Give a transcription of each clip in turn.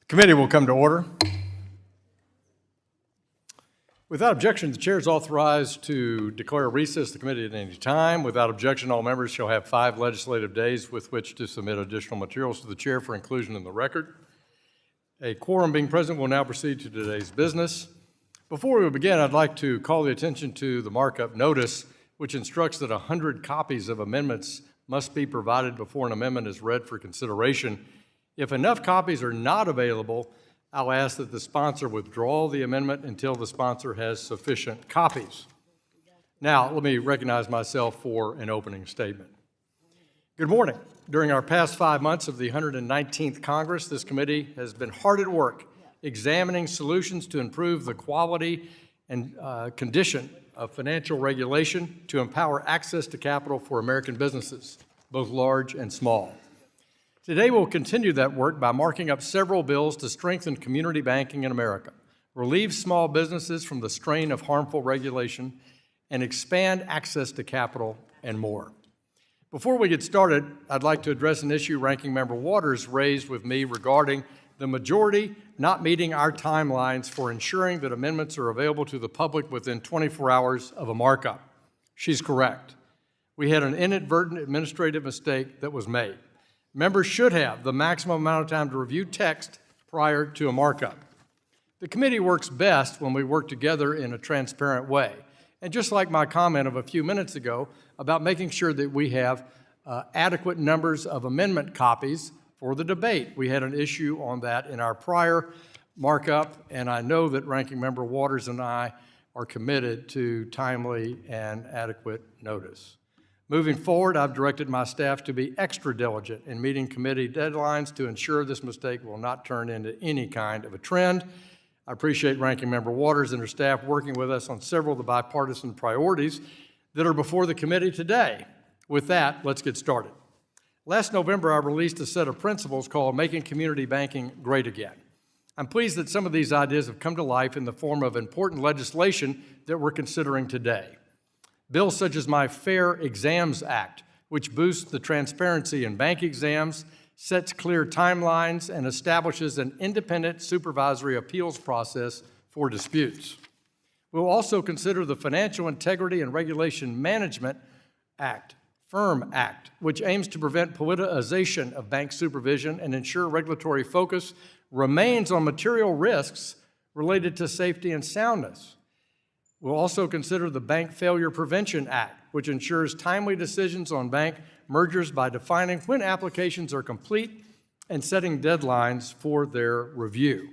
Committee will come to order. Without objection, the chair is authorized to declare a recess the committee at any time. Without objection, all members shall have 5 legislative days with which to submit additional materials to the chair for inclusion in the record. A quorum being present, we'll now proceed to today's business. Before we begin, I'd like to call the attention to the markup notice, which instructs that 100 copies of amendments must be provided before an amendment is read for consideration. If enough copies are not available, I'll ask that the sponsor withdraw the amendment until the sponsor has sufficient copies. Now, let me recognize myself for an opening statement. Good morning. During our past 5 months of the 119th Congress, this committee has been hard at work examining solutions to improve the quality and condition of financial regulation to empower access to capital for American businesses, both large and small. Today, we'll continue that work by marking up several bills to strengthen community banking in America, relieve small businesses from the strain of harmful regulation, and expand access to capital and more. Before we get started, I'd like to address an issue Ranking Member Waters raised with me regarding the majority not meeting our timelines for ensuring that amendments are available to the public within 24 hours of a markup. She's correct. We had an inadvertent administrative mistake that was made. Members should have the maximum amount of time to review text prior to a markup. The committee works best when we work together in a transparent way. And just like my comment of a few minutes ago about making sure that we have adequate numbers of amendment copies for the debate, we had an issue on that in our prior markup, and I know that Ranking Member Waters and I are committed to timely and adequate notice. Moving forward, I've directed my staff to be extra diligent in meeting committee deadlines to ensure this mistake will not turn into any kind of a trend. I appreciate Ranking Member Waters and her staff working with us on several of the bipartisan priorities that are before the committee today. With that, let's get started. Last November, I released a set of principles called Making Community Banking Great Again. I'm pleased that some of these ideas have come to life in the form of important legislation that we're considering today. Bills such as my Fair Exams Act, which boosts the transparency in bank exams, sets clear timelines, and establishes an independent supervisory appeals process for disputes. We'll also consider the Financial Integrity and Regulation Management Act, FIRM Act, which aims to prevent politicization of bank supervision and ensure regulatory focus remains on material risks related to safety and soundness. We'll also consider the Bank Failure Prevention Act, which ensures timely decisions on bank mergers by defining when applications are complete and setting deadlines for their review.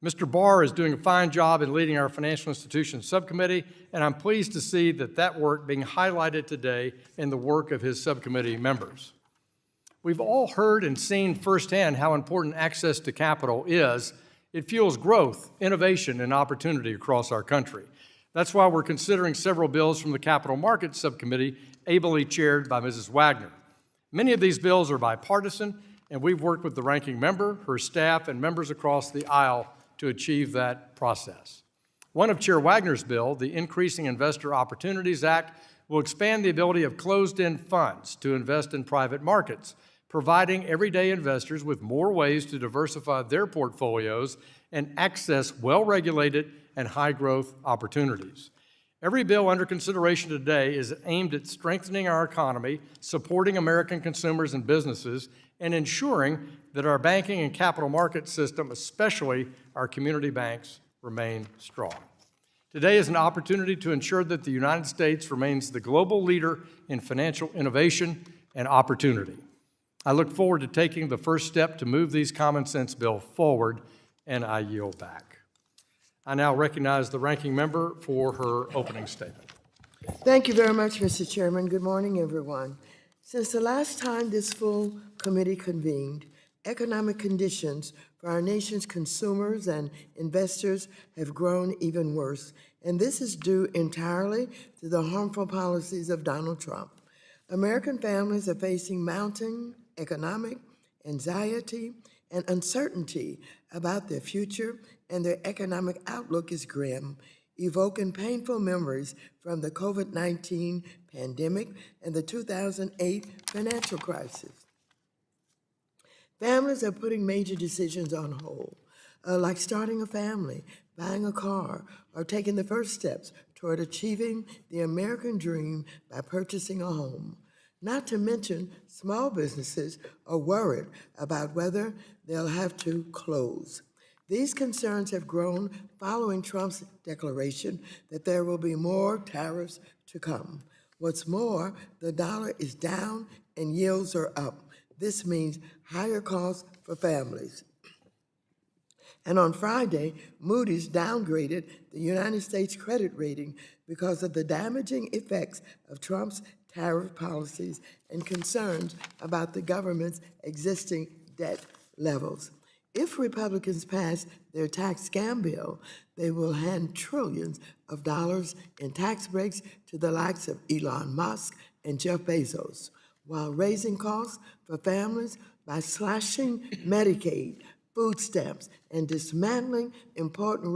Mr. Barr is doing a fine job in leading our Financial Institutions Subcommittee, and I'm pleased to see that work being highlighted today in the work of his subcommittee members. We've all heard and seen firsthand how important access to capital is. It fuels growth, innovation, and opportunity across our country. That's why we're considering several bills from the Capital Markets Subcommittee, ably chaired by Mrs. Wagner. Many of these bills are bipartisan, and we've worked with the ranking member, her staff, and members across the aisle to achieve that process. One of Chair Wagner's bill, the Increasing Investor Opportunities Act, will expand the ability of closed-end funds to invest in private markets, providing everyday investors with more ways to diversify their portfolios and access well-regulated and high-growth opportunities. Every bill under consideration today is aimed at strengthening our economy, supporting American consumers and businesses, and ensuring that our banking and capital market system, especially our community banks, remain strong. Today is an opportunity to ensure that the United States remains the global leader in financial innovation and opportunity. I look forward to taking the first step to move these common sense bills forward, and I yield back. I now recognize the ranking member for her opening statement. Thank you very much, Mr. Chairman. Good morning, everyone. Since the last time this full committee convened, economic conditions for our nation's consumers and investors have grown even worse, and this is due entirely to the harmful policies of Donald Trump. American families are facing mounting economic anxiety and uncertainty about their future, and their economic outlook is grim, evoking painful memories from the COVID-19 pandemic and the 2008 financial crisis. Families are putting major decisions on hold, like starting a family, buying a car, or taking the first steps toward achieving the American dream by purchasing a home. Not to mention, small businesses are worried about whether they'll have to close. These concerns have grown following Trump's declaration that there will be more tariffs to come. What's more, the dollar is down and yields are up. This means higher costs for families. And on Friday, Moody's downgraded the United States credit rating because of the damaging effects of Trump's tariff policies and concerns about the government's existing debt levels. If Republicans pass their tax scam bill, they will hand trillions of dollars in tax breaks to the likes of Elon Musk and Jeff Bezos, while raising costs for families by slashing Medicaid, food stamps, and dismantling important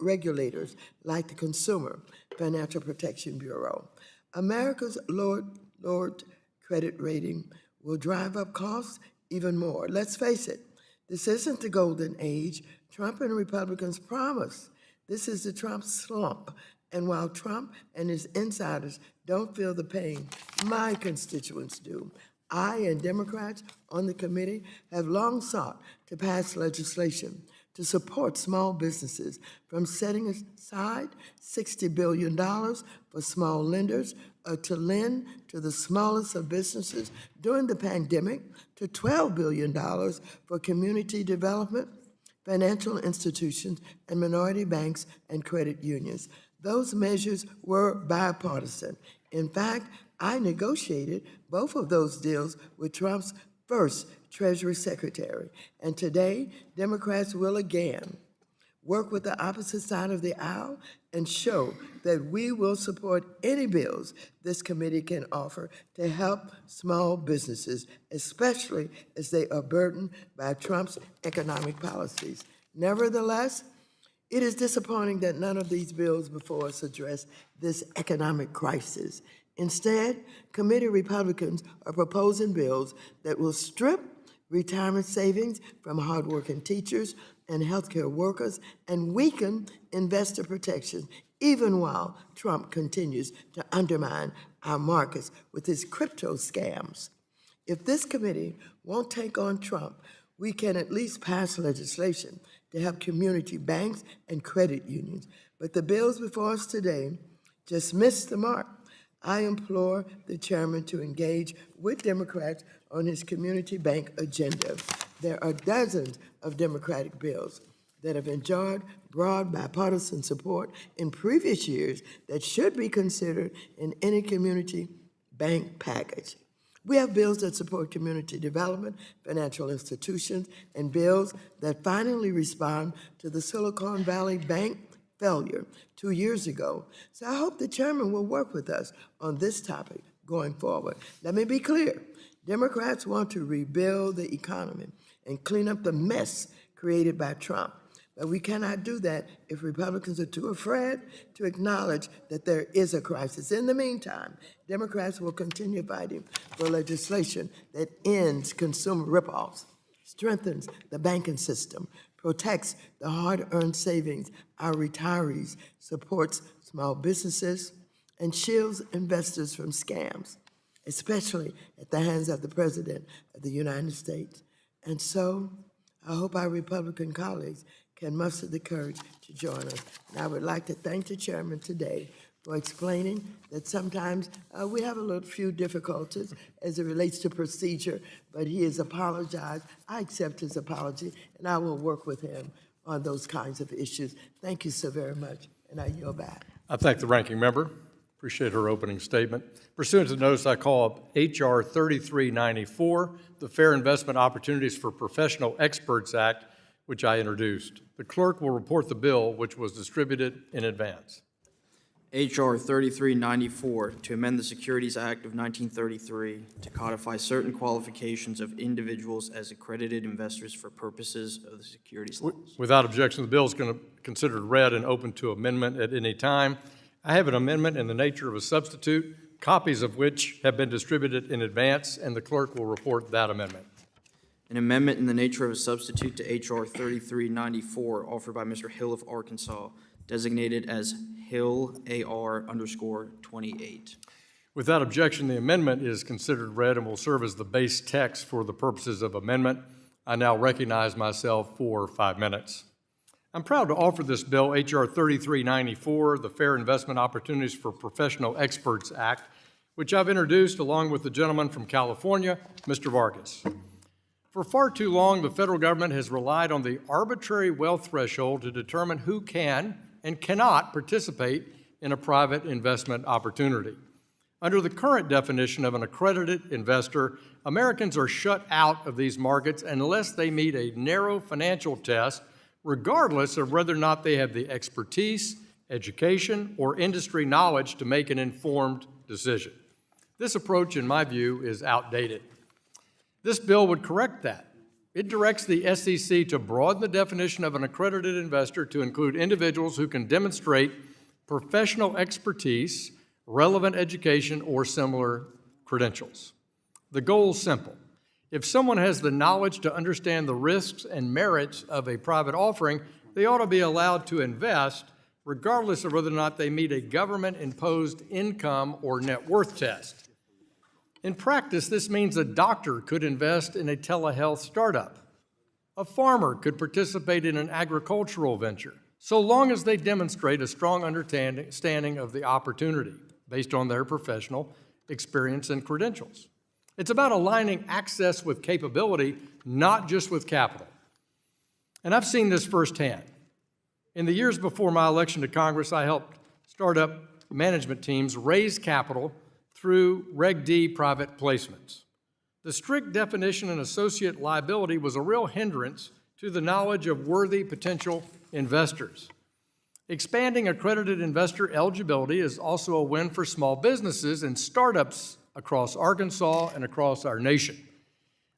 regulators like the Consumer Financial Protection Bureau. America's lowered credit rating will drive up costs even more. Let's face it, this isn't the golden age Trump and Republicans promised. This is the Trump slump. And while Trump and his insiders don't feel the pain, my constituents do. I and Democrats on the committee have long sought to pass legislation to support small businesses, from setting aside $60 billion for small lenders to lend to the smallest of businesses during the pandemic, to $12 billion for community development, financial institutions, and minority banks and credit unions. Those measures were bipartisan. In fact, I negotiated both of those deals with Trump's first Treasury Secretary. And today, Democrats will again work with the opposite side of the aisle and show that we will support any bills this committee can offer to help small businesses, especially as they are burdened by Trump's economic policies. Nevertheless, it is disappointing that none of these bills before us address this economic crisis. Instead, committee Republicans are proposing bills that will strip retirement savings from hardworking teachers and healthcare workers and weaken investor protection, even while Trump continues to undermine our markets with his crypto scams. If this committee won't take on Trump, we can at least pass legislation to help community banks and credit unions. But the bills before us today just missed the mark. I implore the chairman to engage with Democrats on his community bank agenda. There are dozens of Democratic bills that have enjoyed broad bipartisan support in previous years that should be considered in any community bank package. We have bills that support community development, financial institutions, and bills that finally respond to the Silicon Valley Bank failure 2 years ago. So I hope the chairman will work with us on this topic going forward. Let me be clear. Democrats want to rebuild the economy and clean up the mess created by Trump. But we cannot do that if Republicans are too afraid to acknowledge that there is a crisis. In the meantime, Democrats will continue fighting for legislation that ends consumer ripoffs, strengthens the banking system, protects the hard-earned savings our retirees, supports small businesses, and shields investors from scams, especially at the hands of the President of the United States. And so, I hope our Republican colleagues can muster the courage to join us. And I would like to thank the chairman today for explaining that sometimes we have a few difficulties as it relates to procedure, but he has apologized. I accept his apology, and I will work with him on those kinds of issues. Thank you so very much, and I yield back. I thank the ranking member. Appreciate her opening statement. Pursuant to the notice, I call up H.R. 3394, the Fair Investment Opportunities for Professional Experts Act, which I introduced. The clerk will report the bill, which was distributed in advance. H.R. 3394, to amend the Securities Act of 1933 to codify certain qualifications of individuals as accredited investors for purposes of the securities laws. Without objection, the bill is considered read and open to amendment at any time. I have an amendment in the nature of a substitute, copies of which have been distributed in advance, and the clerk will report that amendment. An amendment in the nature of a substitute to H.R. 3394 offered by Mr. Hill of Arkansas, designated as Hill AR_28. Without objection, the amendment is considered read and will serve as the base text for the purposes of amendment. I now recognize myself for 5 minutes. I'm proud to offer this bill, H.R. 3394, the Fair Investment Opportunities for Professional Experts Act, which I've introduced along with the gentleman from California, Mr. Vargas. For far too long, the federal government has relied on the arbitrary wealth threshold to determine who can and cannot participate in a private investment opportunity. Under the current definition of an accredited investor, Americans are shut out of these markets unless they meet a narrow financial test, regardless of whether or not they have the expertise, education, or industry knowledge to make an informed decision. This approach, in my view, is outdated. This bill would correct that. It directs the SEC to broaden the definition of an accredited investor to include individuals who can demonstrate professional expertise, relevant education, or similar credentials. The goal is simple. If someone has the knowledge to understand the risks and merits of a private offering, they ought to be allowed to invest regardless of whether or not they meet a government-imposed income or net worth test. In practice, this means a doctor could invest in a telehealth startup. A farmer could participate in an agricultural venture, so long as they demonstrate a strong understanding of the opportunity based on their professional experience and credentials. It's about aligning access with capability, not just with capital. And I've seen this firsthand. In the years before my election to Congress, I helped startup management teams raise capital through Reg D private placements. The strict definition and associate liability was a real hindrance to the knowledge of worthy potential investors. Expanding accredited investor eligibility is also a win for small businesses and startups across Arkansas and across our nation.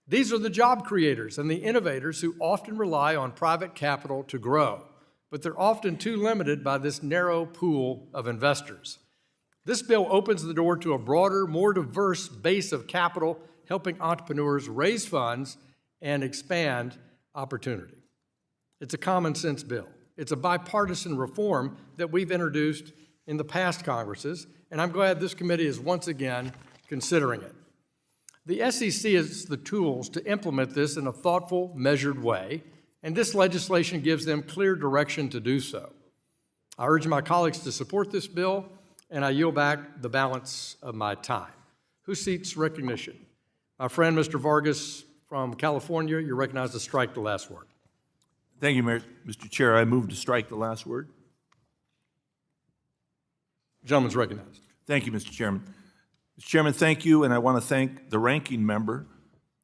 These are the job creators and the innovators who often rely on private capital to grow, but they're often too limited by this narrow pool of investors. This bill opens the door to a broader, more diverse base of capital, helping entrepreneurs raise funds and expand opportunity. It's a common sense bill. It's a bipartisan reform that we've introduced in the past Congresses, and I'm glad this committee is once again considering it. The SEC has the tools to implement this in a thoughtful, measured way, and this legislation gives them clear direction to do so. I urge my colleagues to support this bill, and I yield back the balance of my time. Who seeks recognition? My friend, Mr. Vargas from California, you're recognized to strike the last word. Thank you, Mr. Chair. I move to strike the last word. Gentleman's recognized. Thank you, Mr. Chairman. Mr. Chairman, thank you, and I want to thank the ranking member.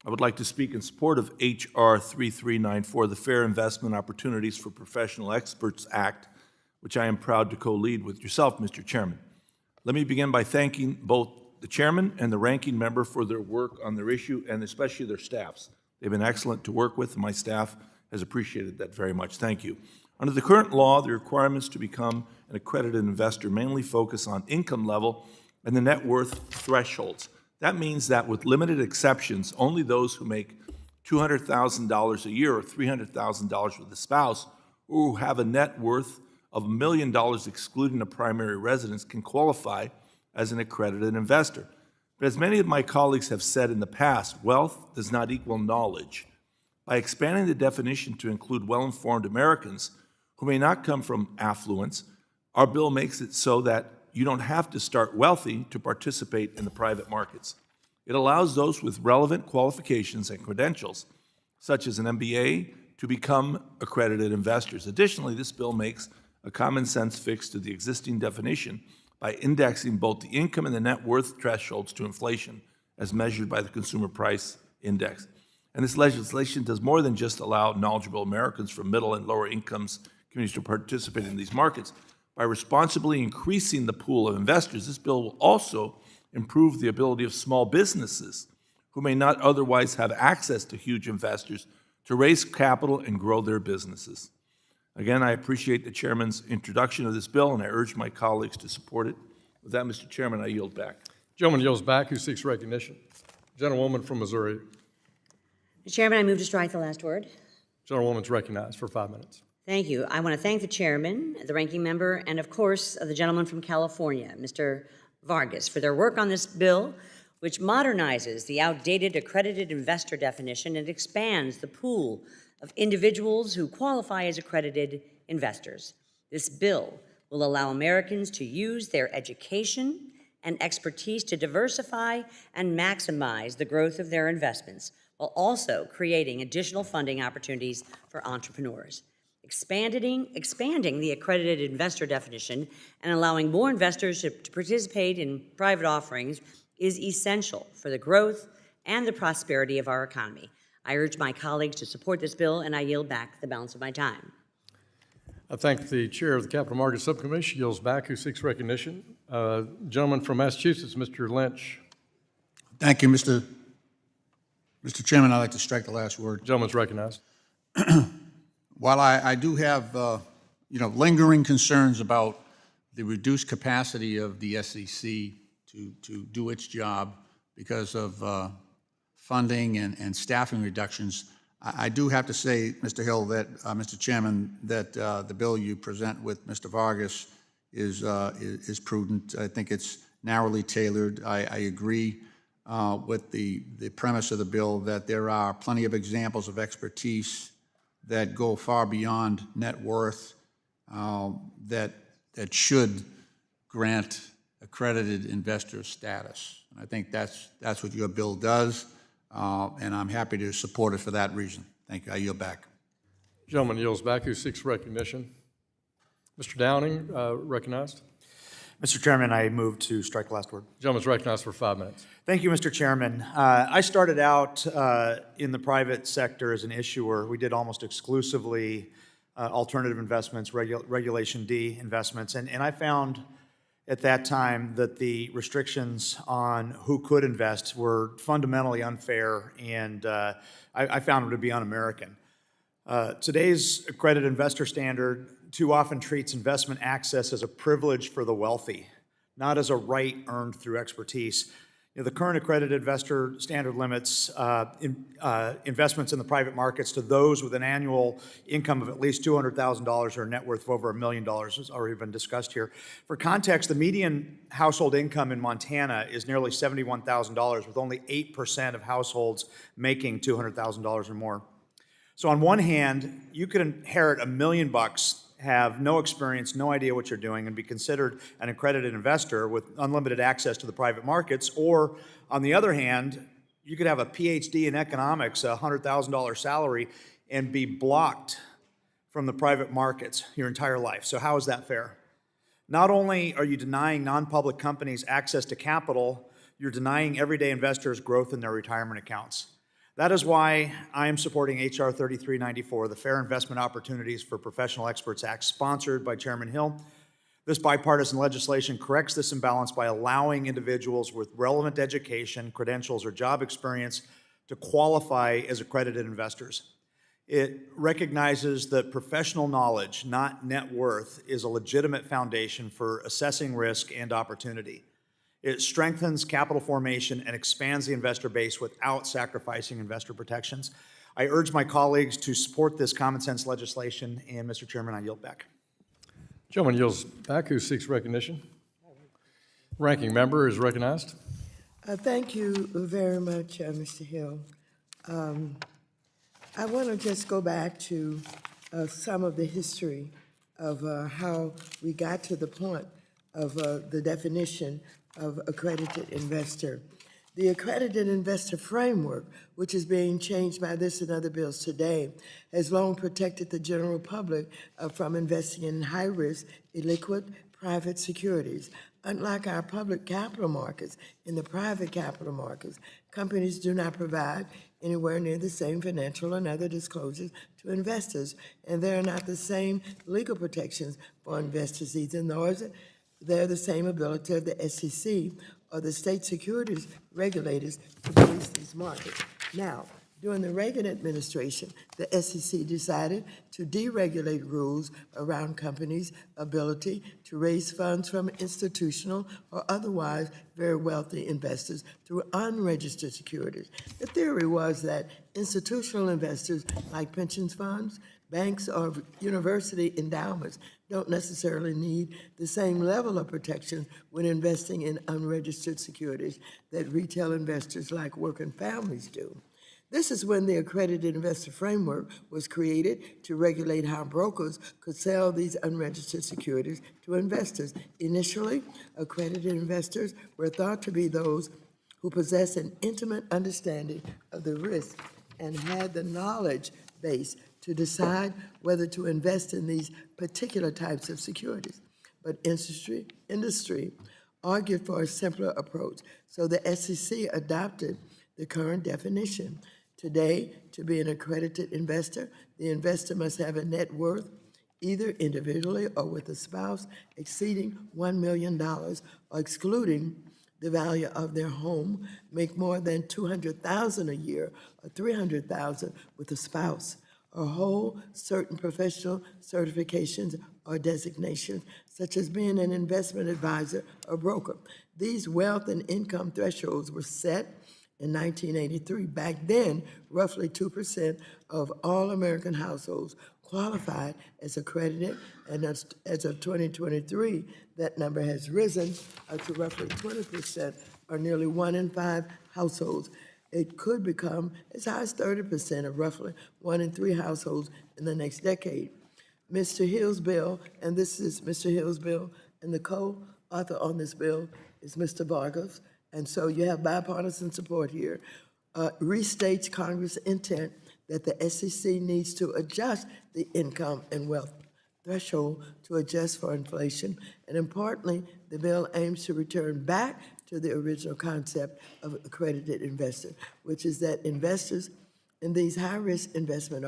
I would like to speak in support of H.R. 3394, the Fair Investment Opportunities for Professional Experts Act, which I am proud to co-lead with yourself, Mr. Chairman. Let me begin by thanking both the chairman and the ranking member for their work on their issue, and especially their staffs. They've been excellent to work with, and my staff has appreciated that very much. Thank you. Under the current law, the requirements to become an accredited investor mainly focus on income level and the net worth thresholds. That means that with limited exceptions, only those who make $200,000 a year or $300,000 with a spouse, or who have a net worth of $1 million excluding a primary residence, can qualify as an accredited investor. But as many of my colleagues have said in the past, wealth does not equal knowledge. By expanding the definition to include well-informed Americans who may not come from affluence, our bill makes it so that you don't have to start wealthy to participate in the private markets. It allows those with relevant qualifications and credentials, such as an MBA, to become accredited investors. Additionally, this bill makes a common sense fix to the existing definition by indexing both the income and the net worth thresholds to inflation as measured by the Consumer Price Index. And this legislation does more than just allow knowledgeable Americans from middle and lower incomes communities to participate in these markets. By responsibly increasing the pool of investors, this bill will also improve the ability of small businesses who may not otherwise have access to huge investors to raise capital and grow their businesses. Again, I appreciate the chairman's introduction of this bill, and I urge my colleagues to support it. With that, Mr. Chairman, I yield back. Gentleman yields back. Who seeks recognition? Gentlewoman from Missouri. Mr. Chairman, I move to strike the last word. Gentlewoman's recognized for 5 minutes. Thank you. I want to thank the chairman, the ranking member, and of course, the gentleman from California, Mr. Vargas, for their work on this bill, which modernizes the outdated accredited investor definition and expands the pool of individuals who qualify as accredited investors. This bill will allow Americans to use their education and expertise to diversify and maximize the growth of their investments, while also creating additional funding opportunities for entrepreneurs. Expanding the accredited investor definition and allowing more investors to participate in private offerings is essential for the growth and the prosperity of our economy. I urge my colleagues to support this bill, and I yield back the balance of my time. I thank the chair of the Capital Markets Subcommittee. She yields back, who seeks recognition. Gentleman from Massachusetts, Mr. Lynch. Thank you, Mr. Chairman. I'd like to strike the last word. Gentleman's recognized. While I do have, lingering concerns about the reduced capacity of the SEC to do its job because of funding and staffing reductions, I do have to say, Mr. Hill, that, Mr. Chairman, that the bill you present with Mr. Vargas is prudent. I think it's narrowly tailored. I agree with the premise of the bill that there are plenty of examples of expertise that go far beyond net worth that should grant accredited investor status. And I think that's what your bill does, and I'm happy to support it for that reason. Thank you. I yield back. Gentleman yields back, who seeks recognition. Mr. Downing, recognized. Mr. Chairman, I move to strike the last word. Gentleman's recognized for 5 minutes. Thank you, Mr. Chairman. I started out in the private sector as an issuer. We did almost exclusively alternative investments, Regulation D investments, and I found at that time that the restrictions on who could invest were fundamentally unfair, and I found them to be un-American. Today's accredited investor standard too often treats investment access as a privilege for the wealthy, not as a right earned through expertise. The current accredited investor standard limits investments in the private markets to those with an annual income of at least $200,000 or a net worth of over $1 million, has already been discussed here. For context, the median household income in Montana is nearly $71,000, with only 8% of households making $200,000 or more. So on one hand, you could inherit $1 million, have no experience, no idea what you're doing, and be considered an accredited investor with unlimited access to the private markets. Or on the other hand, you could have a PhD in economics, a $100,000 salary, and be blocked from the private markets your entire life. So how is that fair? Not only are you denying non-public companies access to capital, you're denying everyday investors growth in their retirement accounts. That is why I am supporting H.R. 3394, the Fair Investment Opportunities for Professional Experts Act, sponsored by Chairman Hill. This bipartisan legislation corrects this imbalance by allowing individuals with relevant education, credentials, or job experience to qualify as accredited investors. It recognizes that professional knowledge, not net worth, is a legitimate foundation for assessing risk and opportunity. It strengthens capital formation and expands the investor base without sacrificing investor protections. I urge my colleagues to support this common sense legislation, and Mr. Chairman, I yield back. Gentleman yields back, who seeks recognition. Ranking member is recognized. Thank you very much, Mr. Hill. I want to just go back to some of the history of how we got to the point of the definition of accredited investor. The accredited investor framework, which is being changed by this and other bills today, has long protected the general public from investing in high-risk, illiquid, private securities. Unlike our public capital markets, in the private capital markets, companies do not provide anywhere near the same financial and other disclosures to investors, and there are not the same legal protections for investors either, nor is they're the same ability of the SEC or the state securities regulators to police these markets. Now, During the Reagan administration, the SEC decided to deregulate rules around companies' ability to raise funds from institutional or otherwise very wealthy investors through unregistered securities. The theory was that institutional investors like pension funds, banks, or university endowments don't necessarily need the same level of protection when investing in unregistered securities that retail investors like working families do. This is when the accredited investor framework was created to regulate how brokers could sell these unregistered securities to investors. Initially, accredited investors were thought to be those who possess an intimate understanding of the risk and had the knowledge base to decide whether to invest in these particular types of securities. But industry argued for a simpler approach, so the SEC adopted the current definition. Today, to be an accredited investor, the investor must have a net worth, either individually or with a spouse, exceeding $1 million or excluding the value of their home, make more than $200,000 a year or $300,000 with a spouse, or hold certain professional certifications or designations, such as being an investment advisor or broker. These wealth and income thresholds were set in 1983. Back then, roughly 2% of all American households qualified as accredited, and as of 2023, that number has risen to roughly 20%, or nearly 1 in 5 households. It could become as high as 30%, or roughly 1 in 3 households in the next decade. Mr. Hill's bill, and this is Mr. Hill's bill, and the co-author on this bill is Mr. Vargas, and so you have bipartisan support here, restates Congress' intent that the SEC needs to adjust the income and wealth threshold to adjust for inflation, and importantly, the bill aims to return back to the original concept of accredited investor, which is that investors in these high-risk investment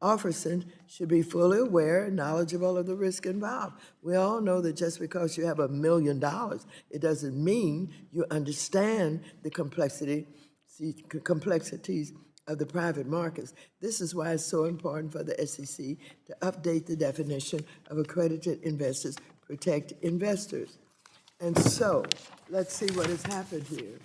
officers should be fully aware and knowledgeable of the risk involved. We all know that just because you have $1 million, it doesn't mean you understand the complexities of the private markets. This is why it's so important for the SEC to update the definition of accredited investors, protect investors. And so, let's see what has happened here.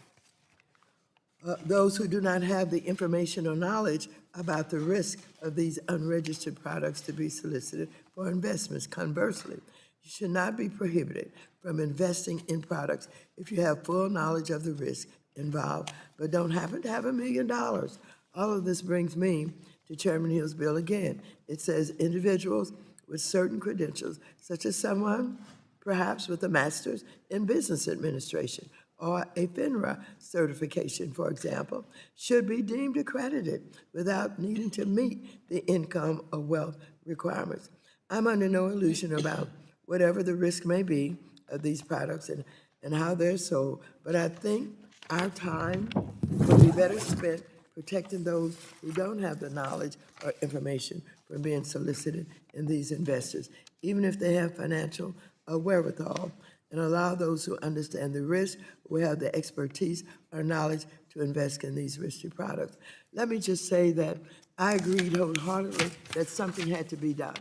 Those who do not have the information or knowledge about the risk of these unregistered products to be solicited for investments. Conversely, you should not be prohibited from investing in products if you have full knowledge of the risk involved, but don't happen to have $1 million. All of this brings me to Chairman Hill's bill again. It says individuals with certain credentials, such as someone perhaps with a master's in business administration or a FINRA certification, for example, should be deemed accredited without needing to meet the income or wealth requirements. I'm under no illusion about whatever the risk may be of these products and how they're sold, but I think our time would be better spent protecting those who don't have the knowledge or information from being solicited in these investors, even if they have financial wherewithal, and allow those who understand the risk, who have the expertise or knowledge to invest in these risky products. Let me just say that I agreed wholeheartedly that something had to be done,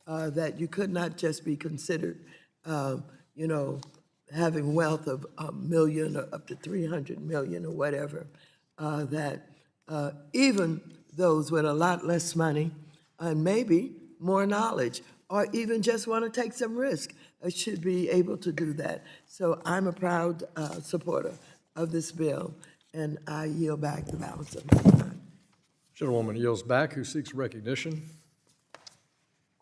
that you could not just be considered, having wealth of $1 million or up to $300 million or whatever, that even those with a lot less money and maybe more knowledge, or even just want to take some risk, should be able to do that. So I'm a proud supporter of this bill, and I yield back the balance of my time. Gentlewoman yields back. Who seeks recognition?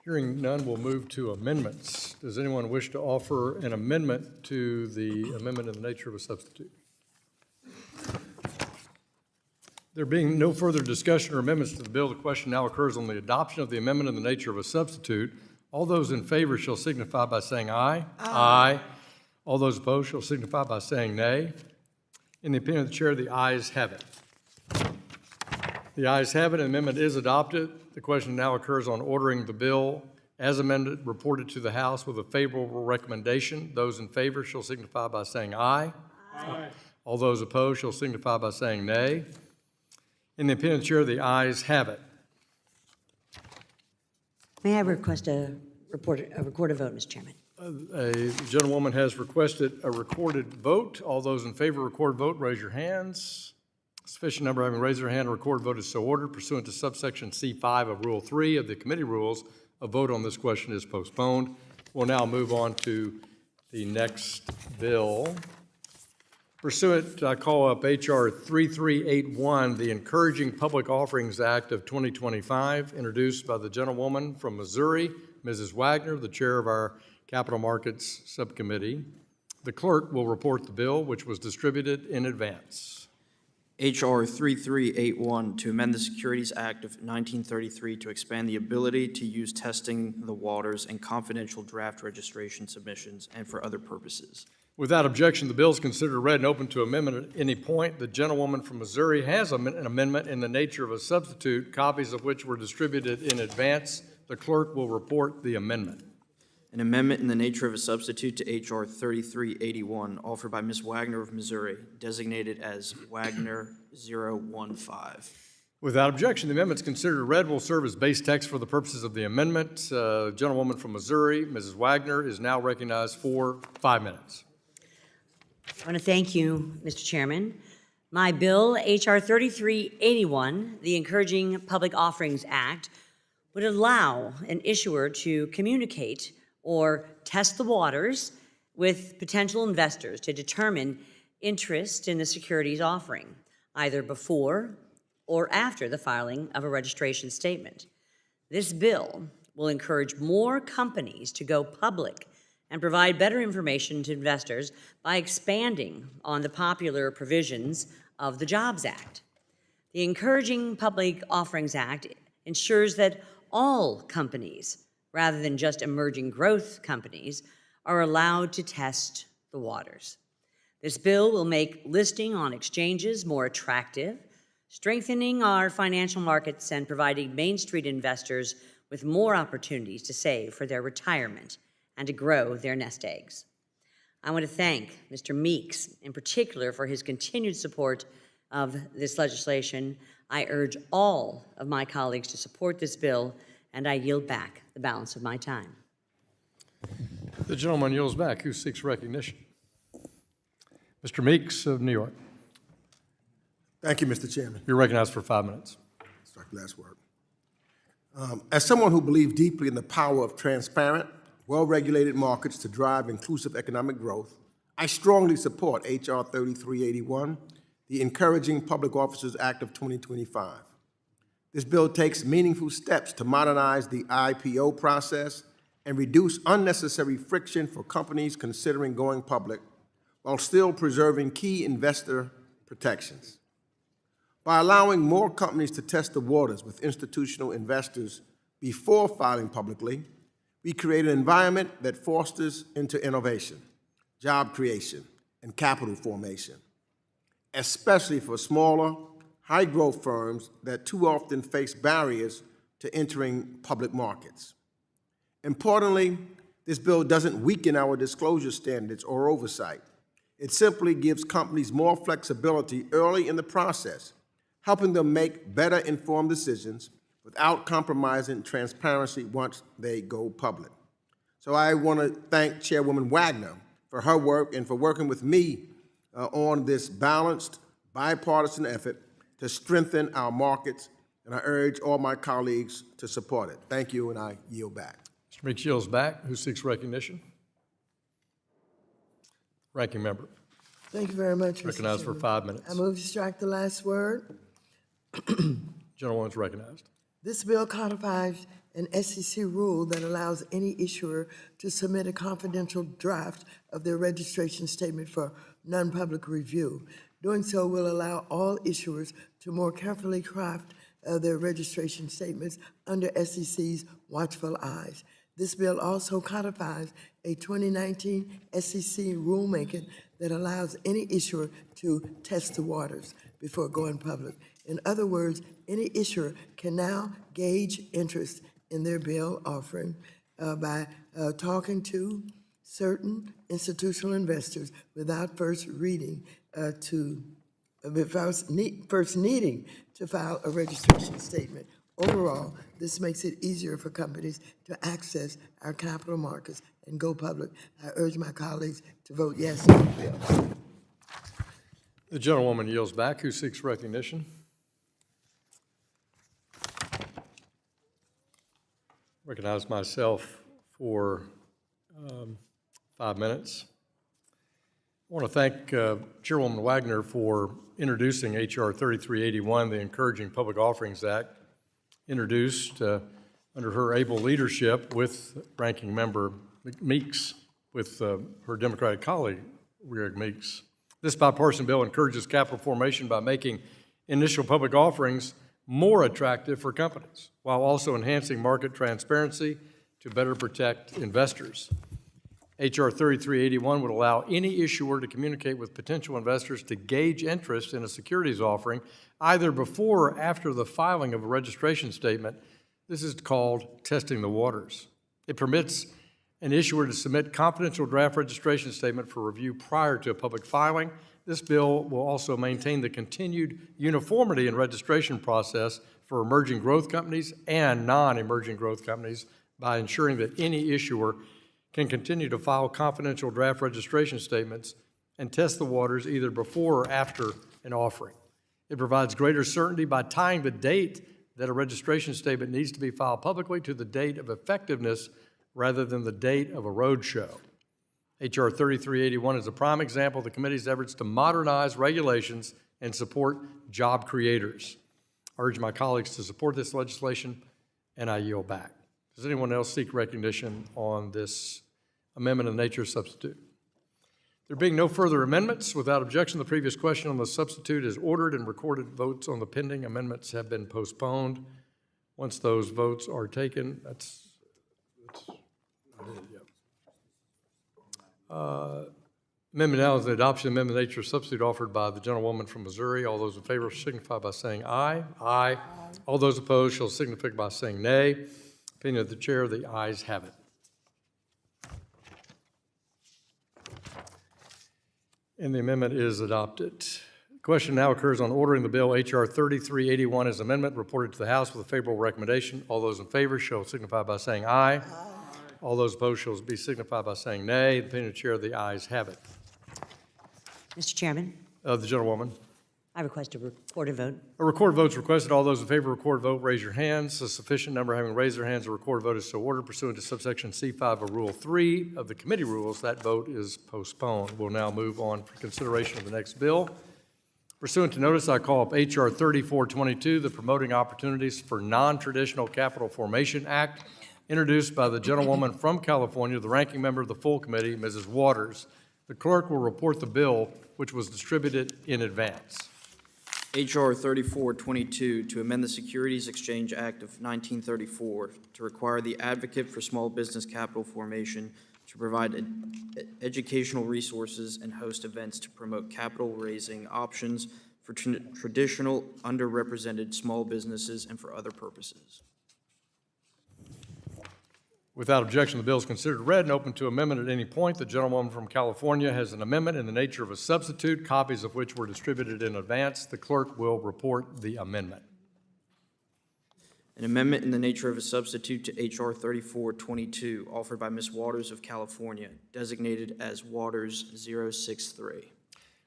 Hearing none, we'll move to amendments. Does anyone wish to offer an amendment to the amendment in the nature of a substitute? There being no further discussion or amendments to the bill, the question now occurs on the adoption of the amendment in the nature of a substitute. All those in favor shall signify by saying aye. Aye. All those opposed shall signify by saying nay. In the opinion of the chair, the ayes have it. The ayes have it. An amendment is adopted. The question now occurs on ordering the bill as amended reported to the House with a favorable recommendation. Those in favor shall signify by saying aye. Aye. All those opposed shall signify by saying nay. In the opinion of the chair, the ayes have it. May I request a recorded vote, Mr. Chairman? A gentlewoman has requested a recorded vote. All those in favor of recorded vote, raise your hands. Sufficient number having raised their hand, a recorded vote is so ordered. Pursuant to subsection C5 of Rule 3 of the committee rules, a vote on this question is postponed. We'll now move on to the next bill. Pursuant, I call up H.R. 3381, the Encouraging Public Offerings Act of 2025, introduced by the gentlewoman from Missouri, Mrs. Wagner, the chair of our Capital Markets Subcommittee. The clerk will report the bill, which was distributed in advance. H.R. 3381 to amend the Securities Act of 1933 to expand the ability to use testing the waters and confidential draft registration submissions and for other purposes. Without objection, the bill is considered read and open to amendment at any point. The gentlewoman from Missouri has an amendment in the nature of a substitute, copies of which were distributed in advance. The clerk will report the amendment. An amendment in the nature of a substitute to H.R. 3381 offered by Ms. Wagner of Missouri, designated as Wagner 015. Without objection, the amendment is considered read, will serve as base text for the purposes of the amendment. Gentlewoman from Missouri, Mrs. Wagner, is now recognized for 5 minutes. I want to thank you, Mr. Chairman. My bill, H.R. 3381, the Encouraging Public Offerings Act, would allow an issuer to communicate or test the waters with potential investors to determine interest in the securities offering, either before or after the filing of a registration statement. This bill will encourage more companies to go public and provide better information to investors by expanding on the popular provisions of the Jobs Act. The Encouraging Public Offerings Act ensures that all companies, rather than just emerging growth companies, are allowed to test the waters. This bill will make listing on exchanges more attractive, strengthening our financial markets and providing Main Street investors with more opportunities to save for their retirement and to grow their nest eggs. I want to thank Mr. Meeks in particular for his continued support of this legislation. I urge all of my colleagues to support this bill, and I yield back the balance of my time. The gentleman yields back. Who seeks recognition? Mr. Meeks of New York. Thank you, Mr. Chairman. You're recognized for 5 minutes. Strike last word. As someone who believes deeply in the power of transparent, well-regulated markets to drive inclusive economic growth, I strongly support H.R. 3381, the Encouraging Public Officers Act of 2025. This bill takes meaningful steps to modernize the IPO process and reduce unnecessary friction for companies considering going public while still preserving key investor protections. By allowing more companies to test the waters with institutional investors before filing publicly, we create an environment that fosters into innovation, job creation, and capital formation, especially for smaller, high-growth firms that too often face barriers to entering public markets. Importantly, this bill doesn't weaken our disclosure standards or oversight. It simply gives companies more flexibility early in the process, helping them make better informed decisions without compromising transparency once they go public. So I want to thank Chairwoman Wagner for her work and for working with me on this balanced, bipartisan effort to strengthen our markets, and I urge all my colleagues to support it. Thank you, and I yield back. Mr. Meeks yields back. Who seeks recognition? Ranking member. Thank you very much, Mr. Recognized for Chairman. 5 minutes. I move to strike the last word. Gentlewoman's recognized. This bill codifies an SEC rule that allows any issuer to submit a confidential draft of their registration statement for non-public review. Doing so will allow all issuers to more carefully craft their registration statements under SEC's watchful eyes. This bill also codifies a 2019 SEC rulemaking that allows any issuer to test the waters before going public. In other words, any issuer can now gauge interest in their bill offering by talking to certain institutional investors without first reading to first needing to file a registration statement. Overall, this makes it easier for companies to access our capital markets and go public. I urge my colleagues to vote yes on the bill. The gentlewoman yields back. Who seeks recognition? Recognize myself for 5 minutes. I want to thank Chairwoman Wagner for introducing H.R. 3381, the Encouraging Public Offerings Act, introduced under her able leadership with Ranking Member Meeks, with her Democratic colleague, Rick Meeks. This bipartisan bill encourages capital formation by making initial public offerings more attractive for companies, while also enhancing market transparency to better protect investors. H.R. 3381 would allow any issuer to communicate with potential investors to gauge interest in a securities offering either before or after the filing of a registration statement. This is called testing the waters. It permits an issuer to submit confidential draft registration statement for review prior to a public filing. This bill will also maintain the continued uniformity in registration process for emerging growth companies and non-emerging growth companies by ensuring that any issuer can continue to file confidential draft registration statements and test the waters either before or after an offering. It provides greater certainty by tying the date that a registration statement needs to be filed publicly to the date of effectiveness rather than the date of a roadshow. H.R. 3381 is a prime example of the committee's efforts to modernize regulations and support job creators. I urge my colleagues to support this legislation, and I yield back. Does anyone else seek recognition on this amendment in nature of substitute? There being no further amendments, without objection, the previous question on the substitute is ordered and recorded votes on the pending amendments have been postponed. Once those votes are taken, that's not it yet. Amendment now is the adoption of amendment in nature of substitute offered by the gentlewoman from Missouri. All those in favor signify by saying aye. Aye. All those opposed shall signify by saying nay. Opinion of the chair, the ayes have it. And the amendment is adopted. The question now occurs on ordering the bill H.R. 3381 as amendment reported to the House with a favorable recommendation. All those in favor shall signify by saying aye. Aye. All those opposed shall be signified by saying nay. The opinion of the chair, the ayes have it. Mr. Chairman, The gentlewoman. I request a recorded vote. A recorded vote is requested. All those in favor of recorded vote, raise your hands. A sufficient number having raised their hands, a recorded vote is so ordered pursuant to subsection C5 of Rule 3 of the committee rules. That vote is postponed. We'll now move on for consideration of the next bill. Pursuant to notice, I call up H.R. 3422, the Promoting Opportunities for Non-Traditional Capital Formation Act, introduced by the gentlewoman from California, the ranking member of the full committee, Mrs. Waters. The clerk will report the bill, which was distributed in advance. H.R. 3422 to amend the Securities Exchange Act of 1934 to require the advocate for small business capital formation to provide educational resources and host events to promote capital raising options for traditional underrepresented small businesses and for other purposes. Without objection, the bill is considered read and open to amendment at any point. The gentlewoman from California has an amendment in the nature of a substitute, copies of which were distributed in advance. The clerk will report the amendment. An amendment in the nature of a substitute to H.R. 3422, offered by Ms. Waters of California, designated as Waters 063.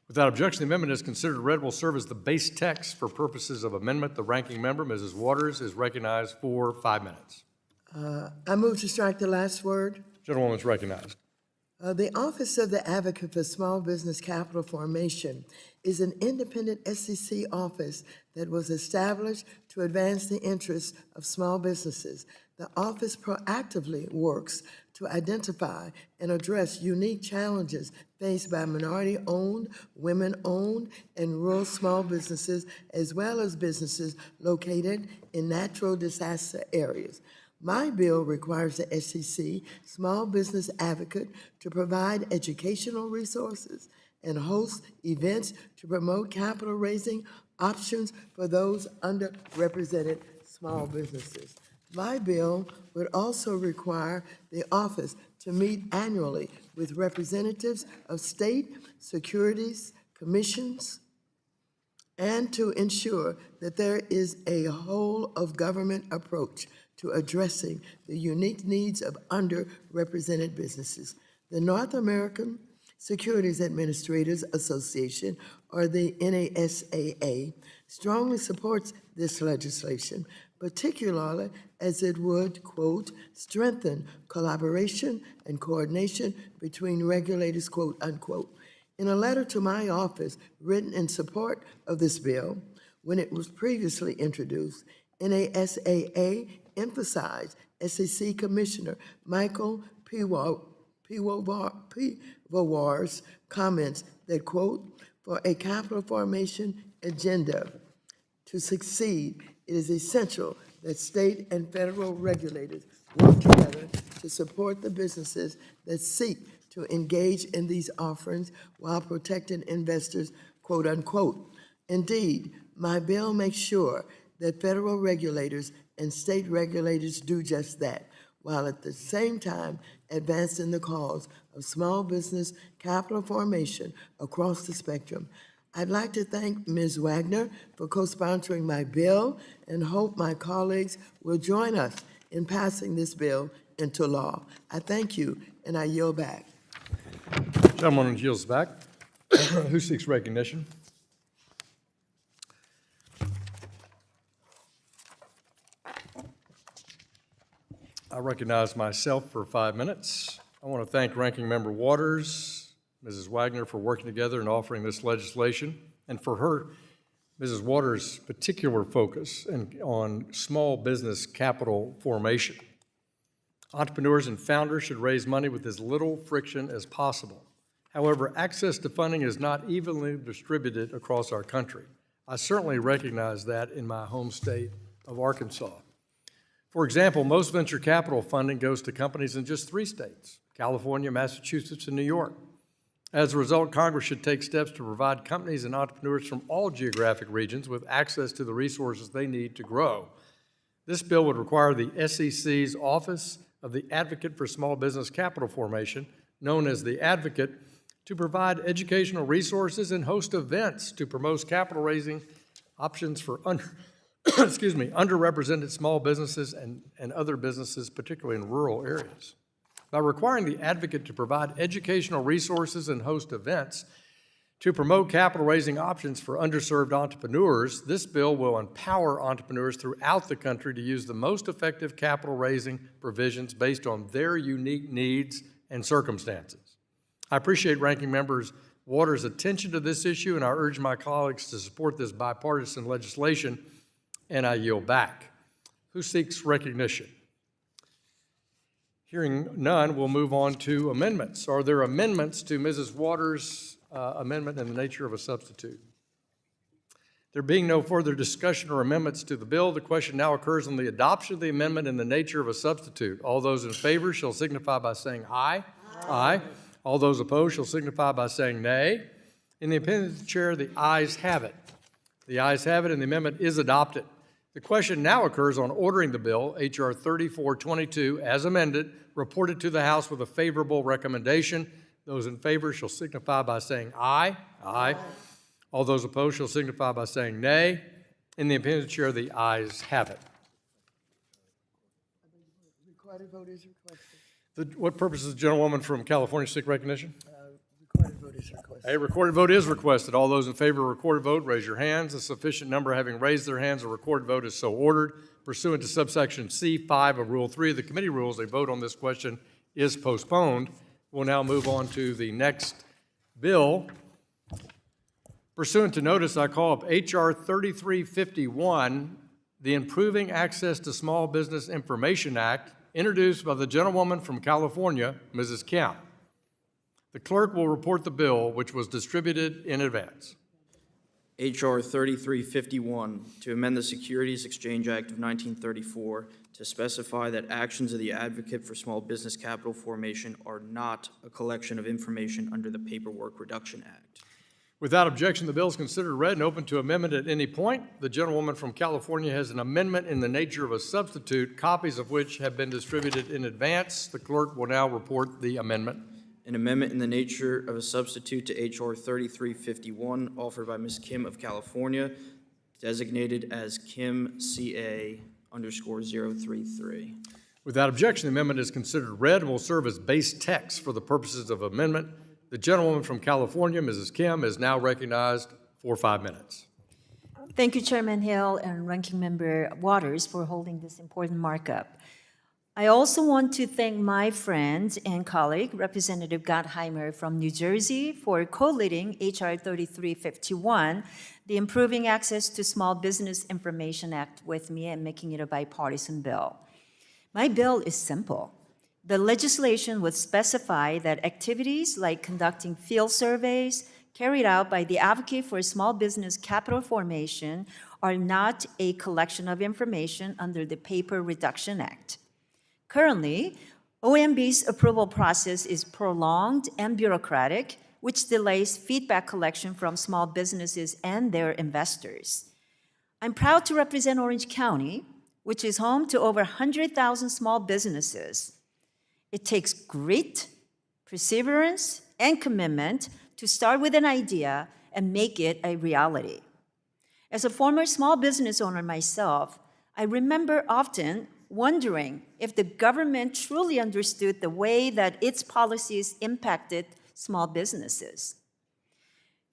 Without objection, the amendment is considered read, will serve as the base text for purposes of amendment. The ranking member, Mrs. Waters, is recognized for 5 minutes. I move to strike the last word. Gentlewoman is recognized. The Office of the Advocate for Small Business Capital Formation is an independent SEC office that was established to advance the interests of small businesses. The office proactively works to identify and address unique challenges faced by minority-owned, women-owned, and rural small businesses, as well as businesses located in natural disaster areas. My bill requires the SEC Small Business Advocate to provide educational resources and host events to promote capital raising options for those underrepresented small businesses. My bill would also require the office to meet annually with representatives of state securities commissions and to ensure that there is a whole-of-government approach to addressing the unique needs of underrepresented businesses. The North American Securities Administrators Association, or the NASAA, strongly supports this legislation, particularly as it would, quote, strengthen collaboration and coordination between regulators, quote, unquote. In a letter to my office written in support of this bill, when it was previously introduced, NASAA emphasized SEC Commissioner Michael Pivovar's comments that, quote, for a capital formation agenda to succeed, it is essential that state and federal regulators work together to support the businesses that seek to engage in these offerings while protecting investors, quote unquote. Indeed, my bill makes sure that federal regulators and state regulators do just that, while at the same time advancing the cause of small business capital formation across the spectrum. I'd like to thank Ms. Wagner for co-sponsoring my bill and hope my colleagues will join us in passing this bill into law. I thank you, and I yield back. Gentleman yields back. Who seeks recognition? I recognize myself for 5 minutes. I want to thank Ranking Member Waters, Mrs. Wagner, for working together and offering this legislation, and for her, Mrs. Waters' particular focus on small business capital formation. Entrepreneurs and founders should raise money with as little friction as possible. However, access to funding is not evenly distributed across our country. I certainly recognize that in my home state of Arkansas. For example, most venture capital funding goes to companies in just 3 states, California, Massachusetts, and New York. As a result, Congress should take steps to provide companies and entrepreneurs from all geographic regions with access to the resources they need to grow. This bill would require the SEC's Office of the Advocate for Small Business Capital Formation, known as the Advocate, to provide educational resources and host events to promote capital raising options for underrepresented small businesses and other businesses, particularly in rural areas. By requiring the advocate to provide educational resources and host events to promote capital raising options for underserved entrepreneurs, this bill will empower entrepreneurs throughout the country to use the most effective capital raising provisions based on their unique needs and circumstances. I appreciate Ranking Member Waters' attention to this issue, and I urge my colleagues to support this bipartisan legislation, and I yield back. Who seeks recognition? Hearing none, we'll move on to amendments. Are there amendments to Mrs. Waters' amendment in the nature of a substitute? There being no further discussion or amendments to the bill, the question now occurs on the adoption of the amendment in the nature of a substitute. All those in favor shall signify by saying aye. Aye. All those opposed shall signify by saying nay. In the opinion of the chair, the ayes have it. The ayes have it, and the amendment is adopted. The question now occurs on ordering the bill, H.R. 3422, as amended, reported to the House with a favorable recommendation. Those in favor shall signify by saying aye. Aye. All those opposed shall signify by saying nay. In the opinion of the chair, the ayes have it. Recorded vote is requested. What purpose does the gentlewoman from California seek recognition? Recorded vote is requested. A recorded vote is requested. All those in favor of a recorded vote, raise your hands. A sufficient number having raised their hands, a recorded vote is so ordered. Pursuant to subsection C5 of Rule 3 of the committee rules, a vote on this question is postponed. We'll now move on to the next bill. Pursuant to notice, I call up H.R. 3351, the Improving Access to Small Business Information Act, introduced by the gentlewoman from California, Mrs. Kemp. The clerk will report the bill, which was distributed in advance. H.R. 3351, to amend the Securities Exchange Act of 1934 to specify that actions of the Advocate for Small Business Capital Formation are not a collection of information under the Paperwork Reduction Act. Without objection, the bill is considered read and open to amendment at any point. The gentlewoman from California has an amendment in the nature of a substitute, copies of which have been distributed in advance. The clerk will now report the amendment. an amendment in the nature of a substitute to H.R. 3351 offered by Ms. Kim of California, designated as Kim CA_033. Without objection, the amendment is considered read and will serve as base text for the purposes of amendment. The gentlewoman from California, Mrs. Kim, is now recognized for 5 minutes. Thank you, Chairman Hill and Ranking Member Waters, for holding this important markup. I also want to thank my friend and colleague, Representative Gottheimer from New Jersey, for co-leading H.R. 3351, the Improving Access to Small Business Information Act, with me and making it a bipartisan bill. My bill is simple. The legislation would specify that activities like conducting field surveys carried out by the Advocate for Small Business Capital Formation are not a collection of information under the Paper Reduction Act. Currently, OMB's approval process is prolonged and bureaucratic, which delays feedback collection from small businesses and their investors. I'm proud to represent Orange County, which is home to over 100,000 small businesses. It takes grit, perseverance, and commitment to start with an idea and make it a reality. As a former small business owner myself, I remember often wondering if the government truly understood the way that its policies impacted small businesses.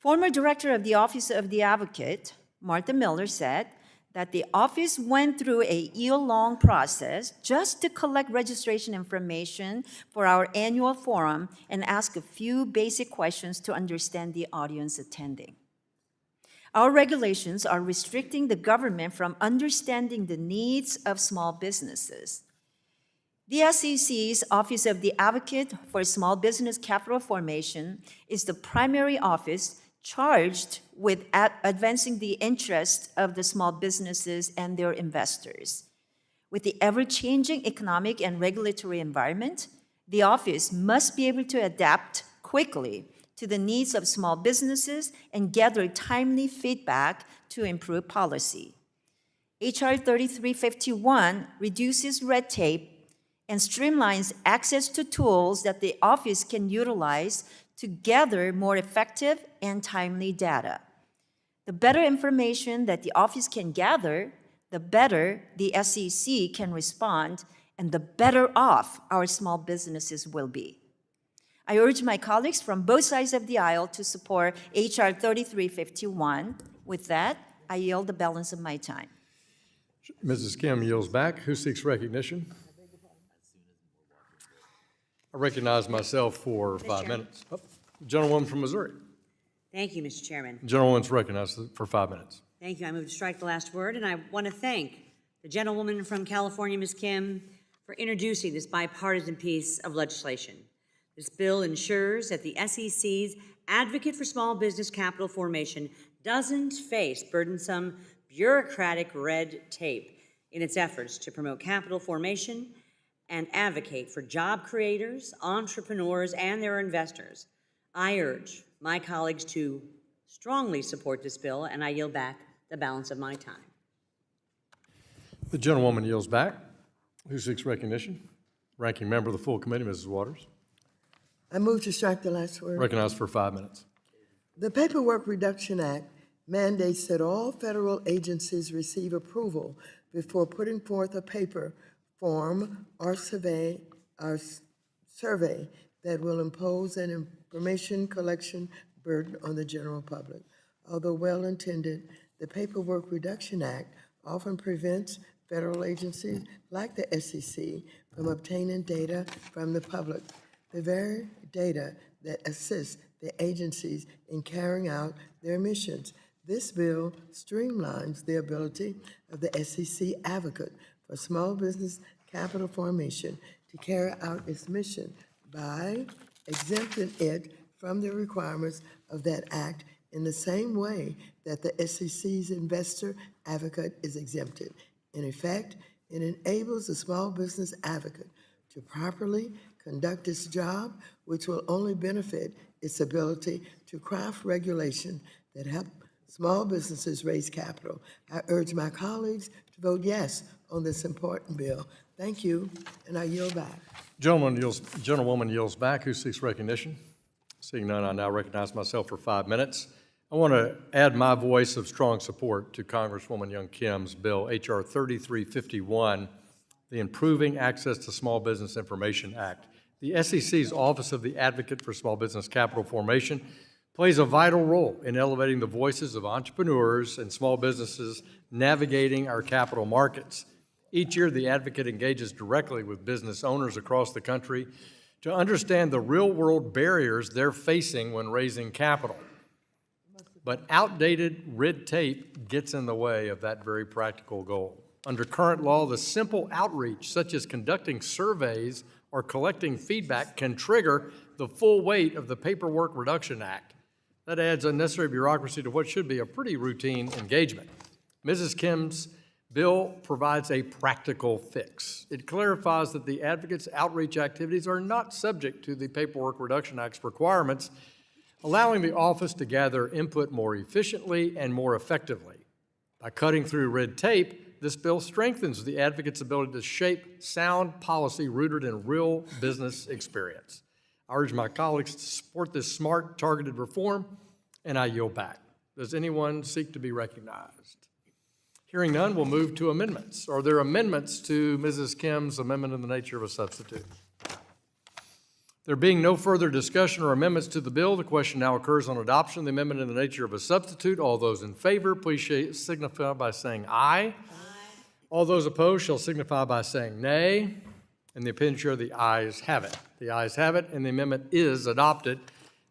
Former director of the Office of the Advocate, Martha Miller, said that the office went through a year-long process just to collect registration information for our annual forum and ask a few basic questions to understand the audience attending. Our regulations are restricting the government from understanding the needs of small businesses. The SEC's Office of the Advocate for Small Business Capital Formation is the primary office charged with advancing the interests of the small businesses and their investors. With the ever-changing economic and regulatory environment, the office must be able to adapt quickly to the needs of small businesses and gather timely feedback to improve policy. H.R. 3351 reduces red tape and streamlines access to tools that the office can utilize to gather more effective and timely data. The better information that the office can gather, the better the SEC can respond, and the better off our small businesses will be. I urge my colleagues from both sides of the aisle to support H.R. 3351. With that, I yield the balance of my time. Mrs. Kim yields back. Who seeks recognition? I recognize myself for 5 minutes. Oh, gentlewoman from Missouri. Thank you, Mr. Chairman. Gentlewoman's recognized for 5 minutes. Thank you. I move to strike the last word, and I want to thank the gentlewoman from California, Ms. Kim, for introducing this bipartisan piece of legislation. This bill ensures that the SEC's Advocate for Small Business Capital Formation doesn't face burdensome bureaucratic red tape in its efforts to promote capital formation and advocate for job creators, entrepreneurs, and their investors. I urge my colleagues to strongly support this bill, and I yield back the balance of my time. The gentlewoman yields back. Who seeks recognition? Ranking member of the full committee, Mrs. Waters. I move to strike the last word. Recognized for 5 minutes. The Paperwork Reduction Act mandates that all federal agencies receive approval before putting forth a paper form or survey that will impose an information collection burden on the general public. Although well-intended, the Paperwork Reduction Act often prevents federal agencies like the SEC from obtaining data from the public, the very data that assists the agencies in carrying out their missions. This bill streamlines the ability of the SEC Advocate for Small Business Capital Formation to carry out its mission by exempting it from the requirements of that act in the same way that the SEC's Investor Advocate is exempted. In effect, it enables the Small Business Advocate to properly conduct its job, which will only benefit its ability to craft regulation that help small businesses raise capital. I urge my colleagues to vote yes on this important bill. Thank you, and I yield back. Gentlewoman yields back. Who seeks recognition? Seeing none, I now recognize myself for 5 minutes. I want to add my voice of strong support to Congresswoman Young Kim's bill, H.R. 3351, the Improving Access to Small Business Information Act. The SEC's Office of the Advocate for Small Business Capital Formation plays a vital role in elevating the voices of entrepreneurs and small businesses navigating our capital markets. Each year, the advocate engages directly with business owners across the country to understand the real-world barriers they're facing when raising capital. But outdated red tape gets in the way of that very practical goal. Under current law, the simple outreach, such as conducting surveys or collecting feedback, can trigger the full weight of the Paperwork Reduction Act. That adds unnecessary bureaucracy to what should be a pretty routine engagement. Mrs. Kim's bill provides a practical fix. It clarifies that the advocate's outreach activities are not subject to the Paperwork Reduction Act's requirements, allowing the office to gather input more efficiently and more effectively. By cutting through red tape, this bill strengthens the advocate's ability to shape sound policy rooted in real business experience. I urge my colleagues to support this smart, targeted reform, and I yield back. Does anyone seek to be recognized? Hearing none, we'll move to amendments. Are there amendments to Mrs. Kim's amendment in the nature of a substitute? There being no further discussion or amendments to the bill, the question now occurs on adoption of the amendment in the nature of a substitute. All those in favor, please signify by saying aye. Aye. All those opposed shall signify by saying nay. And the opinion share the ayes have it. The ayes have it, and the amendment is adopted.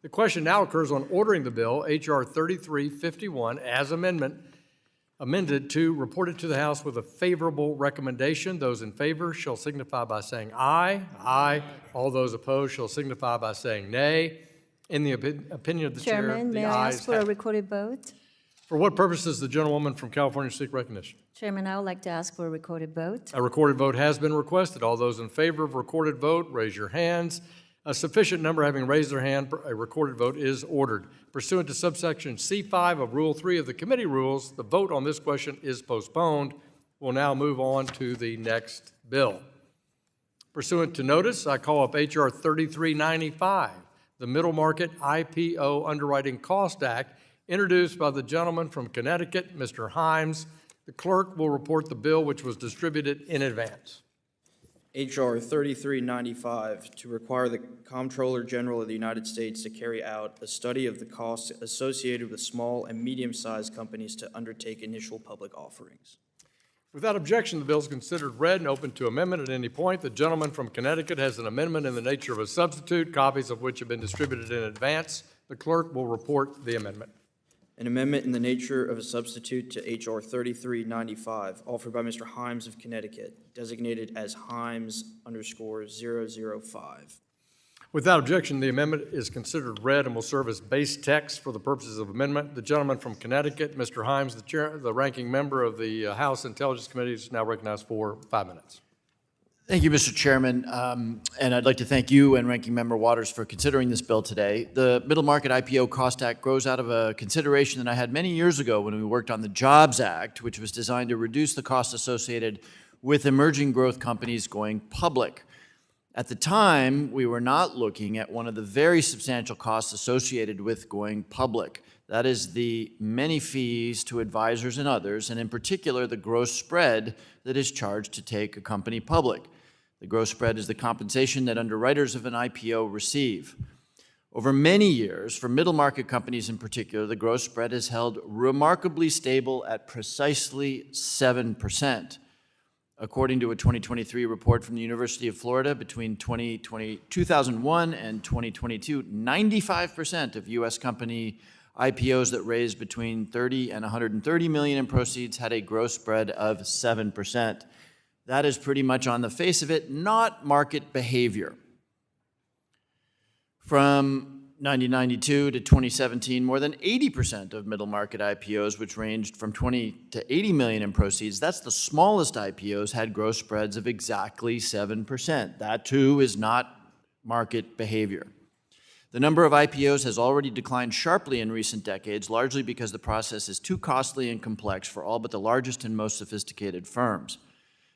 The question now occurs on ordering the bill, H.R. 3351, as amended to report it to the House with a favorable recommendation. Those in favor shall signify by saying aye. Aye. All those opposed shall signify by saying nay. In the opinion of the chair, Chairman, the may I ayes ask for a have it. recorded vote? For what purpose does the gentlewoman from California seek recognition? Chairman, I would like to ask for a recorded vote. A recorded vote has been requested. All those in favor of recorded vote, raise your hands. A sufficient number having raised their hand, a recorded vote is ordered. Pursuant to subsection C5 of Rule 3 of the committee rules, the vote on this question is postponed. We'll now move on to the next bill. Pursuant to notice, I call up H.R. 3395, the Middle Market IPO Underwriting Cost Act, introduced by the gentleman from Connecticut, Mr. Himes. The clerk will report the bill, which was distributed in advance. H.R. 3395, to require the Comptroller General of the United States to carry out a study of the costs associated with small and medium-sized companies to undertake initial public offerings. Without objection, the bill is considered read and open to amendment at any point. The gentleman from Connecticut has an amendment in the nature of a substitute, copies of which have been distributed in advance. The clerk will report the amendment. An amendment in the nature of a substitute to H.R. 3395, offered by Mr. Himes of Connecticut, designated as Himes_005. Without objection, the amendment is considered read and will serve as base text for the purposes of amendment. The gentleman from Connecticut, Mr. Himes, the ranking member of the House Intelligence Committee, is now recognized for 5 minutes. Thank you, Mr. Chairman, and I'd like to thank you and Ranking Member Waters for considering this bill today. The Middle Market IPO Cost Act grows out of a consideration that I had many years ago when we worked on the Jobs Act, which was designed to reduce the costs associated with emerging growth companies going public. At the time, we were not looking at one of the very substantial costs associated with going public. That is the many fees to advisors and others, and in particular, the gross spread that is charged to take a company public. The gross spread is the compensation that underwriters of an IPO receive. Over many years, for middle market companies in particular, the gross spread has held remarkably stable at precisely 7%. According to a 2023 report from the University of Florida, between 2001 and 2022, 95% of U.S. company IPOs that raised between 30 and 130 million in proceeds had a gross spread of 7%. That is pretty much on the face of it, not market behavior. From 1992 to 2017, more than 80% of middle market IPOs, which ranged from 20 to 80 million in proceeds, that's the smallest IPOs, had gross spreads of exactly 7%. That too is not market behavior. The number of IPOs has already declined sharply in recent decades, largely because the process is too costly and complex for all but the largest and most sophisticated firms.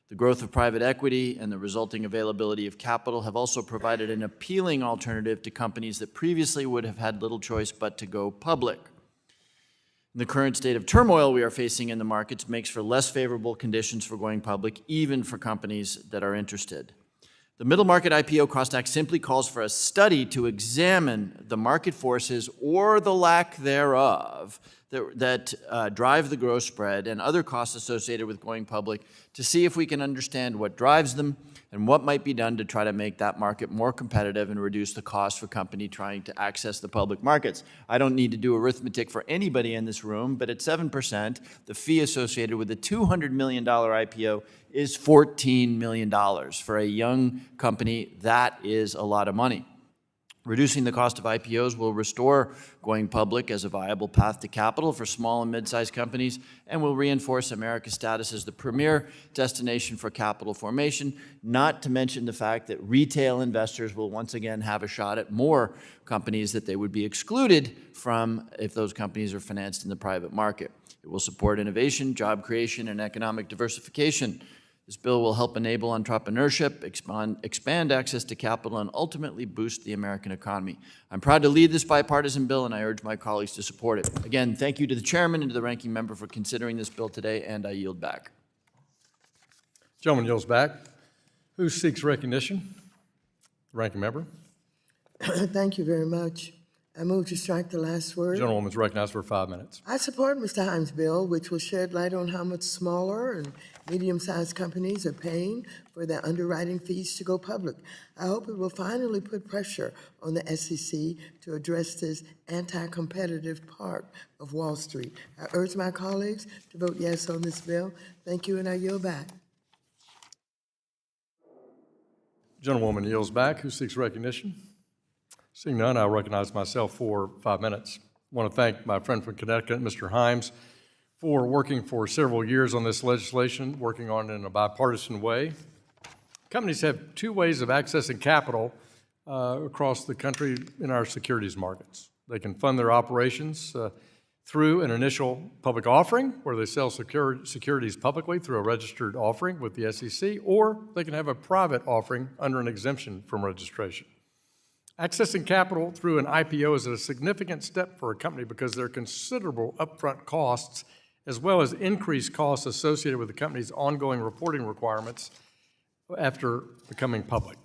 The growth of private equity and the resulting availability of capital have also provided an appealing alternative to companies that previously would have had little choice but to go public. The current state of turmoil we are facing in the markets makes for less favorable conditions for going public, even for companies that are interested. The Middle Market IPO Cost Act simply calls for a study to examine the market forces or the lack thereof that drive the growth spread and other costs associated with going public to see if we can understand what drives them and what might be done to try to make that market more competitive and reduce the cost for a company trying to access the public markets. I don't need to do arithmetic for anybody in this room, but at 7%, the fee associated with a $200 million IPO is $14 million. For a young company, that is a lot of money. Reducing the cost of IPOs will restore going public as a viable path to capital for small and mid-sized companies and will reinforce America's status as the premier destination for capital formation, not to mention the fact that retail investors will once again have a shot at more companies that they would be excluded from if those companies are financed in the private market. It will support innovation, job creation, and economic diversification. This bill will help enable entrepreneurship, expand access to capital, and ultimately boost the American economy. I'm proud to lead this bipartisan bill, and I urge my colleagues to support it. Again, thank you to the chairman and to the ranking member for considering this bill today, and I yield back. Gentleman yields back. Who seeks recognition? Ranking member. Thank you very much. I move to strike the last word. Gentlewoman is recognized for 5 minutes. I support Mr. Himes' bill, which will shed light on how much smaller and medium-sized companies are paying for their underwriting fees to go public. I hope it will finally put pressure on the SEC to address this anti-competitive part of Wall Street. I urge my colleagues to vote yes on this bill. Thank you, and I yield back. Gentlewoman yields back. Who seeks recognition? Seeing none, I'll recognize myself for 5 minutes. I want to thank my friend from Connecticut, Mr. Himes, for working for several years on this legislation, working on it in a bipartisan way. Companies have two ways of accessing capital across the country in our securities markets. They can fund their operations through an initial public offering, where they sell securities publicly through a registered offering with the SEC, or they can have a private offering under an exemption from registration. Accessing capital through an IPO is a significant step for a company because there are considerable upfront costs as well as increased costs associated with the company's ongoing reporting requirements after becoming public.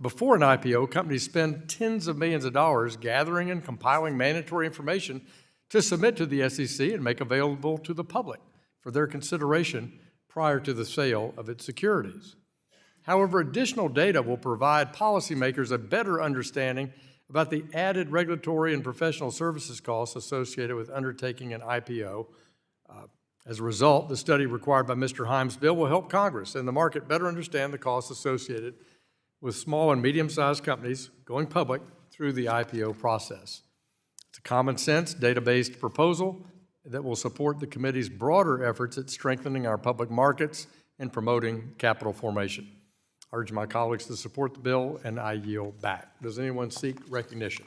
Before an IPO, companies spend tens of millions of dollars gathering and compiling mandatory information to submit to the SEC and make available to the public for their consideration prior to the sale of its securities. However, additional data will provide policymakers a better understanding about the added regulatory and professional services costs associated with undertaking an IPO. As a result, the study required by Mr. Himes' bill will help Congress and the market better understand the costs associated with small and medium-sized companies going public through the IPO process. It's a common-sense, data-based proposal that will support the committee's broader efforts at strengthening our public markets and promoting capital formation. I urge my colleagues to support the bill, and I yield back. Does anyone seek recognition?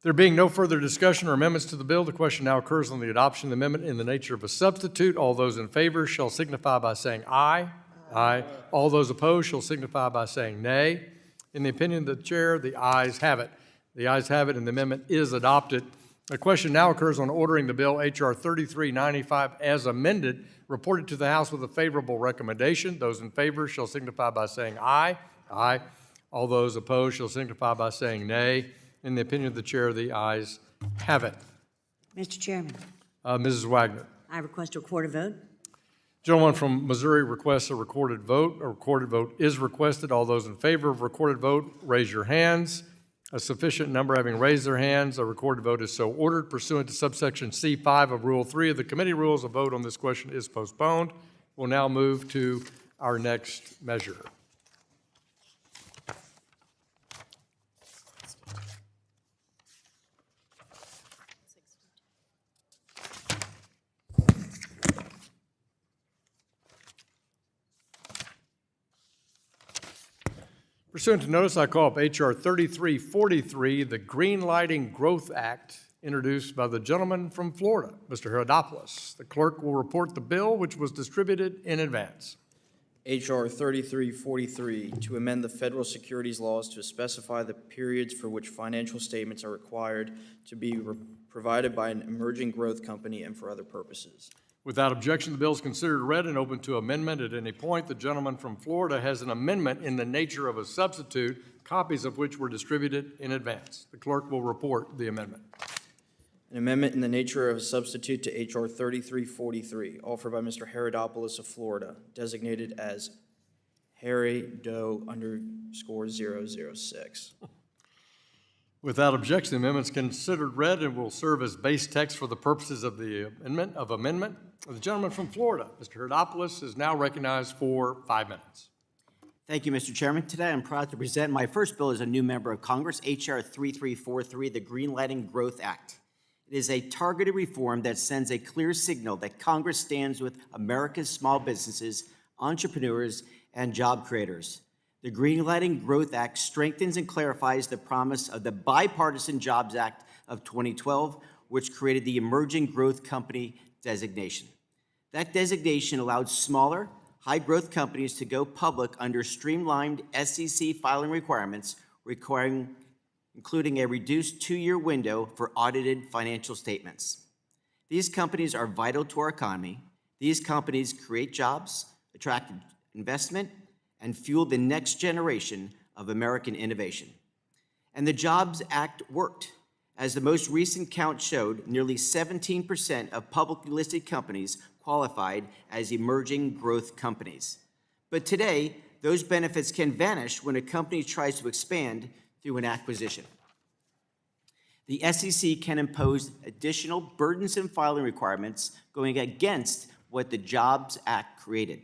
There being no further discussion or amendments to the bill, the question now occurs on the adoption of the amendment in the nature of a substitute. All those in favor shall signify by saying aye. Aye. All those opposed shall signify by saying nay. In the opinion of the chair, the ayes have it. The ayes have it, and the amendment is adopted. The question now occurs on ordering the bill H.R. 3395 as amended, reported to the House with a favorable recommendation. Those in favor shall signify by saying aye. Aye. All those opposed shall signify by saying nay. In the opinion of the chair, the ayes have it. Mr. Chairman, Mrs. Wagner. I request a recorded vote. Gentleman from Missouri requests a recorded vote. A recorded vote is requested. All those in favor of recorded vote, raise your hands. A sufficient number having raised their hands, a recorded vote is so ordered. Pursuant to subsection C5 of Rule 3 of the committee rules, a vote on this question is postponed. We'll now move to our next measure. Pursuant to notice, I call up H.R. 3343, the Green Lighting Growth Act introduced by the gentleman from Florida, Mr. Herodopoulos. The clerk will report the bill, which was distributed in advance. H.R. 3343, to amend the federal securities laws to specify the periods for which financial statements are required to be provided by an emerging growth company and for other purposes. Without objection, the bill is considered read and open to amendment at any point. The gentleman from Florida has an amendment in the nature of a substitute, copies of which were distributed in advance. The clerk will report the amendment. An amendment in the nature of a substitute to H.R. 3343, offered by Mr. Herodopoulos of Florida, designated as Harry Doe _006. Without objection, the amendment is considered read and will serve as base text for the purposes of the amendment. The gentleman from Florida, Mr. Herodopoulos, is now recognized for 5 minutes. Thank you, Mr. Chairman. Today, I'm proud to present my first bill as a new member of Congress, H.R. 3343, the Greenlighting Growth Act. It is a targeted reform that sends a clear signal that Congress stands with America's small businesses, entrepreneurs, and job creators. The Greenlighting Growth Act strengthens and clarifies the promise of the Bipartisan Jobs Act of 2012, which created the Emerging Growth Company designation. That designation allowed smaller, high-growth companies to go public under streamlined SEC filing requirements, including a reduced 2-year window for audited financial statements. These companies are vital to our economy. These companies create jobs, attract investment, and fuel the next generation of American innovation. And the Jobs Act worked. As the most recent count showed, nearly 17% of publicly listed companies qualified as emerging growth companies. But today, those benefits can vanish when a company tries to expand through an acquisition. The SEC can impose additional burdensome filing requirements going against what the Jobs Act created.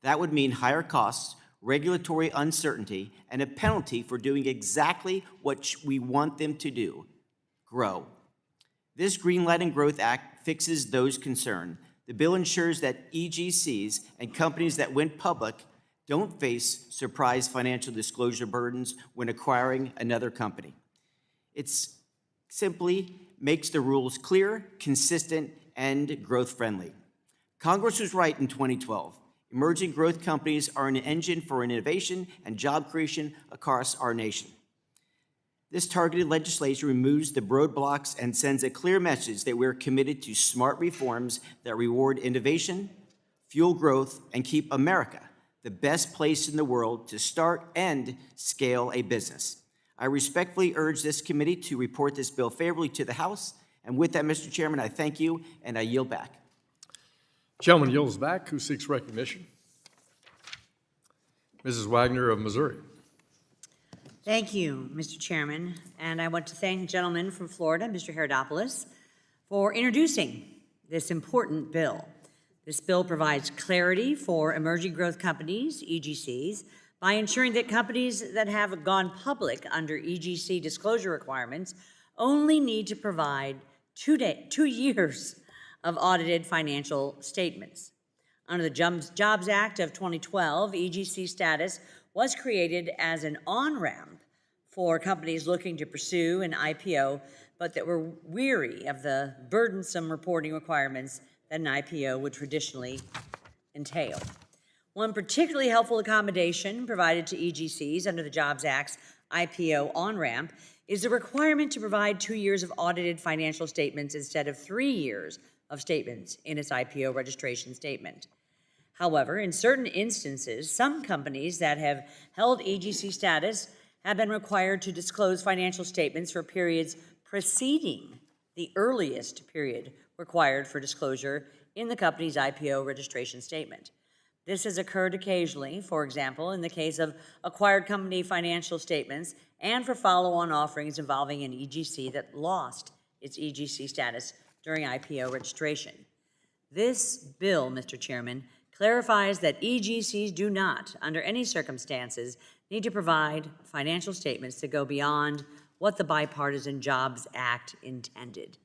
That would mean higher costs, regulatory uncertainty, and a penalty for doing exactly what we want them to do, grow. This Greenlighting Growth Act fixes those concerns. The bill ensures that EGCs and companies that went public don't face surprise financial disclosure burdens when acquiring another company. It simply makes the rules clear, consistent, and growth-friendly. Congress was right in 2012. Emerging growth companies are an engine for innovation and job creation across our nation. This targeted legislation removes the roadblocks and sends a clear message that we're committed to smart reforms that reward innovation, fuel growth, and keep America the best place in the world to start and scale a business. I respectfully urge this committee to report this bill favorably to the House. And with that, Mr. Chairman, I thank you, and I yield back. Gentleman yields back. Who seeks recognition? Mrs. Wagner of Missouri. Thank you, Mr. Chairman, and I want to thank the gentleman from Florida, Mr. Herodopoulos, for introducing this important bill. This bill provides clarity for emerging growth companies, EGCs, by ensuring that companies that have gone public under EGC disclosure requirements only need to provide 2 years of audited financial statements. Under the Jobs Act of 2012, EGC status was created as an on-ramp for companies looking to pursue an IPO, but that were weary of the burdensome reporting requirements that an IPO would traditionally entail. One particularly helpful accommodation provided to EGCs under the Jobs Act's IPO on-ramp is the requirement to provide 2 years of audited financial statements instead of 3 years of statements in its IPO registration statement. However, in certain instances, some companies that have held EGC status have been required to disclose financial statements for periods preceding the earliest period required for disclosure in the company's IPO registration statement. This has occurred occasionally, for example, in the case of acquired company financial statements and for follow-on offerings involving an EGC that lost its EGC status during IPO registration. This bill, Mr. Chairman, clarifies that EGCs do not, under any circumstances, need to provide financial statements that go beyond what the Bipartisan Jobs Act intended.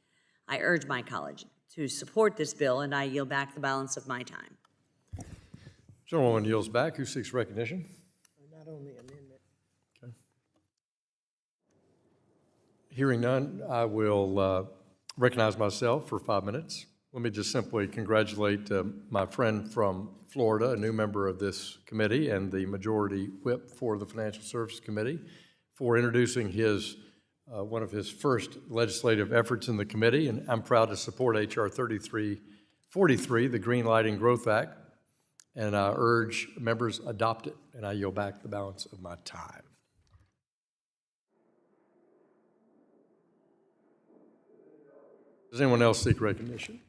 I urge my colleagues to support this bill, and I yield back the balance of my time. Gentlewoman yields back. Who seeks recognition? Not on the amendment. Okay. Hearing none, I will recognize myself for 5 minutes. Let me just simply congratulate my friend from Florida, a new member of this committee, and the majority whip for the Financial Services Committee for introducing one of his first legislative efforts in the committee, and I'm proud to support H.R. 3343, the Green Lighting Growth Act, and I urge members adopt it, and I yield back the balance of my time. Does anyone else seek recognition?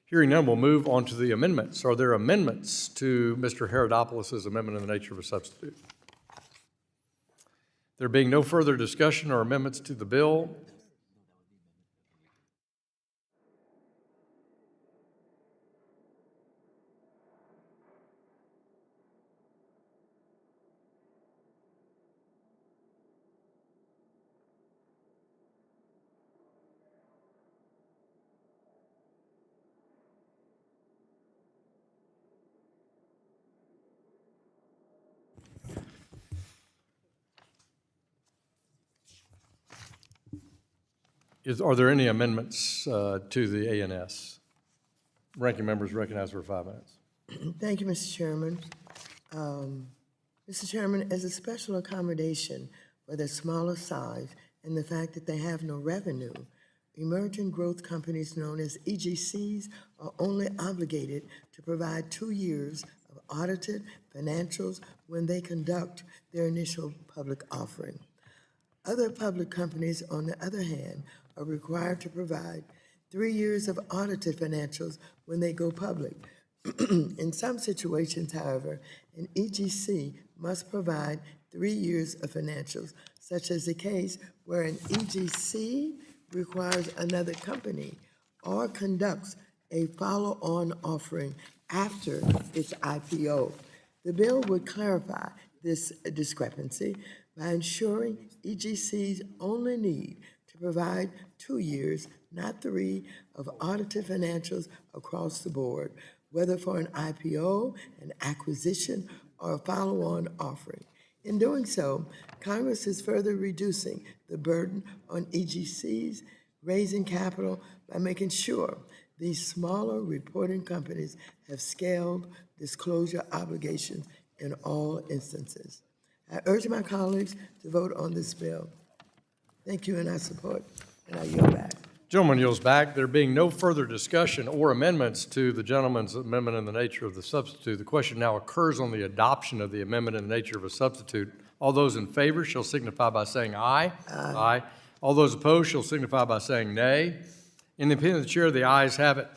Hearing none, we'll move on to the amendments. Are there amendments to Mr. Herodopoulos' amendment in the nature of a substitute? There being no further discussion or amendments to the bill, are there any amendments to the ANS? Ranking members recognized for 5 minutes. Thank you, Mr. Chairman. Mr. Chairman, as a special accommodation for their smaller size and the fact that they have no revenue, emerging growth companies known as EGCs are only obligated to provide 2 years of audited financials when they conduct their initial public offering. Other public companies, on the other hand, are required to provide 3 years of audited financials when they go public. In some situations, however, an EGC must provide 3 years of financials, such as the case where an EGC requires another company or conducts a follow-on offering after its IPO. The bill would clarify this discrepancy by ensuring EGCs only need to provide 2 years, not 3, of audited financials across the board, whether for an IPO, an acquisition, or a follow-on offering. In doing so, Congress is further reducing the burden on EGCs, raising capital by making sure these smaller reporting companies have scaled disclosure obligations in all instances. I urge my colleagues to vote on this bill. Thank you, and I support, and I yield back. Gentleman yields back. There being no further discussion or amendments to the gentleman's amendment in the nature of the substitute, the question now occurs on the adoption of the amendment in the nature of a substitute. All those in favor shall signify by saying aye. Aye. All those opposed shall signify by saying nay. In the opinion of the chair, the ayes have it.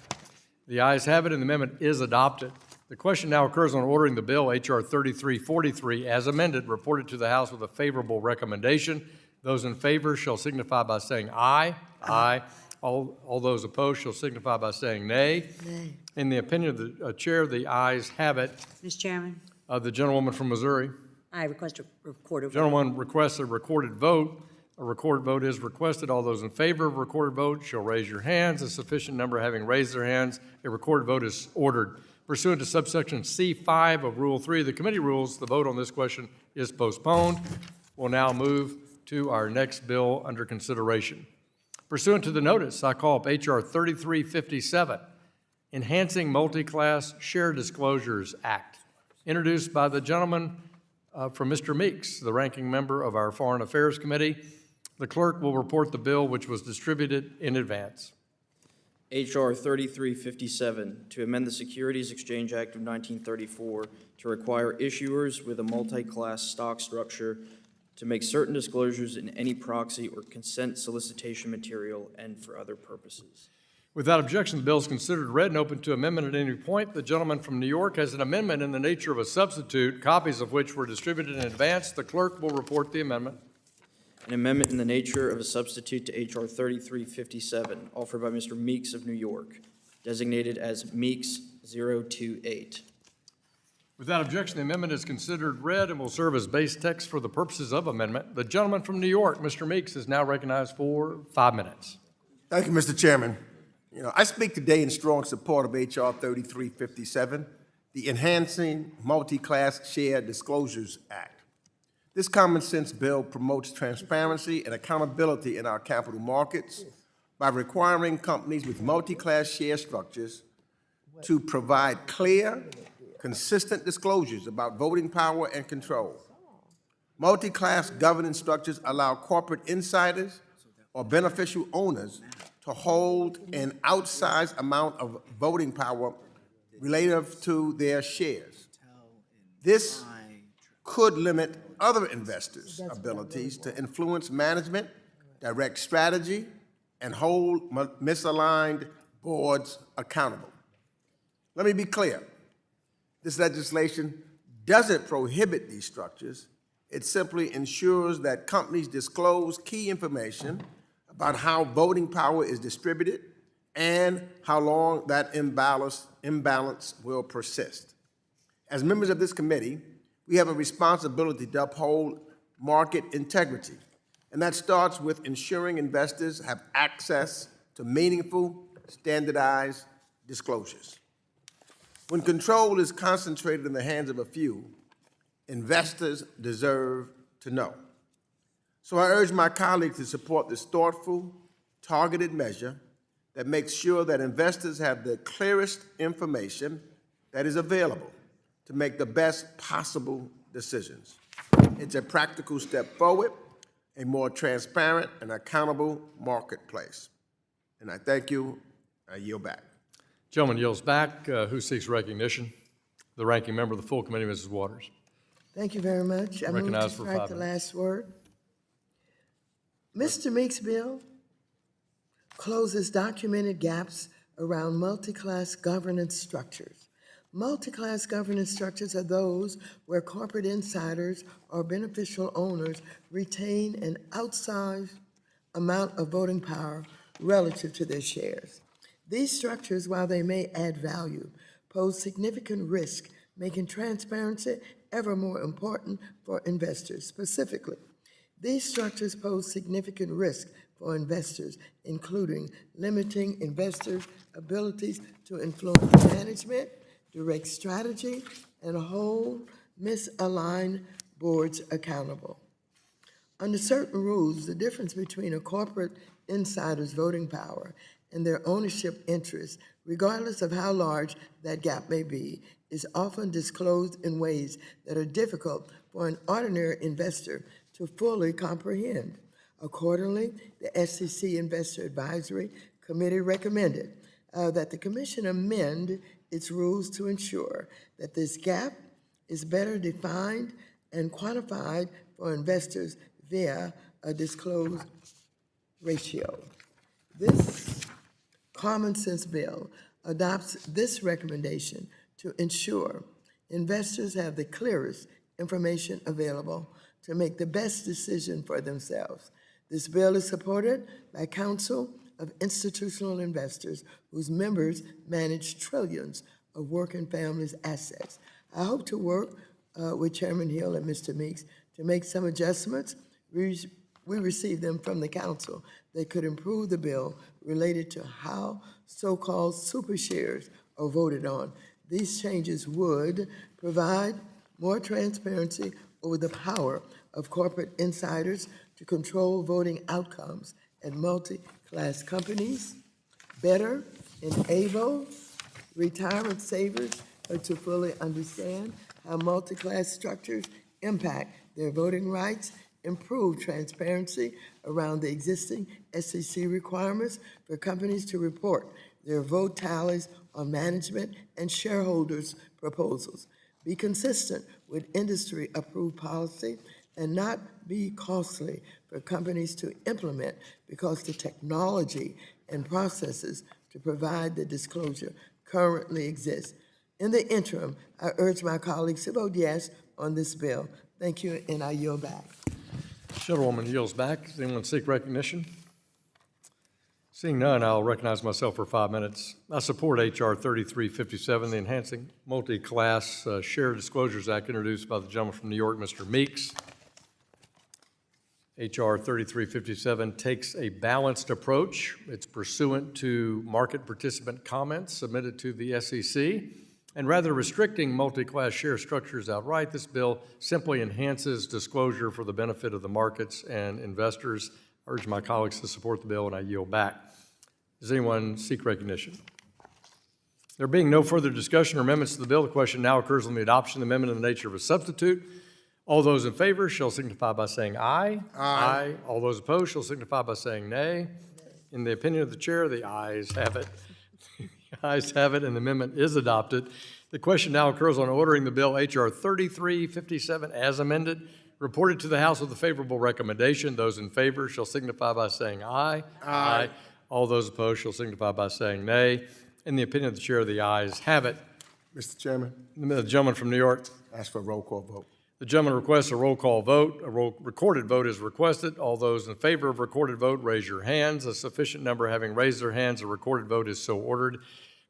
The ayes have it, and the amendment is adopted. The question now occurs on ordering the bill, H.R. 3343, as amended, reported to the House with a favorable recommendation. Those in favor shall signify by saying aye. Aye. All those opposed shall signify by saying nay. Nay. In the opinion of the chair, the ayes have it. Mr. Chairman, The gentlewoman from Missouri. I request a recorded vote. Gentleman requests a recorded vote. A recorded vote is requested. All those in favor of a recorded vote shall raise your hands. A sufficient number having raised their hands, a recorded vote is ordered. Pursuant to subsection C5 of Rule 3 of the committee rules, the vote on this question is postponed. We'll now move to our next bill under consideration. Pursuant to the notice, I call up H.R. 3357, Enhancing Multi-Class Share Disclosures Act, introduced by the gentleman from Mr. Meeks, the ranking member of our Foreign Affairs Committee. The clerk will report the bill, which was distributed in advance. H.R. 3357, to amend the Securities Exchange Act of 1934 to require issuers with a multi-class stock structure to make certain disclosures in any proxy or consent solicitation material and for other purposes. Without objection, the bill is considered read and open to amendment at any point. The gentleman from New York has an amendment in the nature of a substitute, copies of which were distributed in advance. The clerk will report the amendment. An amendment in the nature of a substitute to H.R. 3357, offered by Mr. Meeks of New York, designated as Meeks 028. Without objection, the amendment is considered read and will serve as base text for the purposes of amendment. The gentleman from New York, Mr. Meeks, is now recognized for 5 minutes. Thank you, Mr. Chairman. I speak today in strong support of H.R. 3357, the Enhancing Multi-Class Share Disclosures Act. This common sense bill promotes transparency and accountability in our capital markets, by requiring companies with multi-class share structures to provide clear, consistent disclosures about voting power and control. Multi-class governance structures allow corporate insiders or beneficial owners to hold an outsized amount of voting power relative to their shares. This could limit other investors' abilities to influence management, direct strategy, and hold misaligned boards accountable. Let me be clear. This legislation doesn't prohibit these structures. It simply ensures that companies disclose key information about how voting power is distributed and how long that imbalance will persist. As members of this committee, we have a responsibility to uphold market integrity, and that starts with ensuring investors have access to meaningful, standardized disclosures. When control is concentrated in the hands of a few, investors deserve to know. So I urge my colleagues to support this thoughtful, targeted measure that makes sure that investors have the clearest information that is available to make the best possible decisions. It's a practical step forward, a more transparent and accountable marketplace. And I thank you. I yield back. Gentleman yields back. Who seeks recognition? The ranking member of the full committee, Mrs. Waters. Thank you very much. I move to Recognized for strike 5 the minutes. last word. Mr. Meeks' bill closes documented gaps around multi-class governance structures. Multi-class governance structures are those where corporate insiders or beneficial owners retain an outsized amount of voting power relative to their shares. These structures, while they may add value, pose significant risk, making transparency ever more important for investors. Specifically, these structures pose significant risk for investors, including limiting investors' abilities to influence management, direct strategy, and hold misaligned boards accountable. Under certain rules, the difference between a corporate insider's voting power and their ownership interests, regardless of how large that gap may be, is often disclosed in ways that are difficult for an ordinary investor to fully comprehend. Accordingly, the SEC Investor Advisory Committee recommended that the Commission amend its rules to ensure that this gap is better defined and quantified for investors via a disclosed ratio. This common sense bill adopts this recommendation to ensure investors have the clearest information available to make the best decision for themselves. This bill is supported by Council of Institutional Investors, whose members manage trillions of working families' assets. I hope to work with Chairman Hill and Mr. Meeks to make some adjustments. We received them from the council that could improve the bill related to how so-called super shares are voted on. These changes would provide more transparency over the power of corporate insiders to control voting outcomes at multi-class companies, better enable retirement savers to fully understand how multi-class structures impact their voting rights, improve transparency around the existing SEC requirements for companies to report their vote tallies on management and shareholders' proposals, be consistent with industry-approved policy, and not be costly for companies to implement because the technology and processes to provide the disclosure currently exist. In the interim, I urge my colleagues to vote yes on this bill. Thank you, and I yield back. Gentlewoman yields back. Does anyone seek recognition? Seeing none, I'll recognize myself for 5 minutes. I support H.R. 3357, the Enhancing Multi-Class Share Disclosures Act introduced by the gentleman from New York, Mr. Meeks. H.R. 3357 takes a balanced approach. It's pursuant to market participant comments submitted to the SEC. And rather restricting multi-class share structures outright, this bill simply enhances disclosure for the benefit of the markets and investors. I urge my colleagues to support the bill, and I yield back. Does anyone seek recognition? There being no further discussion or amendments to the bill, the question now occurs on the adoption of the amendment in the nature of a substitute. All those in favor shall signify by saying aye. Aye. All those opposed shall signify by saying nay. In the opinion of the chair, the ayes have it. The ayes have it, and the amendment is adopted. The question now occurs on ordering the bill H.R. 3357 as amended, reported to the House with a favorable recommendation. Those in favor shall signify by saying aye. Aye. All those opposed shall signify by saying nay. In the opinion of the chair, the ayes have it. Mr. Chairman, The gentleman from New York. ask for a roll call vote. The gentleman requests a roll call vote. A recorded vote is requested. All those in favor of recorded vote, raise your hands. A sufficient number having raised their hands, a recorded vote is so ordered.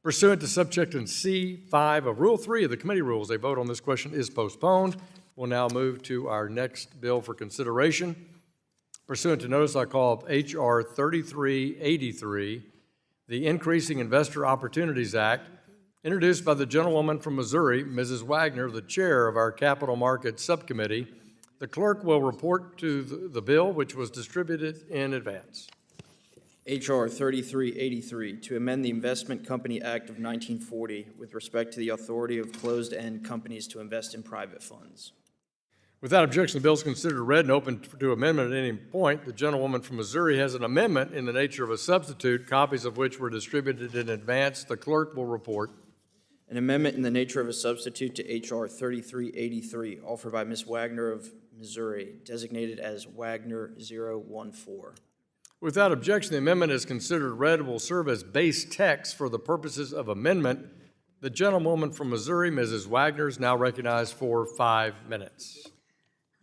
Pursuant to subsection C5 of Rule 3 of the committee rules, a vote on this question is postponed. We'll now move to our next bill for consideration. Pursuant to notice, I call up H.R. 3383, the Increasing Investor Opportunities Act, introduced by the gentlewoman from Missouri, Mrs. Wagner, the chair of our Capital Markets Subcommittee. The clerk will report to the bill, which was distributed in advance. H.R. 3383, to amend the Investment Company Act of 1940 with respect to the authority of closed-end companies to invest in private funds. Without objection, the bill is considered read and open to amendment at any point. The gentlewoman from Missouri has an amendment in the nature of a substitute, copies of which were distributed in advance. The clerk will report. An amendment in the nature of a substitute to H.R. 3383, offered by Ms. Wagner of Missouri, designated as Wagner 014. Without objection, the amendment is considered read and will serve as base text for the purposes of amendment. The gentlewoman from Missouri, Mrs. Wagner, is now recognized for 5 minutes.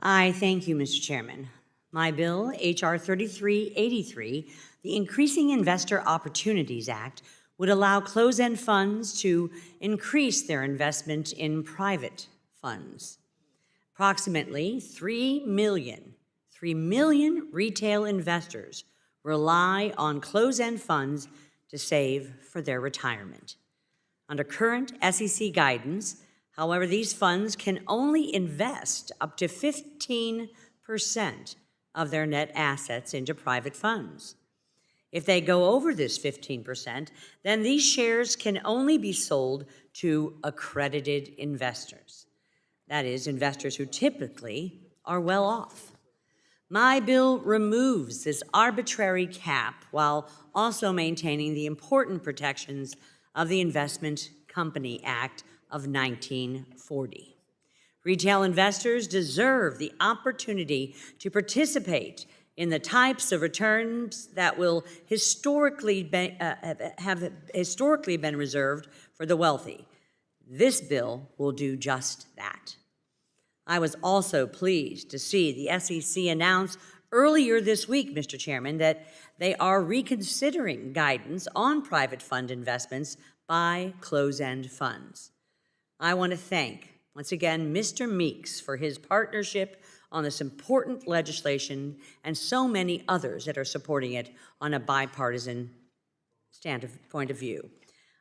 I thank you, Mr. Chairman. My bill, H.R. 3383, the Increasing Investor Opportunities Act, would allow closed-end funds to increase their investment in private funds. Approximately 3 million retail investors rely on closed-end funds to save for their retirement. Under current SEC guidance, however, these funds can only invest up to 15% of their net assets into private funds. If they go over this 15%, then these shares can only be sold to accredited investors. That is, investors who typically are well off. My bill removes this arbitrary cap while also maintaining the important protections of the Investment Company Act of 1940. Retail investors deserve the opportunity to participate in the types of returns that will have historically been reserved for the wealthy. This bill will do just that. I was also pleased to see the SEC announce earlier this week, Mr. Chairman, that they are reconsidering guidance on private fund investments by closed-end funds. I want to thank, once again, Mr. Meeks for his partnership on this important legislation and so many others that are supporting it on a bipartisan point of view.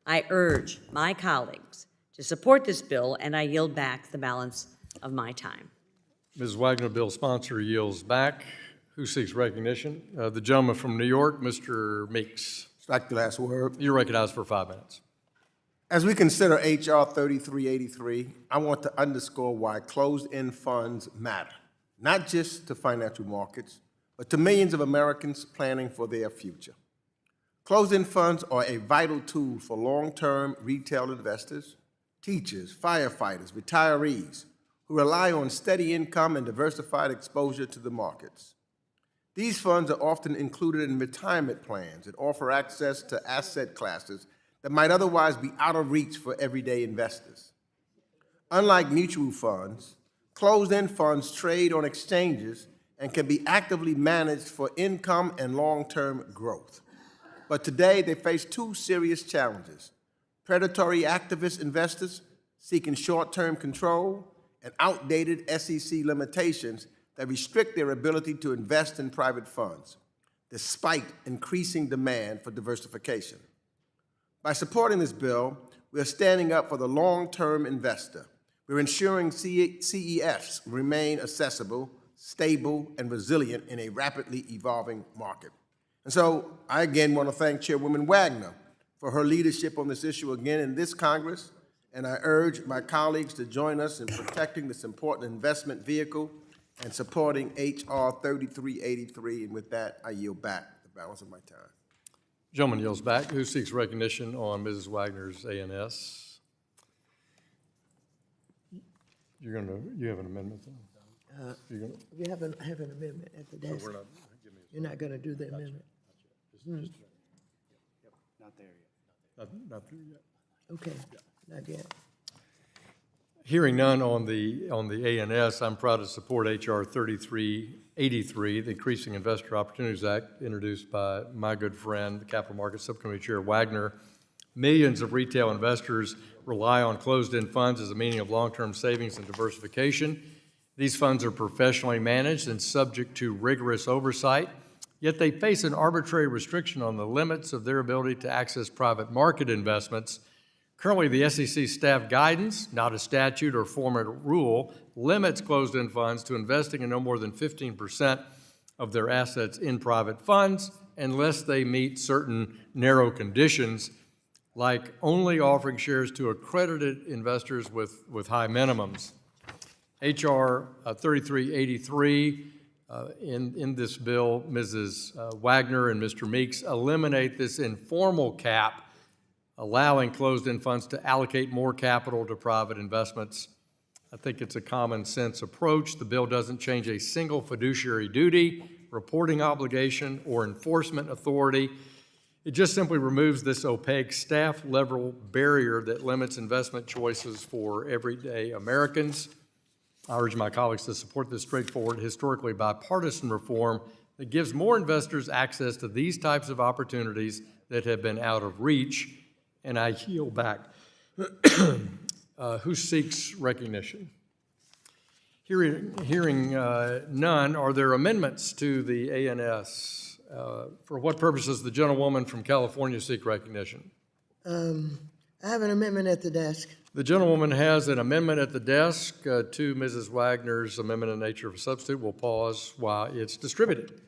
I urge my colleagues to support this bill, and I yield back the balance of my time. Ms. Wagner, bill sponsor, yields back. Who seeks recognition? The gentleman from New York, Mr. Meeks. Strike the last word. You're recognized for 5 minutes. As we consider H.R. 3383, I want to underscore why closed-end funds matter, not just to financial markets, but to millions of Americans planning for their future. Closed-end funds are a vital tool for long-term retail investors, teachers, firefighters, retirees, who rely on steady income and diversified exposure to the markets. These funds are often included in retirement plans that offer access to asset classes that might otherwise be out of reach for everyday investors. Unlike mutual funds, closed-end funds trade on exchanges and can be actively managed for income and long-term growth. But today, they face two serious challenges: predatory activist investors seeking short-term control and outdated SEC limitations that restrict their ability to invest in private funds, despite increasing demand for diversification. By supporting this bill, we are standing up for the long-term investor. We're ensuring CEFs remain accessible, stable, and resilient in a rapidly evolving market. And so I again want to thank Chairwoman Wagner for her leadership on this issue again in this Congress, and I urge my colleagues to join us in protecting this important investment vehicle and supporting H.R. 3383. And with that, I yield back the balance of my time. Gentleman yields back. Who seeks recognition on Mrs. Wagner's ANS? You have an amendment then? We have an amendment at the desk. You're not going to do the amendment? Not there yet. Not through yet. Okay, not yet. Hearing none on the ANS, I'm proud to support H.R. 3383, the Increasing Investor Opportunities Act, introduced by my good friend, the Capital Markets Subcommittee Chair Wagner. Millions of retail investors rely on closed-end funds as a means of long-term savings and diversification. These funds are professionally managed and subject to rigorous oversight, yet they face an arbitrary restriction on the limits of their ability to access private market investments. Currently, the SEC staff guidance, not a statute or formal rule, limits closed-end funds to investing in no more than 15% of their assets in private funds unless they meet certain narrow conditions, like only offering shares to accredited investors with high minimums. H.R. 3383, in this bill, Mrs. Wagner and Mr. Meeks eliminate this informal cap, allowing closed-end funds to allocate more capital to private investments. I think it's a common sense approach. The bill doesn't change a single fiduciary duty, reporting obligation, or enforcement authority. It just simply removes this opaque staff-level barrier that limits investment choices for everyday Americans. I urge my colleagues to support this straightforward, historically bipartisan reform that gives more investors access to these types of opportunities that have been out of reach. And I yield back. Who seeks recognition? Hearing none, are there amendments to the ANS? For what purpose does the gentlewoman from California seek recognition? I have an amendment at the desk. The gentlewoman has an amendment at the desk to Mrs. Wagner's amendment in nature of a substitute. We'll pause while it's distributed.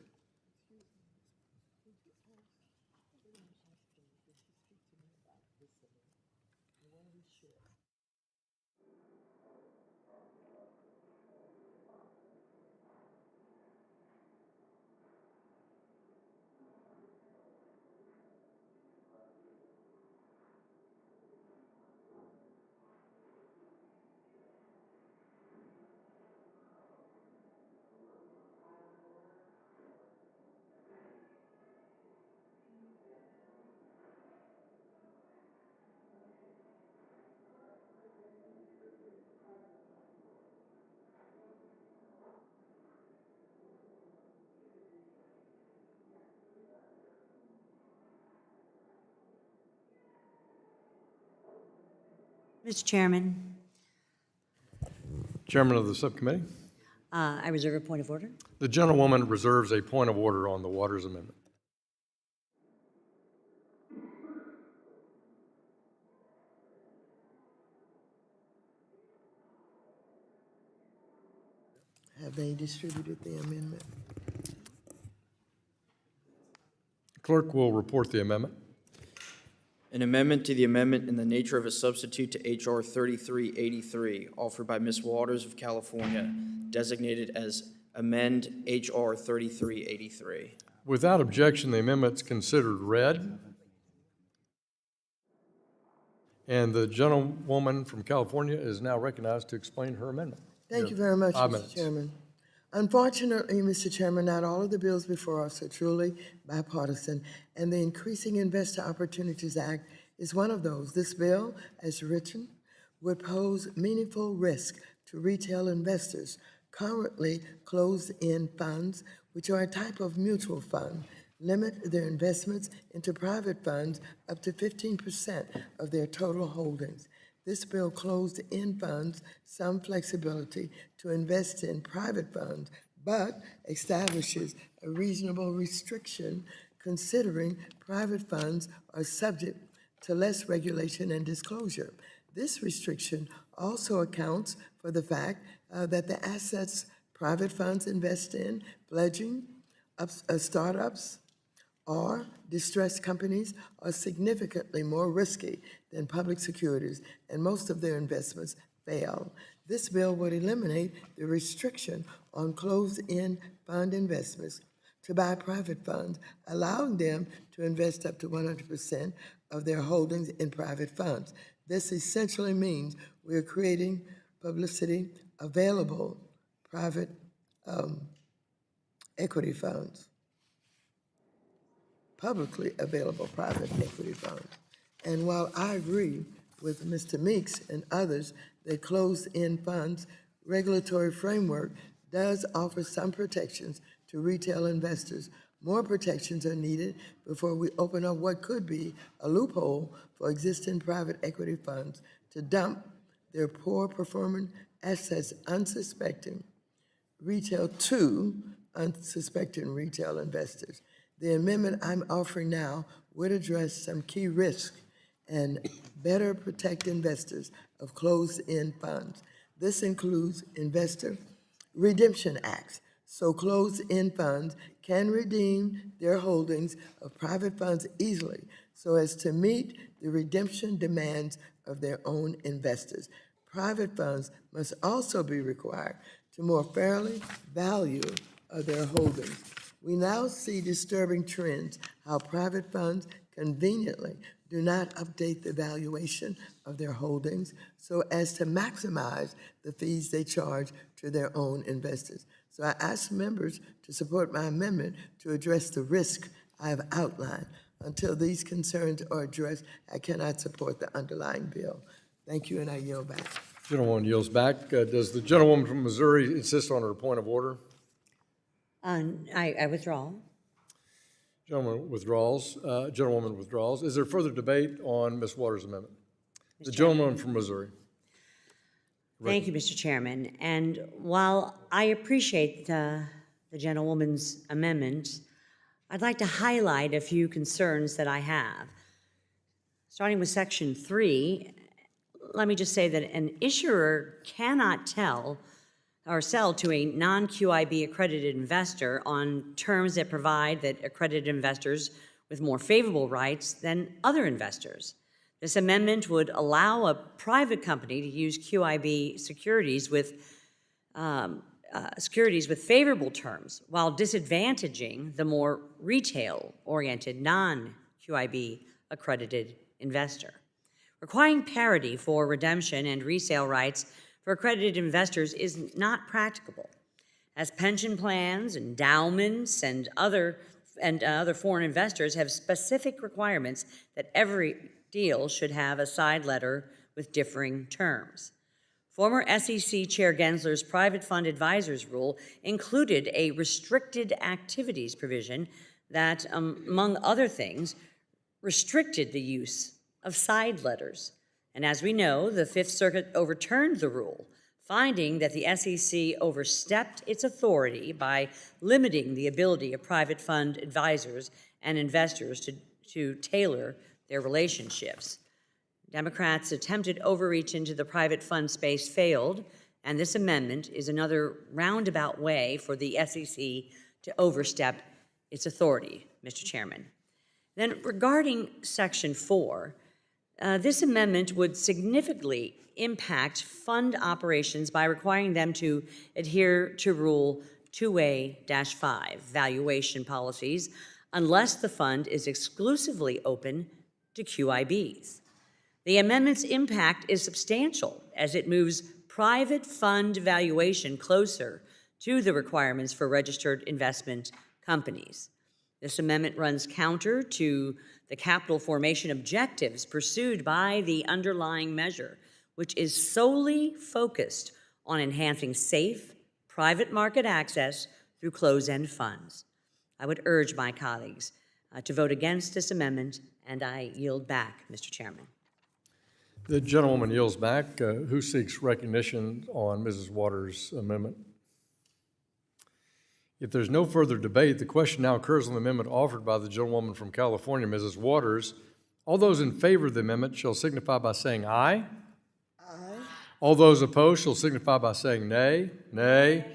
Mr. Chairman, Chairman of the subcommittee, I reserve a point of order. the gentlewoman reserves a point of order on the Waters Amendment. Have they distributed the amendment? Clerk will report the amendment. An amendment to the amendment in the nature of a substitute to H.R. 3383, offered by Ms. Waters of California, designated as amend H.R. 3383. Without objection, the amendment's considered read. And the gentlewoman from California is now recognized to explain her amendment. Thank you very much, 5 Mr. minutes. Chairman. Unfortunately, Mr. Chairman, not all of the bills before us are truly bipartisan, and the Increasing Investor Opportunities Act is one of those. This bill, as written, would pose meaningful risk to retail investors. Currently, closed-end funds, which are a type of mutual fund, limit their investments into private funds up to 15% of their total holdings. This bill closed-end funds some flexibility to invest in private funds, but establishes a reasonable restriction considering private funds are subject to less regulation and disclosure. This restriction also accounts for the fact that the assets private funds invest in, pledging startups, or distressed companies are significantly more risky than public securities, and most of their investments fail. This bill would eliminate the restriction on closed-end fund investments to buy private funds, allowing them to invest up to 100% of their holdings in private funds. This essentially means we are creating publicity available private equity funds, publicly available private equity funds. And while I agree with Mr. Meeks and others that closed-end funds regulatory framework does offer some protections to retail investors, more protections are needed before we open up what could be a loophole for existing private equity funds to dump their poor-performing assets unsuspecting retail investors. The amendment I'm offering now would address some key risks and better protect investors of closed-end funds. This includes investor redemption acts, so closed-end funds can redeem their holdings of private funds easily so as to meet the redemption demands of their own investors. Private funds must also be required to more fairly value their holdings. We now see disturbing trends how private funds conveniently do not update the valuation of their holdings so as to maximize the fees they charge to their own investors. So I ask members to support my amendment to address the risk I have outlined. Until these concerns are addressed, I cannot support the underlying bill. Thank you, and I yield back. Gentlewoman yields back. Does the gentlewoman from Missouri insist on her point of order? I withdraw. Gentlewoman withdraws. Is there further debate on Ms. Waters' amendment? The gentleman from Missouri. Thank you, Mr. Chairman. And while I appreciate the gentlewoman's amendment, I'd like to highlight a few concerns that I have. Starting with Section 3, let me just say that an issuer cannot tell or sell to a non-QIB accredited investor on terms that provide that accredited investors with more favorable rights than other investors. This amendment would allow a private company to use QIB securities with favorable terms while disadvantaging the more retail-oriented non-QIB accredited investor. Requiring parity for redemption and resale rights for accredited investors is not practicable, as pension plans, endowments, and other foreign investors have specific requirements that every deal should have a side letter with differing terms. Former SEC Chair Gensler's private fund advisors rule included a restricted activities provision that, among other things, restricted the use of side letters. And as we know, the Fifth Circuit overturned the rule, finding that the SEC overstepped its authority by limiting the ability of private fund advisors and investors to tailor their relationships. Democrats' attempted overreach into the private fund space failed, and this amendment is another roundabout way for the SEC to overstep its authority, Mr. Chairman. Then regarding Section 4, this amendment would significantly impact fund operations by requiring them to adhere to Rule 2A-5, valuation policies, unless the fund is exclusively open to QIBs. The amendment's impact is substantial as it moves private fund valuation closer to the requirements for registered investment companies. This amendment runs counter to the capital formation objectives pursued by the underlying measure, which is solely focused on enhancing safe private market access through closed-end funds. I would urge my colleagues to vote against this amendment, and I yield back, Mr. Chairman. The gentlewoman yields back. Who seeks recognition on Mrs. Waters' amendment? If there's no further debate, the question now occurs on the amendment offered by the gentlewoman from California, Mrs. Waters. All those in favor of the amendment shall signify by saying aye. Aye. All those opposed shall signify by saying nay. Nay.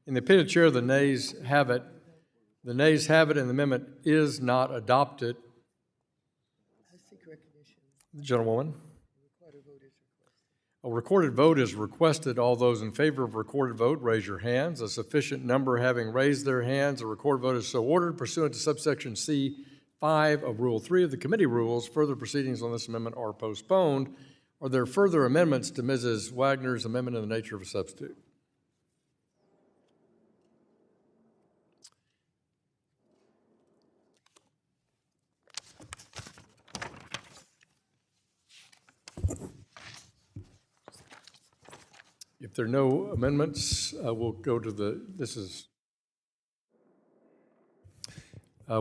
In the opinion of the chair, the nays have it. The nays have it, and the amendment is not adopted. Gentlewoman. A recorded vote is requested. All those in favor of recorded vote, raise your hands. A sufficient number having raised their hands, a recorded vote is so ordered pursuant to subsection C5 of Rule 3 of the committee rules. Further proceedings on this amendment are postponed. Are there further amendments to Mrs. Wagner's amendment in the nature of a substitute? If there are no amendments, we'll go to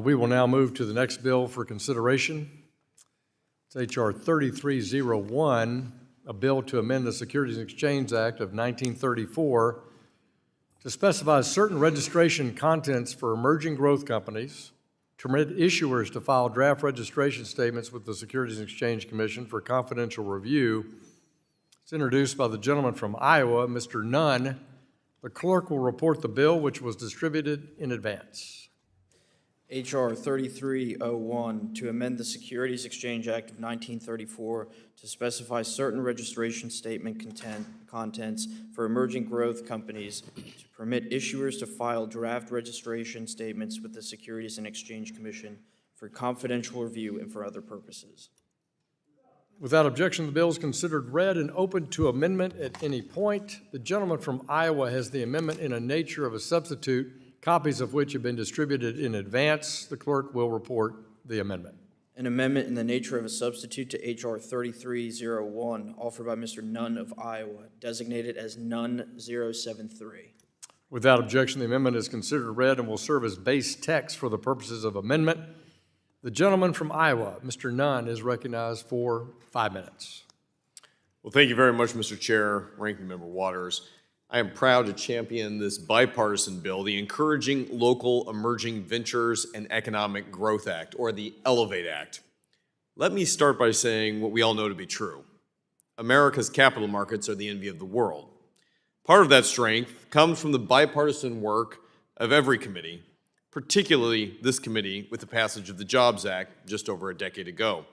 we will now move to the next bill for consideration. It's H.R. 3301, a bill to amend the Securities and Exchange Act of 1934 to specify certain registration contents for emerging growth companies, to permit issuers to file draft registration statements with the Securities and Exchange Commission for confidential review. It's introduced by the gentleman from Iowa, Mr. Nunn. The clerk will report the bill, which was distributed in advance. H.R. 3301, to amend the Securities Exchange Act of 1934 to specify certain registration statement contents for emerging growth companies, to permit issuers to file draft registration statements with the Securities and Exchange Commission for confidential review and for other purposes. Without objection, the bill is considered read and open to amendment at any point. The gentleman from Iowa has the amendment in a nature of a substitute, copies of which have been distributed in advance. The clerk will report the amendment. An amendment in the nature of a substitute to H.R. 3301, offered by Mr. Nunn of Iowa, designated as Nunn 073. Without objection, the amendment is considered read and will serve as base text for the purposes of amendment. The gentleman from Iowa, Mr. Nunn, is recognized for 5 minutes. Well, thank you very much, Mr. Chair, Ranking Member Waters. I am proud to champion this bipartisan bill, the Encouraging Local Emerging Ventures and Economic Growth Act, or the ELEVATE Act. Let me start by saying what we all know to be true. America's capital markets are the envy of the world. Part of that strength comes from the bipartisan work of every committee, particularly this committee with the passage of the Jobs Act just over a decade ago.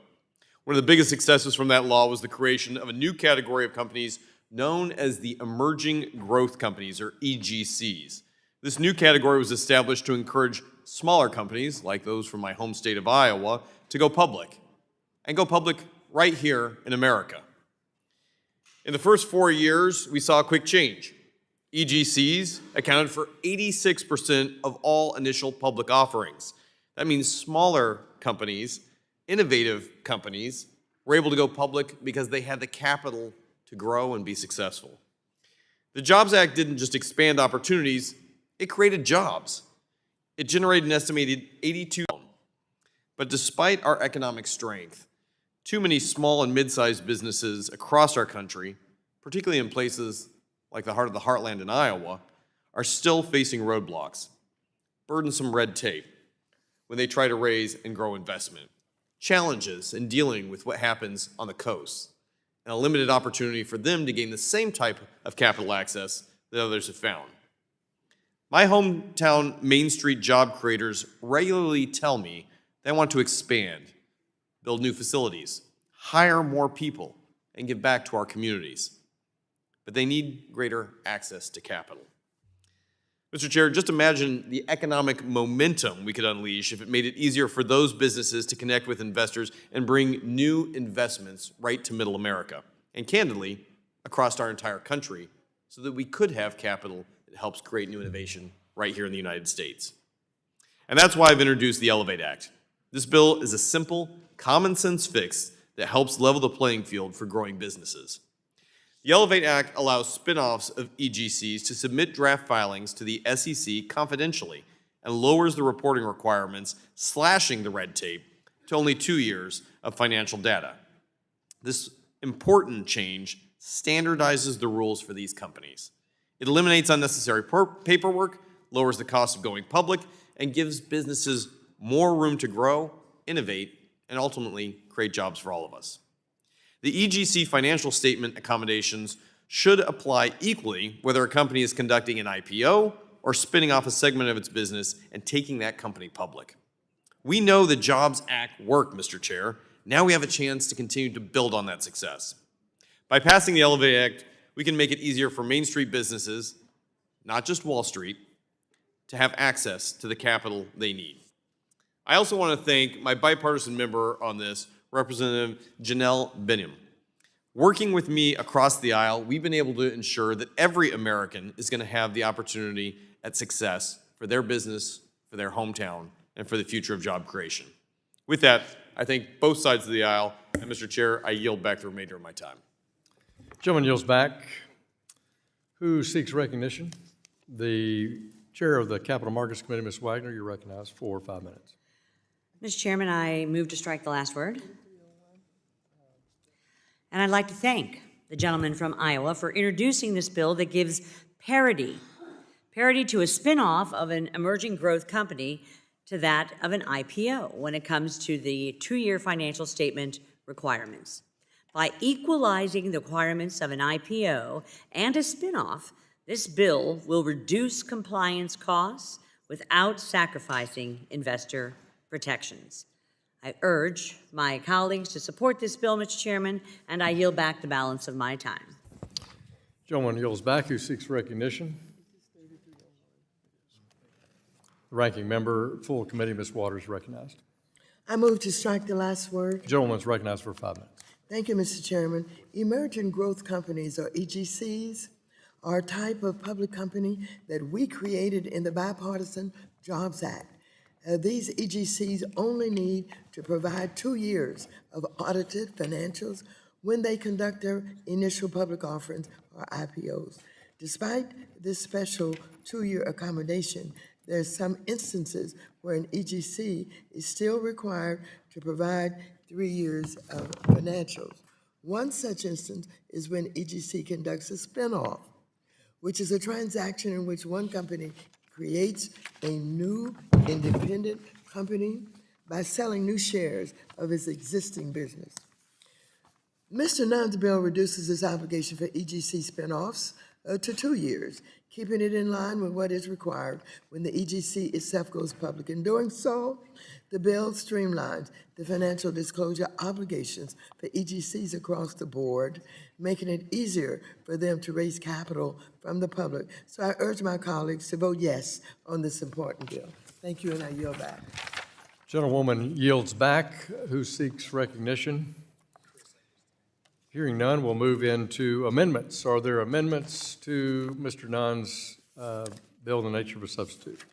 One of the biggest successes from that law was the creation of a new category of companies known as the Emerging Growth Companies, or EGCs. This new category was established to encourage smaller companies, like those from my home state of Iowa, to go public, and go public right here in America. In the first 4 years, we saw a quick change. EGCs accounted for 86% of all initial public offerings. That means smaller companies, innovative companies, were able to go public because they had the capital to grow and be successful. The Jobs Act didn't just expand opportunities, it created jobs. It generated an estimated 82. But despite our economic strength, too many small and mid-sized businesses across our country, particularly in places like the heart of the heartland in Iowa, are still facing roadblocks, burdensome red tape when they try to raise and grow investment, challenges in dealing with what happens on the coast, and a limited opportunity for them to gain the same type of capital access that others have found. My hometown Main Street job creators regularly tell me they want to expand, build new facilities, hire more people, and give back to our communities. But they need greater access to capital. Mr. Chair, just imagine the economic momentum we could unleash if it made it easier for those businesses to connect with investors and bring new investments right to middle America, and candidly, across our entire country, so that we could have capital that helps create new innovation right here in the United States. And that's why I've introduced the ELEVATE Act. This bill is a simple, common sense fix that helps level the playing field for growing businesses. The ELEVATE Act allows spin-offs of EGCs to submit draft filings to the SEC confidentially and lowers the reporting requirements, slashing the red tape to only 2 years of financial data. This important change standardizes the rules for these companies. It eliminates unnecessary paperwork, lowers the cost of going public, and gives businesses more room to grow, innovate, and ultimately create jobs for all of us. The EGC financial statement accommodations should apply equally whether a company is conducting an IPO or spinning off a segment of its business and taking that company public. We know the Jobs Act worked, Mr. Chair. Now we have a chance to continue to build on that success. By passing the Elevate Act, we can make it easier for Main Street businesses, not just Wall Street, to have access to the capital they need. I also want to thank my bipartisan member on this, Representative Janelle Benham. Working with me across the aisle, we've been able to ensure that every American is going to have the opportunity at success for their business, for their hometown, and for the future of job creation. With that, I thank both sides of the aisle, and Mr. Chair, I yield back the remainder of my time. Gentleman yields back. Who seeks recognition? The Chair of the Capital Markets Committee, Ms. Wagner, you're recognized for 5 minutes. Mr. Chairman, I move to strike the last word. And I'd like to thank the gentleman from Iowa for introducing this bill that gives parity to a spinoff of an emerging growth company to that of an IPO when it comes to the 2-year financial statement requirements. By equalizing the requirements of an IPO and a spinoff, this bill will reduce compliance costs without sacrificing investor protections. I urge my colleagues to support this bill, Mr. Chairman, and I yield back the balance of my time. Gentleman yields back. Who seeks recognition? The ranking member, full committee, Ms. Waters, recognized. I move to strike the last word. Gentleman's recognized for 5 minutes. Thank you, Mr. Chairman. Emerging growth companies, or EGCs, are a type of public company that we created in the Bipartisan Jobs Act. These EGCs only need to provide 2 years of audited financials when they conduct their initial public offerings or IPOs. Despite this special 2-year accommodation, there are some instances where an EGC is still required to provide 3 years of financials. One such instance is when EGC conducts a spinoff, which is a transaction in which one company creates a new independent company by selling new shares of its existing business. Mr. Nunn's bill reduces this obligation for EGC spinoffs to 2 years, keeping it in line with what is required when the EGC itself goes public. In doing so, the bill streamlines the financial disclosure obligations for EGCs across the board, making it easier for them to raise capital from the public. So I urge my colleagues to vote yes on this important bill. Thank you, and I yield back. Gentlewoman yields back. Who seeks recognition? Hearing none, we'll move into amendments. Are there amendments to Mr. Nunn's bill in the nature of a substitute?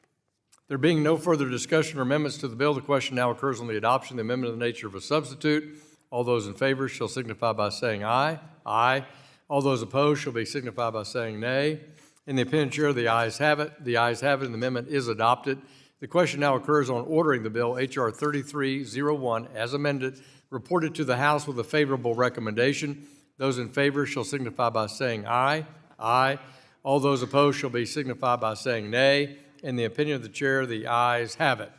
There being no further discussion or amendments to the bill, the question now occurs on the adoption of the amendment in the nature of a substitute. All those in favor shall signify by saying aye. Aye. All those opposed shall be signified by saying nay. In the opinion chair, the ayes have it. The ayes have it, and the amendment is adopted. The question now occurs on ordering the bill H.R. 3301 as amended, reported to the House with a favorable recommendation. Those in favor shall signify by saying aye. Aye. All those opposed shall be signified by saying nay. In the opinion of the chair, the ayes have it.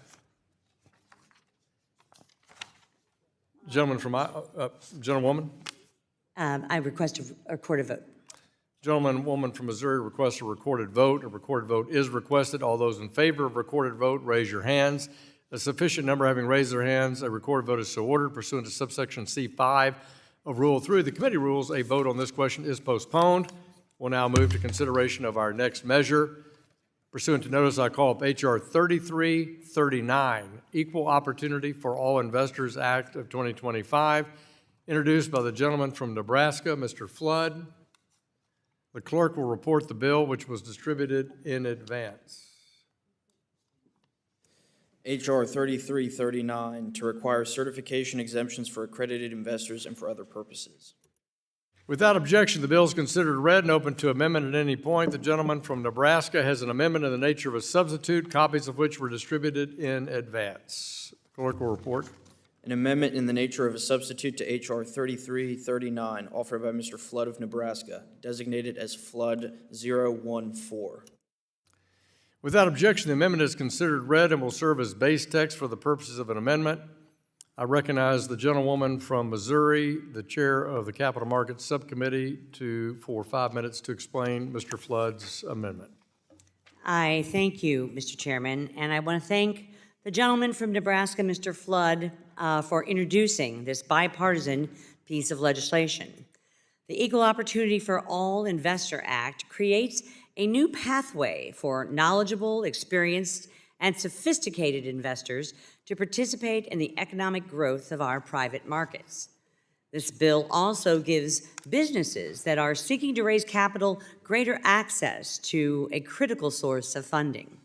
Gentlewoman? I request a recorded vote. Gentlewoman from Missouri requests a recorded vote. A recorded vote is requested. All those in favor of recorded vote, raise your hands. A sufficient number having raised their hands, a recorded vote is so ordered pursuant to subsection C5 of Rule 3 of the committee rules. A vote on this question is postponed. We'll now move to consideration of our next measure. Pursuant to notice, I call up H.R. 3339, Equal Opportunity for All Investors Act of 2025, introduced by the gentleman from Nebraska, Mr. Flood. The clerk will report the bill, which was distributed in advance. H.R. 3339, to require certification exemptions for accredited investors and for other purposes. Without objection, the bill is considered read and open to amendment at any point. The gentleman from Nebraska has an amendment in the nature of a substitute, copies of which were distributed in advance. The clerk will report. An amendment in the nature of a substitute to H.R. 3339, offered by Mr. Flood of Nebraska, designated as Flood 014. Without objection, the amendment is considered read and will serve as base text for the purposes of an amendment. I recognize the gentlewoman from Missouri, the chair of the Capital Markets Subcommittee, for 5 minutes to explain Mr. Flood's amendment. I thank you, Mr. Chairman, and I want to thank the gentleman from Nebraska, Mr. Flood, for introducing this bipartisan piece of legislation. The Equal Opportunity for All Investor Act creates a new pathway for knowledgeable, experienced, and sophisticated investors to participate in the economic growth of our private markets. This bill also gives businesses that are seeking to raise capital greater access to a critical source of funding.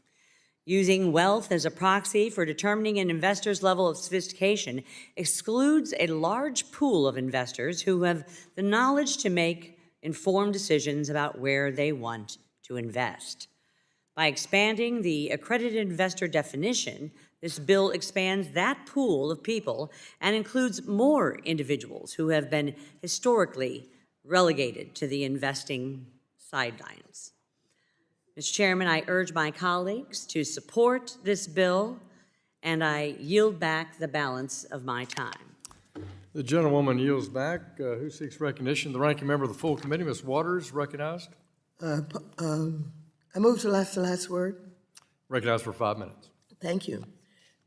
Using wealth as a proxy for determining an investor's level of sophistication excludes a large pool of investors who have the knowledge to make informed decisions about where they want to invest. By expanding the accredited investor definition, this bill expands that pool of people and includes more individuals who have been historically relegated to the investing sidelines. Mr. Chairman, I urge my colleagues to support this bill, and I yield back the balance of my time. The gentlewoman yields back. Who seeks recognition? The ranking member of the full committee, Ms. Waters, recognized. I move to the last word. Recognized for 5 minutes. Thank you.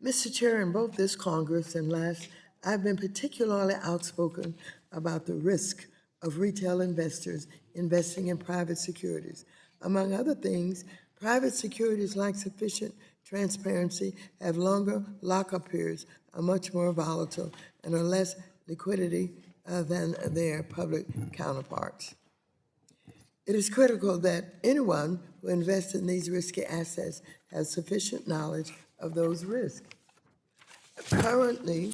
Mr. Chair, in both this Congress and last, I've been particularly outspoken about the risk of retail investors investing in private securities. Among other things, private securities lack sufficient transparency, have longer lockup periods, are much more volatile, and are less liquidity than their public counterparts. It is critical that anyone who invests in these risky assets has sufficient knowledge of those risks. Currently,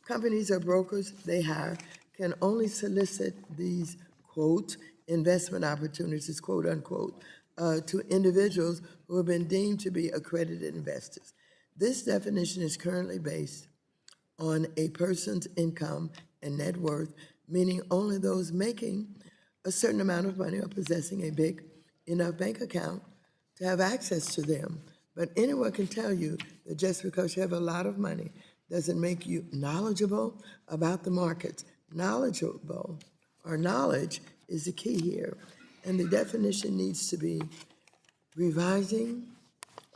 companies or brokers they hire can only solicit these, quote, investment opportunities, quote unquote, to individuals who have been deemed to be accredited investors. This definition is currently based on a person's income and net worth, meaning only those making a certain amount of money or possessing a big enough bank account to have access to them. But anyone can tell you that just because you have a lot of money doesn't make you knowledgeable about the markets. Knowledgeable, or knowledge, is the key here. And the definition needs to be revising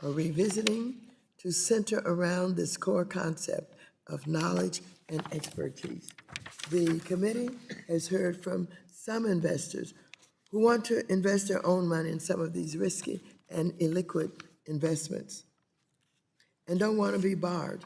or revisiting to center around this core concept of knowledge and expertise. The committee has heard from some investors who want to invest their own money in some of these risky and illiquid investments and don't want to be barred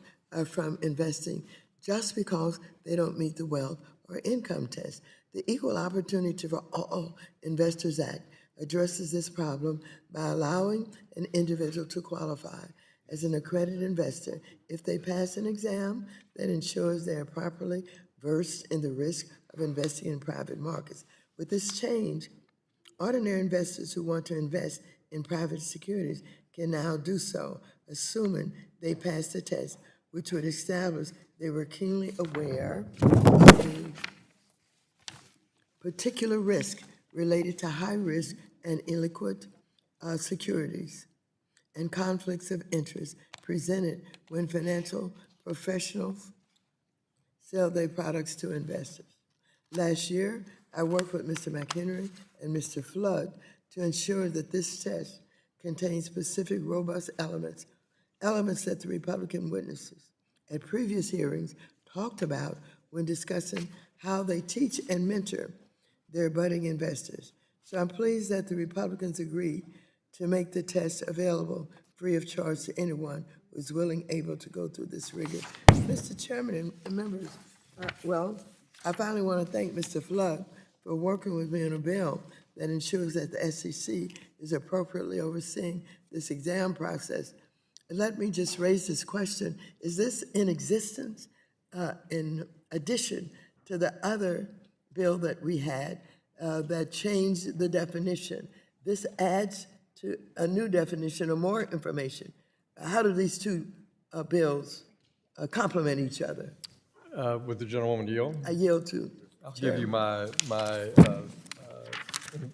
from investing just because they don't meet the wealth or income test. The Equal Opportunity for All Investors Act addresses this problem by allowing an individual to qualify as an accredited investor if they pass an exam that ensures they are properly versed in the risk of investing in private markets. With this change, ordinary investors who want to invest in private securities can now do so, assuming they pass the test, which would establish they were keenly aware of the particular risk related to high-risk and illiquid securities and conflicts of interest presented when financial professionals sell their products to investors. Last year, I worked with Mr. McHenry and Mr. Flood to ensure that this test contains specific robust elements that the Republican witnesses at previous hearings talked about when discussing how they teach and mentor their budding investors. So I'm pleased that the Republicans agreed to make the test available free of charge to anyone who is willing, able to go through this rigor. Mr. Chairman and members, I finally want to thank Mr. Flood for working with me on a bill that ensures that the SEC is appropriately overseeing this exam process. And let me just raise this question. Is this in existence in addition to the other bill that we had that changed the definition? This adds to a new definition or more information. How do these two bills complement each other? Would the gentlewoman yield? I yield to. I'll give you my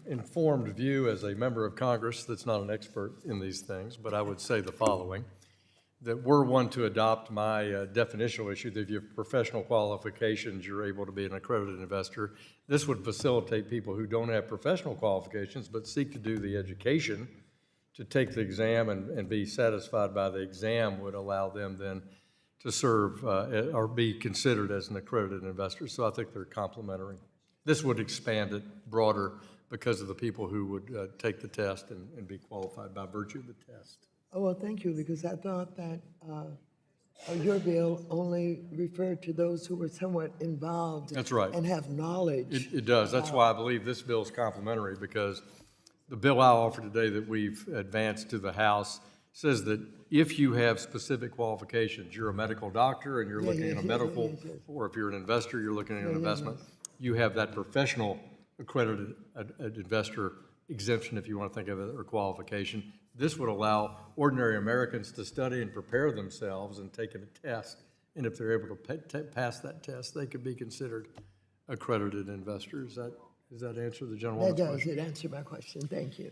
informed view as a member of Congress that's not an expert in these things, but I would say the following, that were one to adopt my definitional issue, that if you have professional qualifications, you're able to be an accredited investor. This would facilitate people who don't have professional qualifications but seek to do the education to take the exam and be satisfied by the exam would allow them then to serve or be considered as an accredited investor. So I think they're complementary. This would expand it broader because of the people who would take the test and be qualified by virtue of the test. Oh, well, thank you, because I thought that your bill only referred to those who were somewhat involved. That's right. And have knowledge. It does. That's why I believe this bill is complementary, because the bill I offer today that we've advanced to the House says that if you have specific qualifications, you're a medical doctor and you're looking at a medical, or if you're an investor, you're looking at an investment, you have that professional accredited investor exemption, if you want to think of it, or qualification. This would allow ordinary Americans to study and prepare themselves and take a test. And if they're able to pass that test, they could be considered accredited investors. Does that answer the gentleman's That question? does, it answered my question, thank you.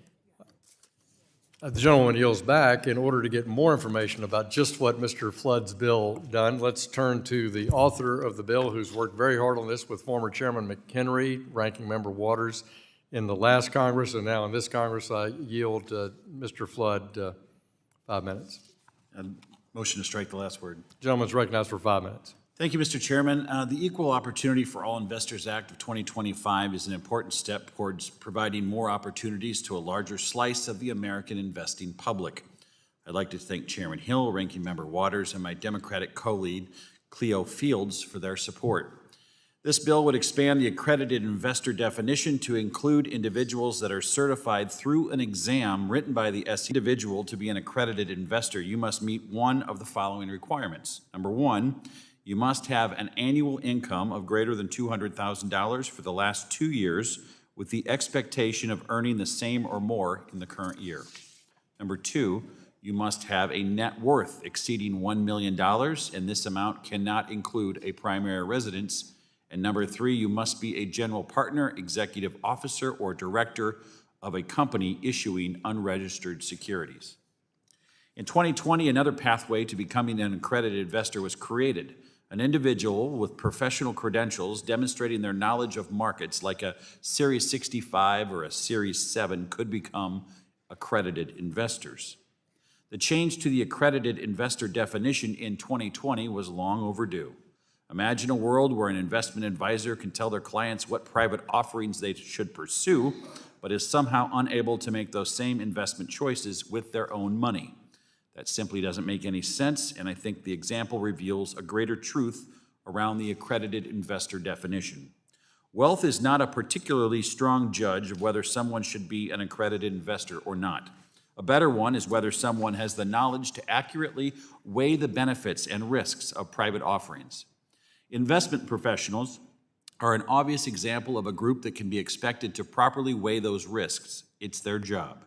The gentleman yields back. In order to get more information about just what Mr. Flood's bill done, let's turn to the author of the bill, who's worked very hard on this with former Chairman McHenry, Ranking Member Waters, in the last Congress, and now in this Congress. I yield Mr. Flood 5 minutes. Motion to strike the last word. Gentleman's recognized for 5 minutes. Thank you, Mr. Chairman. The Equal Opportunity for All Investors Act of 2025 is an important step towards providing more opportunities to a larger slice of the American investing public. I'd like to thank Chairman Hill, Ranking Member Waters, and my Democratic co-lead, Cleo Fields, for their support. This bill would expand the accredited investor definition to include individuals that are certified through an exam written by the SEC. Individual to be an accredited investor, you must meet one of the following requirements. Number one, you must have an annual income of greater than $200,000 for the last 2 years, with the expectation of earning the same or more in the current year. Number two, you must have a net worth exceeding $1 million, and this amount cannot include a primary residence. And number three, you must be a general partner, executive officer, or director of a company issuing unregistered securities. In 2020, another pathway to becoming an accredited investor was created. An individual with professional credentials demonstrating their knowledge of markets, like a Series 65 or a Series 7, could become accredited investors. The change to the accredited investor definition in 2020 was long overdue. Imagine a world where an investment advisor can tell their clients what private offerings they should pursue, but is somehow unable to make those same investment choices with their own money. That simply doesn't make any sense, and I think the example reveals a greater truth around the accredited investor definition. Wealth is not a particularly strong judge of whether someone should be an accredited investor or not. A better one is whether someone has the knowledge to accurately weigh the benefits and risks of private offerings. Investment professionals are an obvious example of a group that can be expected to properly weigh those risks. It's their job.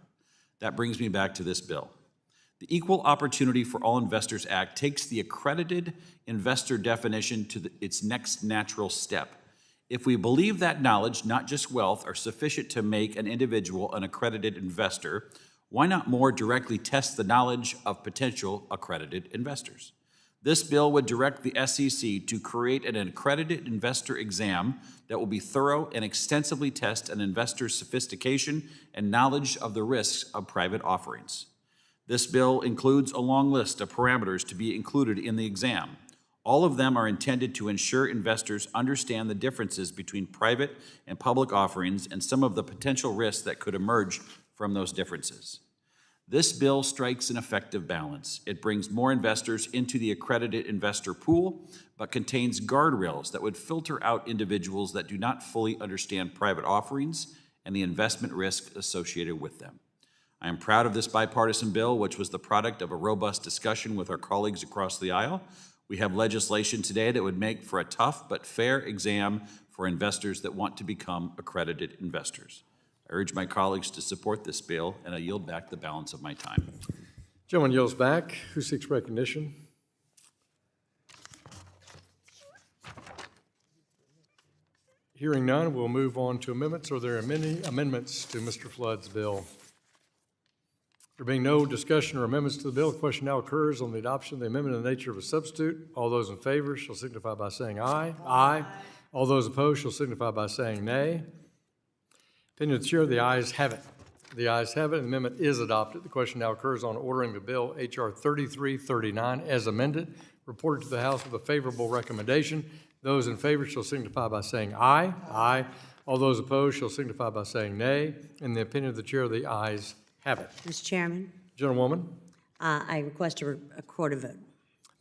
That brings me back to this bill. The Equal Opportunity for All Investors Act takes the accredited investor definition to its next natural step. If we believe that knowledge, not just wealth, are sufficient to make an individual an accredited investor, why not more directly test the knowledge of potential accredited investors? This bill would direct the SEC to create an accredited investor exam that will be thorough and extensively test an investor's sophistication and knowledge of the risks of private offerings. This bill includes a long list of parameters to be included in the exam. All of them are intended to ensure investors understand the differences between private and public offerings and some of the potential risks that could emerge from those differences. This bill strikes an effective balance. It brings more investors into the accredited investor pool, but contains guardrails that would filter out individuals that do not fully understand private offerings and the investment risk associated with them. I am proud of this bipartisan bill, which was the product of a robust discussion with our colleagues across the aisle. We have legislation today that would make for a tough but fair exam for investors that want to become accredited investors. I urge my colleagues to support this bill, and I yield back the balance of my time. Gentleman yields back. Who seeks recognition? Hearing none, we'll move on to amendments. Are there many amendments to Mr. Flood's bill? There being no discussion or amendments to the bill, the question now occurs on the adoption of the amendment in the nature of a substitute. All those in favor shall signify by saying aye. Aye. All those opposed shall signify by saying nay. Opinion of the chair, the ayes have it. The ayes have it. The amendment is adopted. The question now occurs on ordering the bill H.R. 3339 as amended, reported to the House with a favorable recommendation. Those in favor shall signify by saying aye. Aye. All those opposed shall signify by saying nay. In the opinion of the chair, the ayes have it. Mr. Chairman, Gentlewoman, I request a recorded vote.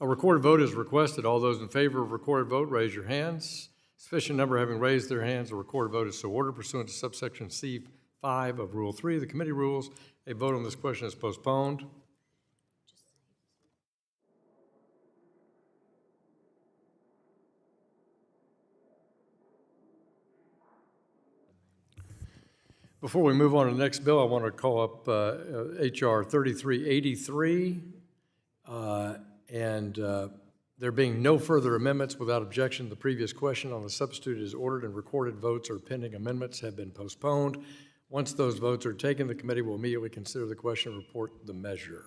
a recorded vote is requested. All those in favor of recorded vote, raise your hands. Sufficient number having raised their hands, a recorded vote is so ordered pursuant to subsection C5 of Rule 3 of the committee rules. A vote on this question is postponed. Before we move on to the next bill, I want to call up H.R. 3383. There being no further amendments without objection, the previous question on the substitute is ordered and recorded votes or pending amendments have been postponed. Once those votes are taken, the committee will immediately consider the question and report the measure.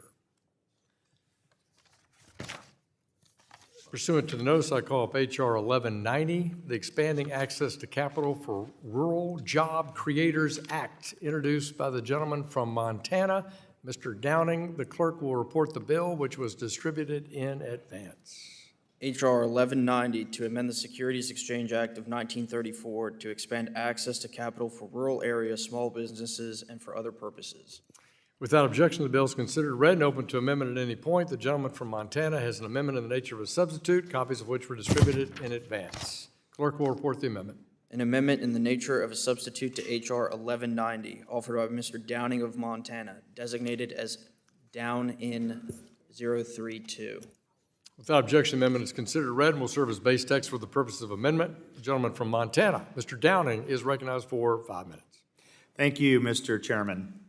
Pursuant to the notice, I call up H.R. 1190, the Expanding Access to Capital for Rural Job Creators Act, introduced by the gentleman from Montana, Mr. Downing. The clerk will report the bill, which was distributed in advance. H.R. 1190 to amend the Securities Exchange Act of 1934 to expand access to capital for rural area small businesses and for other purposes. Without objection, the bill is considered read and open to amendment at any point. The gentleman from Montana has an amendment in the nature of a substitute, copies of which were distributed in advance. Clerk will report the amendment. An amendment in the nature of a substitute to H.R. 1190, offered by Mr. Downing of Montana, designated as Down in 032. Without objection, the amendment is considered read and will serve as base text for the purposes of amendment. The gentleman from Montana, Mr. Downing, is recognized for 5 minutes. Thank you, Mr. Chairman.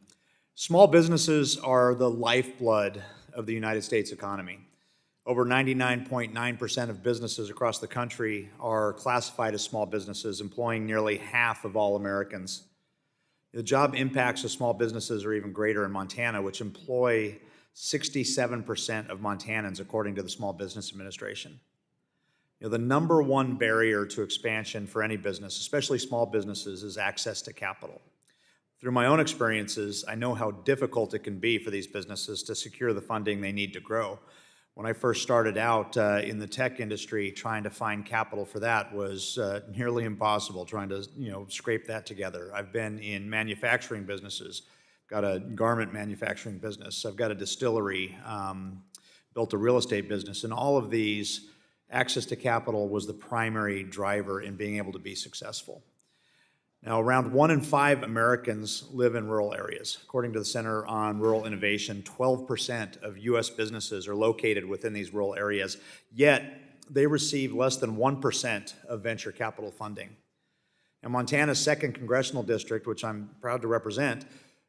Small businesses are the lifeblood of the United States economy. Over 99.9% of businesses across the country are classified as small businesses, employing nearly half of all Americans. The job impacts of small businesses are even greater in Montana, which employ 67% of Montanans, according to the Small Business Administration. The number one barrier to expansion for any business, especially small businesses, is access to capital. Through my own experiences, I know how difficult it can be for these businesses to secure the funding they need to grow. When I first started out in the tech industry, trying to find capital for that was nearly impossible, trying to scrape that together. I've been in manufacturing businesses, got a garment manufacturing business, I've got a distillery, built a real estate business, and all of these, access to capital was the primary driver in being able to be successful. Now, around 1 in 5 Americans live in rural areas. According to the Center on Rural Innovation, 12% of U.S. businesses are located within these rural areas, yet they receive less than 1% of venture capital funding. Now, Montana's 2nd Congressional District, which I'm proud to represent,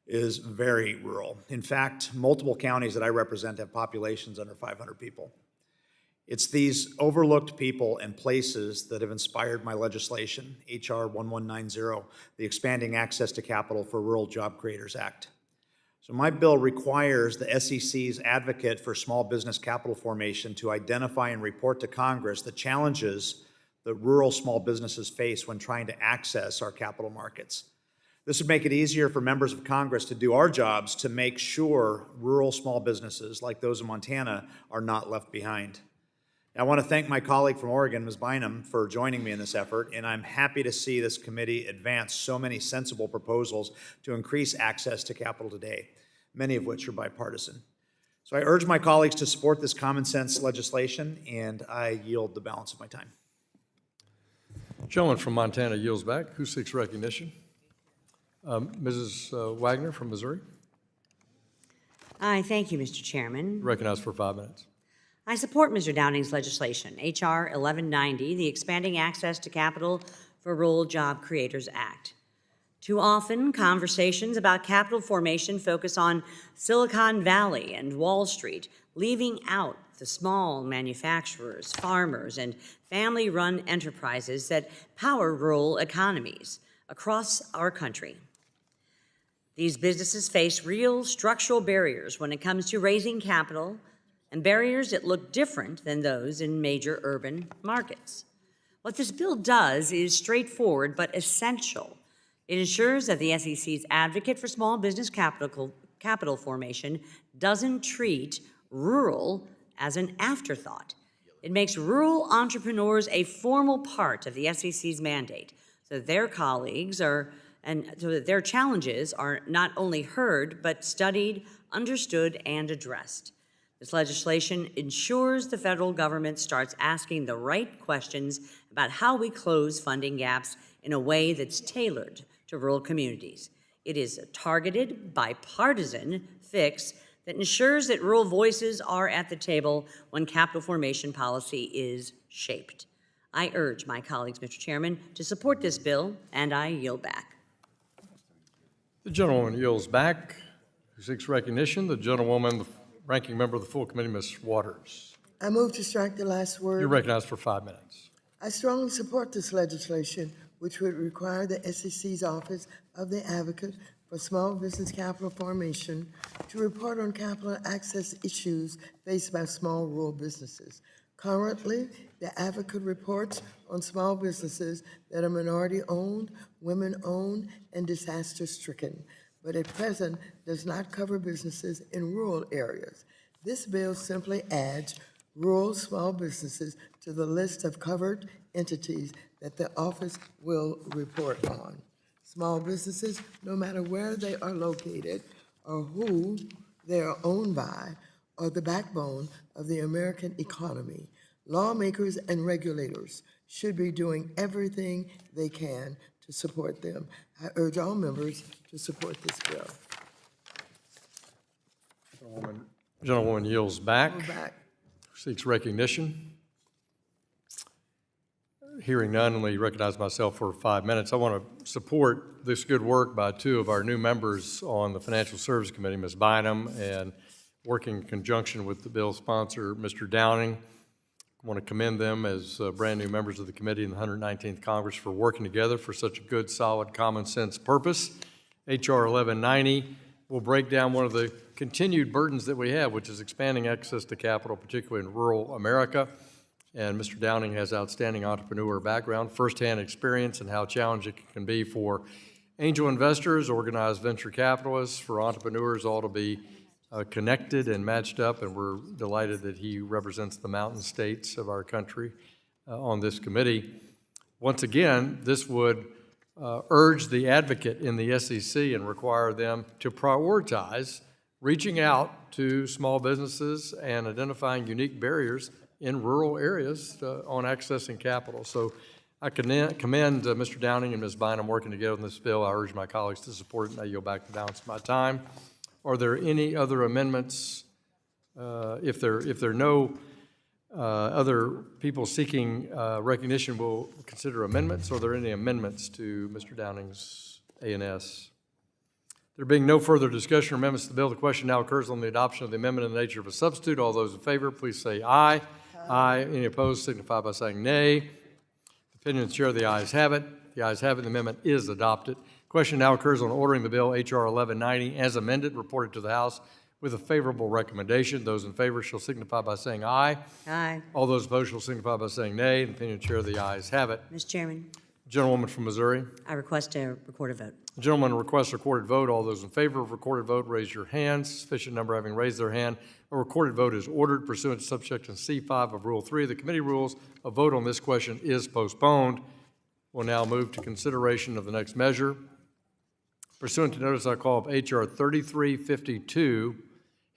is very rural. In fact, multiple counties that I represent have populations under 500 people. It's these overlooked people and places that have inspired my legislation, H.R. 1190, the Expanding Access to Capital for Rural Job Creators Act. So my bill requires the SEC's advocate for small business capital formation to identify and report to Congress the challenges that rural small businesses face when trying to access our capital markets. This would make it easier for members of Congress to do our jobs to make sure rural small businesses, like those in Montana, are not left behind. I want to thank my colleague from Oregon, Ms. Bynum, for joining me in this effort, and I'm happy to see this committee advance so many sensible proposals to increase access to capital today, many of which are bipartisan. So I urge my colleagues to support this common sense legislation, and I yield the balance of my time. Gentleman from Montana yields back. Who seeks recognition? Mrs. Wagner from Missouri, Aye, thank you, Mr. Chairman. recognized for 5 minutes. I support Mr. Downing's legislation, H.R. 1190, the Expanding Access to Capital for Rural Job Creators Act. Too often, conversations about capital formation focus on Silicon Valley and Wall Street, leaving out the small manufacturers, farmers, and family-run enterprises that power rural economies across our country. These businesses face real structural barriers when it comes to raising capital, and barriers that look different than those in major urban markets. What this bill does is straightforward but essential It ensures that the SEC's advocate for small business capital formation doesn't treat rural as an afterthought. It makes rural entrepreneurs a formal part of the SEC's mandate, so that their colleagues so that their challenges are not only heard, but studied, understood, and addressed. This legislation ensures the federal government starts asking the right questions about how we close funding gaps in a way that's tailored to rural communities. It is a targeted, bipartisan fix that ensures that rural voices are at the table when capital formation policy is shaped. I urge my colleagues, Mr. Chairman, to support this bill, and I yield back. The gentlewoman yields back. Who seeks recognition? The gentlewoman, the ranking member of the full committee, Ms. Waters. I move to strike the last word. You're recognized for 5 minutes. I strongly support this legislation, which would require the SEC's Office of the Advocate for Small Business Capital Formation to report on capital access issues faced by small rural businesses. Currently, the advocate reports on small businesses that are minority-owned, women-owned, and disaster-stricken, but at present does not cover businesses in rural areas. This bill simply adds rural small businesses to the list of covered entities that the office will report on. Small businesses, no matter where they are located or who they are owned by, are the backbone of the American economy. Lawmakers and regulators should be doing everything they can to support them. I urge all members to support this bill. Gentlewoman yields back. Move back. Seeks recognition. Hearing none, let me recognize myself for 5 minutes. I want to support this good work by two of our new members on the Financial Services Committee, Ms. Bynum, and working in conjunction with the bill sponsor, Mr. Downing. I want to commend them as brand-new members of the committee in the 119th Congress for working together for such a good, solid, common-sense purpose. H.R. 1190 will break down one of the continued burdens that we have, which is expanding access to capital, particularly in rural America. And Mr. Downing has outstanding entrepreneur background, firsthand experience in how challenging it can be for angel investors, organized venture capitalists, for entrepreneurs all to be connected and matched up, and we're delighted that he represents the mountain states of our country on this committee. Once again, this would urge the advocate in the SEC and require them to prioritize reaching out to small businesses and identifying unique barriers in rural areas on accessing capital. So I commend Mr. Downing and Ms. Bynum working together on this bill. I urge my colleagues to support it, and I yield back the balance of my time. Are there any other amendments? If there are no other people seeking recognition, we'll consider amendments. Are there any amendments to Mr. Downing's A&S? There being no further discussion or amendments to the bill, the question now occurs on the adoption of the amendment in the nature of a substitute. All those in favor, please say aye. Aye. Any opposed signify by saying nay. The opinion of the chair, the ayes have it. The ayes have it. The amendment is adopted. Question now occurs on ordering the bill H.R. 1190 as amended, reported to the House with a favorable recommendation. Those in favor shall signify by saying aye. Aye. All those opposed shall signify by saying nay. The opinion of the chair, the ayes have it. Mr. Chairman, Gentlewoman from Missouri. I request a recorded vote. The gentleman requests a recorded vote. All those in favor of recorded vote, raise your hands. Sufficient number having raised their hand. A recorded vote is ordered pursuant to subsection C5 of Rule 3 of the committee rules. A vote on this question is postponed. We'll now move to consideration of the next measure. Pursuant to notice I call of H.R. 3352,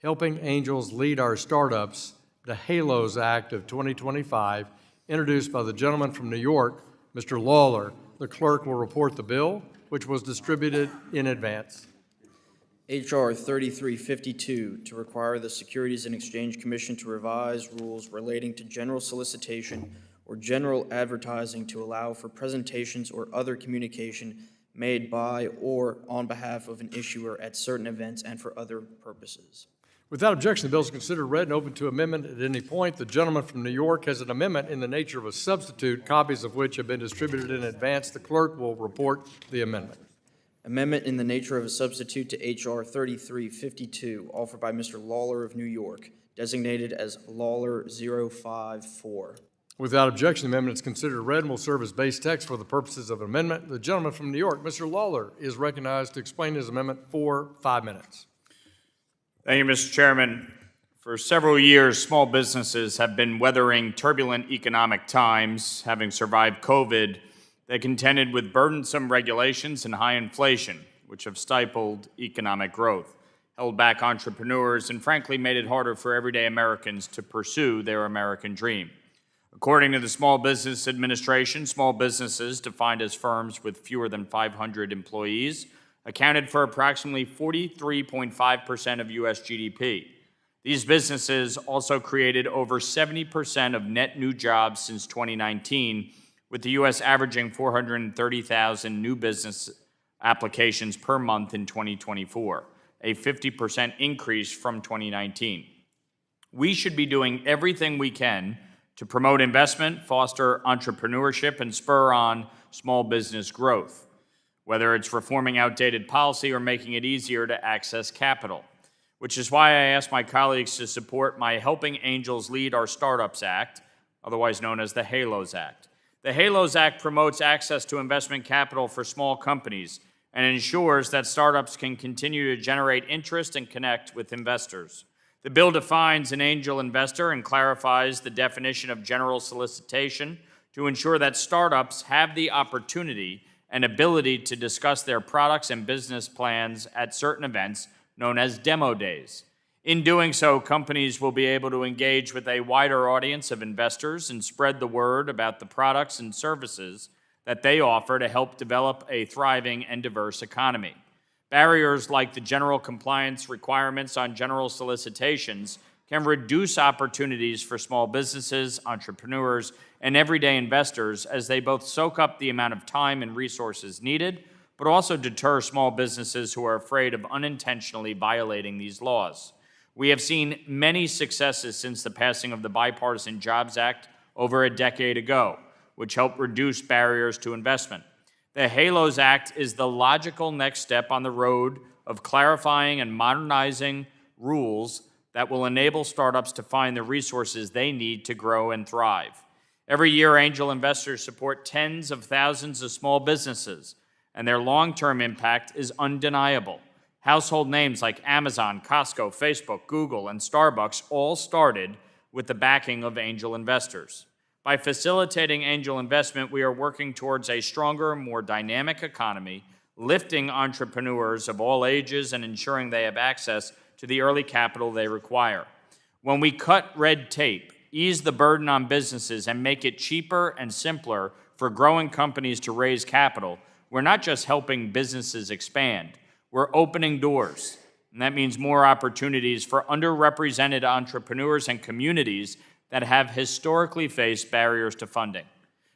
Helping Angels Lead Our Startups, the HALOS Act of 2025, introduced by the gentleman from New York, Mr. Lawler. The clerk will report the bill, which was distributed in advance. H.R. 3352, to require the Securities and Exchange Commission to revise rules relating to general solicitation or general advertising to allow for presentations or other communication made by or on behalf of an issuer at certain events and for other purposes. Without objection, the bill is considered read and open to amendment at any point. The gentleman from New York has an amendment in the nature of a substitute, copies of which have been distributed in advance. The clerk will report the amendment. Amendment in the nature of a substitute to H.R. 3352, offered by Mr. Lawler of New York, designated as Lawler 054. Without objection, the amendment is considered read and will serve as base text for the purposes of amendment. The gentleman from New York, Mr. Lawler, is recognized to explain his amendment for 5 minutes. Thank you, Mr. Chairman. For several years, small businesses have been weathering turbulent economic times. Having survived COVID, they contended with burdensome regulations and high inflation, which have stifled economic growth, held back entrepreneurs, and frankly made it harder for everyday Americans to pursue their American dream. According to the Small Business Administration, small businesses, defined as firms with fewer than 500 employees, accounted for approximately 43.5% of U.S. GDP. These businesses also created over 70% of net new jobs since 2019, with the U.S. averaging 430,000 new business applications per month in 2024, a 50% increase from 2019. We should be doing everything we can to promote investment, foster entrepreneurship, and spur on small business growth, whether it's reforming outdated policy or making it easier to access capital, which is why I asked my colleagues to support my Helping Angels Lead Our Startups Act, otherwise known as the HALOS Act. The HALOS Act promotes access to investment capital for small companies and ensures that startups can continue to generate interest and connect with investors. The bill defines an angel investor and clarifies the definition of general solicitation to ensure that startups have the opportunity and ability to discuss their products and business plans at certain events known as demo days. In doing so, companies will be able to engage with a wider audience of investors and spread the word about the products and services that they offer to help develop a thriving and diverse economy. Barriers like the general compliance requirements on general solicitations can reduce opportunities for small businesses, entrepreneurs, and everyday investors as they both soak up the amount of time and resources needed, but also deter small businesses who are afraid of unintentionally violating these laws. We have seen many successes since the passing of the Bipartisan Jobs Act over a decade ago, which helped reduce barriers to investment. The HALOS Act is the logical next step on the road of clarifying and modernizing rules that will enable startups to find the resources they need to grow and thrive. Every year, angel investors support tens of thousands of small businesses, and their long-term impact is undeniable. Household names like Amazon, Costco, Facebook, Google, and Starbucks all started with the backing of angel investors. By facilitating angel investment, we are working towards a stronger, more dynamic economy, lifting entrepreneurs of all ages and ensuring they have access to the early capital they require. When we cut red tape, ease the burden on businesses, and make it cheaper and simpler for growing companies to raise capital, we're not just helping businesses expand, we're opening doors. And that means more opportunities for underrepresented entrepreneurs and communities that have historically faced barriers to funding.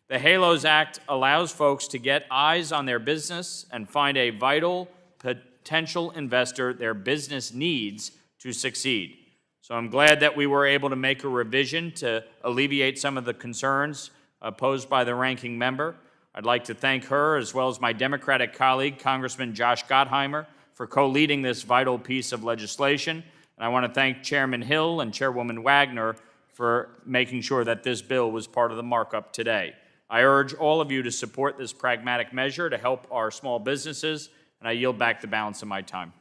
The HALOS Act allows folks to get eyes on their business and find a vital potential investor their business needs to succeed. So I'm glad that we were able to make a revision to alleviate some of the concerns posed by the ranking member. I'd like to thank her, as well as my Democratic colleague, Congressman Josh Gottheimer, for co-leading this vital piece of legislation. And I want to thank Chairman Hill and Chairwoman Wagner for making sure that this bill was part of the markup today. I urge all of you to support this pragmatic measure to help our small businesses, and I yield back the balance of my time.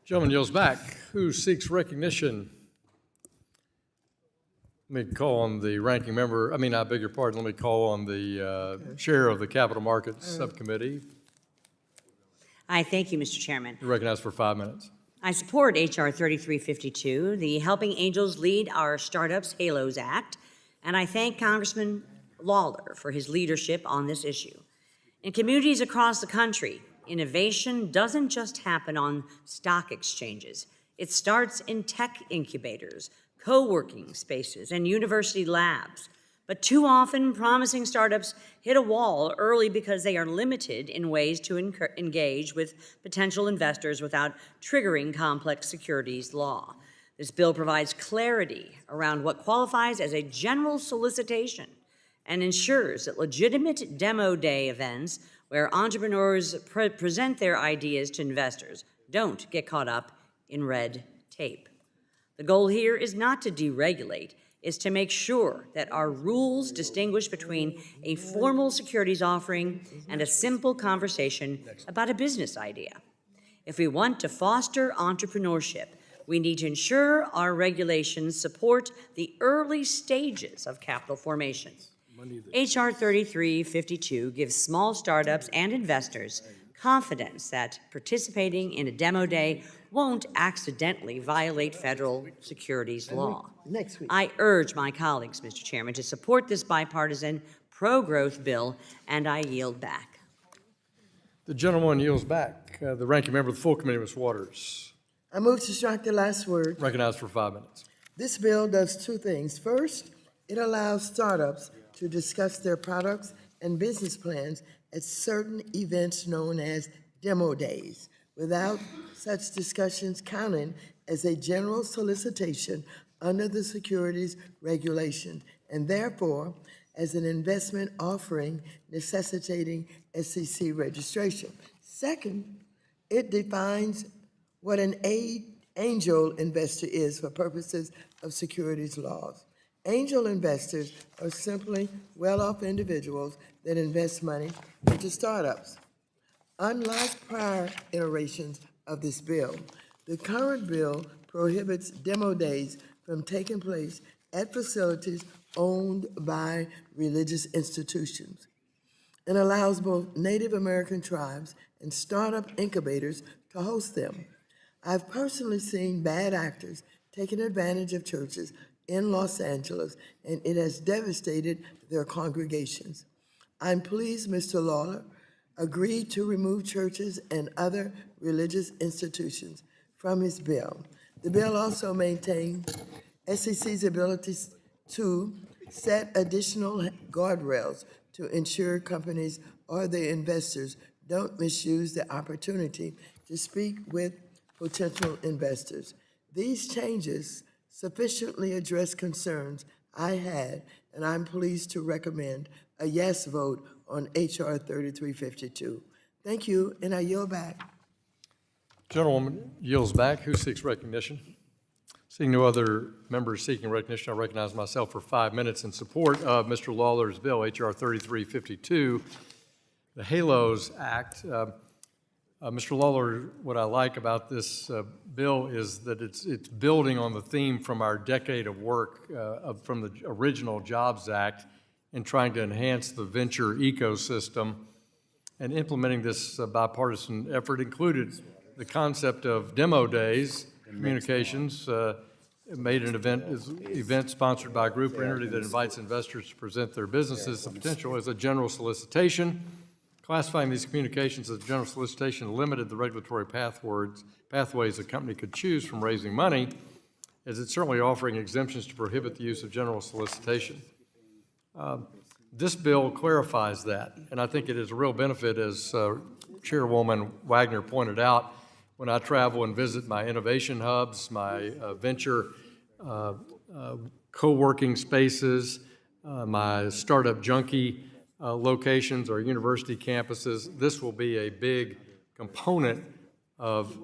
Gentleman yields back. Who seeks recognition? Let me call on the ranking member. I beg your pardon. Let me call on the chair of the Capital Markets Subcommittee. I thank you, Mr. Chairman. You're recognized for 5 minutes. I support H.R. 3352, the Helping Angels Lead Our Startups HALOS Act, and I thank Congressman Lawler for his leadership on this issue. In communities across the country, innovation doesn't just happen on stock exchanges. It starts in tech incubators, co-working spaces, and university labs. But too often, promising startups hit a wall early because they are limited in ways to engage with potential investors without triggering complex securities law. This bill provides clarity around what qualifies as a general solicitation and ensures that legitimate demo day events where entrepreneurs present their ideas to investors don't get caught up in red tape. The goal here is not to deregulate. is to make sure that our rules distinguish between a formal securities offering and a simple conversation about a business idea. If we want to foster entrepreneurship, we need to ensure our regulations support the early stages of capital formation. H.R. 3352 gives small startups and investors confidence that participating in a demo day won't accidentally violate federal securities law. Next week. I urge my colleagues, Mr. Chairman, to support this bipartisan pro-growth bill, and I yield back. The gentleman yields back. The ranking member of the full committee, Ms. Waters, I move to strike the last word. recognized for 5 minutes. This bill does two things. First, it allows startups to discuss their products and business plans at certain events known as demo days, without such discussions counting as a general solicitation under the securities regulation, and therefore as an investment offering necessitating SEC registration. Second, it defines what an angel investor is for purposes of securities laws. Angel investors are simply well-off individuals that invest money into startups. Unlike prior iterations of this bill, the current bill prohibits demo days from taking place at facilities owned by religious institutions and allows both Native American tribes and startup incubators to host them. I've personally seen bad actors taking advantage of churches in Los Angeles, and it has devastated their congregations. I'm pleased Mr. Lawler agreed to remove churches and other religious institutions from his bill. The bill also maintains SEC's ability to set additional guardrails to ensure companies or their investors don't misuse the opportunity to speak with potential investors. These changes sufficiently address concerns I had, and I'm pleased to recommend a yes vote on H.R. 3352. Thank you, and I yield back. Gentlewoman yields back. Who seeks recognition? Seeing no other members seeking recognition, I recognize myself for 5 minutes in support of Mr. Lawler's bill, H.R. 3352, the HALOS Act. Mr. Lawler, what I like about this bill is that it's building on the theme from our decade of work from the original Jobs Act in trying to enhance the venture ecosystem, and implementing this bipartisan effort included the concept of demo days, communications, made an event sponsored by a group or entity that invites investors to present their businesses, the potential as a general solicitation. Classifying these communications as general solicitation limited the regulatory pathways a company could choose from raising money, as it's certainly offering exemptions to prohibit the use of general solicitation. This bill clarifies that, and I think it is a real benefit, as Chairwoman Wagner pointed out. When I travel and visit my innovation hubs, my venture co-working spaces, my startup junkie locations or university campuses, this will be a big component of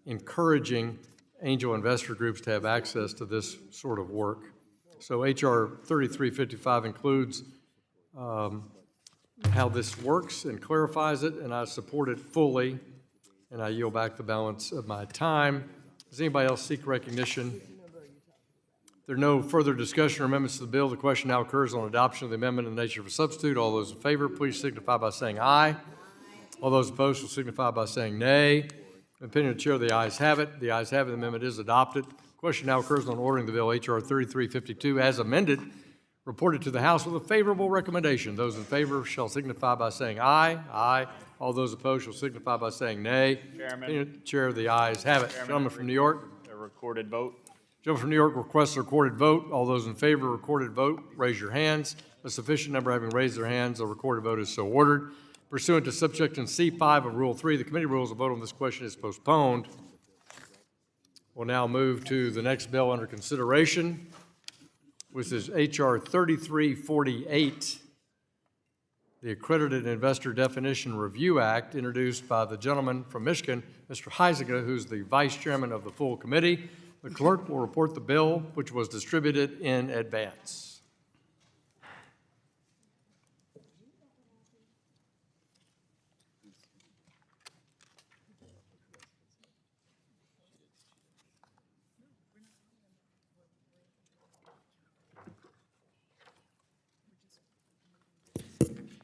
encouraging angel investor groups to have access to this sort of work. So H.R. 3355 includes how this works and clarifies it, and I support it fully, and I yield back the balance of my time. Does anybody else seek recognition? If there are no further discussion or amendments to the bill, the question now occurs on adoption of the amendment in the nature of a substitute. All those in favor, please signify by saying aye. All those opposed will signify by saying nay. In the opinion of the chair, the ayes have it. The ayes have it. The amendment is adopted. The question now occurs on ordering the bill H.R. 3352 as amended, reported to the House with a favorable recommendation. Those in favor shall signify by saying aye. Aye. All those opposed shall signify by saying nay. Chairman. Chair, the ayes have it. Gentleman from New York. A recorded vote. Gentleman from New York requests a recorded vote. All those in favor of recorded vote, raise your hands. A sufficient number having raised their hands, a recorded vote is so ordered. Pursuant to subsection C5 of Rule 3, the committee rules a vote on this question is postponed. We'll now move to the next bill under consideration, which is H.R. 3348, the Accredited Investor Definition Review Act, introduced by the gentleman from Michigan, Mr. Huizenga, who's the vice chairman of the full committee. The clerk will report the bill, which was distributed in advance.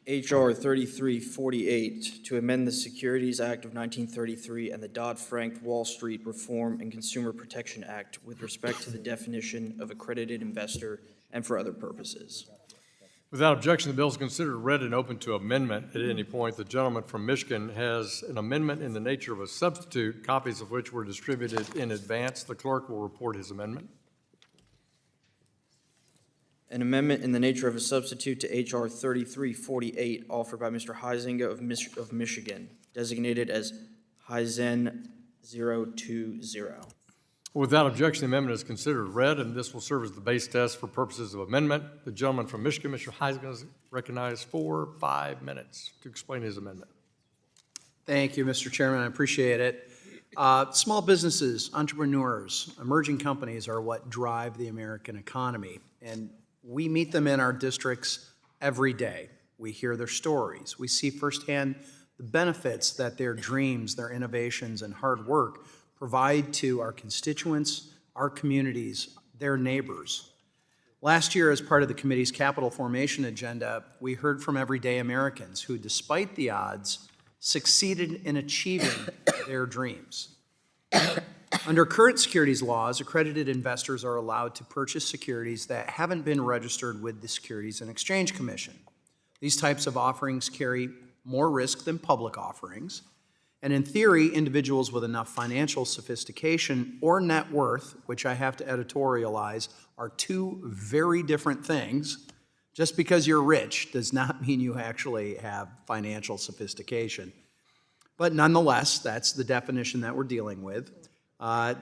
H.R. 3348, to amend the Securities Act of 1933 and the Dodd-Frank Wall Street Reform and Consumer Protection Act with respect to the definition of accredited investor and for other purposes. Without objection, the bill is considered read and open to amendment at any point. The gentleman from Michigan has an amendment in the nature of a substitute, copies of which were distributed in advance. The clerk will report his amendment. An amendment in the nature of a substitute to H.R. 3348 offered by Mr. Huizenga of Michigan, designated as Huizen 020. Without objection, the amendment is considered read, and this will serve as the base test for purposes of amendment. The gentleman from Michigan, Mr. Huizenga, is recognized for 5 minutes to explain his amendment. Thank you, Mr. Chairman. I appreciate it. Small businesses, entrepreneurs, emerging companies are what drive the American economy, and we meet them in our districts every day. We hear their stories. We see firsthand the benefits that their dreams, their innovations, and hard work provide to our constituents, our communities, their neighbors. Last year, as part of the committee's capital formation agenda, we heard from everyday Americans who, despite the odds, succeeded in achieving their dreams. Under current securities laws, accredited investors are allowed to purchase securities that haven't been registered with the Securities and Exchange Commission. These types of offerings carry more risk than public offerings, and in theory, individuals with enough financial sophistication or net worth, which I have to editorialize, are two very different things. Just because you're rich does not mean you actually have financial sophistication. But nonetheless, that's the definition that we're dealing with.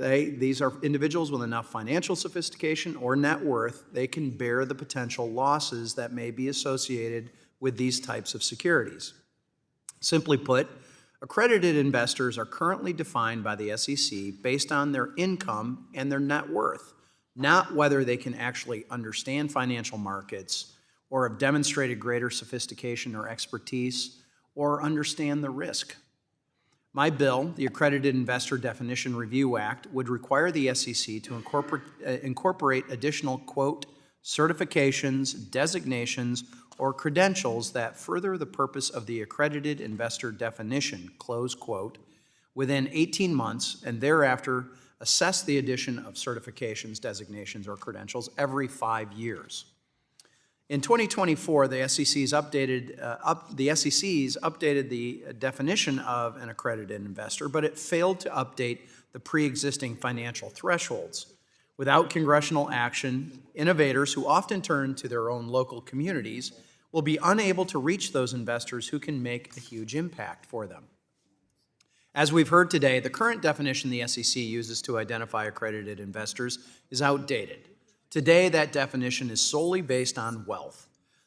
These are individuals with enough financial sophistication or net worth. They can bear the potential losses that may be associated with these types of securities. Simply put, accredited investors are currently defined by the SEC based on their income and their net worth, not whether they can actually understand financial markets or have demonstrated greater sophistication or expertise or understand the risk. My bill, the Accredited Investor Definition Review Act, would require the SEC to incorporate additional, quote, certifications, designations, or credentials that further the purpose of the accredited investor definition, close quote, within 18 months, and thereafter assess the addition of certifications, designations, or credentials every 5 years. In 2024, the SEC's updated the definition of an accredited investor, but it failed to update the pre-existing financial thresholds. Without congressional action, innovators who often turn to their own local communities will be unable to reach those investors who can make a huge impact for them. As we've heard today, the current definition the SEC uses to identify accredited investors is outdated. Today, that definition is solely based on wealth.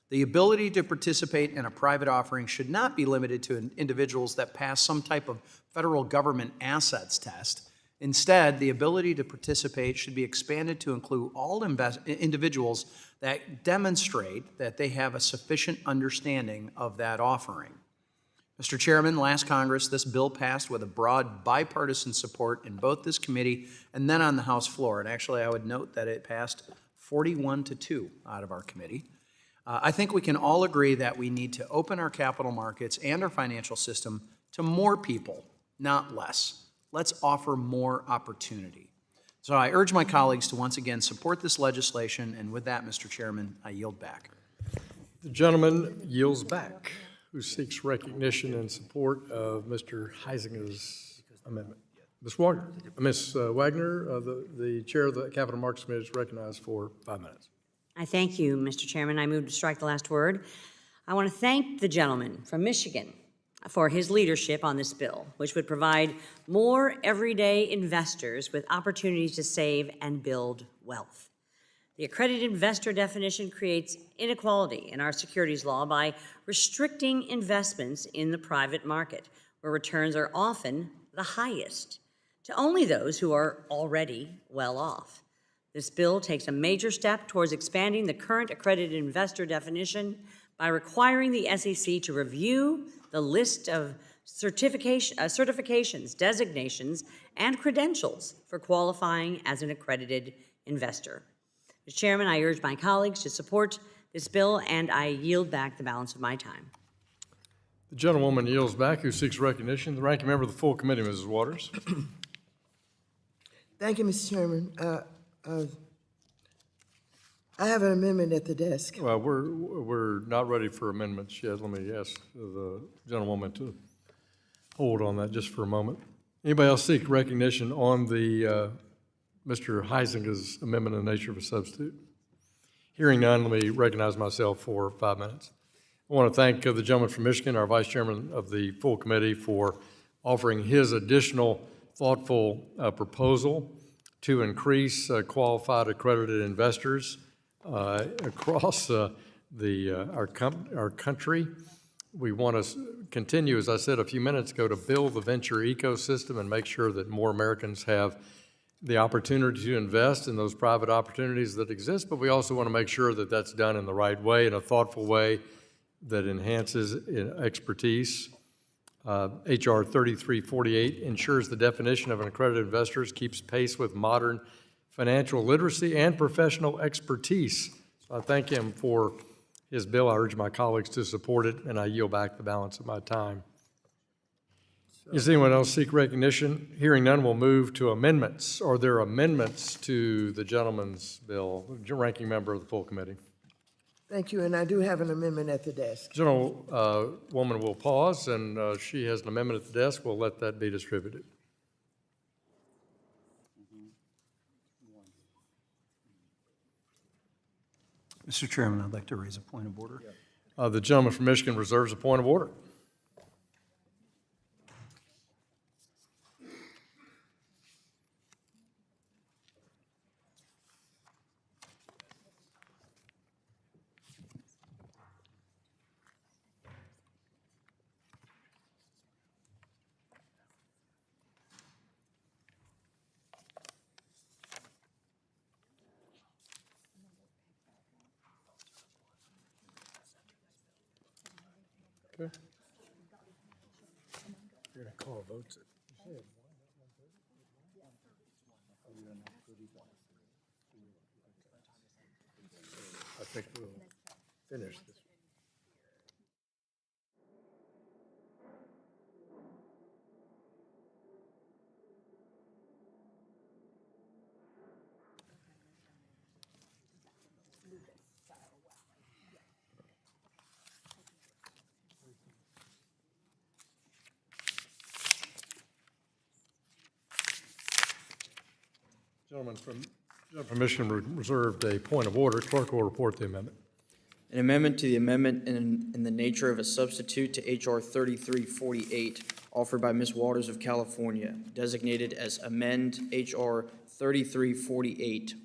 The ability to participate in a private offering should not be limited to individuals that pass some type of federal government assets test. Instead, the ability to participate should be expanded to include all individuals that demonstrate that they have a sufficient understanding of that offering. Mr. Chairman, last Congress, this bill passed with a broad bipartisan support in both this committee and then on the House floor. And actually, I would note that it passed 41-2 out of our committee. I think we can all agree that we need to open our capital markets and our financial system to more people, not less. Let's offer more opportunity. So I urge my colleagues to once again support this legislation, and with that, Mr. Chairman, I yield back. The gentleman yields back, who seeks recognition and support of Mr. Huizenga's amendment. Ms. Wagner, the chair of the Capital Markets Committee, is recognized for 5 minutes. I thank you, Mr. Chairman. I move to strike the last word. I want to thank the gentleman from Michigan for his leadership on this bill, which would provide more everyday investors with opportunities to save and build wealth. The accredited investor definition creates inequality in our securities law by restricting investments in the private market, where returns are often the highest. to only those who are already well off. This bill takes a major step towards expanding the current accredited investor definition by requiring the SEC to review the list of certifications, designations, and credentials for qualifying as an accredited investor. Mr. Chairman, I urge my colleagues to support this bill, and I yield back the balance of my time. The gentlewoman yields back, who seeks recognition. The ranking member of the full committee, Mrs. Waters. Thank you, Mr. Chairman. I have an amendment at the desk. Well, we're not ready for amendments yet. Let me ask the gentlewoman to hold on that just for a moment. Anybody else seek recognition on the Mr. Huizenga's amendment in the nature of a substitute? Hearing none, let me recognize myself for 5 minutes. I want to thank the gentleman from Michigan, our vice chairman of the full committee, for offering his additional thoughtful proposal to increase qualified accredited investors across our country. We want to continue, as I said a few minutes ago, to build the venture ecosystem and make sure that more Americans have the opportunity to invest in those private opportunities that exist, but we also want to make sure that that's done in the right way, in a thoughtful way that enhances expertise. HR 3348 ensures the definition of an accredited investor keeps pace with modern financial literacy and professional expertise. So I thank him for his bill. I urge my colleagues to support it, and I yield back the balance of my time. Does anyone else seek recognition? Hearing none, we'll move to amendments. Are there amendments to the gentleman's bill? Ranking member of the full committee. Thank you, and I do have an amendment at the desk. Gentlewoman will pause, and she has an amendment at the desk. We'll let that be distributed. Mr. Chairman, I'd like to raise a point of order. The gentleman from Michigan reserves a point of order. Okay. You're going to call votes. I think we'll finish this. Gentleman from Michigan reserved a point of order. Clerk will report the amendment. An amendment to the amendment in the nature of a substitute to H.R. 3348, offered by Ms. Waters of California, designated as amend H.R. 3348-1.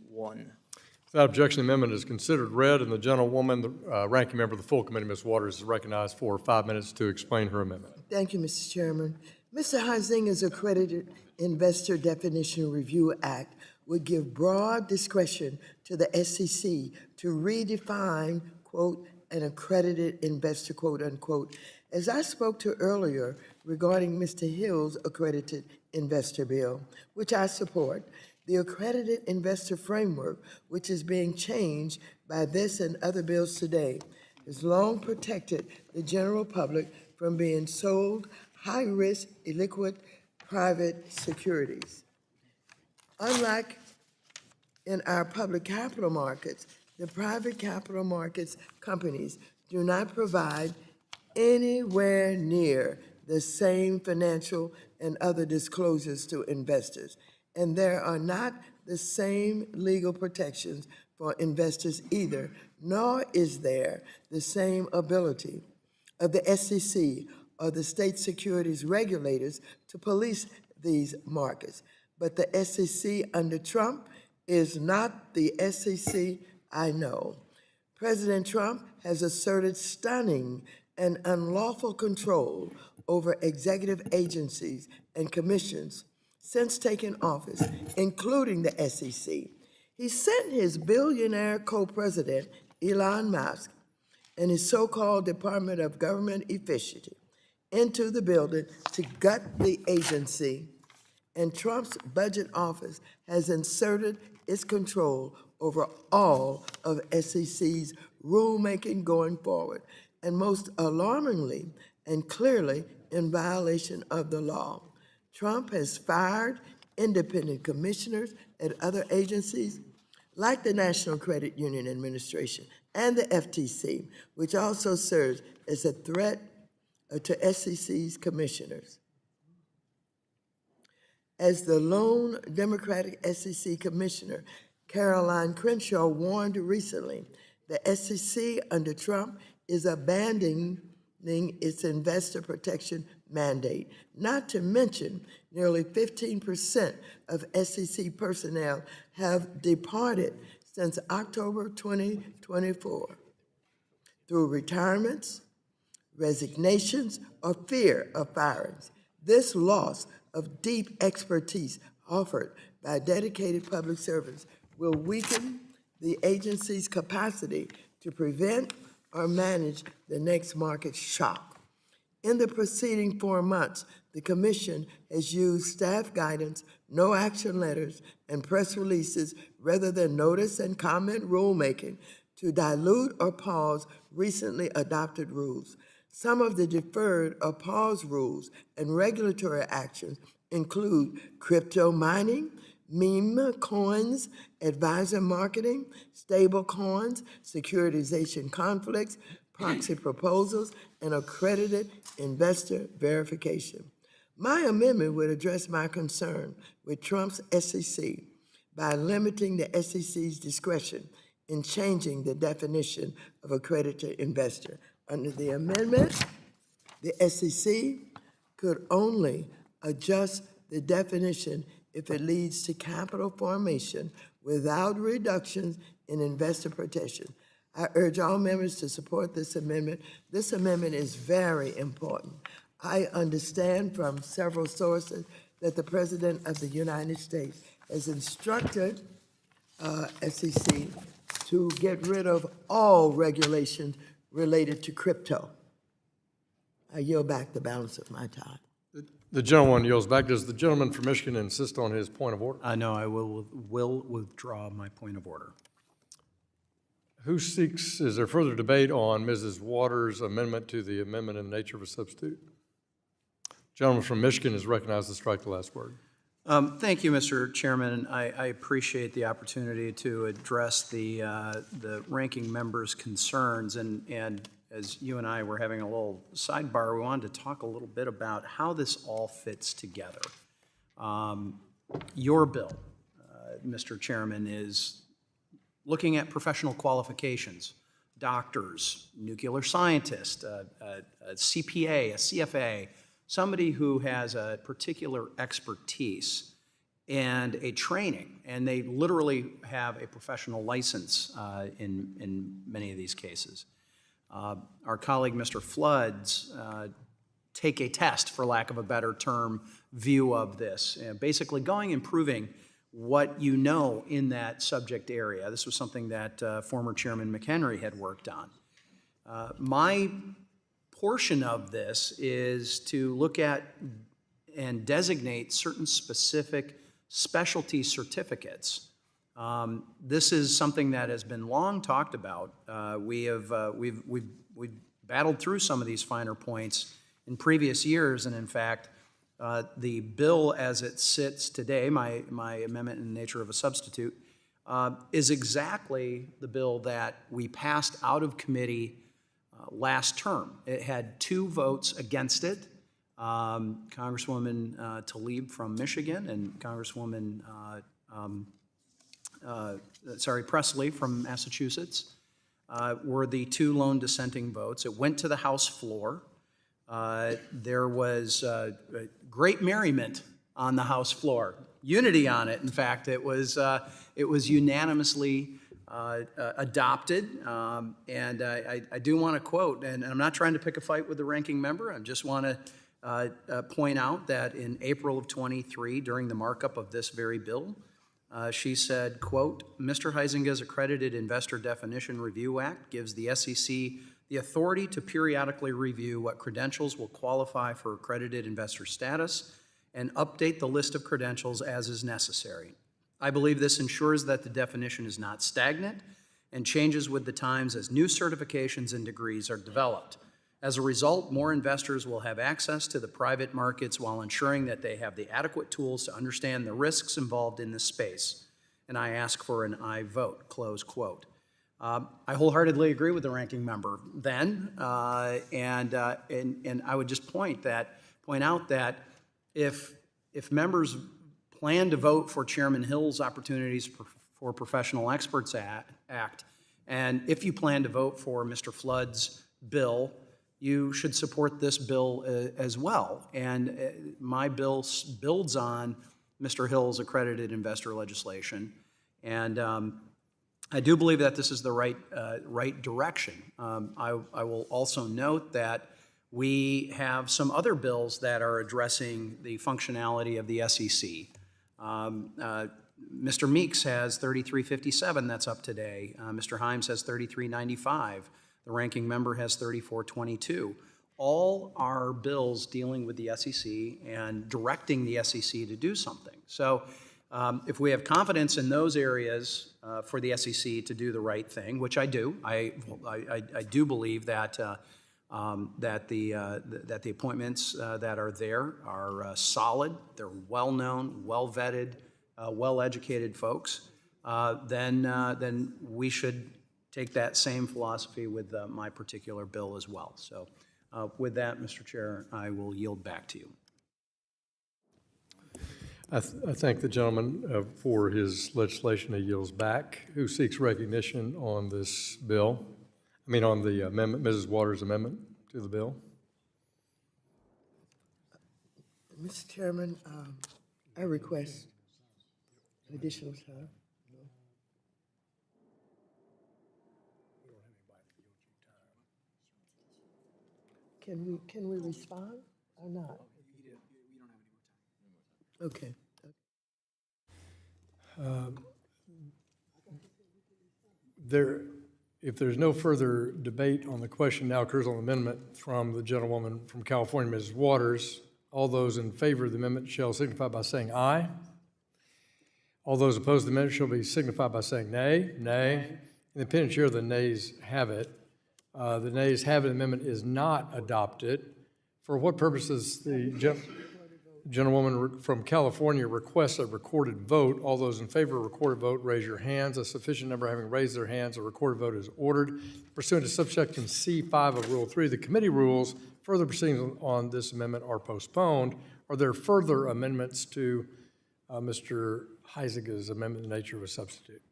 Without objection, the amendment is considered read, and the gentlewoman, the ranking member of the full committee, Ms. Waters, is recognized for 5 minutes to explain her amendment. Thank you, Mr. Chairman. Mr. Huizenga's Accredited Investor Definition Review Act would give broad discretion to the SEC to redefine, quote, an accredited investor, quote, unquote. As I spoke to earlier regarding Mr. Hill's accredited investor bill, which I support, the accredited investor framework, which is being changed by this and other bills today, has long protected the general public from being sold high-risk, illiquid private securities. Unlike in our public capital markets, the private capital markets companies do not provide anywhere near the same financial and other disclosures to investors, and there are not the same legal protections for investors either, nor is there the same ability of the SEC or the state securities regulators to police these markets. But the SEC under Trump is not the SEC I know. President Trump has asserted stunning and unlawful control over executive agencies and commissions since taking office, including the SEC. He sent his billionaire co-president, Elon Musk, and his so-called Department of Government Efficiency into the building to gut the agency, and Trump's budget office has inserted its control over all of SEC's rulemaking going forward, and most alarmingly and clearly in violation of the law. Trump has fired independent commissioners at other agencies like the National Credit Union Administration and the FTC, which also serves as a threat to SEC's commissioners. As the lone Democratic SEC commissioner, Caroline Crenshaw warned recently, the SEC under Trump is abandoning its investor protection mandate, not to mention nearly 15% of SEC personnel have departed since October 2024 through retirements, resignations, or fear of firings. This loss of deep expertise offered by dedicated public servants will weaken the agency's capacity to prevent or manage the next market shock. In the preceding 4 months, the Commission has used staff guidance, no action letters, and press releases rather than notice and comment rulemaking to dilute or pause recently adopted rules. Some of the deferred or paused rules and regulatory actions include crypto mining, meme coins, advisor marketing, stable coins, securitization conflicts, proxy proposals, and accredited investor verification. My amendment would address my concern with Trump's SEC by limiting the SEC's discretion in changing the definition of accredited investor. Under the amendment, the SEC could only adjust the definition if it leads to capital formation without reductions in investor protection. I urge all members to support this amendment. This amendment is very important. I understand from several sources that the President of the United States has instructed SEC to get rid of all regulations related to crypto. I yield back the balance of my time. The gentleman yields back. Does the gentleman from Michigan insist on his point of order? No, I will withdraw my point of order. Is there further debate on Mrs. Waters' amendment to the amendment in the nature of a substitute? Gentleman from Michigan is recognized to strike the last word. Thank you, Mr. Chairman. I appreciate the opportunity to address the ranking member's concerns. And as you and I were having a little sidebar, we wanted to talk a little bit about how this all fits together. Your bill, Mr. Chairman, is looking at professional qualifications, doctors, nuclear scientists, a CPA, a CFA, somebody who has a particular expertise and a training, and they literally have a professional license in many of these cases. Our colleague, Mr. Flood's, take a test, for lack of a better term, view of this, basically going and proving what you know in that subject area. This was something that former Chairman McHenry had worked on. My portion of this is to look at and designate certain specific specialty certificates. This is something that has been long talked about. We've battled through some of these finer points in previous years, and in fact, the bill as it sits today, my amendment in the nature of a substitute, is exactly the bill that we passed out of committee last term. It had 2 votes against it, Congresswoman Tlaib from Michigan and Congresswoman Presley from Massachusetts were the 2 lone dissenting votes. It went to the House floor. There was great merriment on the House floor, unity on it. In fact, it was unanimously adopted. And I do want to quote, and I'm not trying to pick a fight with the ranking member. I just want to point out that in April of '23, during the markup of this very bill, she said, quote, "Mr. Huizenga's Accredited Investor Definition Review Act gives the SEC the authority to periodically review what credentials will qualify for accredited investor status and update the list of credentials as is necessary. I believe this ensures that the definition is not stagnant and changes with the times as new certifications and degrees are developed. As a result, more investors will have access to the private markets while ensuring that they have the adequate tools to understand the risks involved in this space. And I ask for an aye vote," close quote. I wholeheartedly agree with the ranking member then, and I would just point out that if members plan to vote for Chairman Hill's Opportunities for Professional Experts Act, and if you plan to vote for Mr. Flood's bill, you should support this bill as well. And my bill builds on Mr. Hill's accredited investor legislation, and I do believe that this is the right direction. I will also note that we have some other bills that are addressing the functionality of the SEC. Mr. Meeks has 3357 that's up today. Mr. Himes has 3395. The ranking member has 3422. All are bills dealing with the SEC and directing the SEC to do something. So if we have confidence in those areas for the SEC to do the right thing, which I do, I do believe that that the appointments that are there are solid, they're well-known, well-vetted, well-educated folks, then we should take that same philosophy with my particular bill as well. So with that, Mr. Chair, I will yield back to you. I thank the gentleman for his legislation. He yields back. Who seeks recognition on this bill? I mean, on the amendment, Mrs. Waters' amendment to the bill? Mr. Chairman, I request additional time. Can we respond or not? Okay. If there's no further debate on the question, now occurs on the amendment from the gentlewoman from California, Mrs. Waters. All those in favor of the amendment shall signify by saying aye. All those opposed to the amendment shall be signified by saying nay. Nay. In the opinion chair, the nays have it. The nays have it. The amendment is not adopted. For what purposes the gentlewoman from California requests a recorded vote? All those in favor of a recorded vote, raise your hands. A sufficient number having raised their hands, a recorded vote is ordered. Pursuant to subsection C5 of Rule 3 of the committee rules, further proceedings on this amendment are postponed. Are there further amendments to Mr. Huizenga's amendment in the nature of a substitute?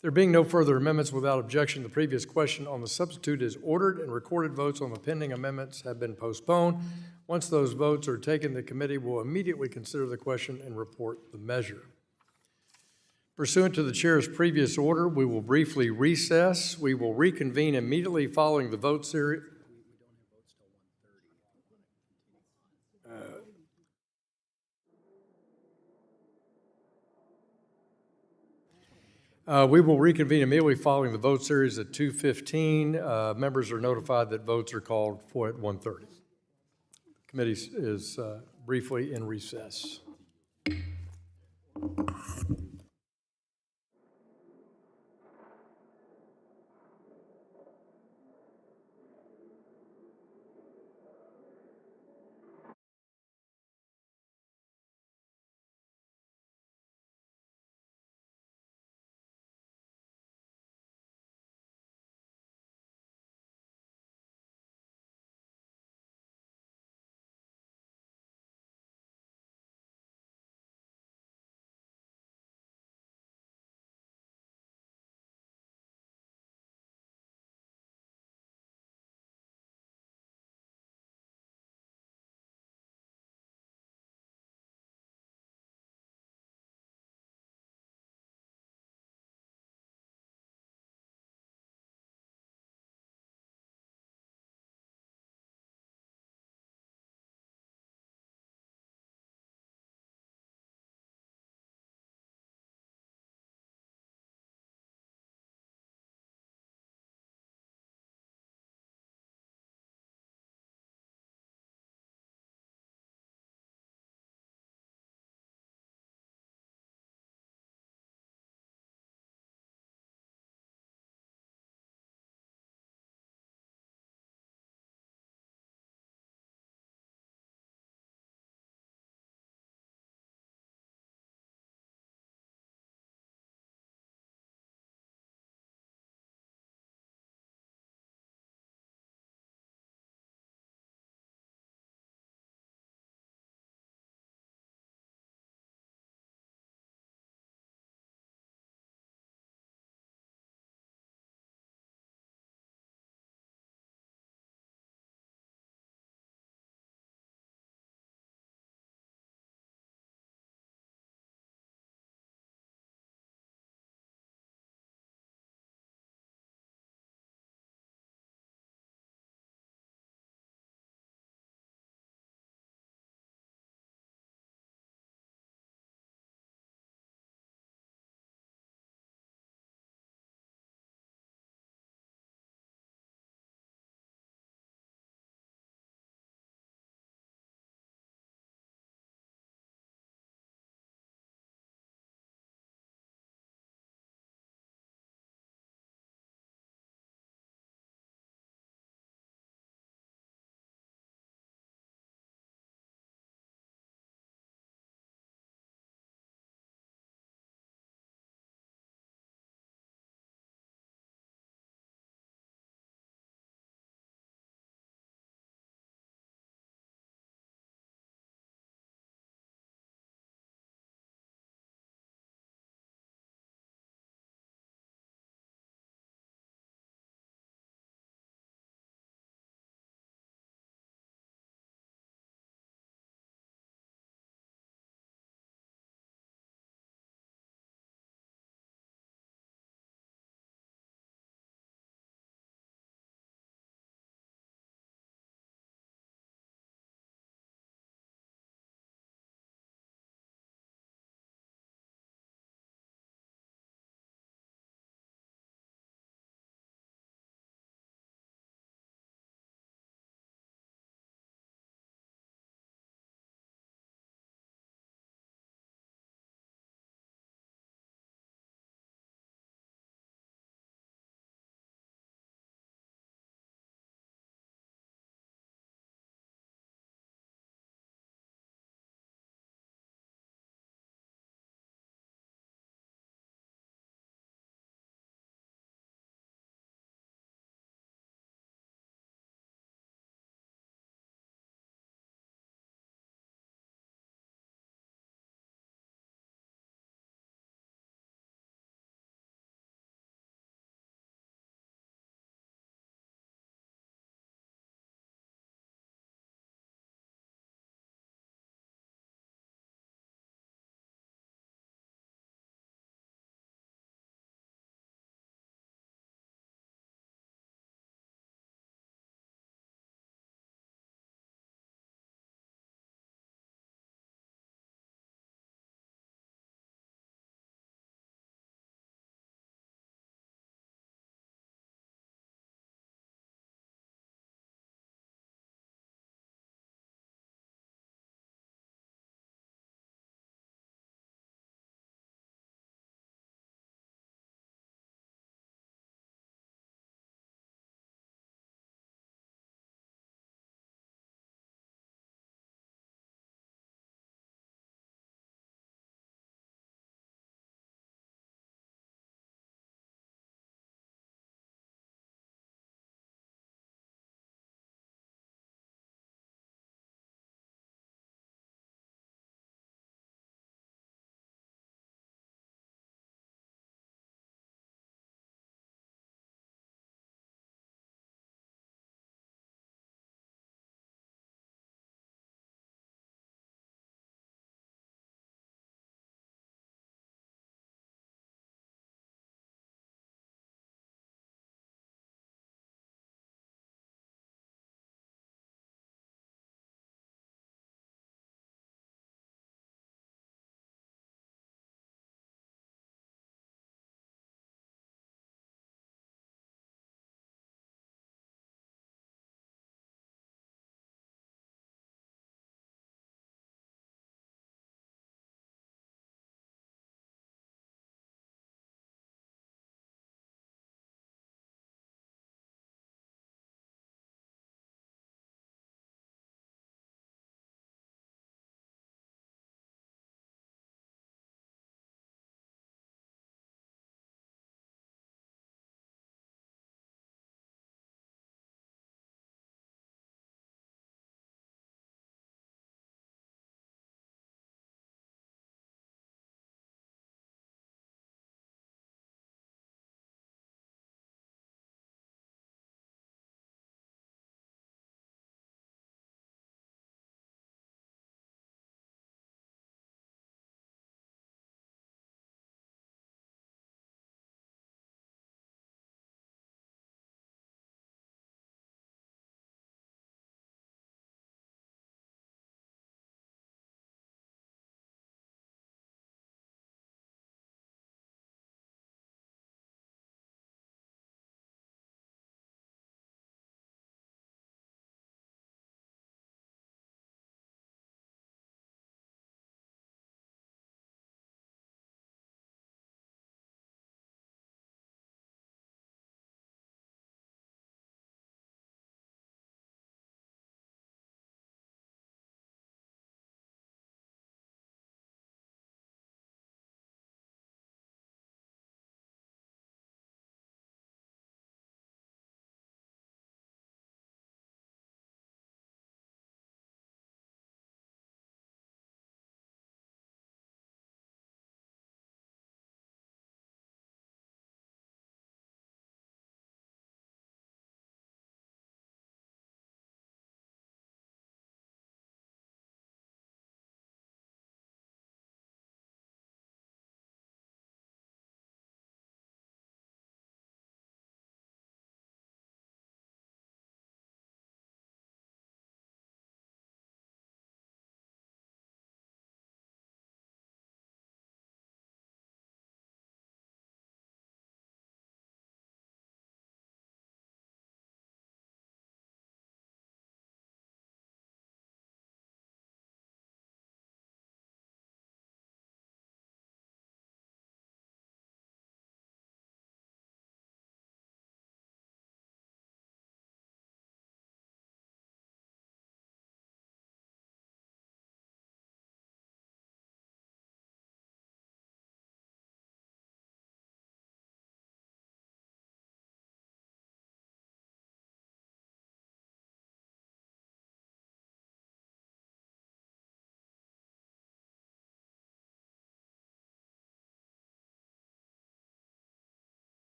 There being no further amendments without objection, the previous question on the substitute is ordered and recorded votes on the pending amendments have been postponed. Once those votes are taken, the committee will immediately consider the question and report the measure. Pursuant to the chair's previous order, we will briefly recess. We will reconvene immediately following the vote series. We will reconvene immediately following the vote series at 2:15. Members are notified that votes are called for at 1:30. The committee is briefly in recess.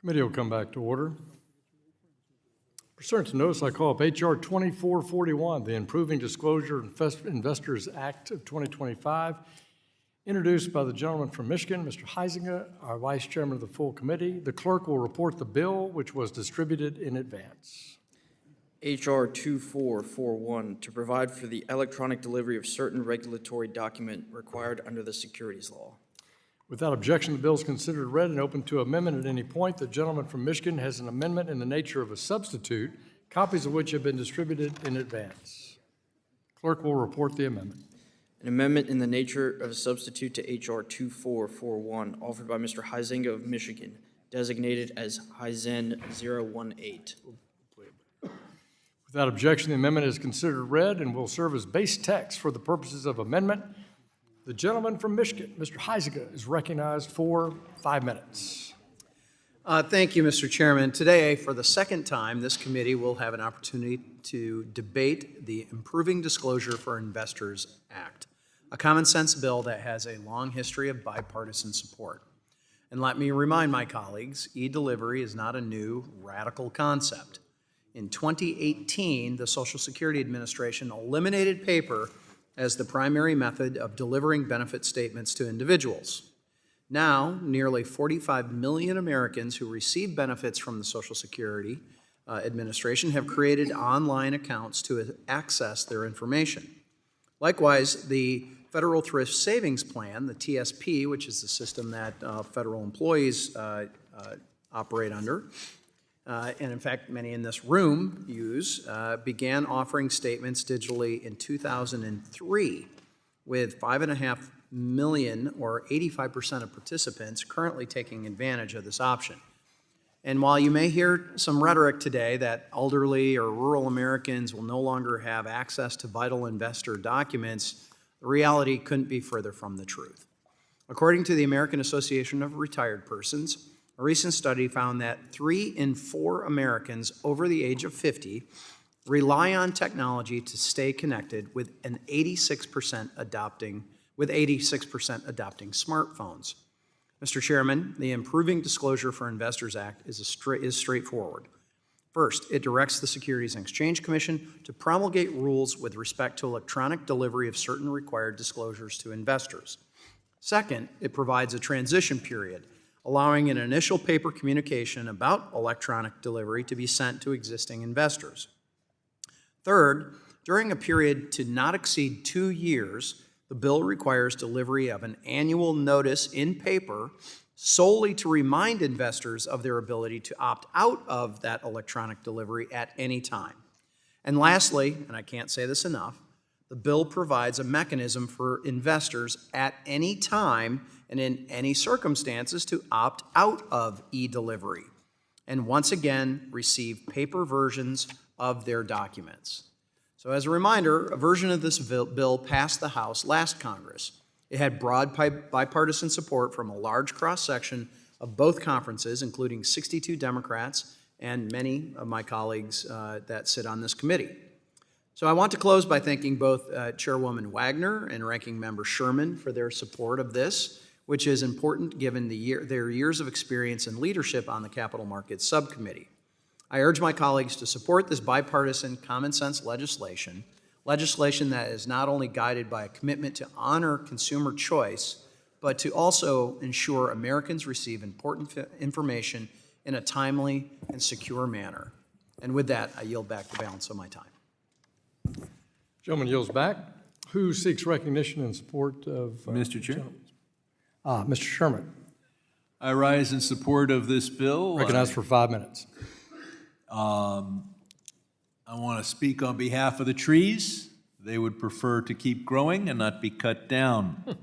Committee will come back to order. Pursuant to notice, I call up H.R. 2441, the Improving Disclosure Investors Act of 2025, introduced by the gentleman from Michigan, Mr. Huizenga, our Vice Chairman of the full committee. The clerk will report the bill, which was distributed in advance. H.R. 2441, to provide for the electronic delivery of certain regulatory document required under the securities law. Without objection, the bill is considered read and open to amendment at any point. The gentleman from Michigan has an amendment in the nature of a substitute, copies of which have been distributed in advance. Clerk will report the amendment. An amendment in the nature of a substitute to H.R. 2441, offered by Mr. Huizenga of Michigan, designated as Huizen 018. Without objection, the amendment is considered read and will serve as base text for the purposes of amendment. The gentleman from Michigan, Mr. Huizenga, is recognized for 5 minutes. Thank you, Mr. Chairman. Today, for the second time, this committee will have an opportunity to debate the Improving Disclosure for Investors Act, a common sense bill that has a long history of bipartisan support. And let me remind my colleagues, e-delivery is not a new radical concept. In 2018, the Social Security Administration eliminated paper as the primary method of delivering benefit statements to individuals. Now, nearly 45 million Americans who receive benefits from the Social Security Administration have created online accounts to access their information. Likewise, the Federal Thrift Savings Plan, the TSP, which is the system that federal employees operate under, and in fact, many in this room use, began offering statements digitally in 2003, with 5.5 million, or 85% of participants, currently taking advantage of this option. And while you may hear some rhetoric today that elderly or rural Americans will no longer have access to vital investor documents, the reality couldn't be further from the truth. According to the American Association of Retired Persons, a recent study found that 3 in 4 Americans over the age of 50 rely on technology to stay connected, with 86% adopting smartphones. Mr. Chairman, the Improving Disclosure for Investors Act is straightforward. First, it directs the Securities and Exchange Commission to promulgate rules with respect to electronic delivery of certain required disclosures to investors. Second, it provides a transition period, allowing an initial paper communication about electronic delivery to be sent to existing investors. Third, during a period to not exceed 2 years, the bill requires delivery of an annual notice in paper solely to remind investors of their ability to opt out of that electronic delivery at any time. And lastly, and I can't say this enough, the bill provides a mechanism for investors at any time and in any circumstances to opt out of e-delivery and once again receive paper versions of their documents. So as a reminder, a version of this bill passed the House last Congress. It had broad bipartisan support from a large cross-section of both conferences, including 62 Democrats and many of my colleagues that sit on this committee. So I want to close by thanking both Chairwoman Wagner and Ranking Member Sherman for their support of this, which is important given their years of experience and leadership on the Capital Markets Subcommittee. I urge my colleagues to support this bipartisan common sense legislation that is not only guided by a commitment to honor consumer choice, but to also ensure Americans receive important information in a timely and secure manner. And with that, I yield back the balance of my time. Gentleman yields back. Who seeks recognition in support of? Mr. Chair. Mr. Sherman. I rise in support of this bill. Recognized for 5 minutes. I want to speak on behalf of the trees. They would prefer to keep growing and not be cut down.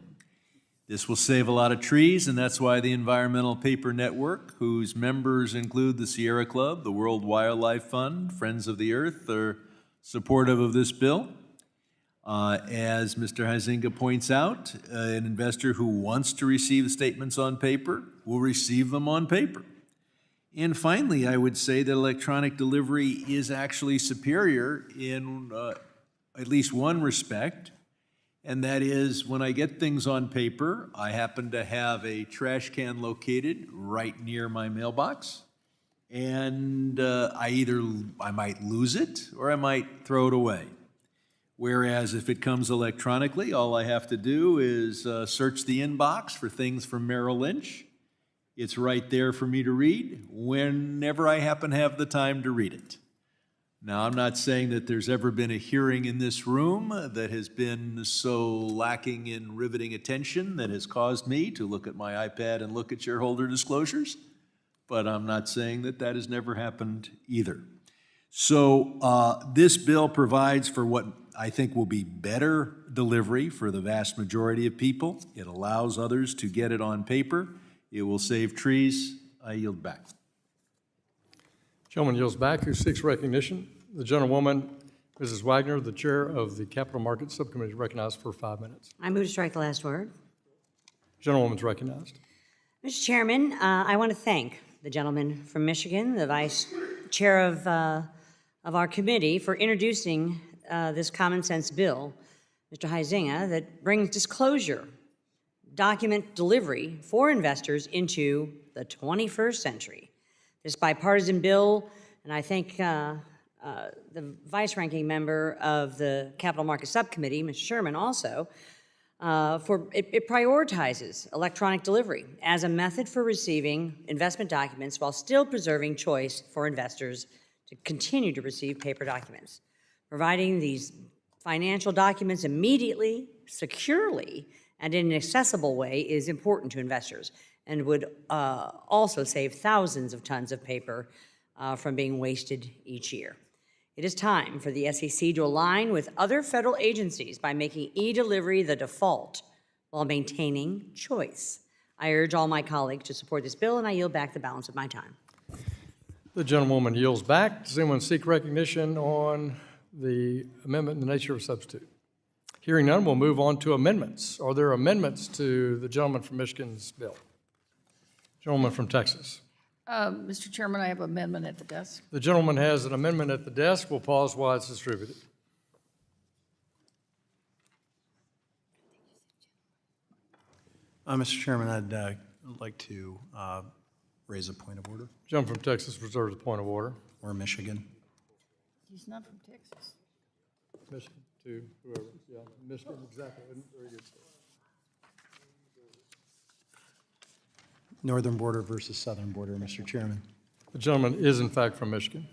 This will save a lot of trees, and that's why the Environmental Paper Network, whose members include the Sierra Club, the World Wildlife Fund, Friends of the Earth, are supportive of this bill. As Mr. Huizenga points out, an investor who wants to receive statements on paper will receive them on paper. And finally, I would say that electronic delivery is actually superior in at least one respect, and that is when I get things on paper, I happen to have a trash can located right near my mailbox. and I might lose it or I might throw it away. Whereas if it comes electronically, all I have to do is search the inbox for things from Merrill Lynch. It's right there for me to read whenever I happen to have the time to read it. Now, I'm not saying that there's ever been a hearing in this room that has been so lacking in riveting attention that has caused me to look at my iPad and look at shareholder disclosures, but I'm not saying that that has never happened either. So this bill provides for what I think will be better delivery for the vast majority of people. It allows others to get it on paper. It will save trees. I yield back. Gentleman yields back. Who seeks recognition? The gentlewoman, Mrs. Wagner, the chair of the Capital Markets Subcommittee, is recognized for 5 minutes. I move to strike the last word. Gentlewoman's recognized. Mr. Chairman, I want to thank the gentleman from Michigan, the vice chair of our committee, for introducing this common sense bill, Mr. Huizenga, that brings disclosure, document delivery for investors into the 21st century. This bipartisan bill, and I thank the vice-ranking member of the Capital Markets Subcommittee, Mr. Sherman, also, for it prioritizes electronic delivery as a method for receiving investment documents while still preserving choice for investors to continue to receive paper documents. Providing these financial documents immediately, securely, and in an accessible way is important to investors and would also save thousands of tons of paper from being wasted each year. It is time for the SEC to align with other federal agencies by making e-delivery the default while maintaining choice. I urge all my colleagues to support this bill, and I yield back the balance of my time. The gentlewoman yields back. Does anyone seek recognition on the amendment in the nature of a substitute? Hearing none, we'll move on to amendments. Are there amendments to the gentleman from Michigan's bill? Gentleman from Texas. Mr. Chairman, I have an amendment at the desk. The gentleman has an amendment at the desk. We'll pause while it's distributed. Mr. Chairman, I'd like to raise a point of order. Gentleman from Texas reserves a point of order. Or Michigan. He's not from Texas. Michigan to whoever. Yeah, Michigan, exactly. Very good. Northern border versus southern border, Mr. Chairman. The gentleman is in fact from Michigan.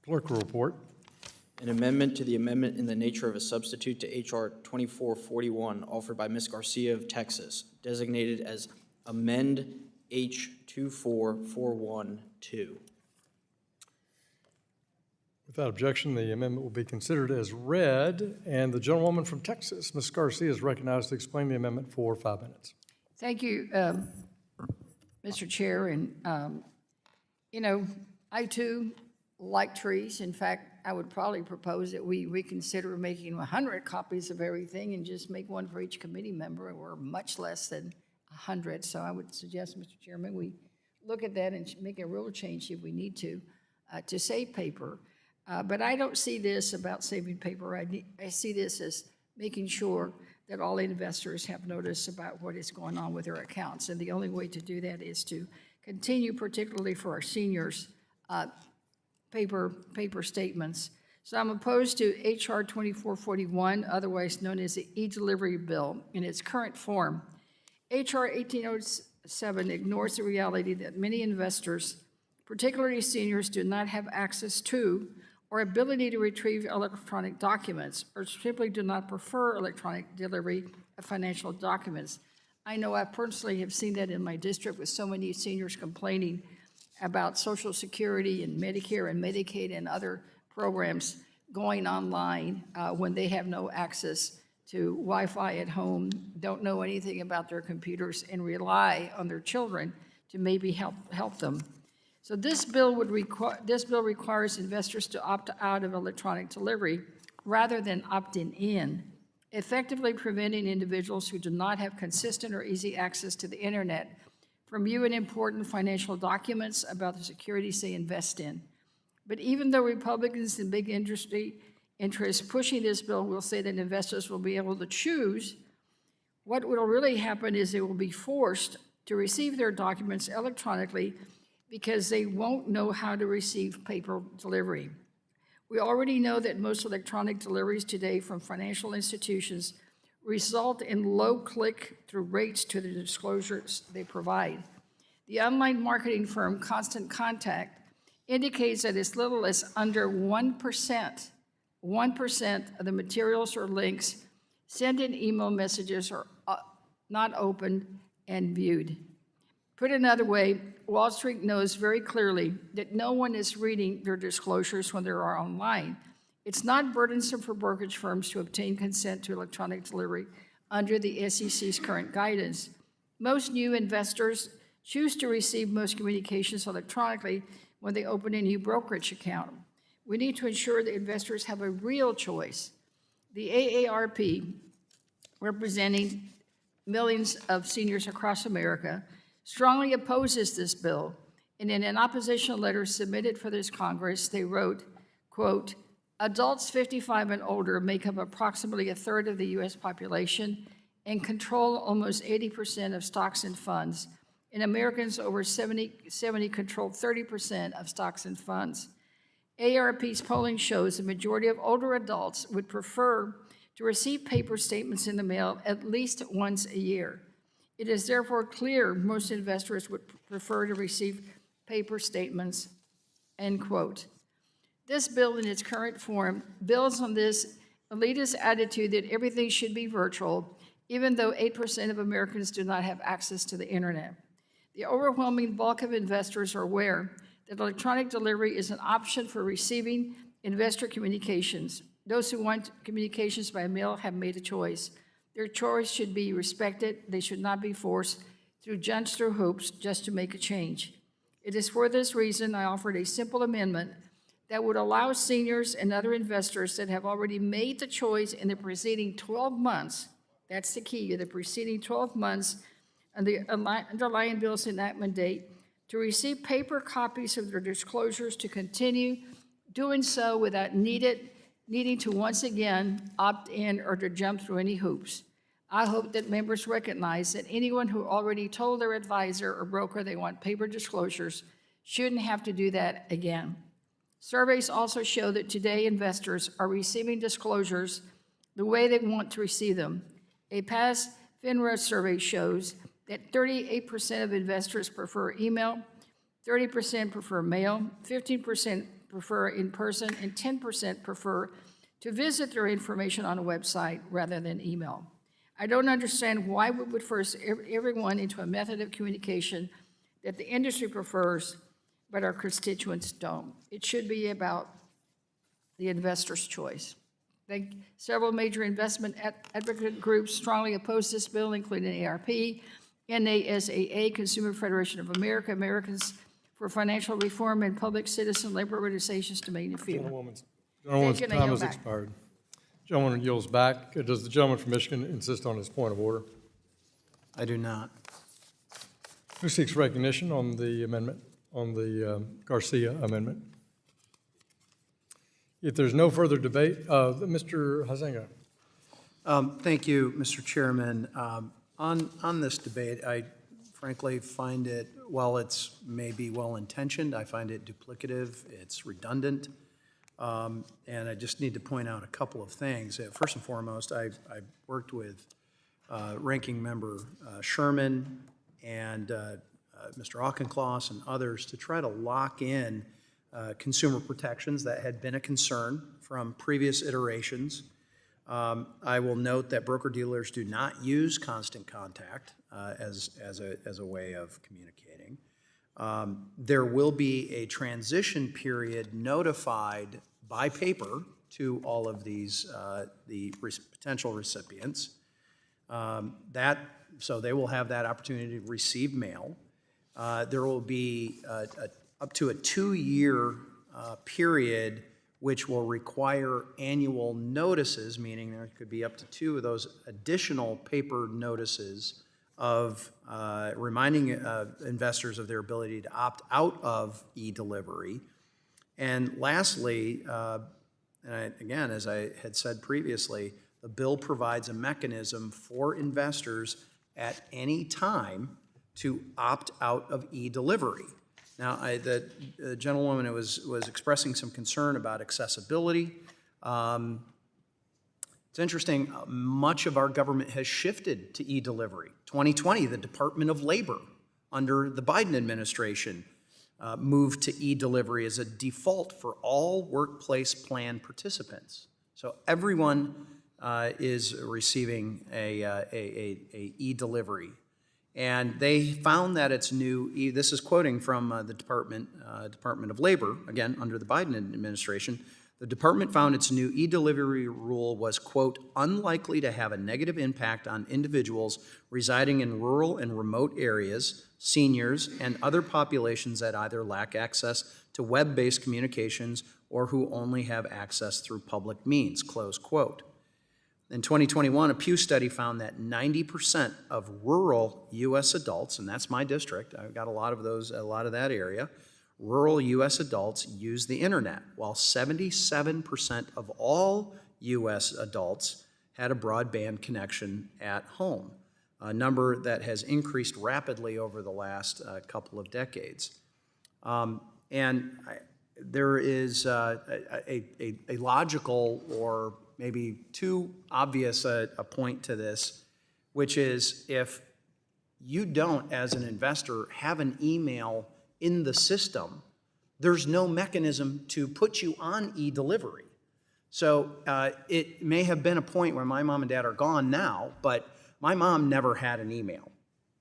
Clerk will report. An amendment to the amendment in the nature of a substitute to H.R. 2441 offered by Ms. Garcia of Texas, designated as Amend H. 24412. Without objection, the amendment will be considered as read, and the gentlewoman from Texas, Ms. Garcia, is recognized to explain the amendment for 5 minutes. Thank you, Mr. Chair. And, I too like trees. In fact, I would probably propose that we reconsider making 100 copies of everything and just make one for each committee member, or much less than 100. So I would suggest, Mr. Chairman, we look at that and make a real change if we need to save paper. But I don't see this about saving paper. I see this as making sure that all investors have notice about what is going on with their accounts. And the only way to do that is to continue, particularly for our seniors, paper statements. So I'm opposed to H.R. 2441, otherwise known as the e-delivery bill, in its current form. H.R. 1807 ignores the reality that many investors, particularly seniors, do not have access to or ability to retrieve electronic documents, or simply do not prefer electronic delivery of financial documents. I know I personally have seen that in my district with so many seniors complaining about Social Security and Medicare and Medicaid and other programs going online when they have no access to Wi-Fi at home, don't know anything about their computers, and rely on their children to maybe help them. So this bill requires investors to opt out of electronic delivery rather than opting in, effectively preventing individuals who do not have consistent or easy access to the internet from viewing important financial documents about the securities they invest in. But even though Republicans and big industry interests pushing this bill will say that investors will be able to choose, what will really happen is they will be forced to receive their documents electronically because they won't know how to receive paper delivery. We already know that most electronic deliveries today from financial institutions result in low click-through rates to the disclosures they provide. The online marketing firm Constant Contact indicates that as little as under 1% of the materials or links sent in email messages are not opened and viewed. Put another way, Wall Street knows very clearly that no one is reading their disclosures when they are online. It's not burdensome for brokerage firms to obtain consent to electronic delivery under the SEC's current guidance. Most new investors choose to receive most communications electronically when they open a new brokerage account. We need to ensure that investors have a real choice. The AARP, representing millions of seniors across America, strongly opposes this bill, and in an opposition letter submitted for this Congress, they wrote, quote, adults 55 and older make up approximately a third of the U.S. population and control almost 80% of stocks and funds, and Americans over 70 control 30% of stocks and funds. AARP's polling shows the majority of older adults would prefer to receive paper statements in the mail at least once a year. It is therefore clear most investors would prefer to receive paper statements, end quote. This bill in its current form builds on this elitist attitude that everything should be virtual, even though 8% of Americans do not have access to the internet. The overwhelming bulk of investors are aware that electronic delivery is an option for receiving investor communications. Those who want communications by mail have made a choice. Their choice should be respected. They should not be forced to jump through hoops just to make a change. It is for this reason I offered a simple amendment that would allow seniors and other investors that have already made the choice in the preceding 12 months, that's the key, the preceding 12 months, and the underlying bill's enactment date, to receive paper copies of their disclosures to continue doing so without needing to once again opt in or to jump through any hoops. I hope that members recognize that anyone who already told their advisor or broker they want paper disclosures shouldn't have to do that again. Surveys also show that today investors are receiving disclosures the way they want to receive them. A past FINRA survey shows that 38% of investors prefer email, 30% prefer mail, 15% prefer in person, and 10% prefer to visit their information on a website rather than email. I don't understand why we would force everyone into a method of communication that the industry prefers, but our constituents don't. It should be about the investor's choice. Several major investment advocate groups strongly oppose this bill, including ARP, NASAA, Consumer Federation of America, Americans for Financial Reform, and public citizen labor organizations, to name a few. Gentlewoman's Thank you, and I time yield has back. expired. Gentleman yields back. Does the gentleman from Michigan insist on his point of order? I do not. Who seeks recognition on the amendment, on the Garcia amendment? If there's no further debate, Mr. Huizenga. Thank you, Mr. Chairman. On this debate, I frankly find it, while it's maybe well-intentioned, I find it duplicative, it's redundant, and I just need to point out a couple of things. First and foremost, I worked with Ranking Member Sherman and Mr. Auchincloss and others to try to lock in consumer protections that had been a concern from previous iterations. I will note that broker-dealers do not use constant contact as a way of communicating. There will be a transition period notified by paper to all of these, potential recipients. So they will have that opportunity to receive mail. There will be up to a 2-year period which will require annual notices, meaning there could be up to 2 of those additional paper notices of reminding investors of their ability to opt out of e-delivery. And lastly, again, as I had said previously, the bill provides a mechanism for investors at any time to opt out of e-delivery. Now, the gentlewoman was expressing some concern about accessibility. It's interesting, much of our government has shifted to e-delivery. 2020, the Department of Labor, under the Biden administration, moved to e-delivery as a default for all workplace plan participants. So everyone is receiving a e-delivery. And they found that it's new, this is quoting from the Department of Labor, again, under the Biden administration, the department found its new e-delivery rule was, quote, unlikely to have a negative impact on individuals residing in rural and remote areas, seniors, and other populations that either lack access to web-based communications or who only have access through public means, close quote. In 2021, a Pew study found that 90% of rural U.S. adults, and that's my district, I've got a lot of that area, rural U.S. adults use the internet, while 77% of all U.S. adults had a broadband connection at home, a number that has increased rapidly over the last couple of decades. There is a logical or maybe too obvious a point to this, which is if you don't, as an investor, have an email in the system, there's no mechanism to put you on e-delivery. So it may have been a point where my mom and dad are gone now, but my mom never had an email,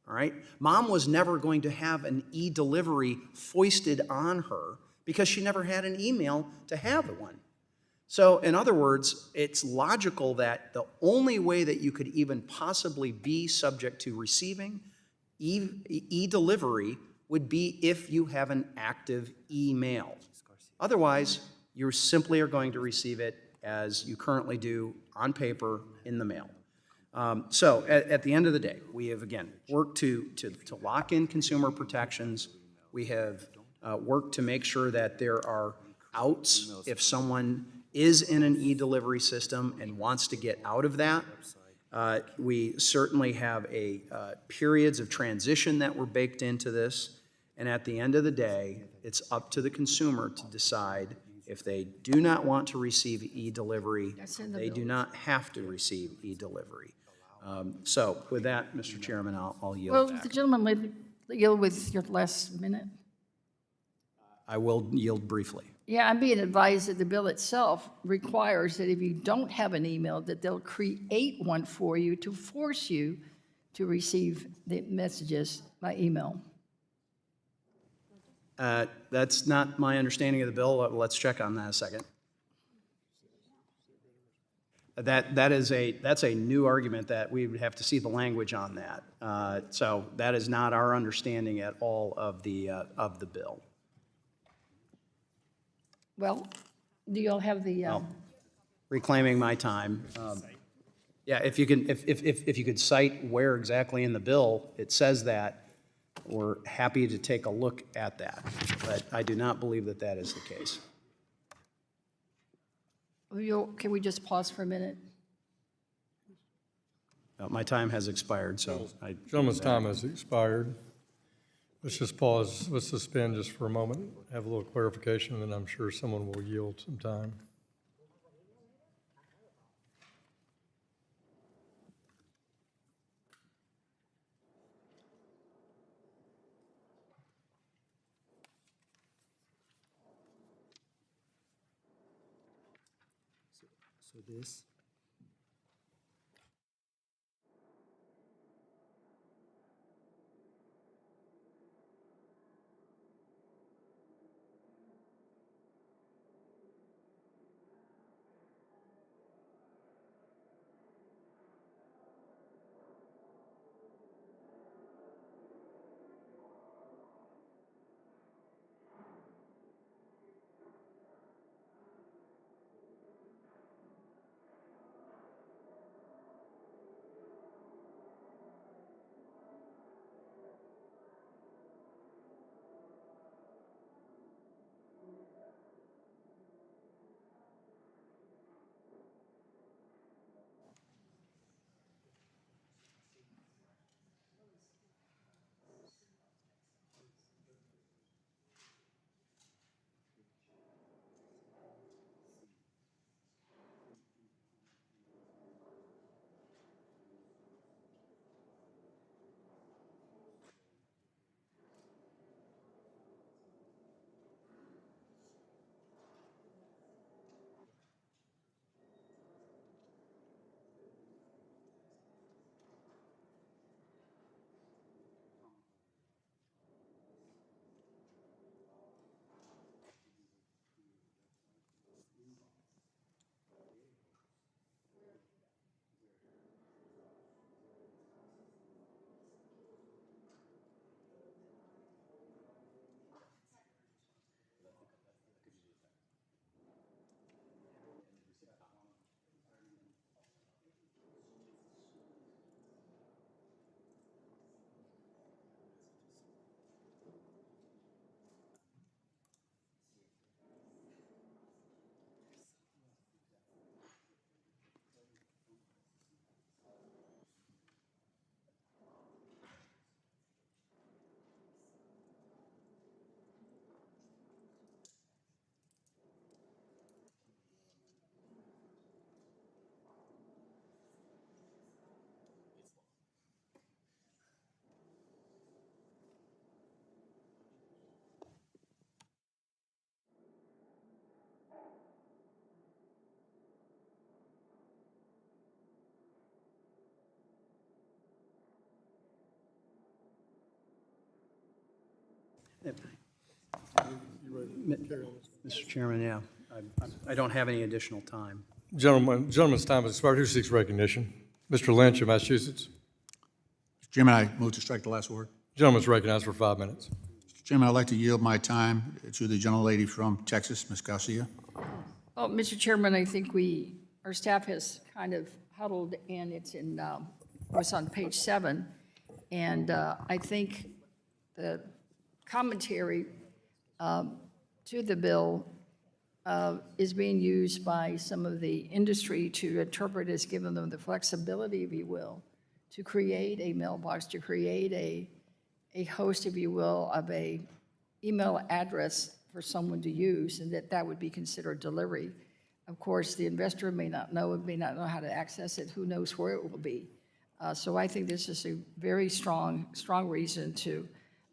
all right? Mom was never going to have an e-delivery foisted on her because she never had an email to have one. So in other words, it's logical that the only way that you could even possibly be subject to receiving e-delivery would be if you have an active email. Otherwise, you simply are going to receive it as you currently do on paper in the mail. So at the end of the day, we have, again, worked to lock in consumer protections. We have worked to make sure that there are outs if someone is in an e-delivery system and wants to get out of that. We certainly have periods of transition that were baked into this. And at the end of the day, it's up to the consumer to decide if they do not want to receive e-delivery, they do not have to receive e-delivery. So with that, Mr. Chairman, I'll yield Well, back. the gentleman yield with your last minute. I will yield briefly. Yeah, I'm being advised that the bill itself requires that if you don't have an email, that they'll create one for you to force you to receive the messages by email. That's not my understanding of the bill. Let's check on that a second. That's a new argument that we would have to see the language on that. So that is not our understanding at all of the bill. Well, do you all have the, Reclaiming my time. Yeah, if you could cite where exactly in the bill it says that, we're happy to take a look at that. But I do not believe that that is the case. can we just pause for a minute? My time has expired, so I. Gentleman's time has expired. Let's just pause, let's suspend just for a moment, have a little clarification, and then I'm sure someone will yield some time. So this Mr. Chairman, yeah, I don't have any additional time. Gentleman's time has expired. Who seeks recognition? Mr. Lynch of Massachusetts. Mr. Chairman, I move to strike the last word. Gentleman's recognized for 5 minutes. Mr. Chairman, I'd like to yield my time to the gentlelady from Texas, Ms. Garcia. Oh, Mr. Chairman, I think our staff has kind of huddled, and it's on page 7. And I think the commentary to the bill is being used by some of the industry to interpret as giving them the flexibility, if you will, to create a mailbox, to create a host, if you will, of a email address for someone to use, and that would be considered delivery. Of course, the investor may not know how to access it, who knows where it will be. So I think this is a very strong reason to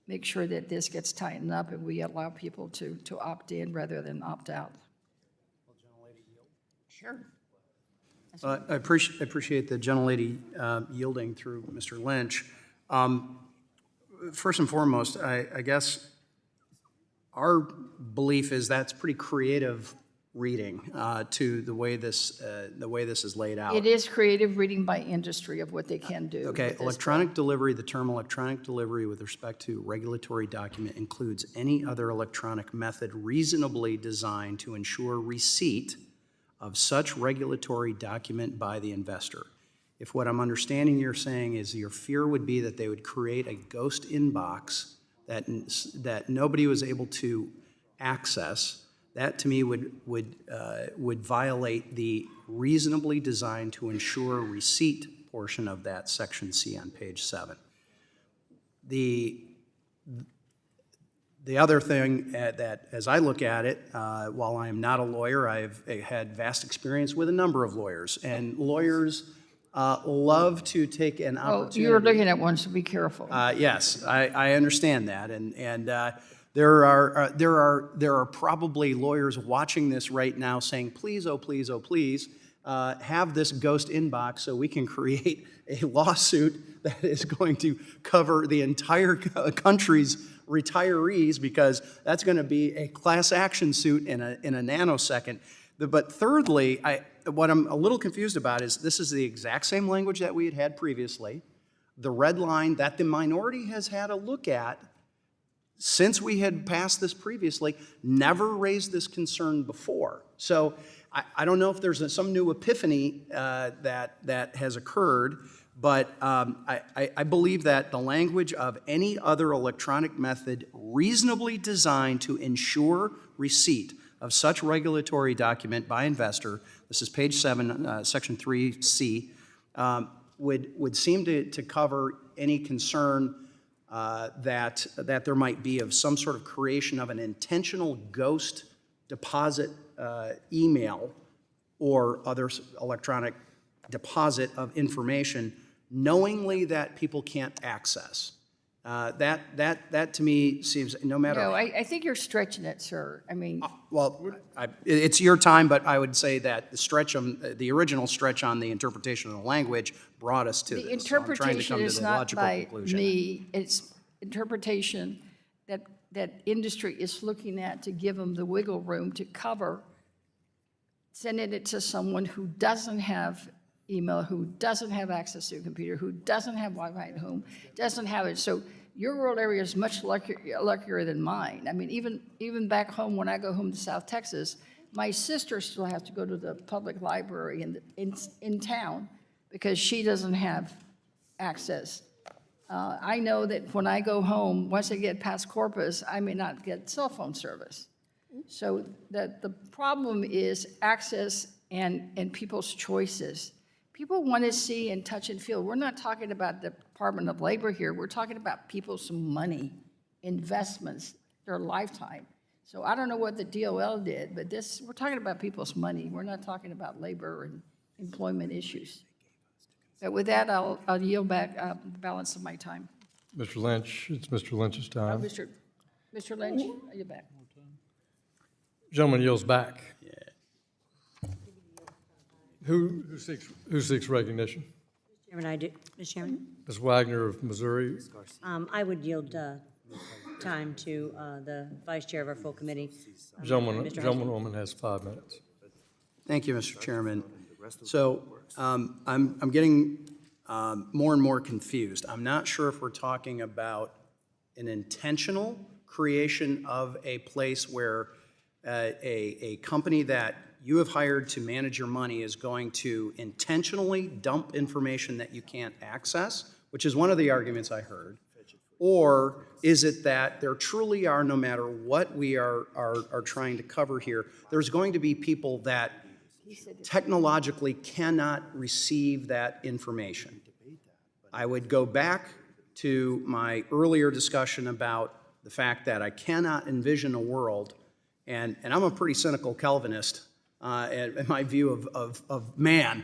make sure that this gets tightened up and we allow people to opt in rather than opt out. Sure. I appreciate the gentlelady yielding through Mr. Lynch. First and foremost, I guess our belief is that's pretty creative reading to the way this is laid out. It is creative reading by industry of what they can do. Okay, electronic delivery, the term electronic delivery with respect to regulatory document includes any other electronic method reasonably designed to ensure receipt of such regulatory document by the investor. If what I'm understanding you're saying is your fear would be that they would create a ghost inbox that nobody was able to access, that to me would violate the reasonably designed to ensure receipt portion of that section C on page 7. The other thing that, as I look at it, while I am not a lawyer, I've had vast experience with a number of lawyers, and lawyers love to take an opportunity. You're looking at one, so be careful. Yes, I understand that, and there are probably lawyers watching this right now saying, please, oh please, oh please, have this ghost inbox so we can create a lawsuit that is going to cover the entire country's retirees, because that's going to be a class action suit in a nanosecond. But thirdly, what I'm a little confused about is this is the exact same language that we had previously. The red line that the minority has had a look at since we had passed this previously never raised this concern before. So I don't know if there's some new epiphany that has occurred, but I believe that the language of any other electronic method reasonably designed to ensure receipt of such regulatory document by investor, this is page 7, section 3C, would seem to cover any concern that there might be of some sort of creation of an intentional ghost deposit email or other electronic deposit of information knowingly that people can't access. That to me seems, no matter. No, I think you're stretching it, sir. I mean. Well, it's your time, but I would say that the original stretch on the interpretation of the language brought us to this. The interpretation is not by conclusion. me. It's interpretation that industry is looking at to give them the wiggle room to cover, sending it to someone who doesn't have email, who doesn't have access to a computer, who doesn't have Wi-Fi at home, doesn't have it. So your rural area is much luckier than mine. I mean, even back home, when I go home to South Texas, my sister still has to go to the public library in town because she doesn't have access. I know that when I go home, once I get past Corpus, I may not get cell phone service. So the problem is access and people's choices. People want to see and touch and feel. We're not talking about the Department of Labor here. We're talking about people's money, investments, their lifetime. So I don't know what the DOL did, but we're talking about people's money. We're not talking about labor and employment issues. But with that, I'll yield back the balance of my time. Mr. Lynch, it's Mr. Lynch's time. Mr. Lynch, are you back? Gentleman yields back. Who seeks recognition? Chairman, I do. Mr. Chairman? Ms. Wagner of Missouri. I would yield time to the vice chair of our full committee. Mr. Husband. Gentlewoman has 5 minutes. Thank you, Mr. Chairman. So I'm getting more and more confused. I'm not sure if we're talking about an intentional creation of a place where a company that you have hired to manage your money is going to intentionally dump information that you can't access, which is one of the arguments I heard. Or is it that there truly are, no matter what we are trying to cover here, there's going to be people that technologically cannot receive that information? I would go back to my earlier discussion about the fact that I cannot envision a world, and I'm a pretty cynical Calvinist in my view of man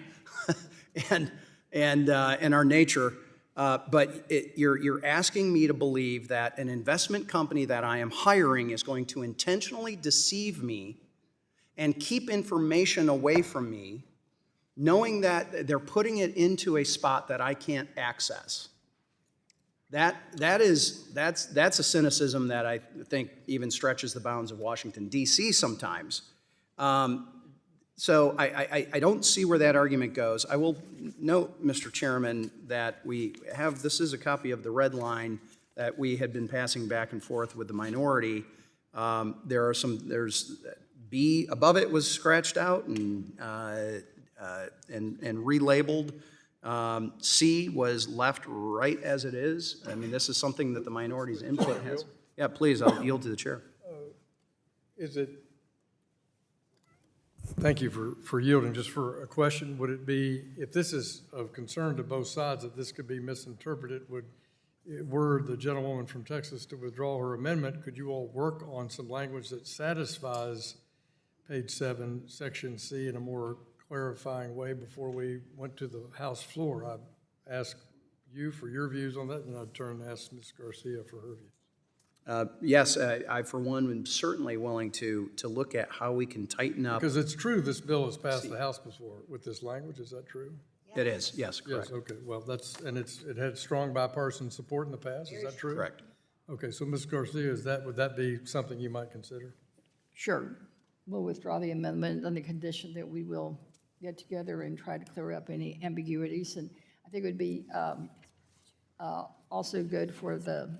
and our nature. But you're asking me to believe that an investment company that I am hiring is going to intentionally deceive me and keep information away from me, knowing that they're putting it into a spot that I can't access. That's a cynicism that I think even stretches the bounds of Washington, D.C. sometimes. So I don't see where that argument goes. I will note, Mr. Chairman, that we have, this is a copy of the red line that we had been passing back and forth with the minority. There's B above it was scratched out and relabeled. C was left right as it is. I mean, this is something that the minority's input has. Yeah, please, I'll yield to the chair. Thank you for yielding. Just for a question, would it be, if this is of concern to both sides, that this could be misinterpreted, were the gentlewoman from Texas to withdraw her amendment, could you all work on some language that satisfies page 7, section C in a more clarifying way before we went to the House floor? I'd ask you for your views on that, and I'd turn and ask Ms. Garcia for her views. Yes, I for one am certainly willing to look at how we can tighten up. Because it's true, this bill has passed the House before with this language, is that true? It is, yes, correct. Yes, okay, well, it had strong bipartisan support in the past, is that true? Correct. Okay, so Ms. Garcia, would that be something you might consider? Sure. We'll withdraw the amendment on the condition that we will get together and try to clear up any ambiguities. And I think it would be also good for the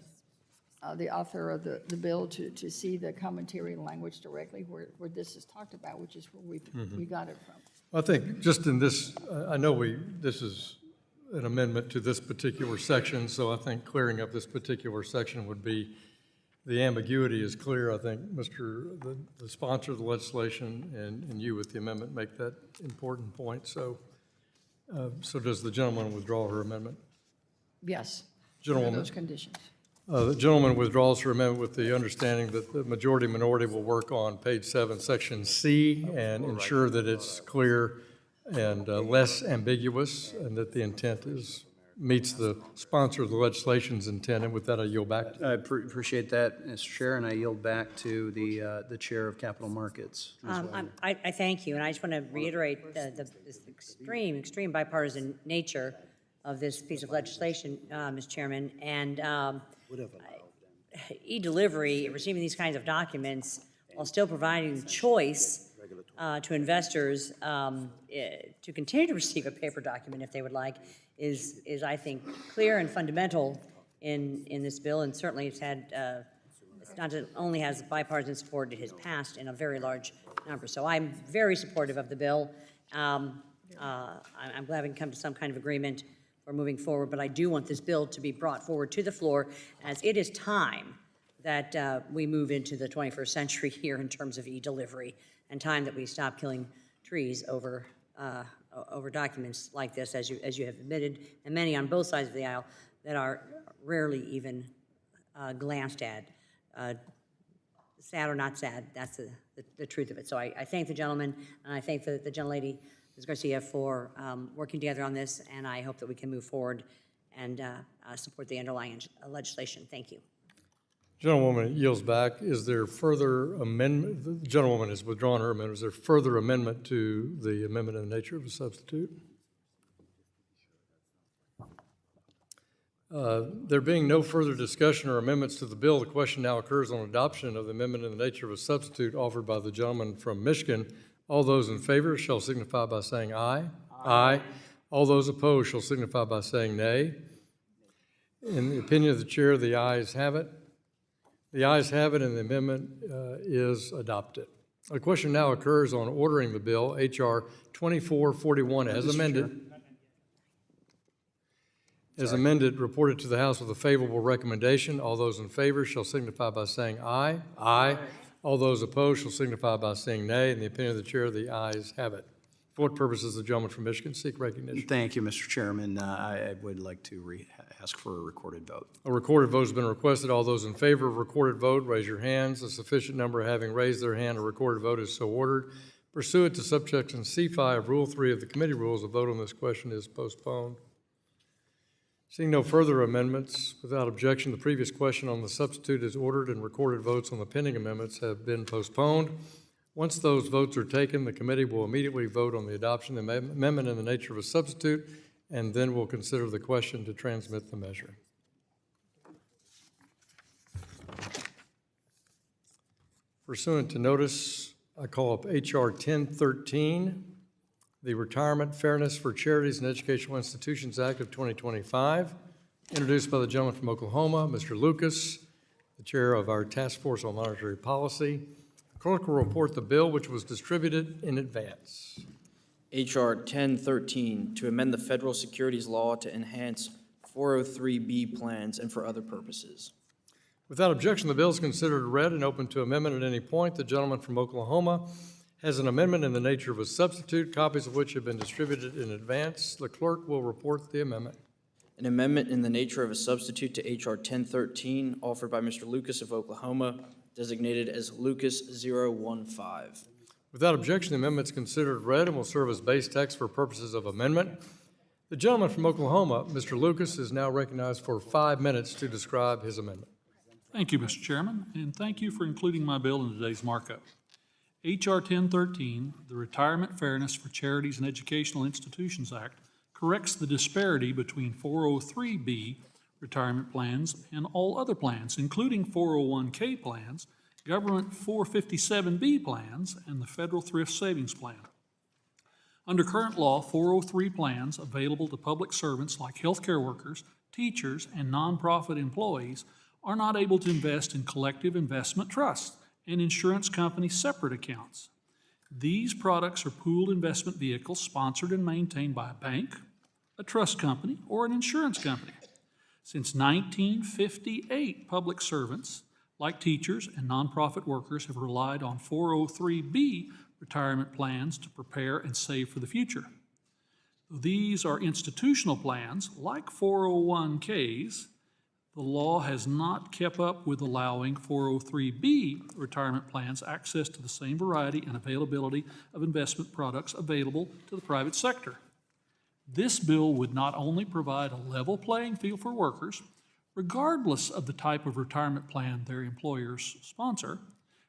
author of the bill to see the commentary language directly where this is talked about, which is where we got it from. I think just in this, I know this is an amendment to this particular section, so I think clearing up this particular section would be, the ambiguity is clear. I think the sponsor of the legislation and you with the amendment make that important point. So does the gentleman withdraw her amendment? Yes. Gentlewoman. Under those conditions. The gentleman withdraws her amendment with the understanding that the majority-minority will work on page 7, section C, and ensure that it's clear and less ambiguous, and that the intent meets the sponsor of the legislation's intent. And with that, I yield back. I appreciate that, Mr. Chair, and I yield back to the Chair of Capital Markets. I thank you, and I just want to reiterate this extreme bipartisan nature of this piece of legislation, Mr. Chairman, and e-delivery, receiving these kinds of documents while still providing choice to investors to continue to receive a paper document if they would like is I think, clear and fundamental in this bill, and certainly it's not only has bipartisan support, it has passed in a very large number. So I'm very supportive of the bill. I'm glad we can come to some kind of agreement for moving forward, but I do want this bill to be brought forward to the floor, as it is time that we move into the 21st century here in terms of e-delivery, and time that we stop killing trees over documents like this, as you have admitted, and many on both sides of the aisle that are rarely even glanced at. Sad or not sad, that's the truth of it. So I thank the gentleman, and I thank the gentlelady, Ms. Garcia, for working together on this, and I hope that we can move forward and support the underlying legislation. Thank you. Gentlewoman yields back. Is there further amendment? The gentlewoman has withdrawn her amendment. Is there further amendment to the amendment in the nature of a substitute? There being no further discussion or amendments to the bill, the question now occurs on adoption of the amendment in the nature of a substitute offered by the gentleman from Michigan. All those in favor shall signify by saying aye. Aye. All those opposed shall signify by saying nay. In the opinion of the chair, the ayes have it. The ayes have it, and the amendment is adopted. The question now occurs on ordering the bill, H.R. 2441, as amended. As amended, reported to the House with a favorable recommendation. All those in favor shall signify by saying aye. Aye. All those opposed shall signify by saying nay. In the opinion of the chair, the ayes have it. For what purposes, the gentleman from Michigan seek recognition? Thank you, Mr. Chairman. I would like to ask for a recorded vote. A recorded vote has been requested. All those in favor of recorded vote, raise your hands. A sufficient number having raised their hand, a recorded vote is so ordered. Pursuant to subsection C5 of Rule 3 of the committee rules, a vote on this question is postponed. Seeing no further amendments, without objection, the previous question on the substitute is ordered and recorded votes on the pending amendments have been postponed. Once those votes are taken, the committee will immediately vote on the adoption of the amendment in the nature of a substitute, and then we'll consider the question to transmit the measure. Pursuant to notice, I call up H.R. 1013, the Retirement Fairness for Charities and Educational Institutions Act of 2025, introduced by the gentleman from Oklahoma, Mr. Lucas, the chair of our Task Force on Monetary Policy. The clerk will report the bill, which was distributed in advance. H.R. 1013, to amend the federal securities law to enhance 403B plans and for other purposes. Without objection, the bill is considered read and open to amendment at any point. The gentleman from Oklahoma has an amendment in the nature of a substitute, copies of which have been distributed in advance. The clerk will report the amendment. An amendment in the nature of a substitute to H.R. 1013, offered by Mr. Lucas of Oklahoma, designated as Lucas 015. Without objection, the amendment is considered read and will serve as base text for purposes of amendment. The gentleman from Oklahoma, Mr. Lucas, is now recognized for 5 minutes to describe his amendment. Thank you, Mr. Chairman, and thank you for including my bill in today's markup. H.R. 1013, the Retirement Fairness for Charities and Educational Institutions Act, corrects the disparity between 403B retirement plans and all other plans, including 401K plans, government 457B plans, and the Federal Thrift Savings Plan. Under current law, 403 plans available to public servants like healthcare workers, teachers, and nonprofit employees are not able to invest in collective investment trusts and insurance company separate accounts. These products are pooled investment vehicles sponsored and maintained by a bank, a trust company, or an insurance company. Since 1958, public servants, like teachers and nonprofit workers, have relied on 403B retirement plans to prepare and save for the future. These are institutional plans, like 401Ks. The law has not kept up with allowing 403B retirement plans access to the same variety and availability of investment products available to the private sector. This bill would not only provide a level playing field for workers, regardless of the type of retirement plan their employers sponsor,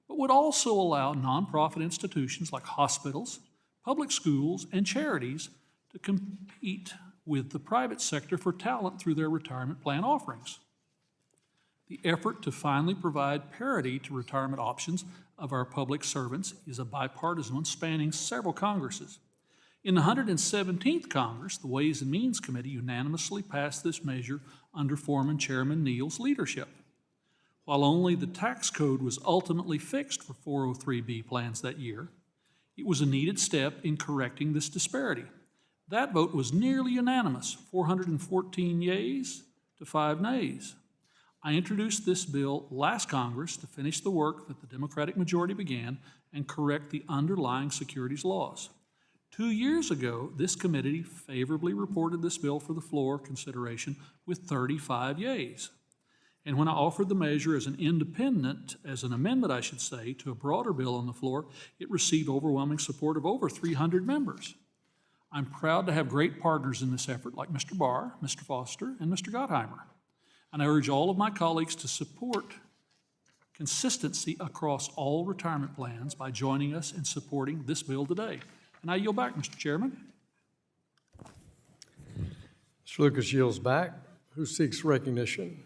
but would also allow nonprofit institutions like hospitals, public schools, and charities to compete with the private sector for talent through their retirement plan offerings. The effort to finally provide parity to retirement options of our public servants is a bipartisan one spanning several Congresses. In the 117th Congress, the Ways and Means Committee unanimously passed this measure under Foreman Chairman Neal's leadership. While only the tax code was ultimately fixed for 403B plans that year, it was a needed step in correcting this disparity. That vote was nearly unanimous, 414 yeas to 5 nays. I introduced this bill last Congress to finish the work that the Democratic majority began and correct the underlying securities laws. 2 years ago, this committee favorably reported this bill for the floor consideration with 35 yeas. And when I offered the measure as an amendment, I should say, to a broader bill on the floor, it received overwhelming support of over 300 members. I'm proud to have great partners in this effort like Mr. Barr, Mr. Foster, and Mr. Gottheimer. And I urge all of my colleagues to support consistency across all retirement plans by joining us in supporting this bill today. And I yield back, Mr. Chairman. Mr. Lucas yields back. Who seeks recognition?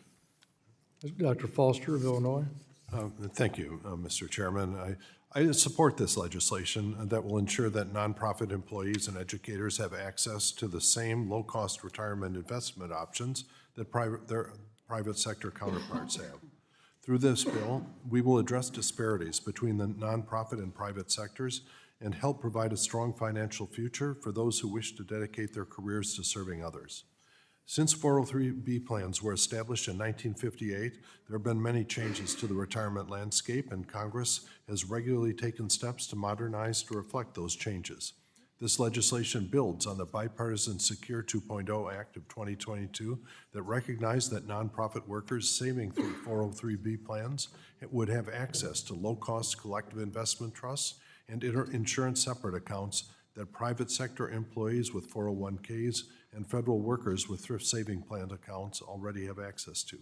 Dr. Foster of Illinois. Thank you, Mr. Chairman. I support this legislation that will ensure that nonprofit employees and educators have access to the same low-cost retirement investment options that their private sector counterparts have. Through this bill, we will address disparities between the nonprofit and private sectors and help provide a strong financial future for those who wish to dedicate their careers to serving others. Since 403B plans were established in 1958, there have been many changes to the retirement landscape, and Congress has regularly taken steps to modernize to reflect those changes. This legislation builds on the bipartisan Secure 2.0 Act of 2022 that recognized that nonprofit workers saving through 403B plans would have access to low-cost collective investment trusts and insurance separate accounts that private sector employees with 401ks and federal workers with thrift saving plan accounts already have access to.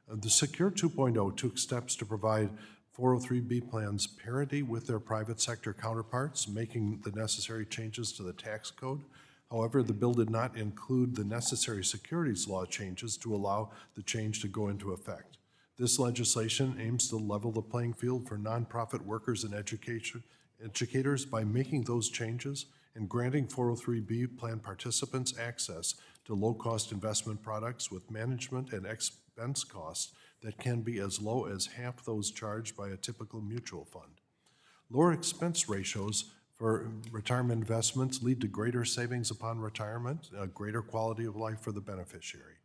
The Secure 2.0 took steps to provide 403B plans parity with their private sector counterparts, making the necessary changes to the tax code. However, the bill did not include the necessary securities law changes to allow the change to go into effect. This legislation aims to level the playing field for nonprofit workers and educators by making those changes and granting 403B plan participants access to low-cost investment products with management and expense costs that can be as low as half those charged by a typical mutual fund. Lower expense ratios for retirement investments lead to greater savings upon retirement, a greater quality of life for the beneficiary.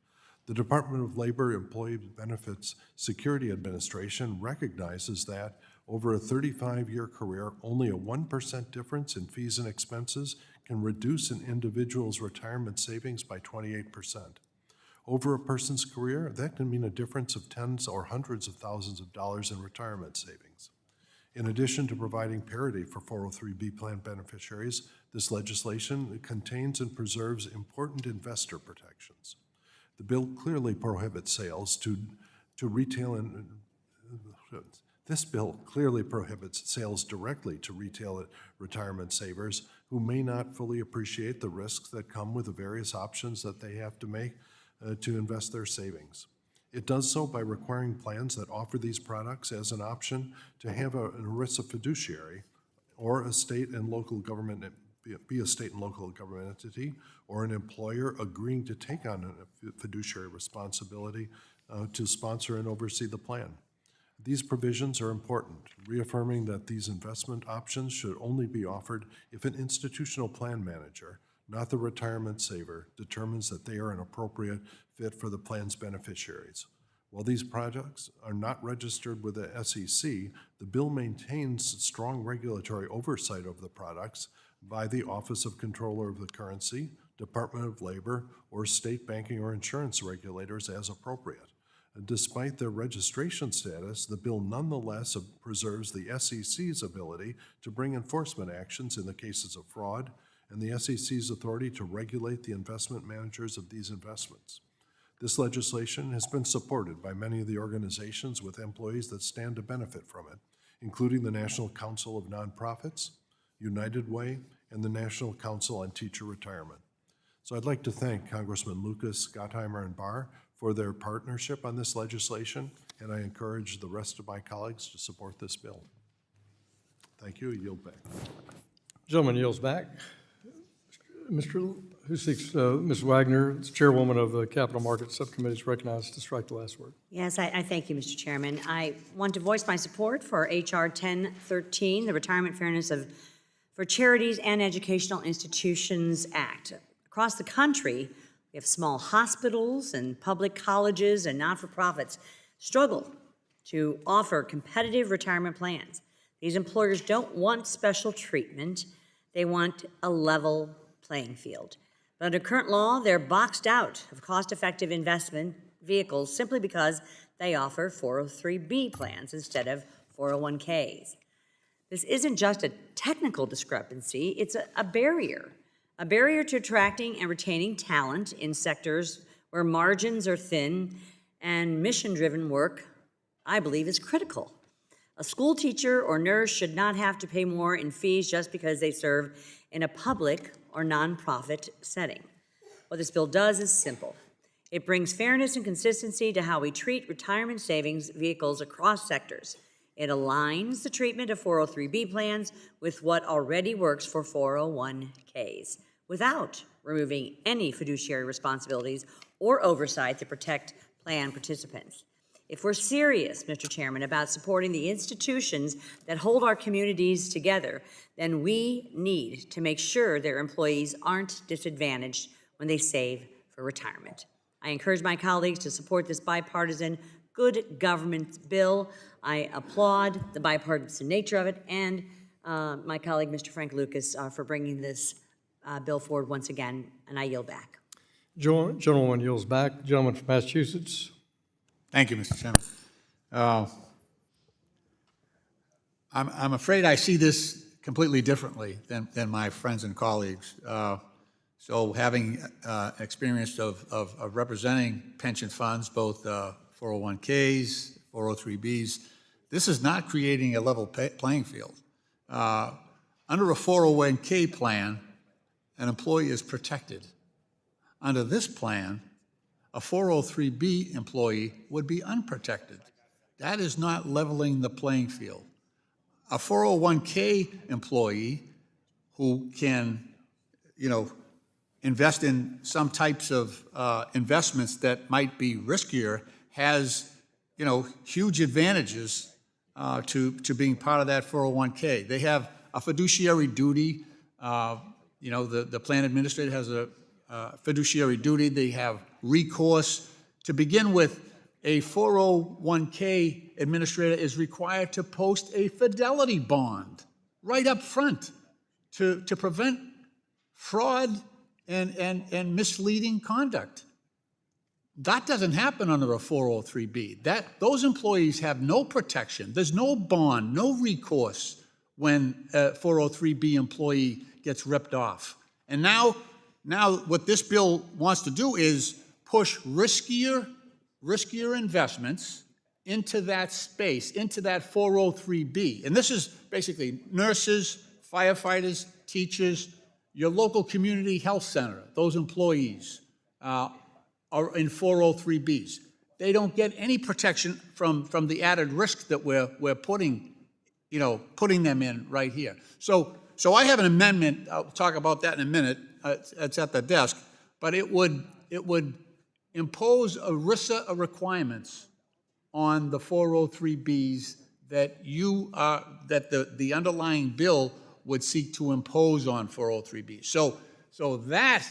The Department of Labor Employee Benefits Security Administration recognizes that over a 35-year career, only a 1% difference in fees and expenses can reduce an individual's retirement savings by 28%. Over a person's career, that can mean a difference of tens or hundreds of thousands of dollars in retirement savings. In addition to providing parity for 403B plan beneficiaries, this legislation contains and preserves important investor protections. The bill clearly prohibits sales to retail and This bill clearly prohibits sales directly to retail retirement savers who may not fully appreciate the risks that come with the various options that they have to make to invest their savings. It does so by requiring plans that offer these products as an option to have an ERISA fiduciary or a state and local government, be a state and local government entity, or an employer agreeing to take on a fiduciary responsibility to sponsor and oversee the plan. These provisions are important, reaffirming that these investment options should only be offered if an institutional plan manager, not the retirement saver, determines that they are an appropriate fit for the plan's beneficiaries. While these products are not registered with the SEC, the bill maintains strong regulatory oversight of the products by the Office of Comptroller of the Currency, Department of Labor, or state banking or insurance regulators as appropriate. Despite their registration status, the bill nonetheless preserves the SEC's ability to bring enforcement actions in the cases of fraud and the SEC's authority to regulate the investment managers of these investments. This legislation has been supported by many of the organizations with employees that stand to benefit from it, including the National Council of Nonprofits, United Way, and the National Council on Teacher Retirement. So I'd like to thank Congressman Lucas, Gottheimer, and Barr for their partnership on this legislation, and I encourage the rest of my colleagues to support this bill. Thank you. I yield back. Gentleman yields back. Who seeks, Ms. Wagner, chairwoman of the Capital Markets Subcommittee, is recognized to strike the last word. Yes, I thank you, Mr. Chairman. I want to voice my support for H.R. 1013, the Retirement Fairness for Charities and Educational Institutions Act. Across the country, we have small hospitals and public colleges and not-for-profits struggle to offer competitive retirement plans. These employers don't want special treatment. They want a level playing field. But under current law, they're boxed out of cost-effective investment vehicles simply because they offer 403B plans instead of 401ks. This isn't just a technical discrepancy, it's a barrier to attracting and retaining talent in sectors where margins are thin and mission-driven work, I believe, is critical. A school teacher or nurse should not have to pay more in fees just because they serve in a public or nonprofit setting. What this bill does is simple. It brings fairness and consistency to how we treat retirement savings vehicles across sectors. It aligns the treatment of 403B plans with what already works for 401Ks, without removing any fiduciary responsibilities or oversight to protect plan participants. If we're serious, Mr. Chairman, about supporting the institutions that hold our communities together, then we need to make sure their employees aren't disadvantaged when they save for retirement. I encourage my colleagues to support this bipartisan good government bill. I applaud the bipartisan nature of it, and my colleague, Mr. Frank Lucas, for bringing this bill forward once again, and I yield back. Gentleman yields back. Gentleman from Massachusetts. Thank you, Mr. Chairman. I'm afraid I see this completely differently than my friends and colleagues. So having experience of representing pension funds, both 401Ks, 403Bs, this is not creating a level playing field. Under a 401K plan, an employee is protected. Under this plan, a 403B employee would be unprotected. That is not leveling the playing field. A 401K employee who can, invest in some types of investments that might be riskier has, huge advantages to being part of that 401K. They have a fiduciary duty. The plan administrator has a fiduciary duty. They have recourse. To begin with, a 401K administrator is required to post a fidelity bond right up front to prevent fraud and misleading conduct. That doesn't happen under a 403B. Those employees have no protection. There's no bond, no recourse when a 403B employee gets ripped off. And now what this bill wants to do is push riskier investments into that space, into that 403B. And this is basically nurses, firefighters, teachers, your local community health center, those employees are in 403Bs. They don't get any protection from the added risk that we're putting them in right here. So I have an amendment. I'll talk about that in a minute. It's at the desk, but it would impose ERISA requirements on the 403Bs that the underlying bill would seek to impose on 403Bs. So that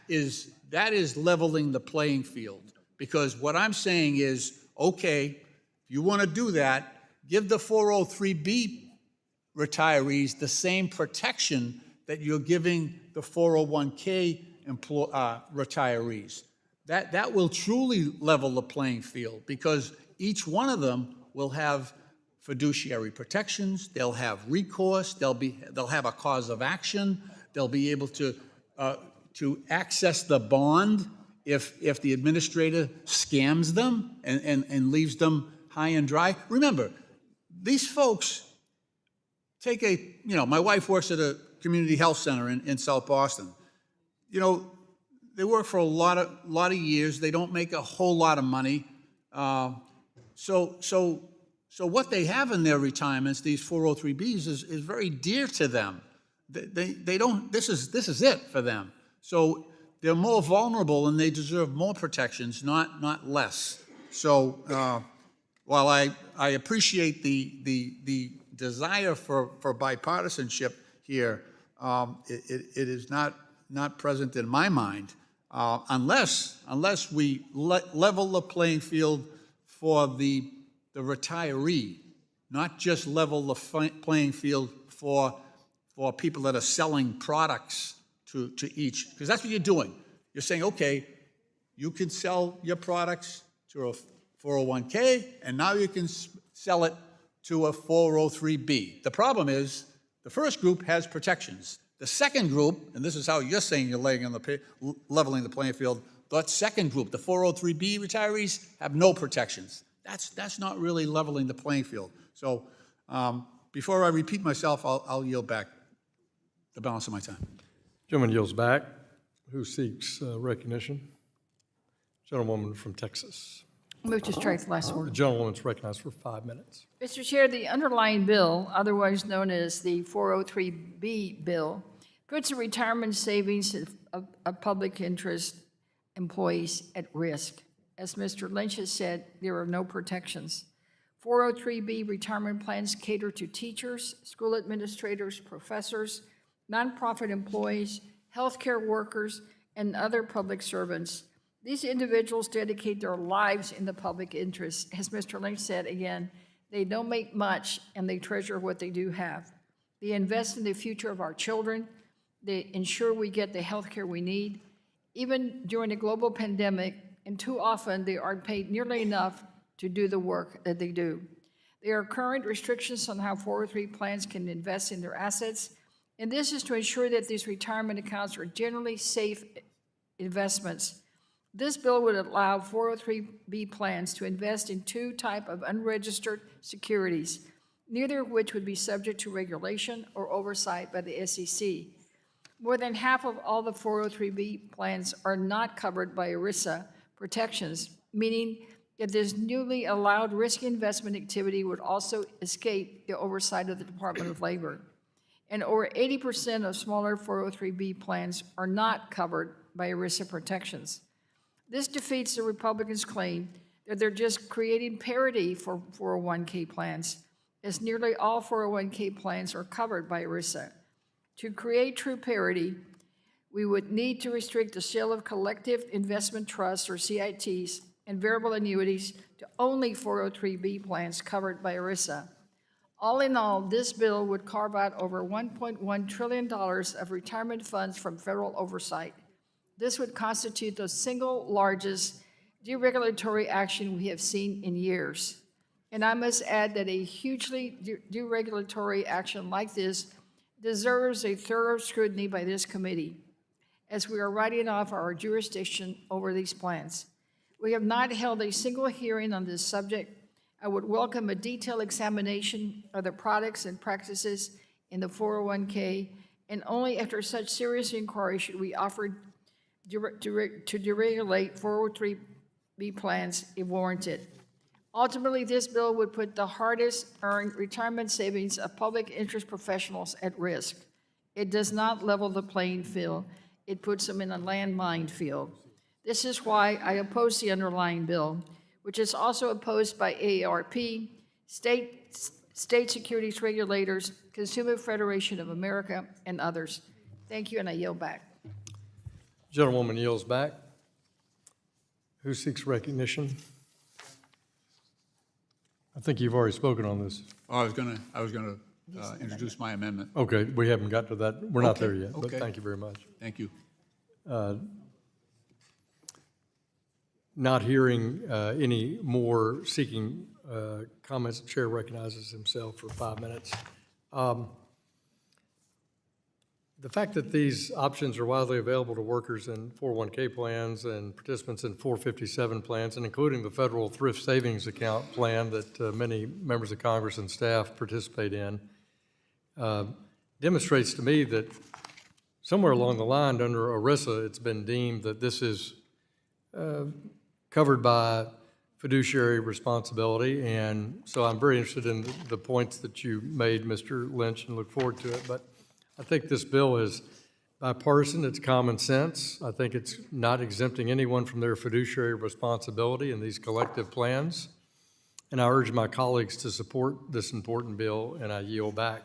is leveling the playing field, because what I'm saying is, okay, if you want to do that, give the 403B retirees the same protection that you're giving the 401K retirees. That will truly level the playing field, because each one of them will have fiduciary protections, they'll have recourse, they'll have a cause of action, they'll be able to access the bond if the administrator scams them and leaves them high and dry. Remember, these folks take my wife works at a community health center in South Boston. They work for a lot of years. They don't make a whole lot of money. So what they have in their retirements, these 403Bs, is very dear to them. They don't. This is it for them. So they're more vulnerable and they deserve more protections, not less. So while I appreciate the desire for bipartisanship here, it is not present in my mind unless we level the playing field for the retiree, not just level the playing field for people that are selling products to each, because that's what you're doing. You're saying, okay, you can sell your products to a 401K, and now you can sell it to a 403B. The problem is the first group has protections. The second group, and this is how you're saying you're leveling the playing field, that second group, the 403B retirees, have no protections. That's not really leveling the playing field. So before I repeat myself, I'll yield back the balance of my time. Gentleman yields back. Who seeks recognition? Gentlewoman from Texas. Move to strike the last The word. gentlewoman's recognized for 5 minutes. Mr. Chair, the underlying bill, otherwise known as the 403B bill, puts the retirement savings of public interest employees at risk. As Mr. Lynch has said, there are no protections. 403B retirement plans cater to teachers, school administrators, professors, nonprofit employees, healthcare workers, and other public servants. These individuals dedicate their lives in the public interest. As Mr. Lynch said again, they don't make much and they treasure what they do have. They invest in the future of our children. They ensure we get the health care we need. Even during a global pandemic, and too often they aren't paid nearly enough to do the work that they do. There are current restrictions on how 403 plans can invest in their assets, and this is to ensure that these retirement accounts are generally safe investments. This bill would allow 403B plans to invest in two types of unregistered securities, neither of which would be subject to regulation or oversight by the SEC. More than half of all the 403B plans are not covered by ERISA protections, meaning that this newly allowed risky investment activity would also escape the oversight of the Department of Labor. And over 80% of smaller 403B plans are not covered by ERISA protections. This defeats the Republicans' claim that they're just creating parity for 401k plans, as nearly all 401k plans are covered by ERISA. To create true parity, we would need to restrict the sale of collective investment trusts, or CITs, and variable annuities to only 403B plans covered by ERISA. All in all, this bill would carve out over $1.1 trillion of retirement funds from federal oversight. This would constitute the single largest deregulatory action we have seen in years. And I must add that a hugely deregulatory action like this deserves a thorough scrutiny by this committee, as we are writing off our jurisdiction over these plans. We have not held a single hearing on this subject. I would welcome a detailed examination of the products and practices in the 401k, and only after such serious inquiry should we offer to deregulate 403B plans if warranted. Ultimately, this bill would put the hardest earned retirement savings of public interest professionals at risk. It does not level the playing field. It puts them in a landmine field. This is why I oppose the underlying bill, which is also opposed by AARP, state securities regulators, Consumer Federation of America, and others. Thank you, and I yield back. Gentlewoman yields back. Who seeks recognition? I think you've already spoken on this. Oh, I was gonna introduce my amendment. Okay, we haven't got to that. We're not Okay, there yet, but okay. thank you very much. Thank you. Not hearing any more seeking comments, the chair recognizes himself for 5 minutes. The fact that these options are widely available to workers in 401k plans and participants in 457 plans, and including the federal thrift savings account plan that many members of Congress and staff participate in, demonstrates to me that somewhere along the line under ERISA, it's been deemed that this is covered by fiduciary responsibility. And so I'm very interested in the points that you made, Mr. Lynch, and look forward to it. But I think this bill is bipartisan, it's common sense. I think it's not exempting anyone from their fiduciary responsibility in these collective plans. And I urge my colleagues to support this important bill, and I yield back.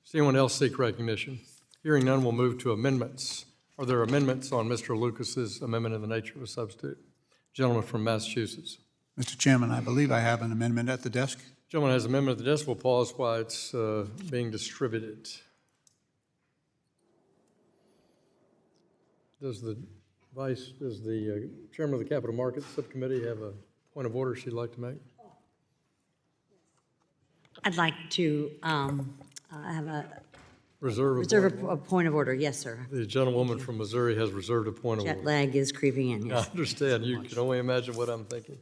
Does anyone else seek recognition? Hearing none, we'll move to amendments. Are there amendments on Mr. Lucas's amendment in the nature of a substitute? Gentleman from Massachusetts. Mr. Chairman, I believe I have an amendment at the desk. Gentleman has an amendment at the desk. We'll pause while it's being distributed. Does the chairman of the Capital Markets Subcommittee have a point of order she'd like to make? I'd like to have a Reserve a point of order. Yes, sir. The gentlewoman from Missouri has reserved a point of order. Jet lag is creeping in, yes. I understand. You can only imagine what I'm thinking.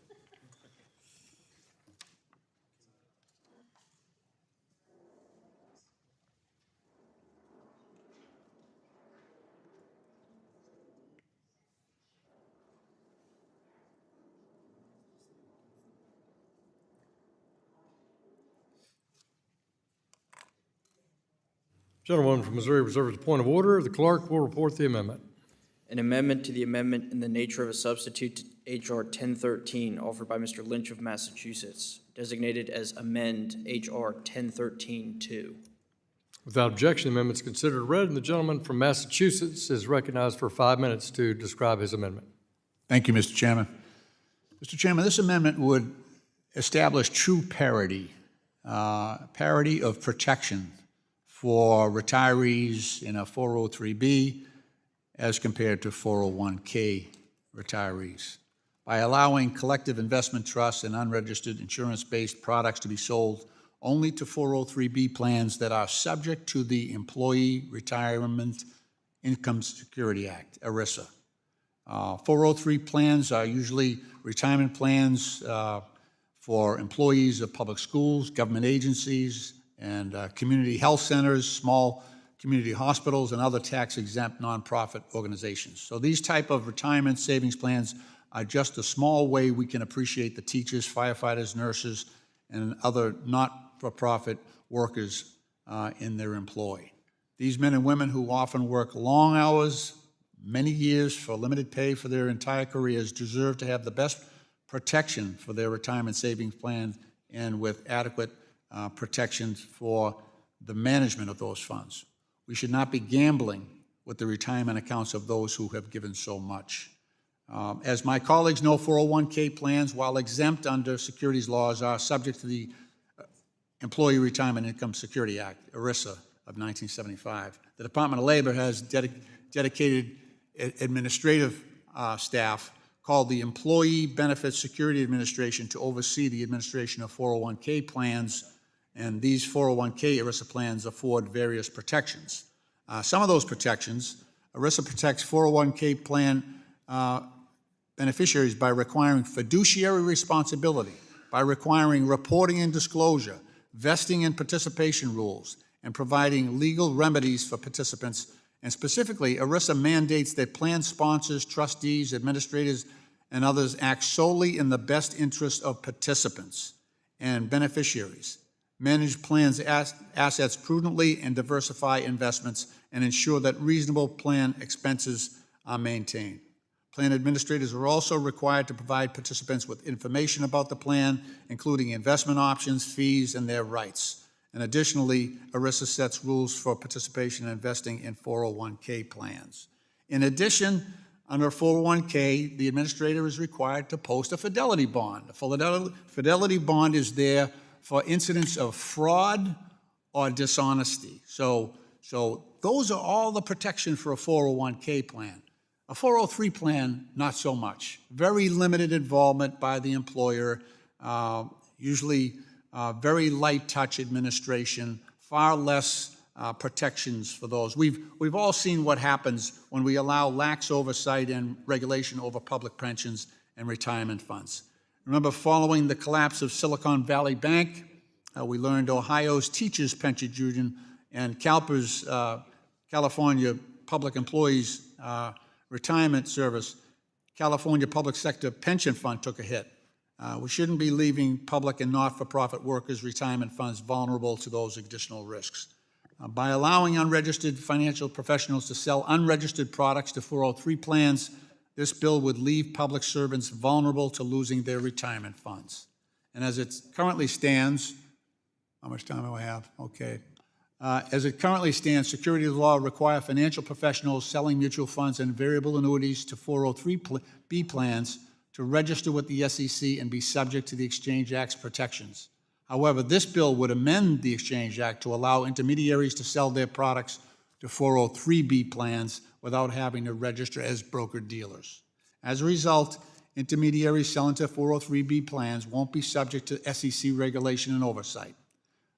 Gentleman from Missouri reserves a point of order. The clerk will report the amendment. An amendment to the amendment in the nature of a substitute to H.R. 1013 offered by Mr. Lynch of Massachusetts, designated as amend H.R. 1013-2. Without objection, the amendment is considered read, and the gentleman from Massachusetts is recognized for 5 minutes to describe his amendment. Thank you, Mr. Chairman. Mr. Chairman, this amendment would establish true parity of protection for retirees in a 403B as compared to 401K retirees by allowing collective investment trusts and unregistered insurance-based products to be sold only to 403B plans that are subject to the Employee Retirement Income Security Act, ERISA. 403 plans are usually retirement plans for employees of public schools, government agencies, and community health centers, small community hospitals, and other tax-exempt nonprofit organizations. So these type of retirement savings plans are just a small way we can appreciate the teachers, firefighters, nurses, and other not-for-profit workers in their employ. These men and women who often work long hours, many years for limited pay for their entire careers deserve to have the best protection for their retirement savings plan and with adequate protections for the management of those funds. We should not be gambling with the retirement accounts of those who have given so much. As my colleagues know, 401K plans, while exempt under securities laws, are subject to the Employee Retirement Income Security Act, ERISA, of 1975. The Department of Labor has dedicated administrative staff called the Employee Benefits Security Administration to oversee the administration of 401K plans, and these 401K ERISA plans afford various protections. Some of those protections, ERISA protects 401K plan beneficiaries by requiring fiduciary responsibility, by requiring reporting and disclosure, vesting and participation rules, and providing legal remedies for participants. And specifically, ERISA mandates that plan sponsors, trustees, administrators, and others act solely in the best interest of participants and beneficiaries, manage plans' assets prudently, and diversify investments, and ensure that reasonable plan expenses are maintained. Plan administrators are also required to provide participants with information about the plan, including investment options, fees, and their rights. And additionally, ERISA sets rules for participation and investing in 401K plans. In addition, under 401K, the administrator is required to post a fidelity bond. A fidelity bond is there for incidents of fraud or dishonesty. So those are all the protection for a 401K plan. A 403 plan, not so much. Very limited involvement by the employer, usually very light touch administration, far less protections for those. We've all seen what happens when we allow lax oversight and regulation over public pensions and retirement funds. Remember, following the collapse of Silicon Valley Bank, we learned Ohio's Teachers Pension Union and CalPERS, California Public Employees Retirement Service, California Public Sector Pension Fund took a hit. We shouldn't be leaving public and not-for-profit workers' retirement funds vulnerable to those additional risks. By allowing unregistered financial professionals to sell unregistered products to 403 plans, this bill would leave public servants vulnerable to losing their retirement funds. And as it currently stands, how much time do I have? Okay. As it currently stands, securities law require financial professionals selling mutual funds and variable annuities to 403B plans to register with the SEC and be subject to the Exchange Act's protections. However, this bill would amend the Exchange Act to allow intermediaries to sell their products to 403B plans without having to register as broker-dealers. As a result, intermediaries selling to 403B plans won't be subject to SEC regulation and oversight.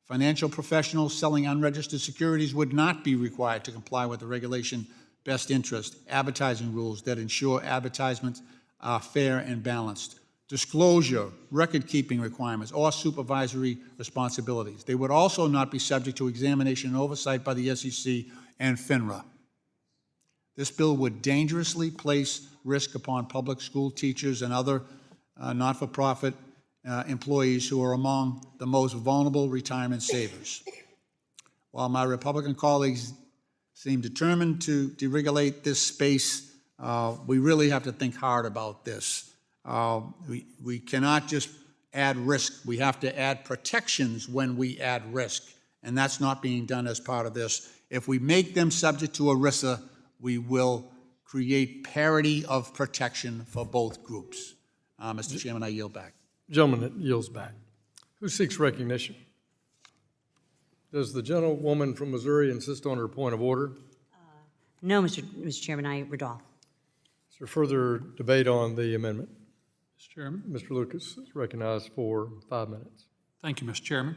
Financial professionals selling unregistered securities would not be required to comply with the regulation best interest advertising rules that ensure advertisements are fair and balanced, disclosure, record-keeping requirements, or supervisory responsibilities. They would also not be subject to examination and oversight by the SEC and FINRA. This bill would dangerously place risk upon public school teachers and other not-for-profit employees who are among the most vulnerable retirement savers. while my Republican colleagues seem determined to deregulate this space, we really have to think hard about this. We cannot just add risk. We have to add protections when we add risk, and that's not being done as part of this. If we make them subject to ERISA, we will create parity of protection for both groups. Mr. Chairman, I yield back. Gentleman yields back. Who seeks recognition? Does the gentlewoman from Missouri insist on her point of order? No, Mr. Chairman, I withdraw. Is there further debate on the amendment? Mr. Chairman. Mr. Lucas is recognized for 5 minutes. Thank you, Mr. Chairman.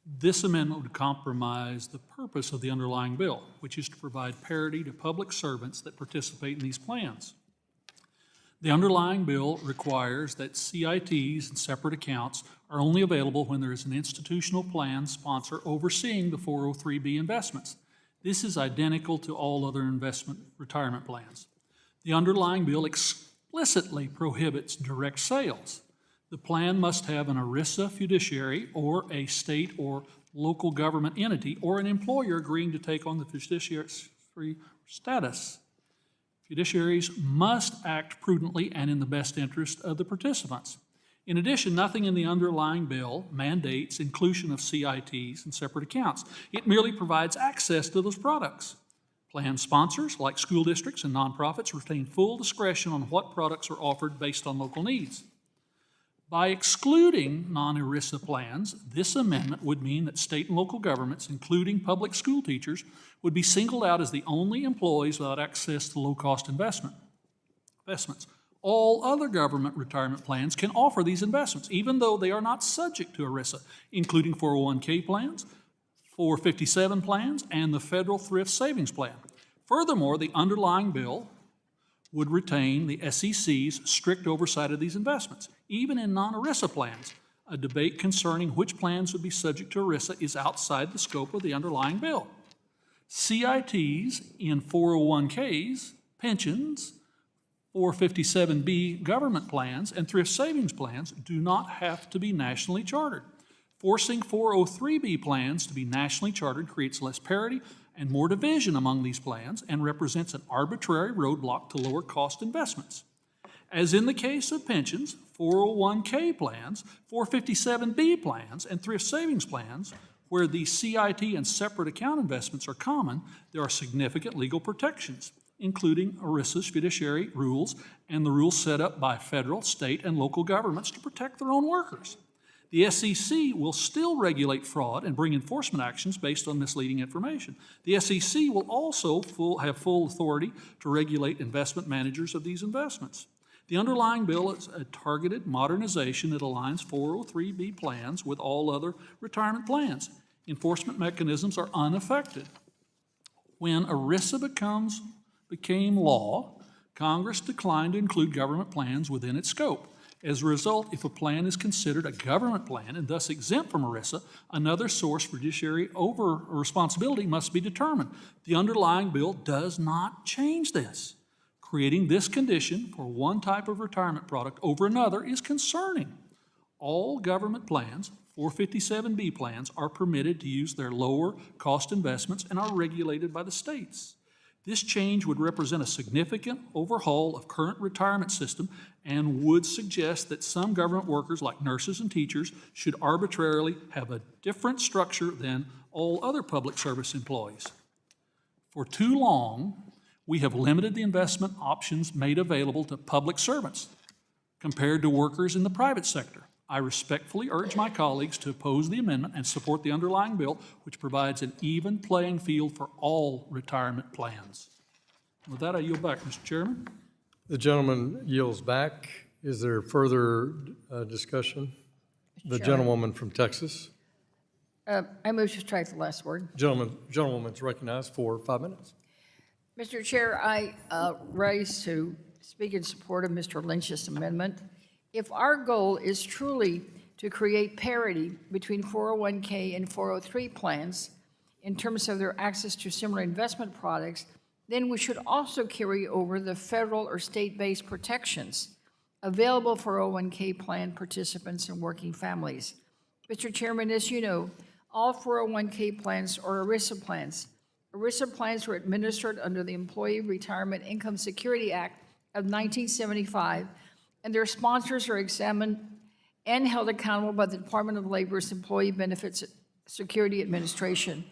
This amendment would compromise the purpose of the underlying bill, which is to provide parity to public servants that participate in these plans. The underlying bill requires that CITs and separate accounts are only available when there is an institutional plan sponsor overseeing the 403B investments. This is identical to all other investment retirement plans. The underlying bill explicitly prohibits direct sales. The plan must have an ERISA fiduciary or a state or local government entity or an employer agreeing to take on the fiduciary status. Fiduciaries must act prudently and in the best interest of the participants. In addition, nothing in the underlying bill mandates inclusion of CITs and separate accounts. It merely provides access to those products. Plan sponsors, like school districts and nonprofits, retain full discretion on what products are offered based on local needs. By excluding non-ERISA plans, this amendment would mean that state and local governments, including public school teachers, would be singled out as the only employees without access to low-cost investments. All other government retirement plans can offer these investments, even though they are not subject to ERISA, including 401k plans, 457 plans, and the federal thrift savings plan. Furthermore, the underlying bill would retain the SEC's strict oversight of these investments. Even in non-ERISA plans, a debate concerning which plans would be subject to ERISA is outside the scope of the underlying bill. CITs in 401ks, pensions, 457B government plans, and thrift savings plans do not have to be nationally chartered. Forcing 403B plans to be nationally chartered creates less parity and more division among these plans and represents an arbitrary roadblock to lower cost investments. As in the case of pensions, 401k plans, 457B plans, and thrift savings plans, where the CIT and separate account investments are common, there are significant legal protections, including ERISA's fiduciary rules and the rules set up by federal, state, and local governments to protect their own workers. The SEC will still regulate fraud and bring enforcement actions based on misleading information. The SEC will also have full authority to regulate investment managers of these investments. The underlying bill is a targeted modernization that aligns 403B plans with all other retirement plans. Enforcement mechanisms are unaffected. When ERISA became law, Congress declined to include government plans within its scope. As a result, if a plan is considered a government plan and thus exempt from ERISA, another source for fiduciary responsibility must be determined. The underlying bill does not change this. Creating this condition for one type of retirement product over another is concerning. All government plans, 457B plans, are permitted to use their lower cost investments and are regulated by the states. This change would represent a significant overhaul of current retirement system and would suggest that some government workers, like nurses and teachers, should arbitrarily have a different structure than all other public service employees. For too long, we have limited the investment options made available to public servants compared to workers in the private sector. I respectfully urge my colleagues to oppose the amendment and support the underlying bill, which provides an even playing field for all retirement plans. With that, I yield back, Mr. Chairman. The gentleman yields back. Is there further discussion? The gentlewoman from Texas. I move to strike the last word. Gentlewoman's recognized for 5 minutes. Mr. Chair, I rise to speak in support of Mr. Lynch's amendment. If our goal is truly to create parity between 401k and 403 plans in terms of their access to similar investment products, then we should also carry over the federal or state-based protections available for 401k plan participants and working families. Mr. Chairman, as you know, all 401k plans or ERISA plans. ERISA plans were administered under the Employee Retirement Income Security Act of 1975, and their sponsors are examined and held accountable by the Department of Labor's Employee Benefits Security Administration.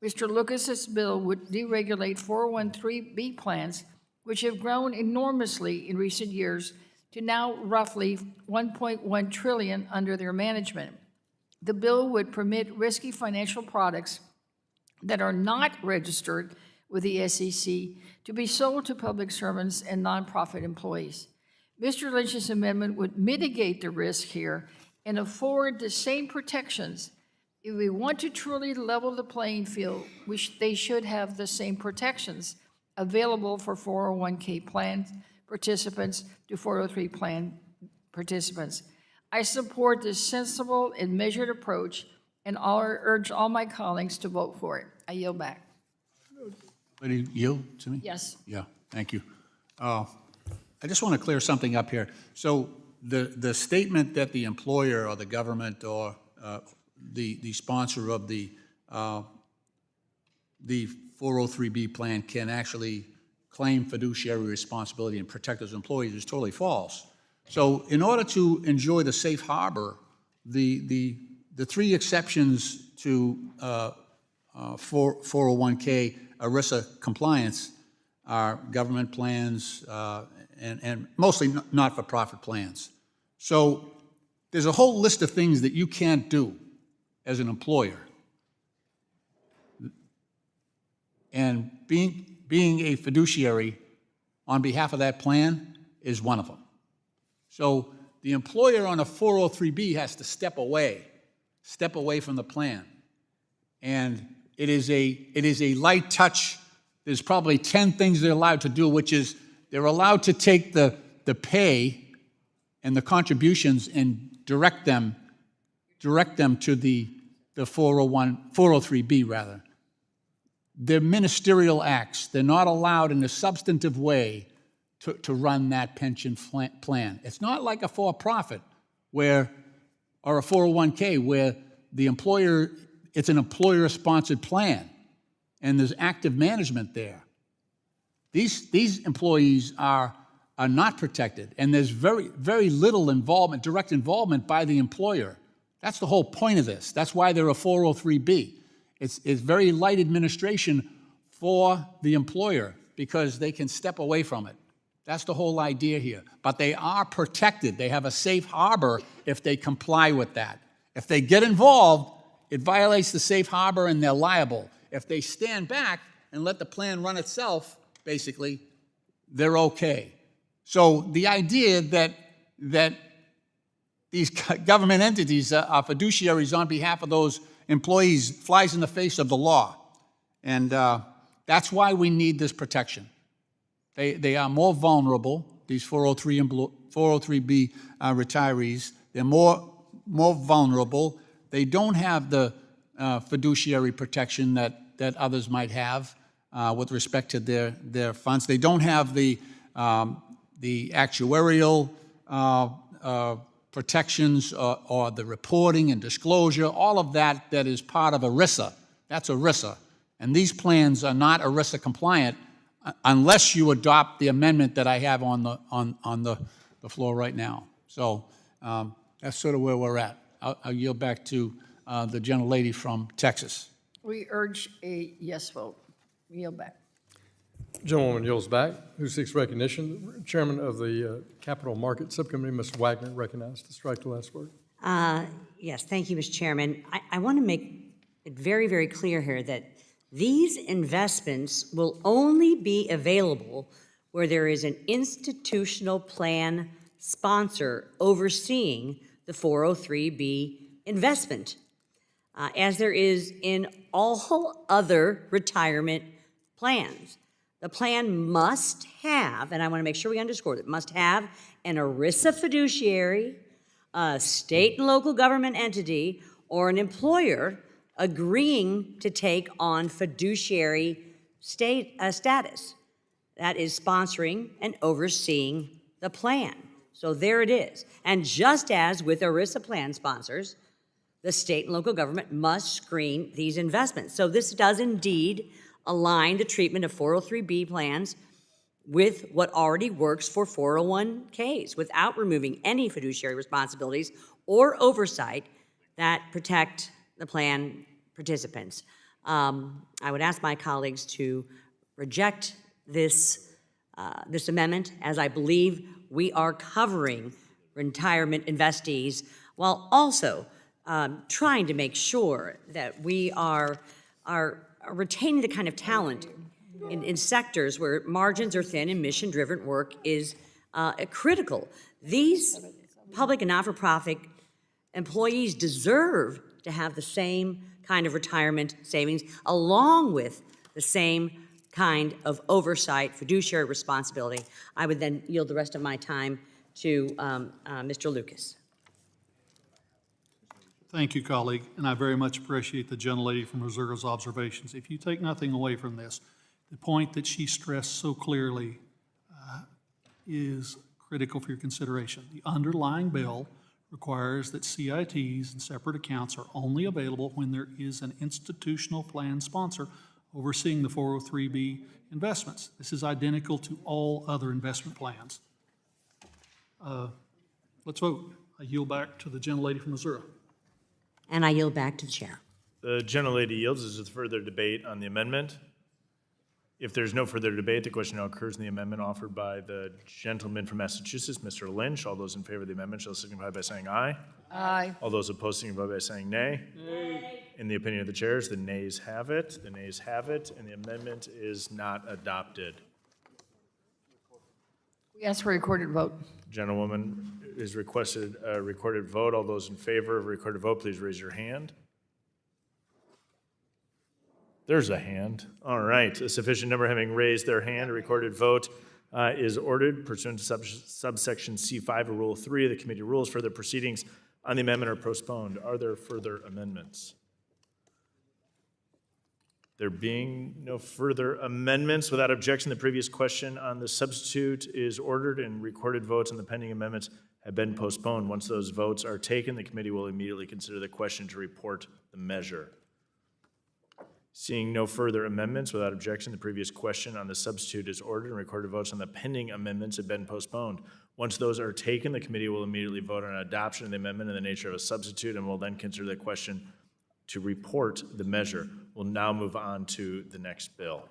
Mr. Lucas's bill would deregulate 401(b) plans, which have grown enormously in recent years to now roughly $1.1 trillion under their management. The bill would permit risky financial products that are not registered with the SEC to be sold to public servants and nonprofit employees. Mr. Lynch's amendment would mitigate the risk here and afford the same protections. If we want to truly level the playing field, they should have the same protections available for 401k plan participants to 403 plan participants. I support this sensible and measured approach and urge all my colleagues to vote for it. I yield back. Lady, yield to me? Yes. Yeah, thank you. I just want to clear something up here. So the statement that the employer or the government or the sponsor of the 403B plan can actually claim fiduciary responsibility and protect those employees is totally false. So in order to enjoy the safe harbor, the three exceptions to 401k ERISA compliance are government plans and mostly not-for-profit plans. So there's a whole list of things that you can't do as an employer. And being a fiduciary on behalf of that plan is one of them. So the employer on a 403B has to step away from the plan. And it is a light touch. There's probably 10 things they're allowed to do, which is they're allowed to take the pay and the contributions and direct them to the 403B rather. They're ministerial acts. They're not allowed in a substantive way to run that pension plan. It's not like a for-profit or a 401k where the employer, it's an employer-sponsored plan and there's active management there. These employees are not protected, and there's very, very little involvement, direct involvement by the employer. That's the whole point of this. That's why they're a 403B. It's very light administration for the employer because they can step away from it. That's the whole idea here. But they are protected. They have a safe harbor if they comply with that. If they get involved, it violates the safe harbor and they're liable. If they stand back and let the plan run itself, basically, they're okay. So the idea that these government entities are fiduciaries on behalf of those employees flies in the face of the law. And that's why we need this protection. They are more vulnerable, these 403B retirees. They're more vulnerable. They don't have the fiduciary protection that others might have with respect to their funds. They don't have the actuarial protections or the reporting and disclosure, all of that is part of ERISA. That's ERISA. And these plans are not ERISA compliant unless you adopt the amendment that I have on the floor right now. So that's sort of where we're at. I'll yield back to the gentlelady from Texas. We urge a yes vote. Yield back. Gentlewoman yields back. Who seeks recognition? Chairman of the Capital Market Subcommittee, Mr. Wagner, recognized to strike the last word. Yes, thank you, Mr. Chairman. I want to make it very, very clear here that these investments will only be available where there is an institutional plan sponsor overseeing the 403B investment, as there is in all other retirement plans. The plan must have, and I want to make sure we underscore that, must have an ERISA fiduciary, a state and local government entity, or an employer agreeing to take on fiduciary status. That is sponsoring and overseeing the plan. So there it is. And just as with ERISA plan sponsors, the state and local government must screen these investments. So this does indeed align the treatment of 403B plans with what already works for 401Ks without removing any fiduciary responsibilities or oversight that protect the plan participants. I would ask my colleagues to reject this amendment, as I believe we are covering retirement investees while also trying to make sure that we are retaining the kind of talent in sectors where margins are thin and mission-driven work is critical. These public and not-for-profit employees deserve to have the same kind of retirement savings along with the same kind of oversight, fiduciary responsibility. I would then yield the rest of my time to Mr. Lucas. Thank you, colleague, and I very much appreciate the gentlelady from Missouri's observations. If you take nothing away from this, the point that she stressed so clearly is critical for your consideration. The underlying bill requires that CITs and separate accounts are only available when there is an institutional plan sponsor overseeing the 403B investments. This is identical to all other investment plans. Let's vote. I yield back to the gentlelady from Missouri. And I yield back to the chair. The gentlelady yields. Is there further debate on the amendment? If there's no further debate, the question now occurs in the amendment offered by the gentleman from Massachusetts, Mr. Lynch. All those in favor of the amendment shall signify by saying aye. Aye. All those opposed signify by saying nay. Nay. In the opinion of the chairs, the nays have it. The nays have it, and the amendment is not adopted. We ask for a recorded vote. Gentlewoman is requested a recorded vote. All those in favor of a recorded vote, please raise your hand. There's a hand. All right. A sufficient number having raised their hand, a recorded vote is ordered pursuant to subsection C5 of Rule 3 of the committee rules. Further proceedings on the amendment are postponed. Are there further amendments? There being no further amendments, without objection, the previous question on the substitute is ordered and recorded votes on the pending amendments have been postponed. Once those votes are taken, the committee will immediately consider the question to report the measure. Seeing no further amendments, without objection, the previous question on the substitute is ordered and recorded votes on the pending amendments have been postponed. Once those are taken, the committee will immediately vote on adoption of the amendment in the nature of a substitute and will then consider the question to report the measure. We'll now move on to the next bill.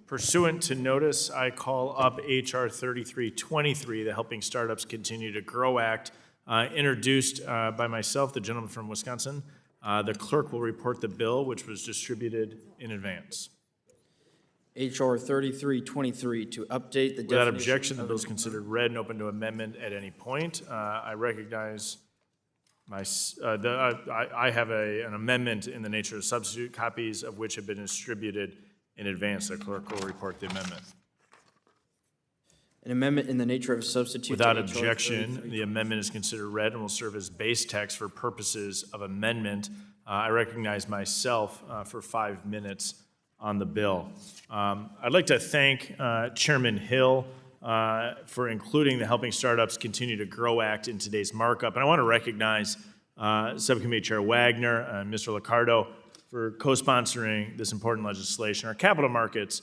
Pursuant to notice, I call up H.R. 3323, the Helping Startups Continue to Grow Act, introduced by myself, the gentleman from Wisconsin. The clerk will report the bill, which was distributed in advance. H.R. 3323 to update the definition. Without objection, the bill is considered read and open to amendment at any point. I recognize I have an amendment in the nature of substitute, copies of which have been distributed in advance. The clerk will report the amendment. An amendment in the nature of a substitute. to Without HR objection, 33. the amendment is considered read and will serve as base text for purposes of amendment. I recognize myself for 5 minutes on the bill. I'd like to thank Chairman Hill for including the Helping Startups Continue to Grow Act in today's markup. And I want to recognize Subcommittee Chair Wagner and Mr. Liccardo for co-sponsoring this important legislation. Our capital markets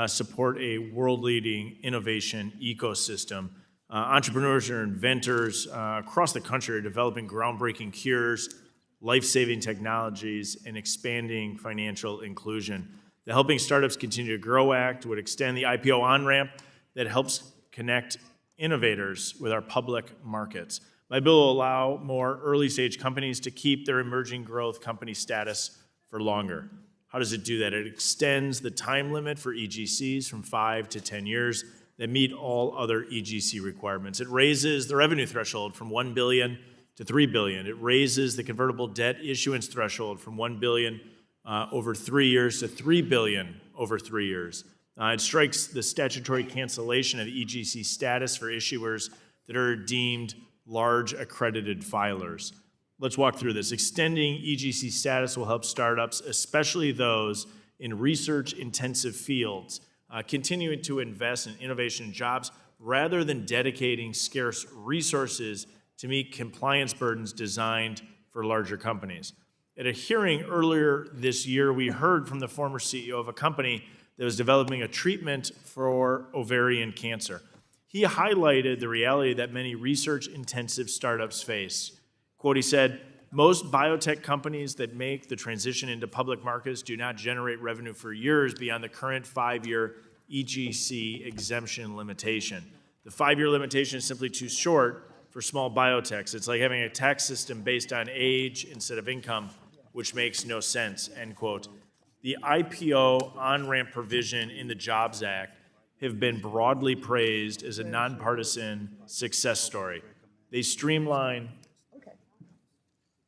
support a world-leading innovation ecosystem. Entrepreneurs and inventors across the country are developing groundbreaking cures, life-saving technologies, and expanding financial inclusion. The Helping Startups Continue to Grow Act would extend the IPO on-ramp that helps connect innovators with our public markets. My bill will allow more early-stage companies to keep their emerging growth company status for longer. How does it do that? It extends the time limit for EGCs from 5 to 10 years that meet all other EGC requirements. It raises the revenue threshold from $1 billion to $3 billion. It raises the convertible debt issuance threshold from $1 billion over 3 years to $3 billion over 3 years. It strikes the statutory cancellation of EGC status for issuers that are deemed large accredited filers. Let's walk through this. Extending EGC status will help startups, especially those in research-intensive fields, continuing to invest in innovation and jobs rather than dedicating scarce resources to meet compliance burdens designed for larger companies. At a hearing earlier this year, we heard from the former CEO of a company that was developing a treatment for ovarian cancer. He highlighted the reality that many research-intensive startups face. Quote, he said, "Most biotech companies that make the transition into public markets do not generate revenue for years beyond the current 5-year EGC exemption limitation. The 5-year limitation is simply too short for small biotechs. It's like having a tax system based on age instead of income, which makes no sense," end quote. The IPO on-ramp provision in the Jobs Act have been broadly praised as a nonpartisan success story. They streamline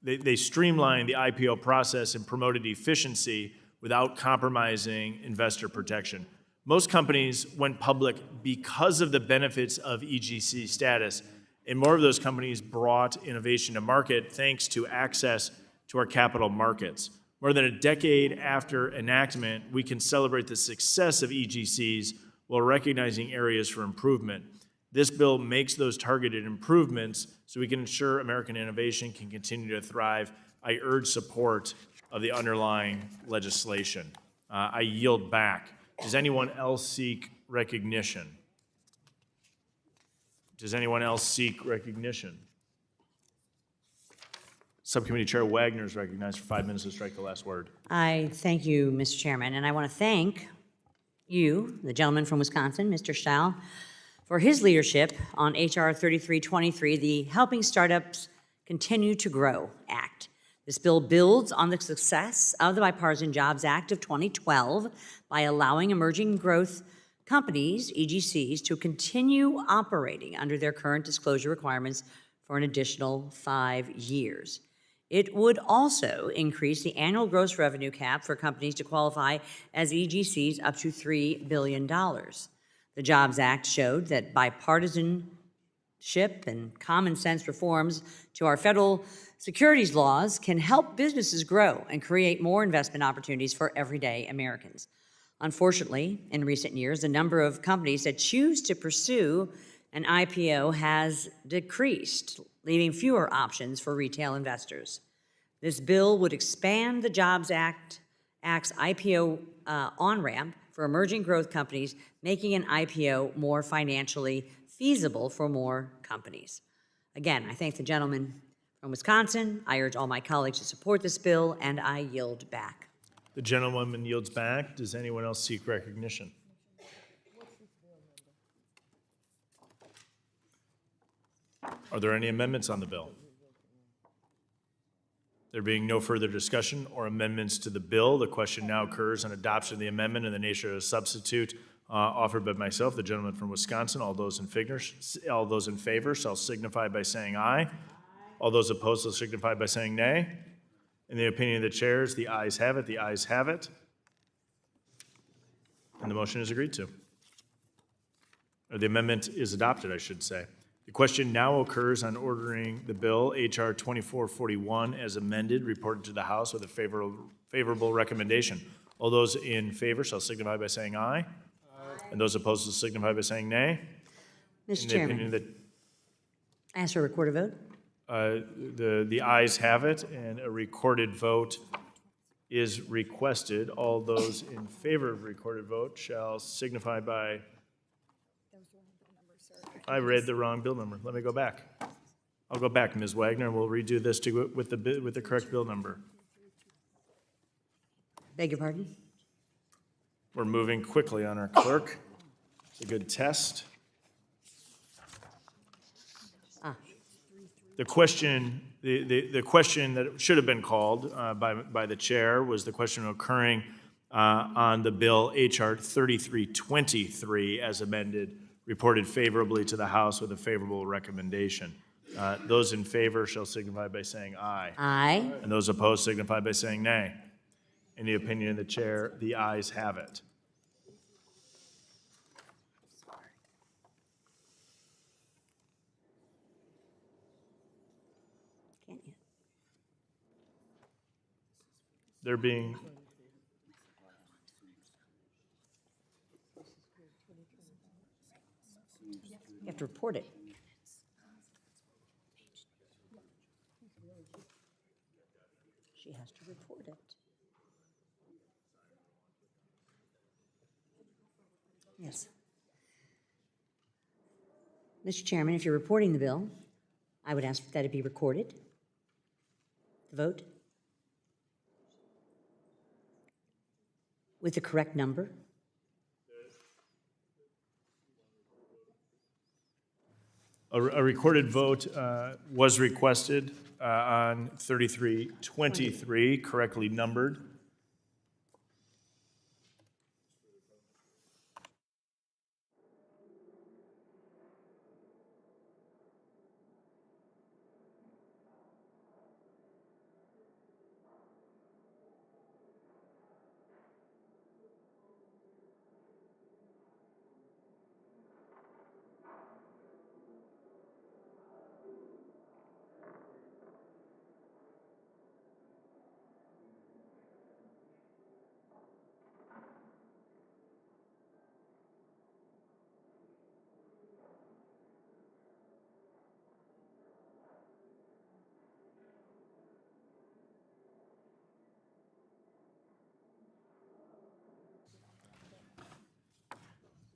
the IPO process and promoted efficiency without compromising investor protection. Most companies went public because of the benefits of EGC status, and more of those companies brought innovation to market thanks to access to our capital markets. More than a decade after enactment, we can celebrate the success of EGCs while recognizing areas for improvement. This bill makes those targeted improvements so we can ensure American innovation can continue to thrive. I urge support of the underlying legislation. I yield back. Does anyone else seek recognition? Does anyone else seek recognition? Subcommittee Chair Wagner is recognized for 5 minutes to strike the last word. I thank you, Mr. Chairman, and I want to thank you, the gentleman from Wisconsin, Mr. Stahl, for his leadership on H.R. 3323, the Helping Startups Continue to Grow Act. This bill builds on the success of the Bipartisan Jobs Act of 2012 by allowing emerging growth companies, EGCs, to continue operating under their current disclosure requirements for an additional 5 years. It would also increase the annual gross revenue cap for companies to qualify as EGCs up to $3 billion. The Jobs Act showed that bipartisanship and common sense reforms to our federal securities laws can help businesses grow and create more investment opportunities for everyday Americans. Unfortunately, in recent years, the number of companies that choose to pursue an IPO has decreased, leaving fewer options for retail investors. This bill would expand the Jobs Act's IPO on-ramp for emerging growth companies, making an IPO more financially feasible for more companies. Again, I thank the gentleman from Wisconsin. I urge all my colleagues to support this bill, and I yield back. The gentlewoman yields back. Does anyone else seek recognition? Are there any amendments on the bill? There being no further discussion or amendments to the bill, the question now occurs on adoption of the amendment in the nature of a substitute offered by myself, the gentleman from Wisconsin. All those in favor shall signify by saying aye. All those opposed shall signify by saying nay. In the opinion of the chairs, the ayes have it. The ayes have it. And the motion is agreed to. Or the amendment is adopted, I should say. The question now occurs on ordering the bill, H.R. 2441, as amended, reported to the House with a favorable recommendation. All those in favor shall signify by saying aye. And those opposed will signify by saying nay. Mr. Chairman, I ask for a recorded vote. The ayes have it, and a recorded vote is requested. All those in favor of recorded vote shall signify by... I read the wrong bill number. Let me go back. I'll go back, Ms. Wagner, and we'll redo this with the correct bill number. Beg your pardon? We're moving quickly on our clerk. It's a good test. The question, the question that should have been called by the chair was the question occurring on the bill H.R. 3323 as amended, reported favorably to the House with a favorable recommendation. Those in favor shall signify by saying aye. Aye. And those opposed signify by saying nay. In the opinion of the chair, the ayes have it. Can't you? There being You have to report it. She has to report it. Yes. Mr. Chairman, if you're reporting the bill, I would ask that it be recorded. The vote. With the correct number. a recorded vote was requested on 3323, correctly numbered.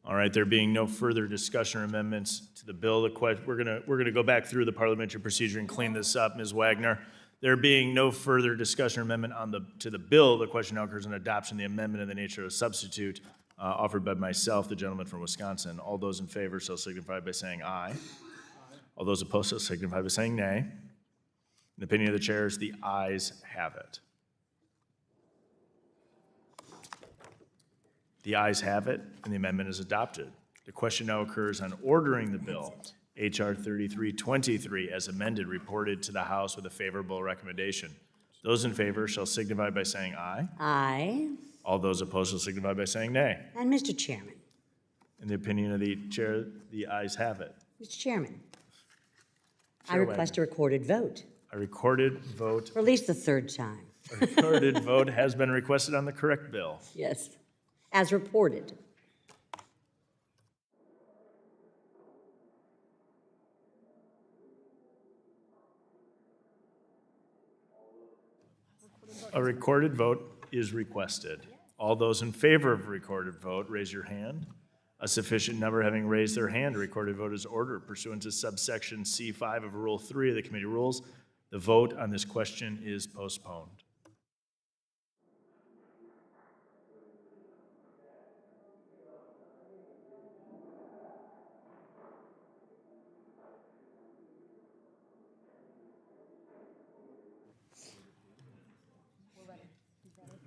All right, there being no further discussion or amendments to the bill, we're gonna go back through the parliamentary procedure and clean this up, Ms. Wagner. There being no further discussion or amendment to the bill, the question now occurs on adoption of the amendment in the nature of a substitute offered by myself, the gentleman from Wisconsin. All those in favor shall signify by saying aye. All those opposed shall signify by saying nay. In the opinion of the chairs, the ayes have it. The ayes have it, and the amendment is adopted. The question now occurs on ordering the bill, H.R. 3323, as amended, reported to the House with a favorable recommendation. Those in favor shall signify by saying aye. Aye. All those opposed shall signify by saying nay. And Mr. Chairman. In the opinion of the chair, the ayes have it. Mr. Chairman. I Chair request a recorded vote. A recorded vote. For at least the third time. A recorded vote has been requested on the correct bill. Yes. As reported. A recorded vote is requested. All those in favor of a recorded vote, raise your hand. A sufficient number having raised their hand, a recorded vote is ordered pursuant to subsection C5 of Rule 3 of the committee rules. The vote on this question is postponed.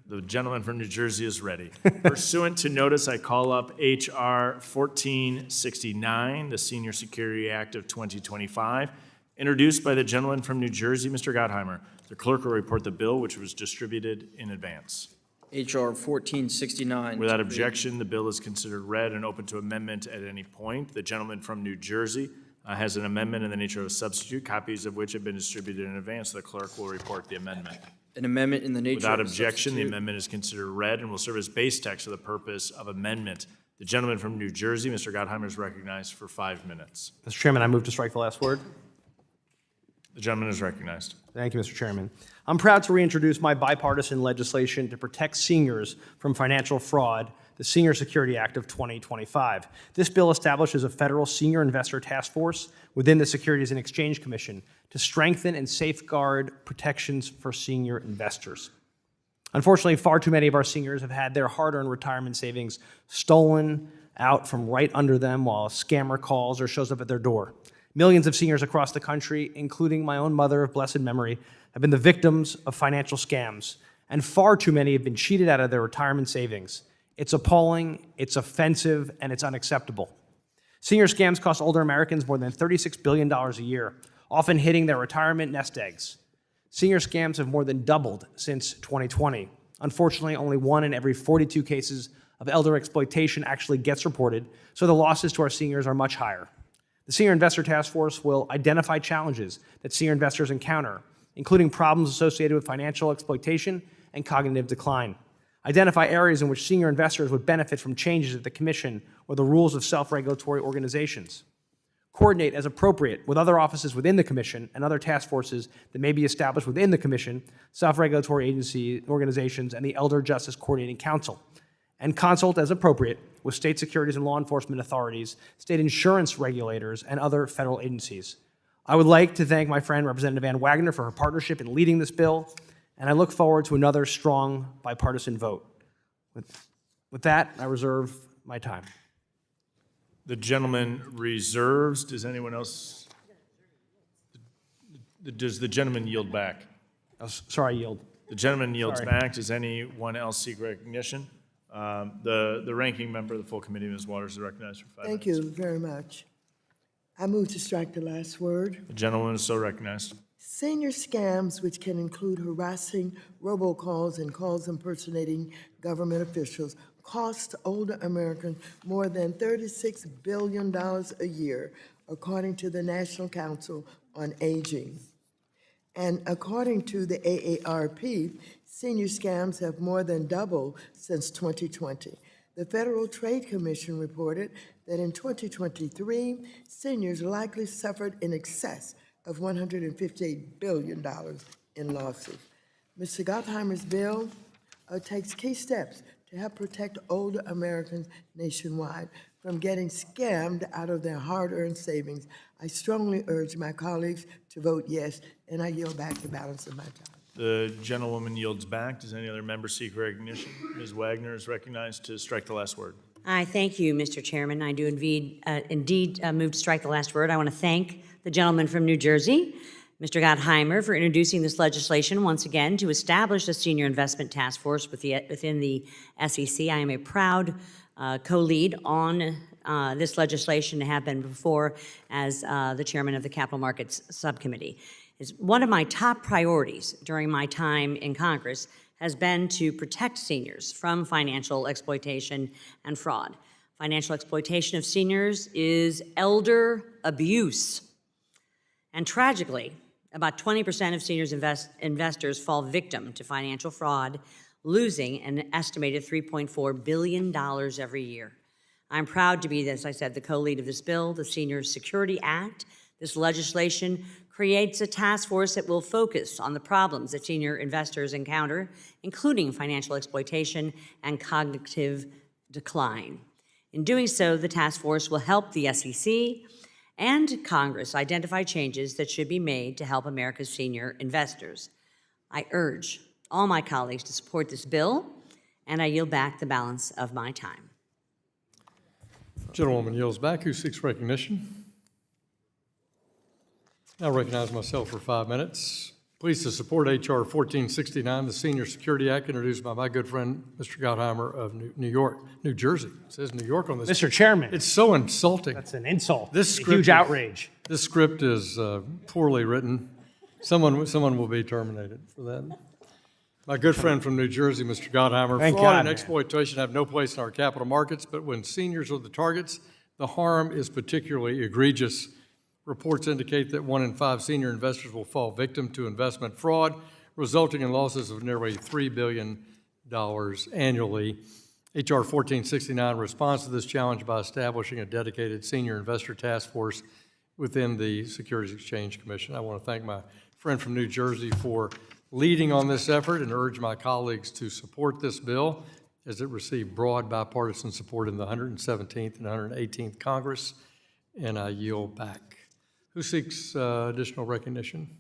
The gentleman from New Jersey is ready. Pursuant to notice, I call up H.R. 1469, the Senior Security Act of 2025, introduced by the gentleman from New Jersey, Mr. Gottheimer. The clerk will report the bill, which was distributed in advance. H.R. 1469. Without objection, the bill is considered read and open to amendment at any point. The gentleman from New Jersey has an amendment in the nature of a substitute, copies of which have been distributed in advance. The clerk will report the amendment. An amendment in the nature Without of a objection, the substitute. amendment is considered read and will serve as base text for the purpose of amendment. The gentleman from New Jersey, Mr. Gottheimer, is recognized for 5 minutes. Mr. Chairman, I move to strike the last word. The gentleman is recognized. Thank you, Mr. Chairman. I'm proud to reintroduce my bipartisan legislation to protect seniors from financial fraud, the Senior Security Act of 2025. This bill establishes a federal senior investor task force within the Securities and Exchange Commission to strengthen and safeguard protections for senior investors. Unfortunately, far too many of our seniors have had their hard-earned retirement savings stolen out from right under them while a scammer calls or shows up at their door. Millions of seniors across the country, including my own mother of blessed memory, have been the victims of financial scams, and far too many have been cheated out of their retirement savings. It's appalling, it's offensive, and it's unacceptable. Senior scams cost older Americans more than $36 billion a year, often hitting their retirement nest eggs. Senior scams have more than doubled since 2020. Unfortunately, only 1 in every 42 cases of elder exploitation actually gets reported, so the losses to our seniors are much higher. The Senior Investor Task Force will identify challenges that senior investors encounter, including problems associated with financial exploitation and cognitive decline. Identify areas in which senior investors would benefit from changes at the Commission or the rules of self-regulatory organizations. Coordinate as appropriate with other offices within the Commission and other task forces that may be established within the Commission, self-regulatory agency organizations, and the Elder Justice Coordinating Council. And consult as appropriate with state securities and law enforcement authorities, state insurance regulators, and other federal agencies. I would like to thank my friend Representative Ann Wagner for her partnership in leading this bill, and I look forward to another strong bipartisan vote. With that, I reserve my time. The gentleman reserves. Does anyone else? Does the gentleman yield back? Oh, sorry, I yield. The gentleman yields Sorry. back. Does anyone else seek recognition? The ranking member of the full committee, Ms. Waters, is recognized for 5 Thank minutes. you very much. I move to strike the last word. The gentleman is so recognized. Senior scams, which can include harassing robocalls and calls impersonating government officials, cost older Americans more than $36 billion a year, according to the National Council on Aging. And according to the AARP, senior scams have more than doubled since 2020. The Federal Trade Commission reported that in 2023, seniors likely suffered in excess of $158 billion in losses. Mr. Gottheimer's bill takes key steps to help protect older Americans nationwide from getting scammed out of their hard-earned savings. I strongly urge my colleagues to vote yes, and I yield back the balance of my time. The gentlewoman yields back. Does any other member seek recognition? Ms. Wagner is recognized to strike the last word. I thank you, Mr. Chairman. I do indeed move to strike the last word. I want to thank the gentleman from New Jersey, Mr. Gottheimer, for introducing this legislation once again to establish a senior investment task force within the SEC. I am a proud co-lead on this legislation and have been before as the chairman of the Capital Markets Subcommittee. Is one of my top priorities during my time in Congress has been to protect seniors from financial exploitation and fraud. Financial exploitation of seniors is elder abuse. And tragically, about 20% of seniors investors fall victim to financial fraud, losing an estimated $3.4 billion every year. I'm proud to be, as I said, the co-lead of this bill, the Senior Security Act. This legislation creates a task force that will focus on the problems that senior investors encounter, including financial exploitation and cognitive decline. In doing so, the task force will help the SEC and Congress identify changes that should be made to help America's senior investors. I urge all my colleagues to support this bill, and I yield back the balance of my time. Gentlewoman yields back. Who seeks recognition? I recognize myself for 5 minutes. Pleased to support H.R. 1469, the Senior Security Act, introduced by my good friend, Mr. Gottheimer of New Jersey. It says New York on this. Mr. Chairman. It's so insulting. That's an insult. This a huge outrage. This script is poorly written. Someone will be terminated for that. My good friend from New Jersey, Mr. Gottheimer. Thank Fraud God, and man. exploitation have no place in our capital markets, but when seniors are the targets, the harm is particularly egregious. Reports indicate that 1 in 5 senior investors will fall victim to investment fraud, resulting in losses of nearly $3 billion annually. H.R. 1469 responds to this challenge by establishing a dedicated senior investor task force within the Securities Exchange Commission. I want to thank my friend from New Jersey for leading on this effort and urge my colleagues to support this bill as it received broad bipartisan support in the 117th and 118th Congress, and I yield back. Who seeks additional recognition?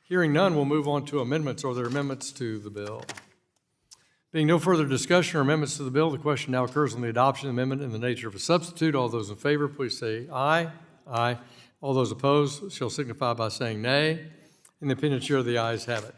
Hearing none, we'll move on to amendments. Are there amendments to the bill? Being no further discussion or amendments to the bill, the question now occurs on the adoption of the amendment in the nature of a substitute. All those in favor, please say aye. Aye. All those opposed shall signify by saying nay. In the opinion chair, the ayes have it.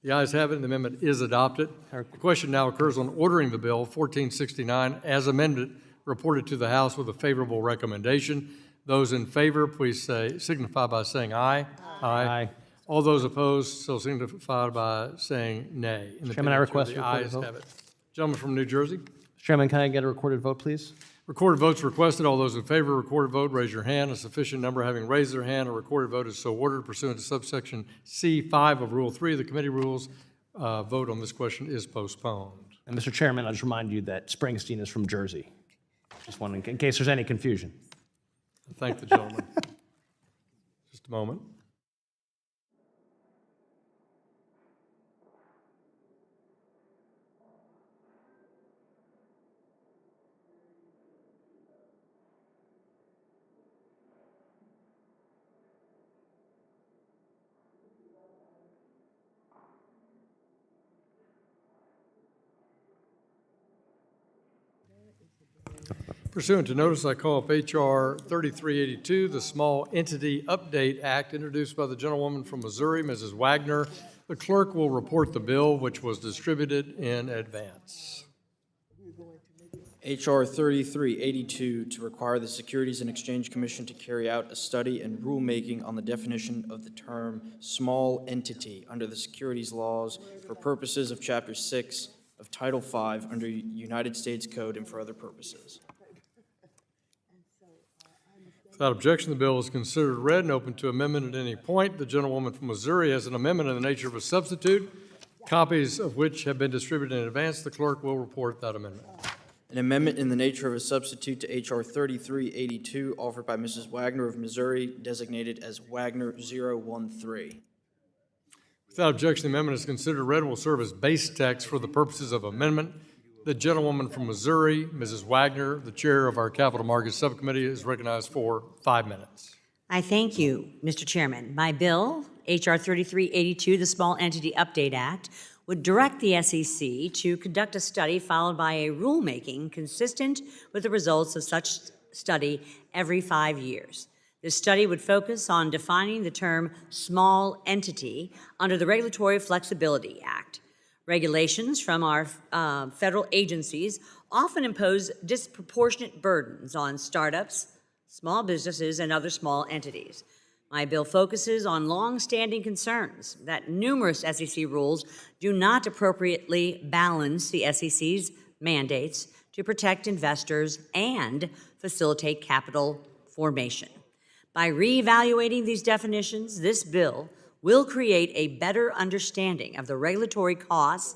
The ayes have it, and the amendment is adopted. The question now occurs on ordering the bill 1469 as amended, reported to the House with a favorable recommendation. Those in favor, please signify by saying aye. Aye. All those opposed shall signify by saying nay. In the Chairman, I opinion request chair, a the recorded ayes vote. have it. Gentleman from New Jersey. Chairman, can I get a recorded vote, please? Recorded votes requested. All those in favor of recorded vote, raise your hand. A sufficient number having raised their hand, a recorded vote is so ordered pursuant to subsection C5 of Rule 3 of the committee rules. Vote on this question is postponed. And Mr. Chairman, I'll just remind you that Springsteen is from Jersey. Just wondering, in case there's any confusion. Thank the gentleman. Just a moment. Pursuant to notice, I call up H.R. 3382, the Small Entity Update Act, introduced by the gentlewoman from Missouri, Mrs. Wagner. The clerk will report the bill, which was distributed in advance. H.R. 3382 to require the Securities and Exchange Commission to carry out a study and rulemaking on the definition of the term small entity under the securities laws for purposes of Chapter 6 of Title 5 under United States Code and for other purposes. Without objection, the bill is considered read and open to amendment at any point. The gentlewoman from Missouri has an amendment in the nature of a substitute, copies of which have been distributed in advance. The clerk will report that amendment. An amendment in the nature of a substitute to H.R. 3382 offered by Mrs. Wagner of Missouri, designated as Wagner 013. Without objection, the amendment is considered read and will serve as base text for the purposes of amendment. The gentlewoman from Missouri, Mrs. Wagner, the chair of our Capital Markets Subcommittee, is recognized for 5 minutes. I thank you, Mr. Chairman. My bill, H.R. 3382, the Small Entity Update Act, would direct the SEC to conduct a study followed by a rulemaking consistent with the results of such study every 5 years. This study would focus on defining the term small entity under the Regulatory Flexibility Act. Regulations from our federal agencies often impose disproportionate burdens on startups, small businesses, and other small entities. My bill focuses on long-standing concerns that numerous SEC rules do not appropriately balance the SEC's mandates to protect investors and facilitate capital formation. By reevaluating these definitions, this bill will create a better understanding of the regulatory costs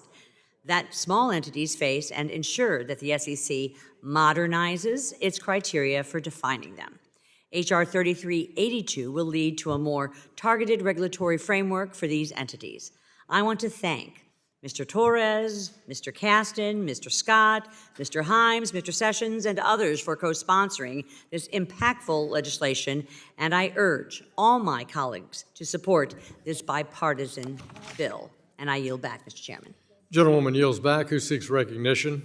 that small entities face and ensure that the SEC modernizes its criteria for defining them. H.R. 3382 will lead to a more targeted regulatory framework for these entities. I want to thank Mr. Torres, Mr. Caston, Mr. Scott, Mr. Himes, Mr. Sessions, and others for co-sponsoring this impactful legislation, and I urge all my colleagues to support this bipartisan bill. And I yield back, Mr. Chairman. Gentlewoman yields back. Who seeks recognition?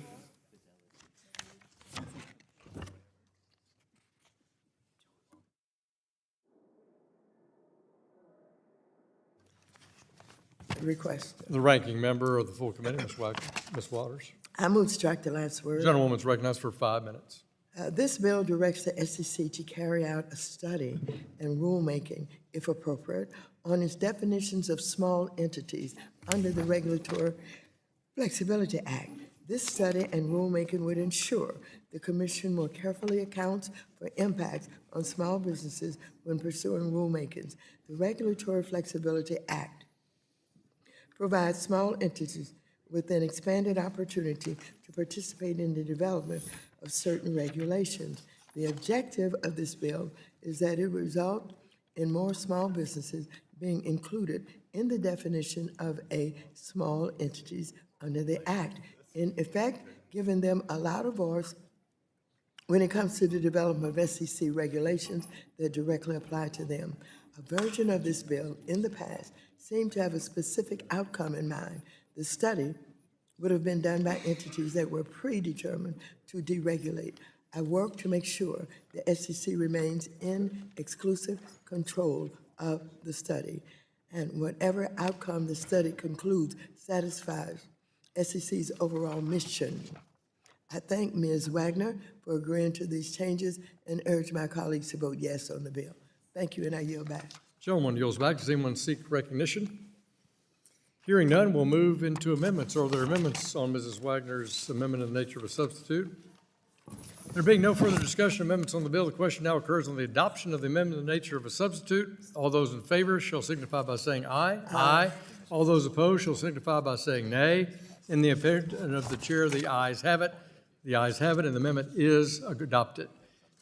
Request. The ranking member of the full committee, Ms. Waters. I move to strike the last word. Gentlewoman's recognized for 5 minutes. This bill directs the SEC to carry out a study and rulemaking, if appropriate, on its definitions of small entities under the Regulatory Flexibility Act. This study and rulemaking would ensure the Commission more carefully accounts for impacts on small businesses when pursuing rulemakings. The Regulatory Flexibility Act provides small entities with an expanded opportunity to participate in the development of certain regulations. The objective of this bill is that it result in more small businesses being included in the definition of a small entities under the Act, in effect, giving them a louder voice when it comes to the development of SEC regulations that directly apply to them. A version of this bill in the past seemed to have a specific outcome in mind. The study would have been done by entities that were predetermined to deregulate. I work to make sure the SEC remains in exclusive control of the study, and whatever outcome the study concludes satisfies SEC's overall mission. I thank Ms. Wagner for agreeing to these changes and urge my colleagues to vote yes on the bill. Thank you, and I yield back. Gentleman yields back. Does anyone seek recognition? Hearing none, we'll move into amendments. Are there amendments on Mrs. Wagner's amendment in the nature of a substitute? There being no further discussion of amendments on the bill, the question now occurs on the adoption of the amendment in the nature of a substitute. All those in favor shall signify by saying aye. Aye. All those opposed shall signify by saying nay. In the opinion of the chair, the ayes have it. The ayes have it, and the amendment is adopted.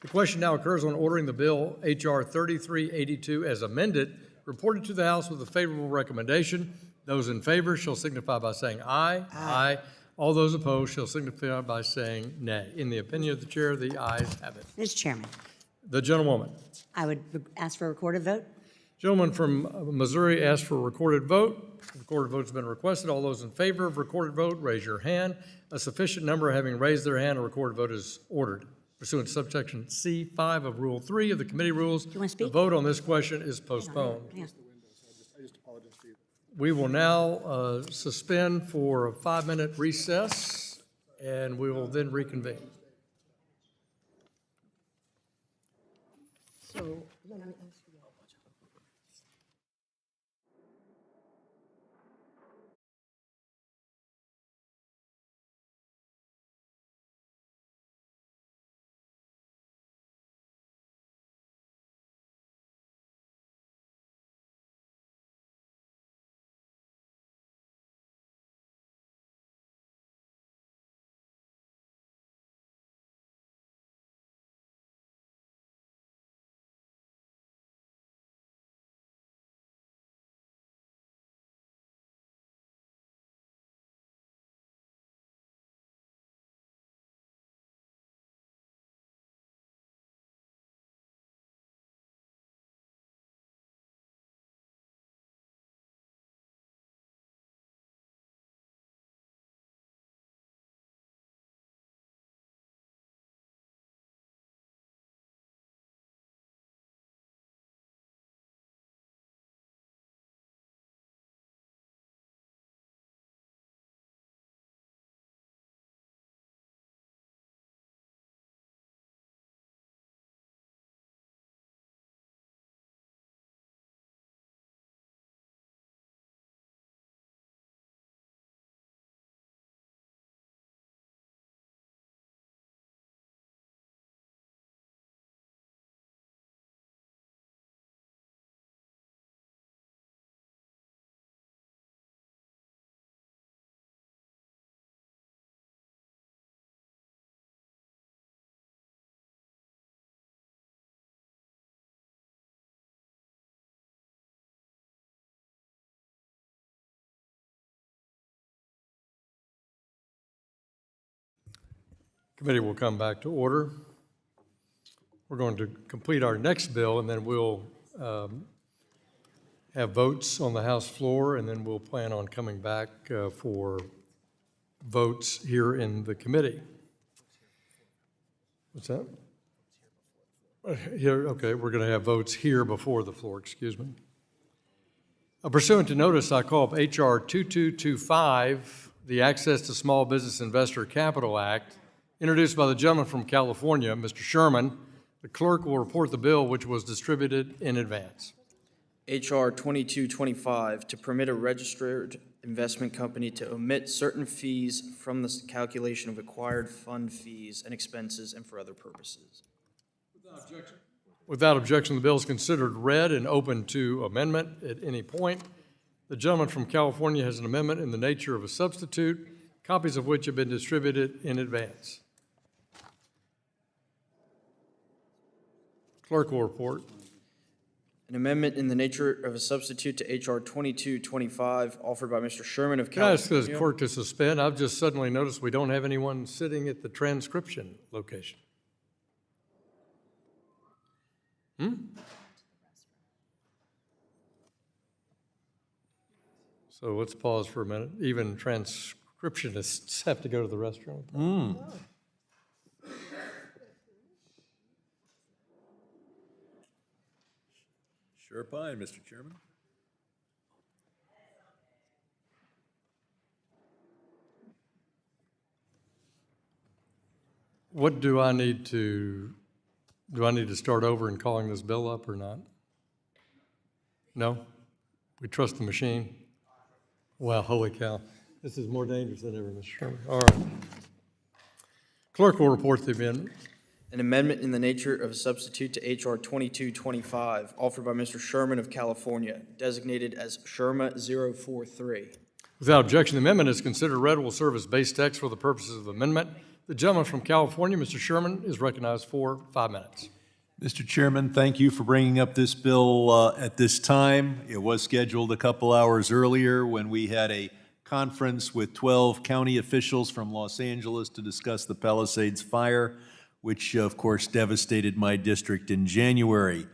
The question now occurs on ordering the bill H.R. 3382 as amended, reported to the House with a favorable recommendation. Those in favor shall signify by saying aye. Aye. All those opposed shall signify by saying nay. In the opinion of the chair, the ayes have it. Mr. Chairman, The gentlewoman. I would ask for a recorded vote. Gentleman from Missouri asked for a recorded vote. The recorded vote's been requested. All those in favor of recorded vote, raise your hand. A sufficient number having raised their hand, a recorded vote is ordered. Pursuant to subsection C5 of Rule 3 of the committee rules, the vote on this question is postponed. We will now suspend for a 5-minute recess, and we will then reconvene. So, let me ask you. Committee will come back to order. We're going to complete our next bill, and then we'll have votes on the House floor, and then we'll plan on coming back for votes here in the committee. What's that? Here, okay, we're going to have votes here before the floor, excuse me. Pursuant to notice, I call up H.R. 2225, the Access to Small Business Investor Capital Act, Introduced by the gentleman from California, Mr. Sherman, the clerk will report the bill which was distributed in advance. H.R. 2225, to permit a registered investment company to omit certain fees from the calculation of acquired fund fees and expenses and for other purposes. Without objection, the bill is considered read and open to amendment at any point. The gentleman from California has an amendment in the nature of a substitute, copies of which have been distributed in advance. Clerk will report. An amendment in the nature of a substitute to H.R. 2225, offered by Mr. Sherman of Can I ask the California. clerk to suspend? I've just suddenly noticed we don't have anyone sitting at the transcription location. So let's pause for a minute. Even transcriptionists have to go to the restroom. Sure fine, Mr. Chairman. What do I need to start over in calling this bill up or not? No? We trust the machine? Wow, holy cow. This is more dangerous than ever, Mr. Sherman. All right. Clerk will report the amendment. An amendment in the nature of a substitute to H.R. 2225, offered by Mr. Sherman of California, designated as Sherma 043. Without objection, the amendment is considered read and will serve as base text for the purposes of the amendment. The gentleman from California, Mr. Sherman, is recognized for 5 minutes. Mr. Chairman, thank you for bringing up this bill at this time. It was scheduled a couple hours earlier when we had a conference with 12 county officials from Los Angeles to discuss the Palisades fire, which of course devastated my district in January.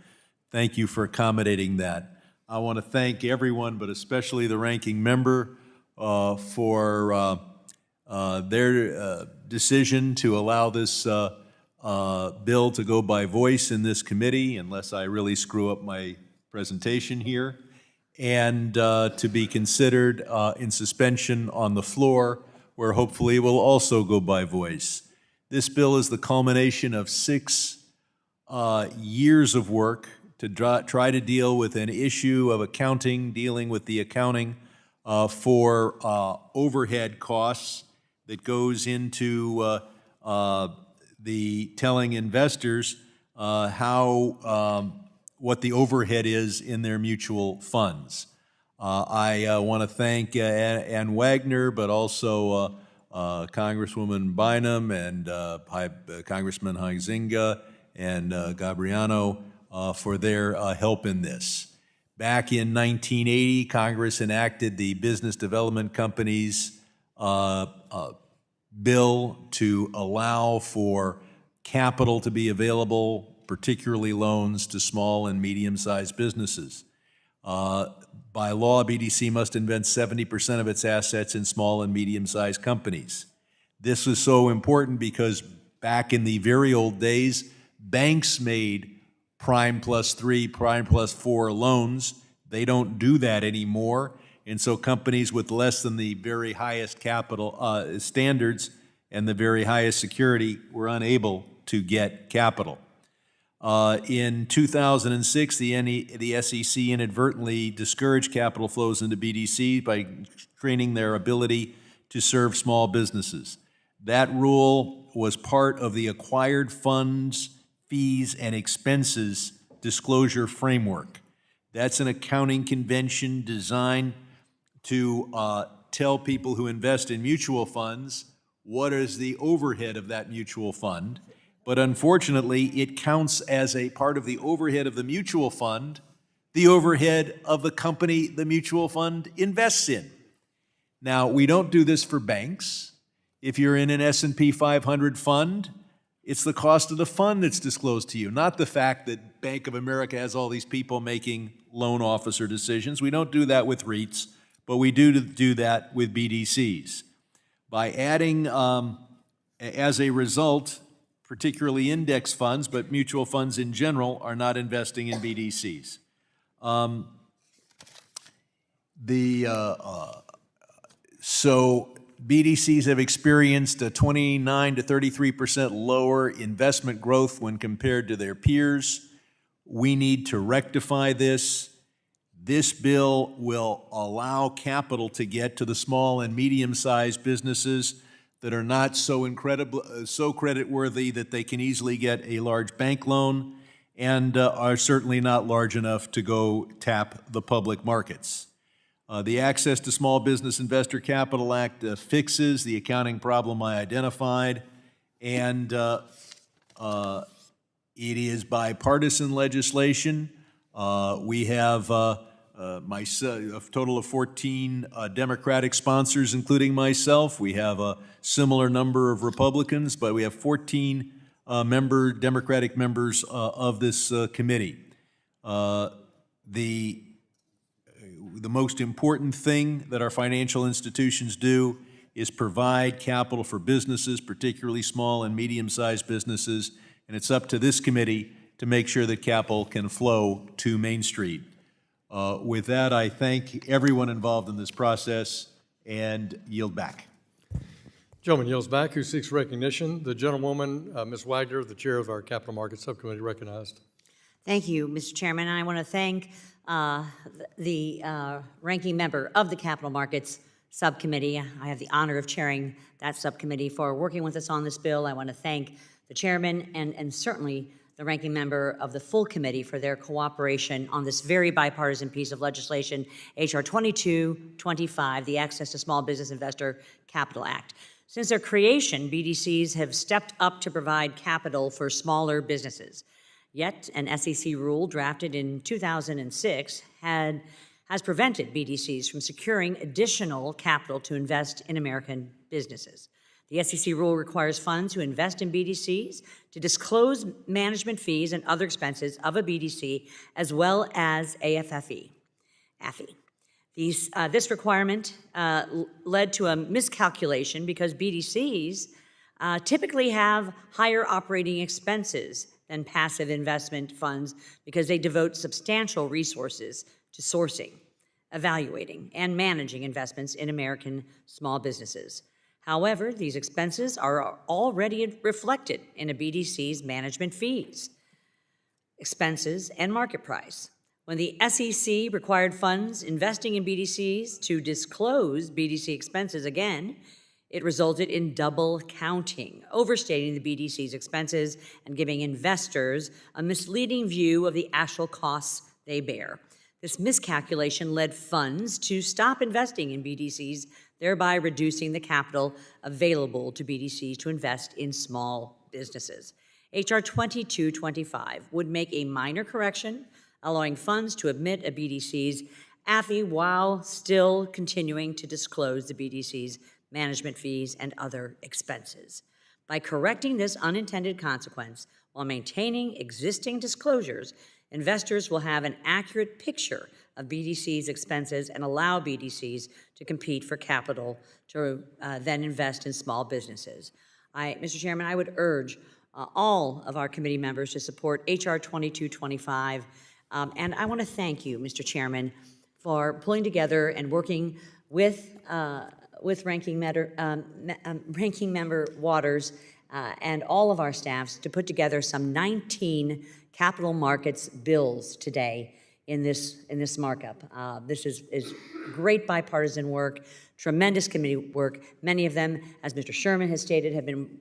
Thank you for accommodating that. I want to thank everyone, but especially the ranking member for their decision to allow this bill to go by voice in this committee, unless I really screw up my presentation here, and to be considered in suspension on the floor, where hopefully it will also go by voice. This bill is the culmination of 6 years of work to try to deal with an issue of accounting, dealing with the accounting for overhead costs that goes into the telling investors what the overhead is in their mutual funds. I want to thank Ann Wagner, but also Congresswoman Bynum and Congressman Huizenga and Gabriano for their help in this. Back in 1980, Congress enacted the Business Development Companies bill to allow for capital to be available, particularly loans to small and medium-sized businesses. By law, BDC must invest 70% of its assets in small and medium-sized companies. This was so important because back in the very old days, banks made prime plus 3, prime plus 4 loans. They don't do that anymore. And so companies with less than the very highest capital standards and the very highest security were unable to get capital. In 2006, the SEC inadvertently discouraged capital flows into BDCs by training their ability to serve small businesses. That rule was part of the acquired funds, fees, and expenses disclosure framework. That's an accounting convention designed to tell people who invest in mutual funds what is the overhead of that mutual fund. But unfortunately, it counts as a part of the overhead of the mutual fund, the overhead of the company the mutual fund invests in. Now, we don't do this for banks. If you're in an S&P 500 fund, it's the cost of the fund that's disclosed to you, not the fact that Bank of America has all these people making loan officer decisions. We don't do that with REITs, but we do that with BDCs. By adding, as a result, particularly index funds, but mutual funds in general are not investing in BDCs. So BDCs have experienced a 29 to 33% lower investment growth when compared to their peers. We need to rectify this. This bill will allow capital to get to the small and medium-sized businesses that are not so creditworthy that they can easily get a large bank loan and are certainly not large enough to go tap the public markets. The Access to Small Business Investor Capital Act fixes the accounting problem I identified, and it is bipartisan legislation. We have a total of 14 Democratic sponsors, including myself. We have a similar number of Republicans, but we have 14 Democratic members of this committee. The most important thing that our financial institutions do is provide capital for businesses, particularly small and medium-sized businesses, and it's up to this committee to make sure that capital can flow to Main Street. With that, I thank everyone involved in this process and yield back. Gentleman yields back. Who seeks recognition? The gentlewoman, Ms. Wagner, the chair of our Capital Markets Subcommittee, recognized. Thank you, Mr. Chairman. I want to thank the ranking member of the Capital Markets Subcommittee. I have the honor of chairing that subcommittee for working with us on this bill. I want to thank the chairman and certainly the ranking member of the full committee for their cooperation on this very bipartisan piece of legislation, H.R. 2225, the Access to Small Business Investor Capital Act. Since their creation, BDCs have stepped up to provide capital for smaller businesses. Yet, an SEC rule drafted in 2006 has prevented BDCs from securing additional capital to invest in American businesses. The SEC rule requires funds who invest in BDCs to disclose management fees and other expenses of a BDC, as well as AFFE. This requirement led to a miscalculation because BDCs typically have higher operating expenses than passive investment funds because they devote substantial resources to sourcing, evaluating, and managing investments in American small businesses. However, these expenses are already reflected in a BDC's management fees, expenses, and market price. When the SEC required funds investing in BDCs to disclose BDC expenses again, it resulted in double counting, overstating the BDC's expenses and giving investors a misleading view of the actual costs they bear. This miscalculation led funds to stop investing in BDCs, thereby reducing the capital available to BDCs to invest in small businesses. H.R. 2225 would make a minor correction, allowing funds to admit a BDC's AFFE while still continuing to disclose the BDC's management fees and other expenses. By correcting this unintended consequence while maintaining existing disclosures, investors will have an accurate picture of BDC's expenses and allow BDCs to compete for capital to then invest in small businesses. Mr. Chairman, I would urge all of our committee members to support H.R. 2225, and I want to thank you, Mr. Chairman, for pulling together and working with Ranking Member Waters and all of our staffs to put together some 19 capital markets bills today in this markup. This is great bipartisan work, tremendous committee work. Many of them, as Mr. Sherman has stated, have been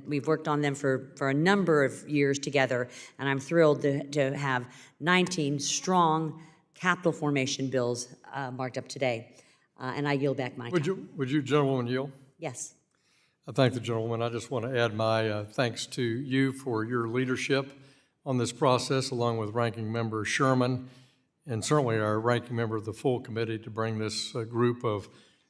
we've worked on them for a number of years together, and I'm thrilled to have 19 strong capital formation bills marked up today. And I yield back my time. Would you, gentlewoman, yield? Yes. I thank the gentlewoman. I just want to add my thanks to you for your leadership on this process, along with Ranking Member Sherman, and certainly our Ranking Member of the full committee to bring this group of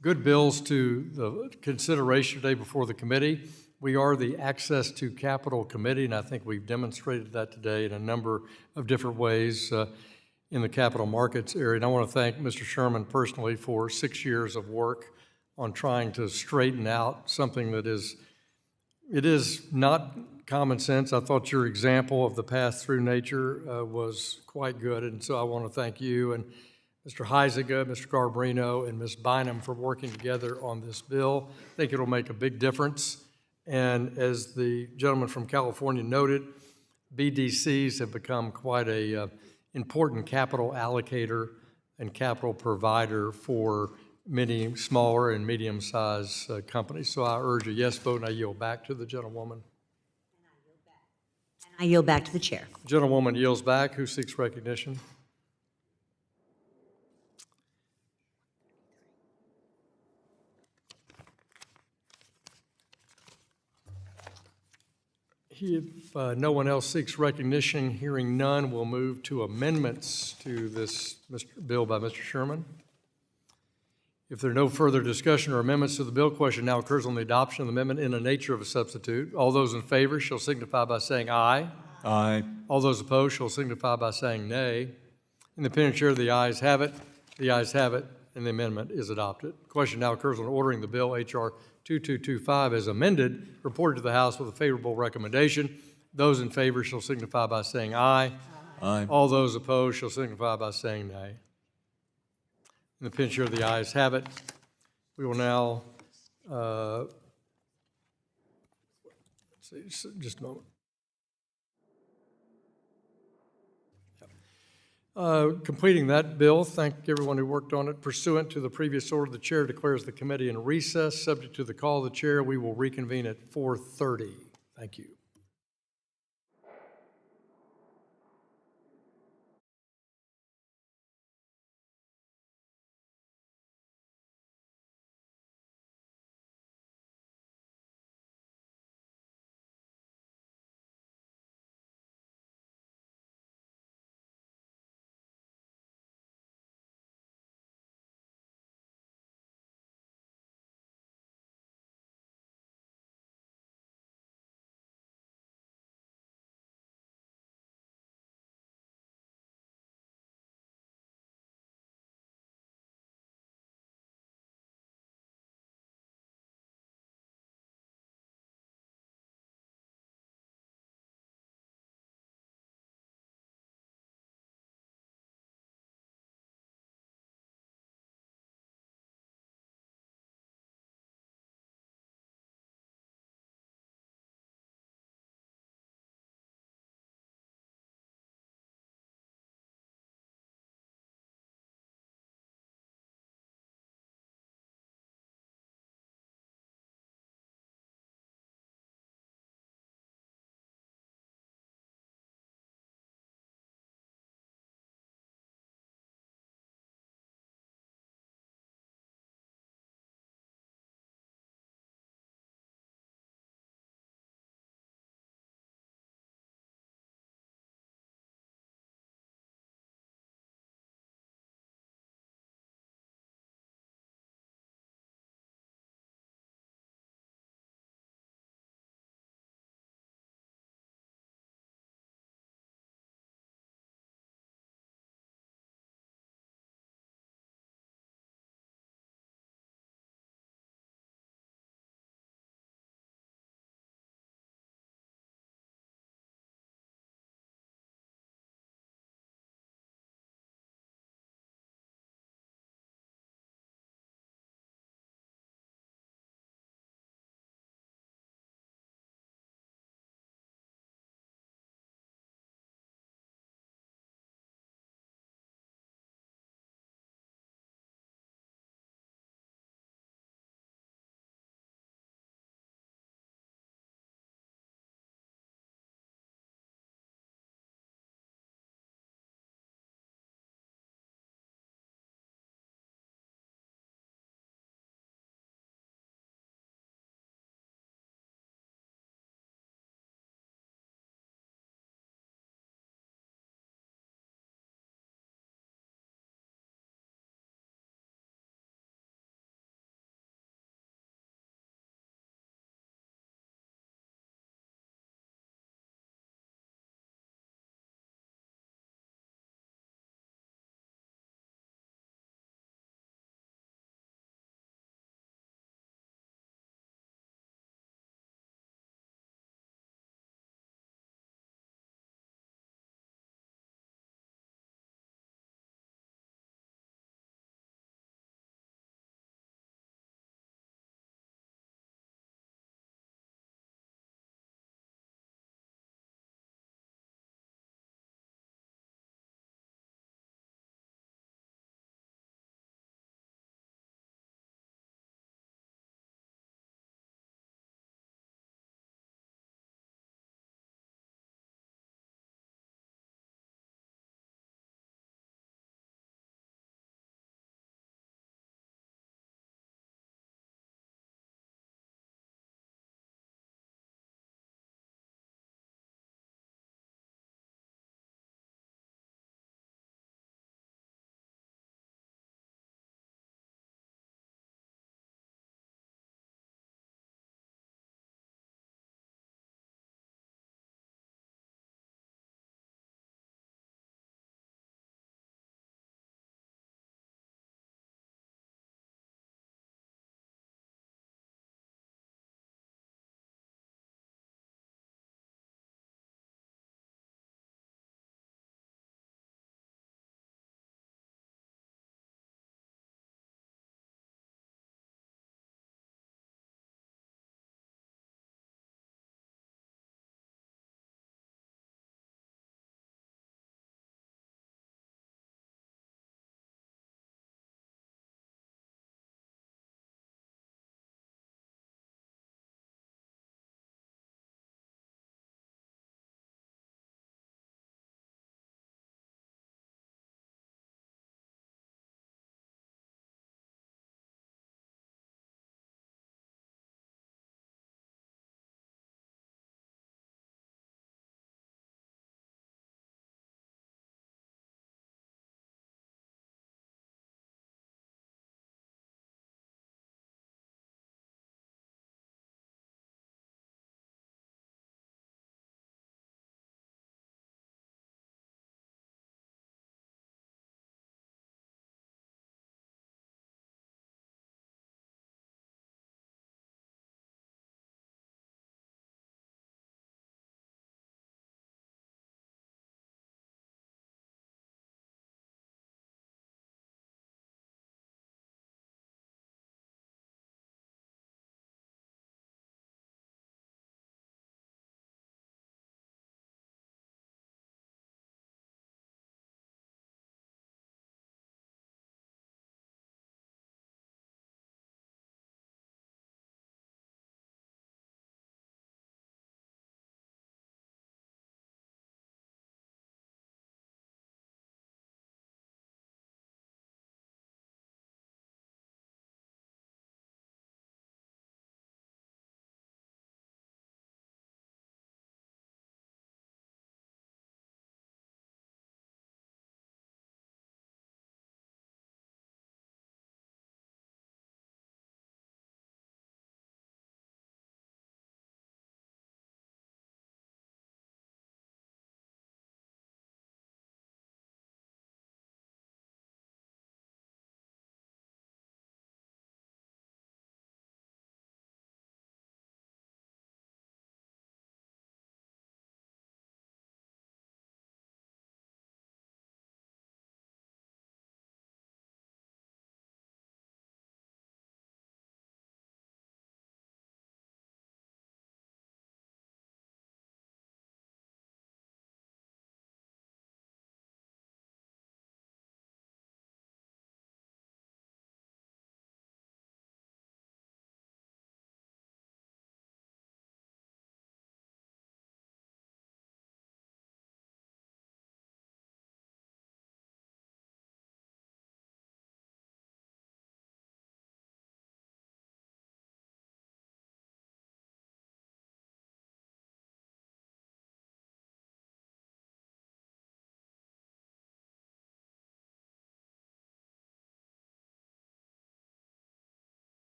good bills to the consideration today before the committee. We are the Access to Capital Committee, and I think we've demonstrated that today in a number of different ways in the capital markets area. And I want to thank Mr. Sherman personally for 6 years of work on trying to straighten out something that is not common sense. I thought your example of the pass-through nature was quite good, and so I want to thank you. And Mr. Huizenga, Mr. Garbarino, and Ms. Bynum for working together on this bill. I think it'll make a big difference. And as the gentleman from California noted, BDCs have become quite a important capital allocator and capital provider for many smaller and medium-sized companies. So I urge a yes vote, and I yield back to the gentlewoman. I yield back to the chair. Gentlewoman yields back. Who seeks recognition? If no one else seeks recognition, hearing none, we'll move to amendments to this bill by Mr. Sherman. If there are no further discussion or amendments to the bill, question now occurs on the adoption of the amendment in the nature of a substitute. All those in favor shall signify by saying aye. Aye. All those opposed shall signify by saying nay. In the opinion of the chair, the ayes have it. The ayes have it, and the amendment is adopted. Question now occurs on ordering the bill H.R. 2225 as amended, reported to the House with a favorable recommendation. Those in favor shall signify by saying aye. Aye. All those opposed shall signify by saying nay. In the opinion of the ayes have it. We will now, let's see, just a moment. Completing that bill, thank everyone who worked on it. Pursuant to the previous order, the chair declares the committee in recess. Subject to the call of the chair, we will reconvene at 4:30. Thank you.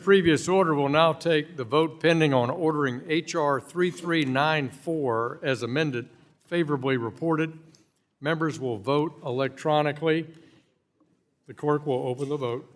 Previous order will now take the vote pending on ordering H.R. 3394 as amended favorably reported. Members will vote electronically. The clerk will open the vote.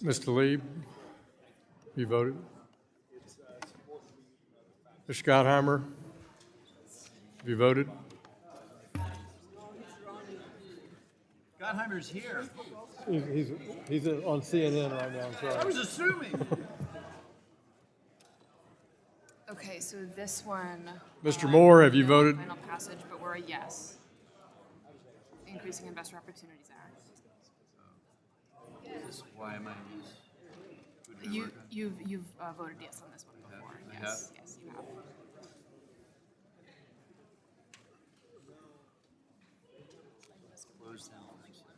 Mr. Lee, you voted? Mr. Gottheimer, have you voted? Gottheimer's here. He's on CNN right now, I'm sorry. I was assuming. Okay, so this one. Mr. Moore, have you voted? Final passage, but we're a yes. Increasing Investor Opportunities Act. Why am I? You've voted yes on this one before. Yes, yes, you have.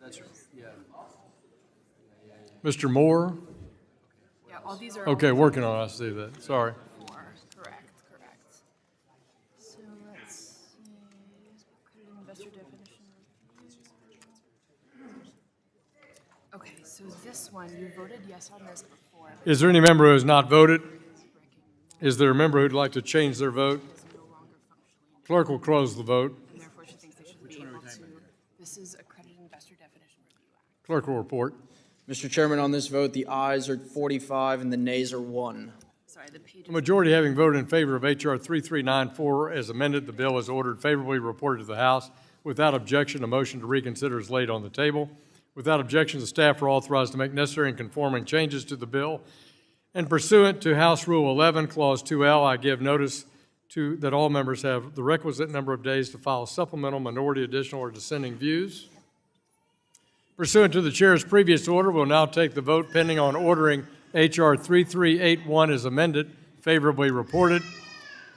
That's right. Yeah. Mr. Moore? Yeah, all these are. Okay, working on it, I see that, sorry. Correct. So let's see, accredited investor definition. Okay, so this one, you voted yes on this before. Is there any member who has not voted? Is there a member who'd like to change their vote? Clerk will close the vote. And therefore she thinks they should be able to. This is accredited investor definition review act. Clerk will report. Mr. Chairman, on this vote, the ayes are 45 and the nays are 1. Sorry, the page. A majority having voted in favor of H.R. 3394 as amended, the bill is ordered favorably reported to the House. Without objection, a motion to reconsider is laid on the table. Without objection, the staff are authorized to make necessary and conforming changes to the bill. And pursuant to House Rule 11, Clause 2L, I give notice that all members have the requisite number of days to file supplemental, minority, additional, or dissenting views. Pursuant to the chair's previous order, we'll now take the vote pending on ordering H.R. 3381 as amended, favorably reported.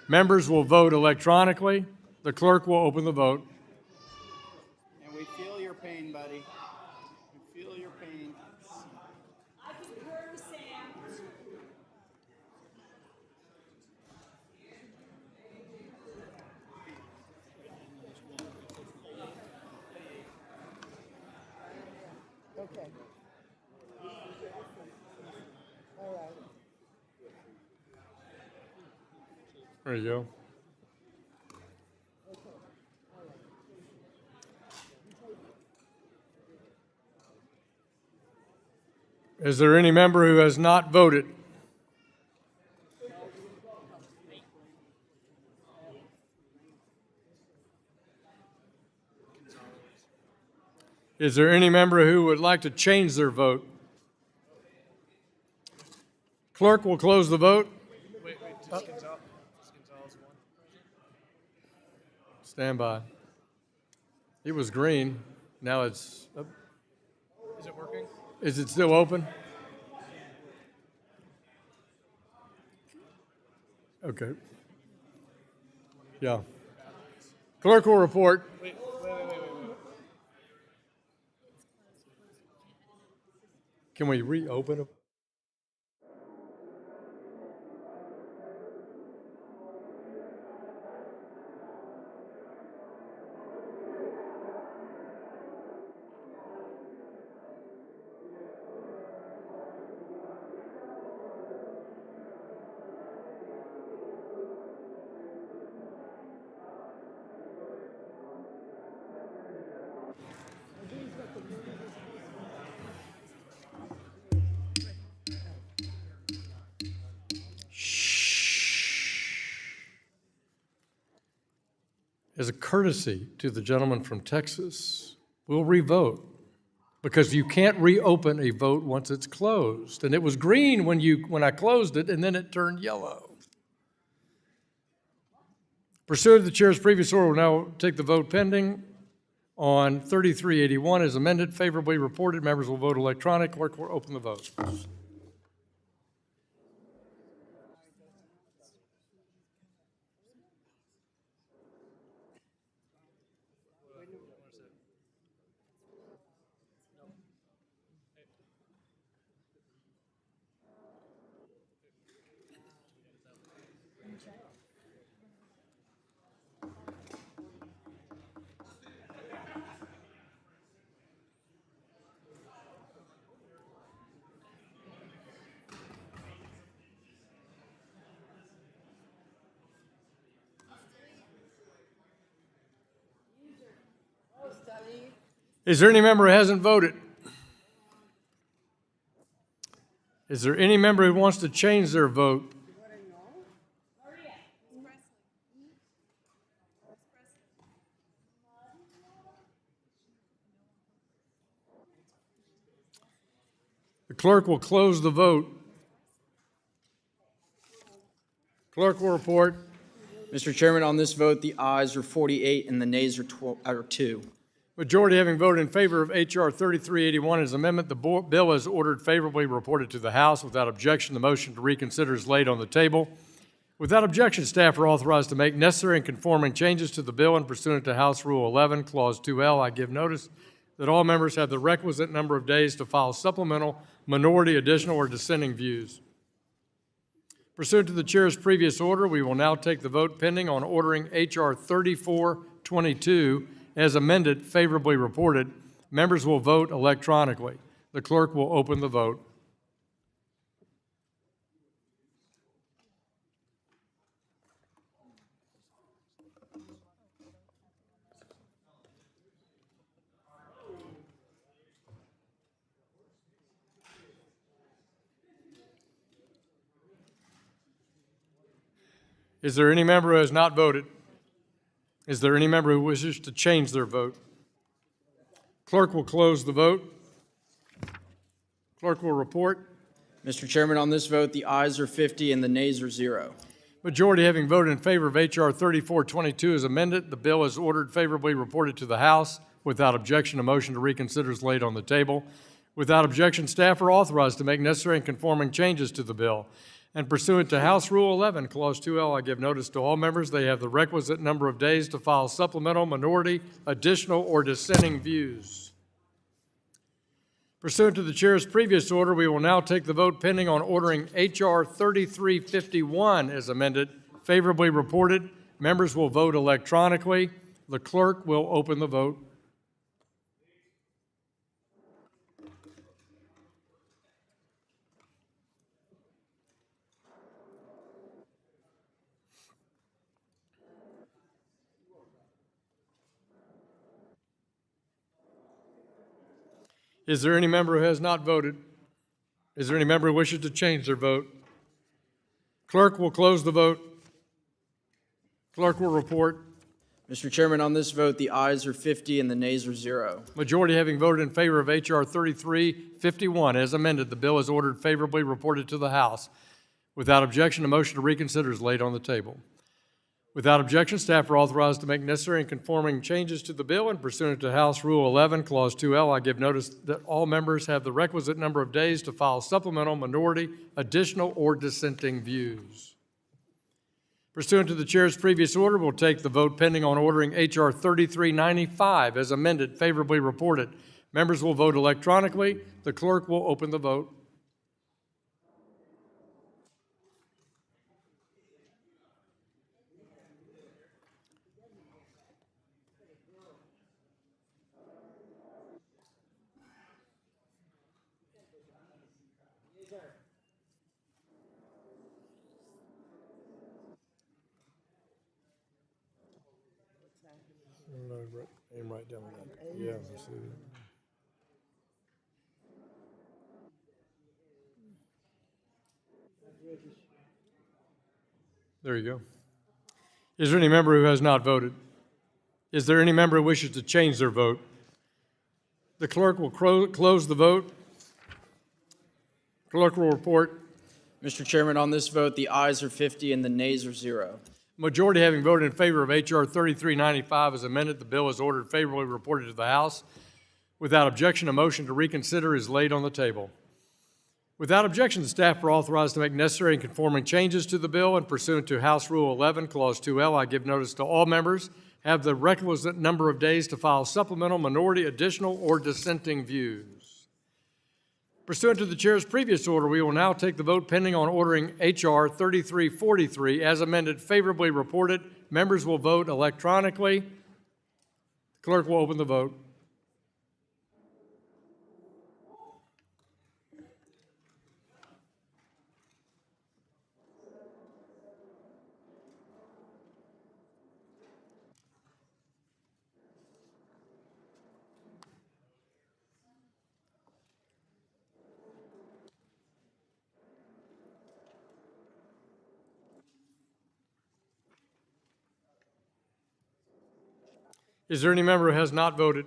Members will vote electronically. The clerk will open the vote. And we feel your pain, buddy. We feel your pain. Okay. All right. There you go. Is there any member who has not voted? Is there any member who would like to change their vote? Clerk will close the vote. Stand by. It was green. Now it's. Is it working? Is it still open? Okay. Yeah. Clerk will report. Wait. Can we reopen it? As a courtesy to the gentleman from Texas, we'll revote because you can't reopen a vote once it's closed. And it was green when I closed it, and then it turned yellow. Pursuant to the chair's previous order, we'll now take the vote pending on 3381 as amended, favorably reported. Members will vote electronic. Clerk will open the vote. Is there any member who hasn't voted? Is there any member who wants to change their vote? The clerk will close the vote. Clerk will report. Mr. Chairman, on this vote, the ayes are 48 and the nays are 2. Majority having voted in favor of H.R. 3381 as amendment, the bill is ordered favorably reported to the House. Without objection, the motion to reconsider is laid on the table. Without objection, staff are authorized to make necessary and conforming changes to the bill and pursuant to House Rule 11, Clause 2L. I give notice that all members have the requisite number of days to file supplemental, minority, additional, or dissenting views. Pursuant to the chair's previous order, we will now take the vote pending on ordering H.R. 3422 as amended, favorably reported. Members will vote electronically. The clerk will open the vote. Is there any member who has not voted? Is there any member who wishes to change their vote? Clerk will close the vote. Clerk will report. Mr. Chairman, on this vote, the ayes are 50 and the nays are 0. Majority having voted in favor of H.R. 3422 as amended, the bill is ordered favorably reported to the House. Without objection, a motion to reconsider is laid on the table. Without objection, staff are authorized to make necessary and conforming changes to the bill. And pursuant to House Rule 11, Clause 2L, I give notice to all members they have the requisite number of days to file supplemental, minority, additional, or dissenting views. Pursuant to the chair's previous order, we will now take the vote pending on ordering H.R. 3351 as amended, favorably reported. Members will vote electronically. The clerk will open the vote. Is there any member who has not voted? Is there any member who wishes to change their vote? Clerk will close the vote. Clerk will report. Mr. Chairman, on this vote, the ayes are 50 and the nays are 0. Majority having voted in favor of H.R. 3351 as amended, the bill is ordered favorably reported to the House. Without objection, a motion to reconsider is laid on the table. Without objection, staff are authorized to make necessary and conforming changes to the bill, and pursuant to House Rule 11, Clause 2L, I give notice that all members have the requisite number of days to file supplemental, minority, additional, or dissenting views. Pursuant to the chair's previous order, we'll take the vote pending on ordering H.R. 3395 as amended, favorably reported. Members will vote electronically. The clerk will open the vote. Aim right down that. Yeah, I see that. There you go. Is there any member who has not voted? Is there any member who wishes to change their vote? The clerk will close the vote. Clerk will report. Mr. Chairman, on this vote, the ayes are 50 and the nays are 0. Majority having voted in favor of H.R. 3395 as amended, the bill is ordered favorably reported to the House. Without objection, a motion to reconsider is laid on the table. Without objection, the staff are authorized to make necessary and conforming changes to the bill, and pursuant to House Rule 11, Clause 2L, I give notice to all members have the requisite number of days to file supplemental, minority, additional, or dissenting views. Pursuant to the chair's previous order, we will now take the vote pending on ordering H.R. 3343 as amended favorably reported. Members will vote electronically. The clerk will open the vote. Is there any member who has not voted?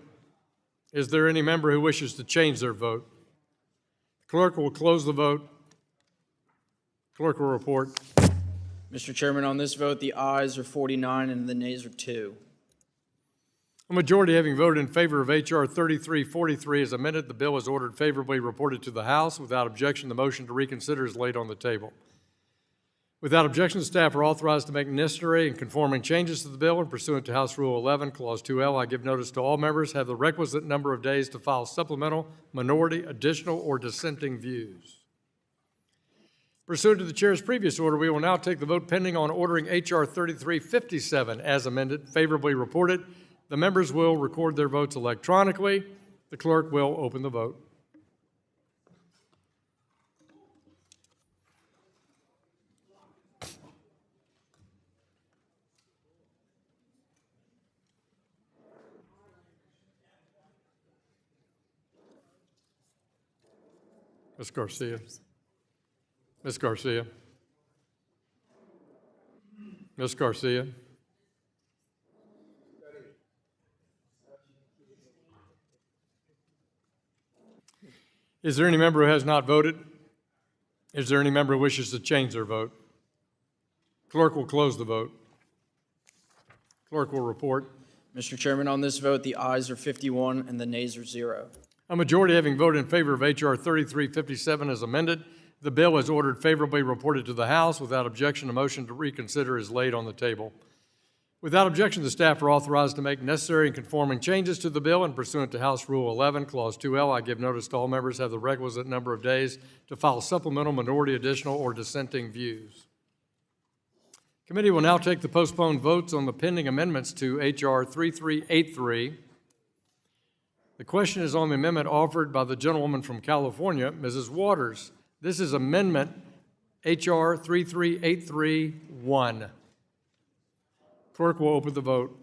Is there any member who wishes to change their vote? The clerk will close the vote. Clerk will report. Mr. Chairman, on this vote, the ayes are 49 and the nays are 2. A majority having voted in favor of H.R. 3343 as amended, the bill is ordered favorably reported to the House. Without objection, the motion to reconsider is laid on the table. Without objection, the staff are authorized to make necessary and conforming changes to the bill, and pursuant to House Rule 11, Clause 2L, I give notice to all members have the requisite number of days to file supplemental, minority, additional, or dissenting views. Pursuant to the chair's previous order, we will now take the vote pending on ordering H.R. 3357 as amended, favorably reported. The members will record their votes electronically. The clerk will open the vote. Ms. Garcia. Ms. Garcia. Ms. Garcia. Is there any member who has not voted? Is there any member who wishes to change their vote? Clerk will close the vote. Clerk will report. Mr. Chairman, on this vote, the ayes are 51 and the nays are 0. A majority having voted in favor of H.R. 3357 as amended, the bill is ordered favorably reported to the House. Without objection, a motion to reconsider is laid on the table. Without objection, the staff are authorized to make necessary and conforming changes to the bill, and pursuant to House Rule 11, Clause 2L, I give notice to all members have the requisite number of days to file supplemental, minority, additional, or dissenting views. Committee will now take the postponed votes on the pending amendments to H.R. 3383. The question is on the amendment offered by the gentlewoman from California, Mrs. Waters. This is Amendment H.R. 33831. Clerk will open the vote.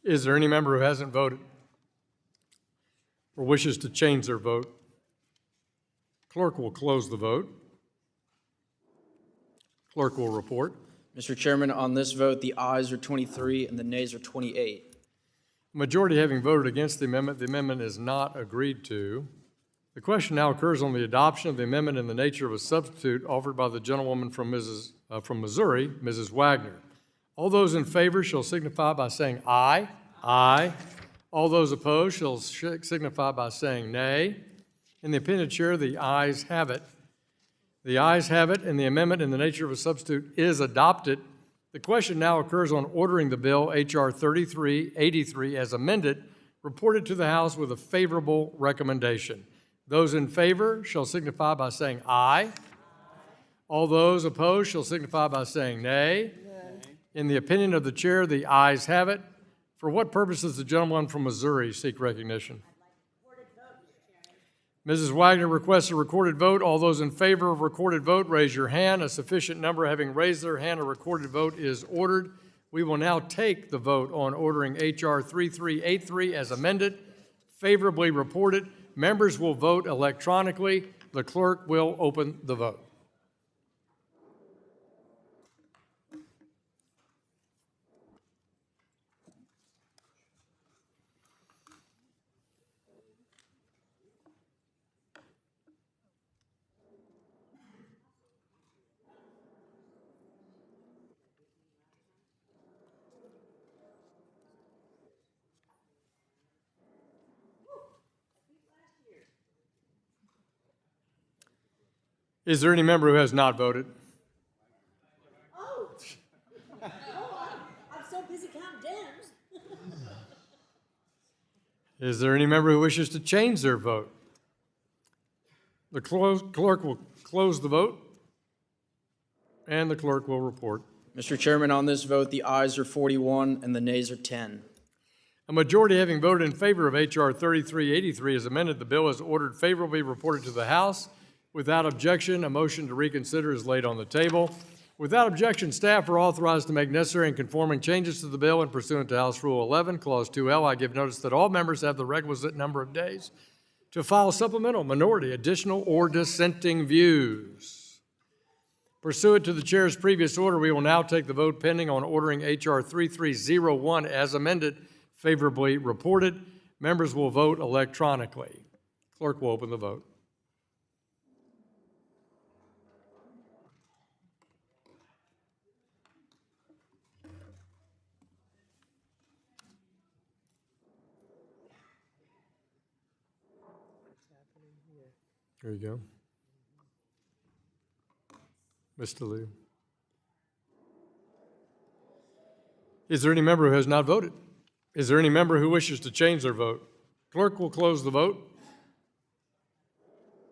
Is there any member who hasn't voted or wishes to change their vote? Clerk will close the vote. Clerk will report. Mr. Chairman, on this vote, the ayes are 23 and the nays are 28. Majority having voted against the amendment is not agreed to. The question now occurs on the adoption of the amendment in the nature of a substitute offered by the gentlewoman from Missouri, Mrs. Wagner. All those in favor shall signify by saying aye. Aye. All those opposed shall signify by saying nay. In the opinion of the chair, the ayes have it. The ayes have it, and the amendment in the nature of a substitute is adopted. The question now occurs on ordering the bill H.R. 3383 as amended, reported to the House with a favorable recommendation. Those in favor shall signify by saying aye. All those opposed shall signify by saying nay. In the opinion of the chair, the ayes have it. For what purpose does the gentleman from Missouri seek recognition? Mrs. Wagner requests a recorded vote. All those in favor of recorded vote, raise your hand. A sufficient number having raised their hand, a recorded vote is ordered. We will now take the vote on ordering H.R. 3383 as amended, favorably reported. Members will vote electronically. The clerk will open the vote. Is there any member who has not voted? Oh, I'm so busy counting Dems. Is there any member who wishes to change their vote? The clerk will close the vote, and the clerk will report. Mr. Chairman, on this vote, the ayes are 41 and the nays are 10. A majority having voted in favor of H.R. 3383 as amended, the bill is ordered favorably reported to the House. Without objection, a motion to reconsider is laid on the table. Without objection, staff are authorized to make necessary and conforming changes to the bill, and pursuant to House Rule 11, Clause 2L, I give notice that all members have the requisite number of days to file supplemental, minority, additional, or dissenting views. Pursuant to the chair's previous order, we will now take the vote pending on ordering H.R. 3301 as amended, favorably reported. Members will vote electronically. Clerk will open the vote. There you go. Mr. Liu. Is there any member who has not voted? Is there any member who wishes to change their vote? Clerk will close the vote.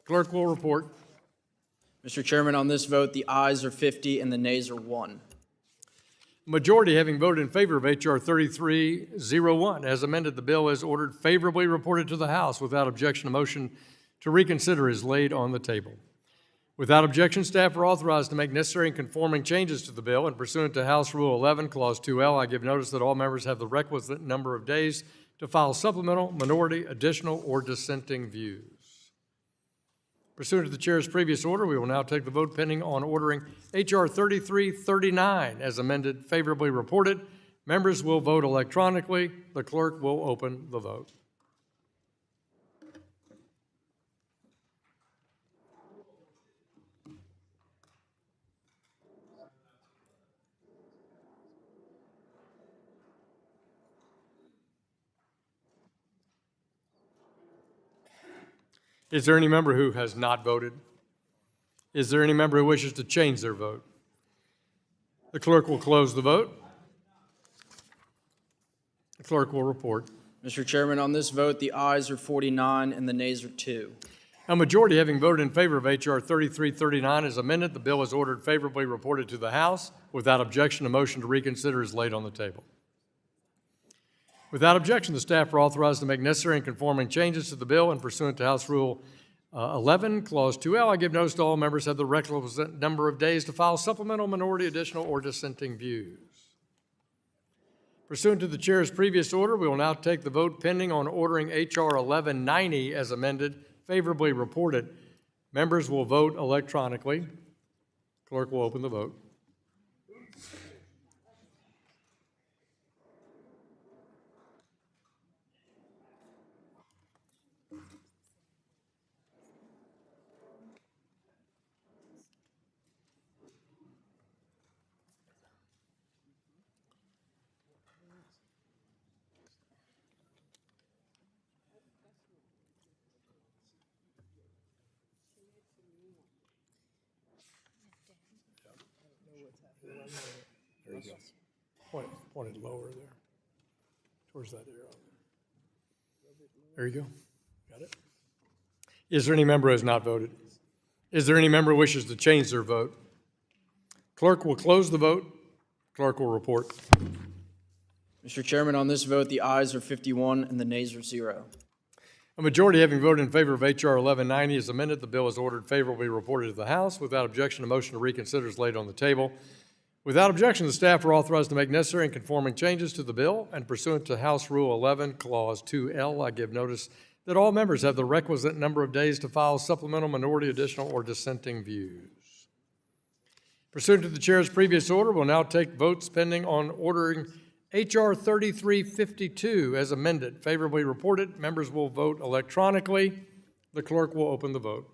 Clerk will report. Mr. Chairman, on this vote, the ayes are 50 and the nays are 1. Majority having voted in favor of H.R. 3301 as amended, the bill is ordered favorably reported to the House. Without objection, a motion to reconsider is laid on the table. Without objection, staff are authorized to make necessary and conforming changes to the bill, and pursuant to House Rule 11, Clause 2L, I give notice that all members have the requisite number of days to file supplemental, minority, additional, or dissenting views. Pursuant to the chair's previous order, we will now take the vote pending on ordering H.R. 3339 as amended, favorably reported. Members will vote electronically. The clerk will open the vote. Is there any member who has not voted? Is there any member who wishes to change their vote? The clerk will close the vote. The clerk will report. Mr. Chairman, on this vote, the ayes are 49 and the nays are 2. A majority having voted in favor of H.R. 3339 as amended, the bill is ordered favorably reported to the House. Without objection, a motion to reconsider is laid on the table. Without objection, the staff are authorized to make necessary and conforming changes to the bill, and pursuant to House Rule 11, Clause 2L, I give notice to all members have the requisite number of days to file supplemental, minority, additional, or dissenting views. Pursuant to the chair's previous order, we will now take the vote pending on ordering H.R. 1190 as amended, favorably reported. Members will vote electronically. Clerk will open the vote. There you go. Point it lower there, towards that arrow. There you go. Got it? Is there any member who has not voted? Is there any member who wishes to change their vote? Clerk will close the vote. Clerk will report. Mr. Chairman, on this vote, the ayes are 51 and the nays are 0. A majority having voted in favor of H.R. 1190 as amended, the bill is ordered favorably reported to the House. Without objection, a motion to reconsider is laid on the table. Without objection, the staff are authorized to make necessary and conforming changes to the bill, and pursuant to House Rule 11, Clause 2L, I give notice that all members have the requisite number of days to file supplemental, minority, additional, or dissenting views. Pursuant to the chair's previous order, we'll now take votes pending on ordering H.R. 3352 as amended. Favorably reported, members will vote electronically. The clerk will open the vote.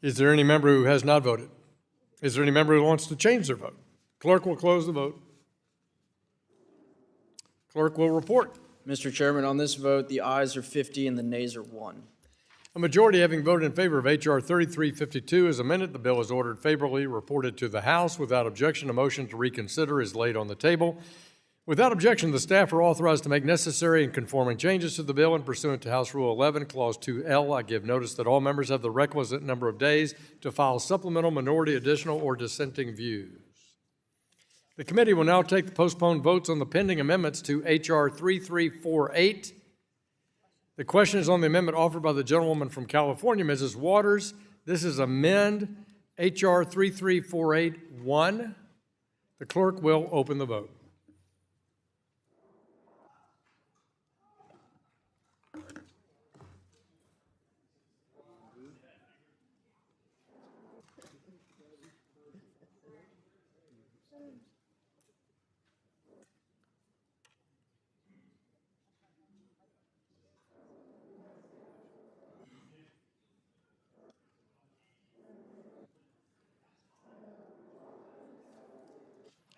Is there any member who has not voted? Is there any member who wants to change their vote? Clerk will close the vote. Clerk will report. Mr. Chairman, on this vote, the ayes are 50 and the nays are 1. A majority having voted in favor of H.R. 3352 as amended, the bill is ordered favorably reported to the House. Without objection, a motion to reconsider is laid on the table. Without objection, the staff are authorized to make necessary and conforming changes to the bill, and pursuant to House Rule 11, Clause 2L, I give notice that all members have the requisite number of days to file supplemental, minority, additional, or dissenting views. The committee will now take the postponed votes on the pending amendments to H.R. 3348. The question is on the amendment offered by the gentlewoman from California, Mrs. Waters. This is amend H.R. 3348-1. The clerk will open the vote.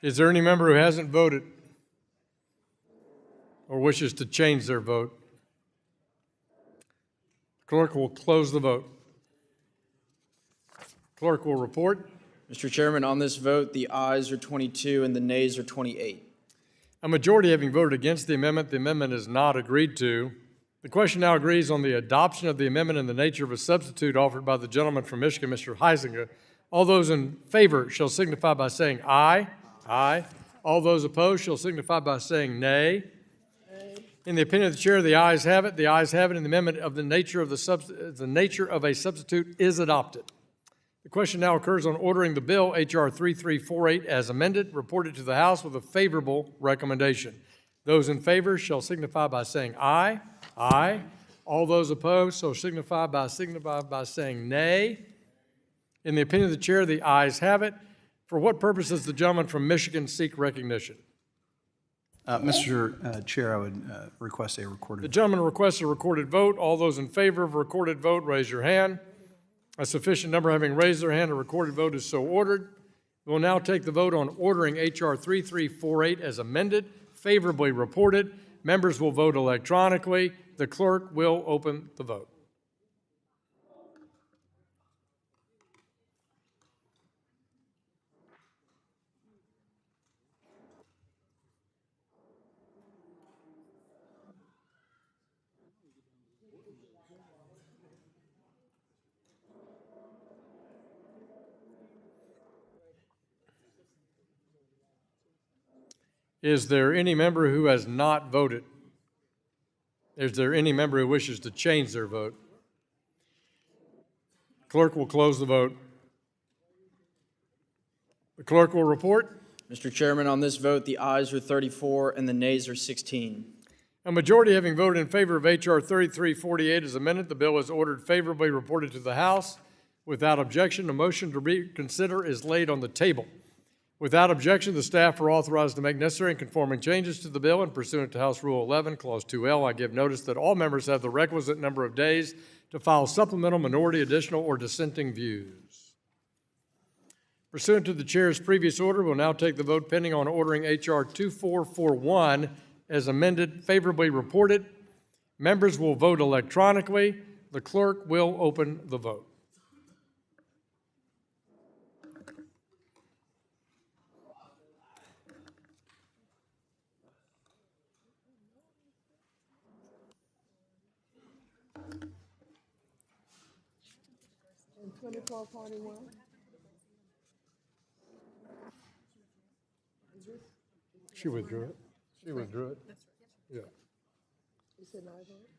Is there any member who hasn't voted or wishes to change their vote? Clerk will close the vote. Clerk will report. Mr. Chairman, on this vote, the ayes are 22 and the nays are 28. A majority having voted against the amendment is not agreed to. The question now agrees on the adoption of the amendment in the nature of a substitute offered by the gentleman from Michigan, Mr. Huizenga. All those in favor shall signify by saying aye. Aye. All those opposed shall signify by saying nay. In the opinion of the chair, the ayes have it. The ayes have it, and the amendment of the nature of a substitute is adopted. The question now occurs on ordering the bill, H.R. 3348, as amended, reported to the House with a favorable recommendation. Those in favor shall signify by saying aye. Aye. All those opposed shall signify by saying nay. In the opinion of the chair, the ayes have it. For what purpose does the gentleman from Michigan seek recognition? Mr. Chair, I would request a recorded vote. The gentleman requests a recorded vote. All those in favor of a recorded vote, raise your hand. A sufficient number having raised their hand, a recorded vote is so ordered. We will now take the vote on ordering H.R. 3348 as amended, favorably reported. Members will vote electronically. The clerk will open the vote. Is there any member who has not voted? Is there any member who wishes to change their vote? Clerk will close the vote. The clerk will report. Mr. Chairman, on this vote, the ayes are 34 and the nays are 16. A majority having voted in favor of H.R. 3348 as amended, the bill is ordered favorably reported to the House. Without objection, a motion to reconsider is laid on the table. Without objection, the staff are authorized to make necessary and conforming changes to the bill, and pursuant to House Rule 11, Clause 2L, I give notice that all members have the requisite number of days to file supplemental, minority, additional, or dissenting views. Pursuant to the chair's previous order, we'll now take the vote pending on ordering H.R. 2441 as amended, favorably reported. Members will vote electronically. The clerk will open the vote. 2441? She withdrew it. She withdrew it. Yeah. You said no vote?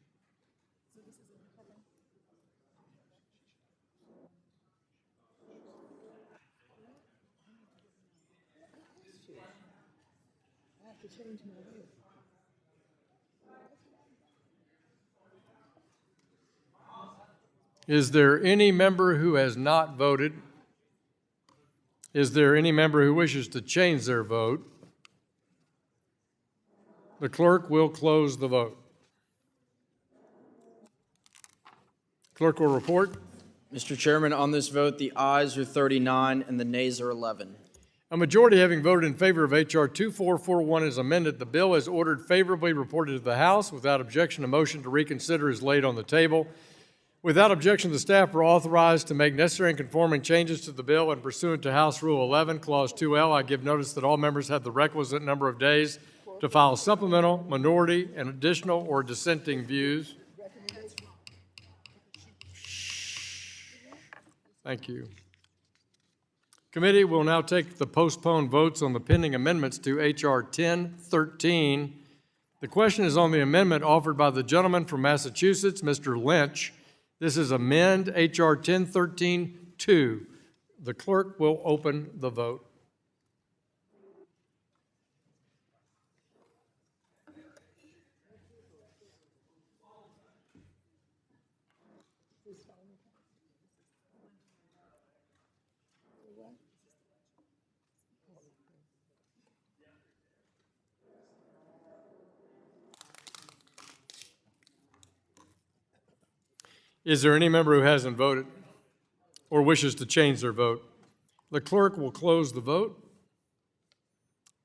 I have to change my vote. Is there any member who has not voted? Is there any member who wishes to change their vote? The clerk will close the vote. Clerk will report. Mr. Chairman, on this vote, the ayes are 39 and the nays are 11. A majority having voted in favor of H.R. 2441 as amended, the bill is ordered favorably reported to the House. Without objection, a motion to reconsider is laid on the table. Without objection, the staff are authorized to make necessary and conforming changes to the bill, and pursuant to House Rule 11, Clause 2L, I give notice that all members have the requisite number of days to file supplemental, minority, and additional or dissenting views. Thank you. Committee will now take the postponed votes on the pending amendments to H.R. 1013. The question is on the amendment offered by the gentleman from Massachusetts, Mr. Lynch. This is amend H.R. 1013-2. The clerk will open the vote. Is there any member who hasn't voted or wishes to change their vote? The clerk will close the vote.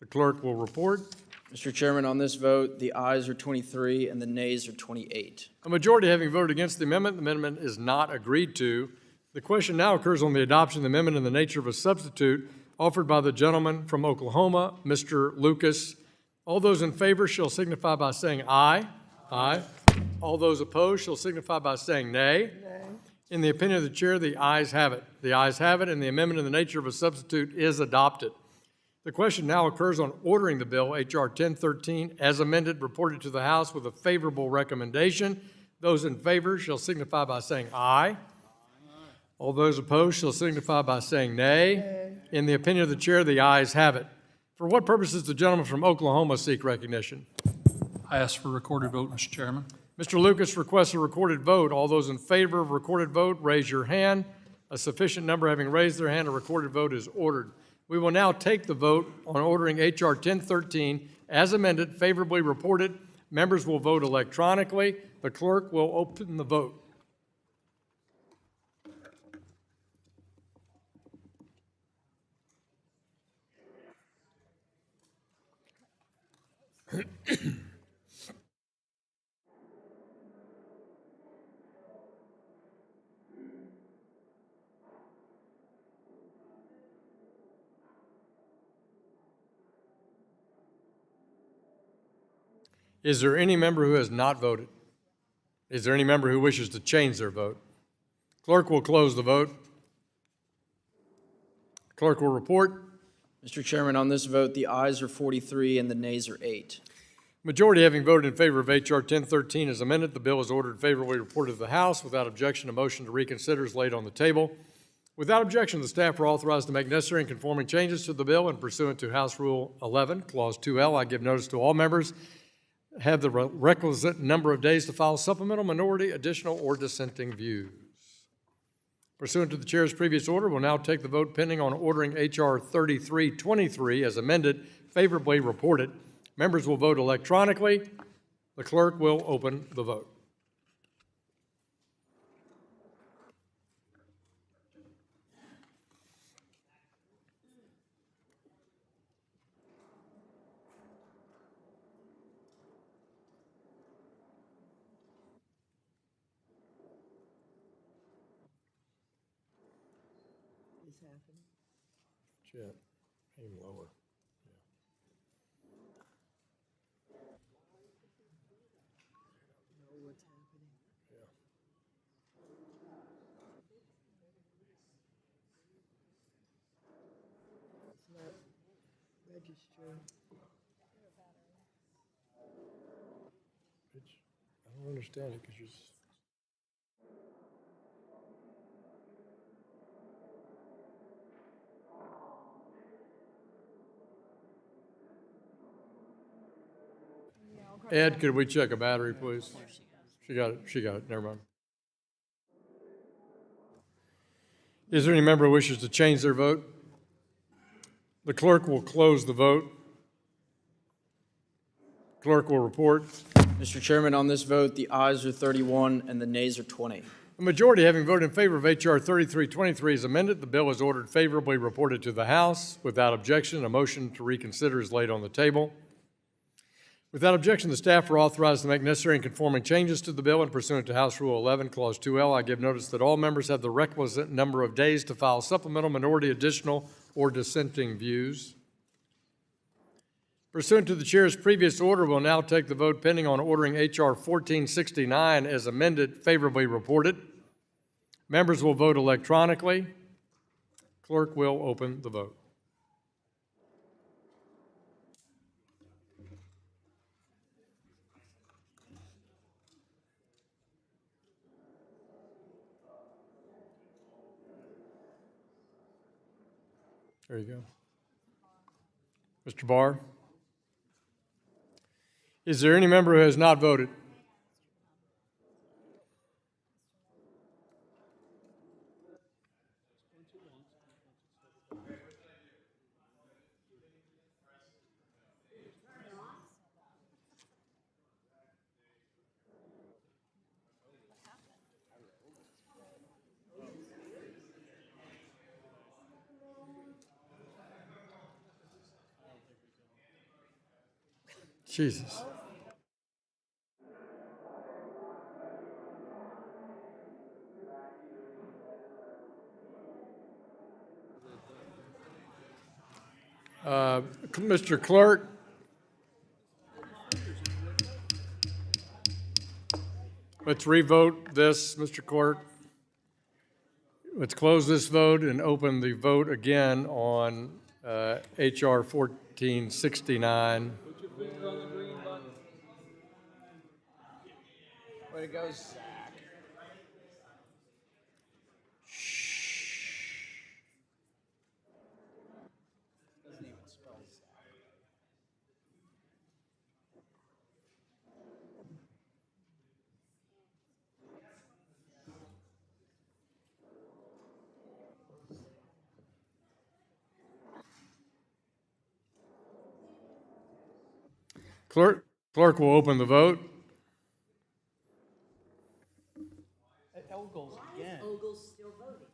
The clerk will report. Mr. Chairman, on this vote, the ayes are 23 and the nays are 28. A majority having voted against the amendment is not agreed to. The question now occurs on the adoption of the amendment in the nature of a substitute offered by the gentleman from Oklahoma, Mr. Lucas. All those in favor shall signify by saying aye. Aye. All those opposed shall signify by saying nay. Nay. In the opinion of the chair, the ayes have it. The ayes have it, and the amendment in the nature of a substitute is adopted. The question now occurs on ordering the bill, H.R. 1013, as amended, reported to the House with a favorable recommendation. Those in favor shall signify by saying aye. All those opposed shall signify by saying nay. Nay. In the opinion of the chair, the ayes have it. For what purpose does the gentleman from Oklahoma seek recognition? I ask for a recorded vote, Mr. Chairman. Mr. Lucas requests a recorded vote. All those in favor of recorded vote, raise your hand. A sufficient number having raised their hand, a recorded vote is ordered. We will now take the vote on ordering H.R. 1013 as amended, favorably reported. Members will vote electronically. The clerk will open the vote. Is there any member who has not voted? Is there any member who wishes to change their vote? Clerk will close the vote. Clerk will report. Mr. Chairman, on this vote, the ayes are 43 and the nays are 8. Majority having voted in favor of H.R. 1013 as amended, the bill is ordered favorably reported to the House. Without objection, a motion to reconsider is laid on the table. Without objection, the staff are authorized to make necessary and conforming changes to the bill, and pursuant to House Rule 11, Clause 2L, I give notice to all members have the requisite number of days to file supplemental, minority, additional, or dissenting views. Pursuant to the chair's previous order, we'll now take the vote pending on ordering H.R. 3323 as amended, favorably reported. Members will vote electronically. The clerk will open the vote. It's happening. Jet, aim lower. Know what's happening. I don't understand it because you're. Ed, could we check a battery, please? She got it, never mind. Is there any member who wishes to change their vote? The clerk will close the vote. Clerk will report. Mr. Chairman, on this vote, the ayes are 31 and the nays are 20. The majority having voted in favor of H.R. 3323 is amended. The bill is ordered favorably reported to the House. Without objection, a motion to reconsider is laid on the table. Without objection, the staff are authorized to make necessary and conforming changes to the bill, and pursuant to House Rule 11, Clause 2L, I give notice that all members have the requisite number of days to file supplemental, minority, additional, or dissenting views. Pursuant to the chair's previous order, we'll now take the vote pending on ordering H.R. 1469 as amended favorably reported. Members will vote electronically. Clerk will open the vote. There you go. Mr. Barr? Is there any member who has not voted? Jesus. Mr. Clerk, let's revote this, Mr. Clerk. Let's close this vote and open the vote again on H.R. 1469. Put your finger on the green button. Way to go, Zach. Doesn't even spell Zach. Clerk will open the vote. Ogles again. Ogle's still voting.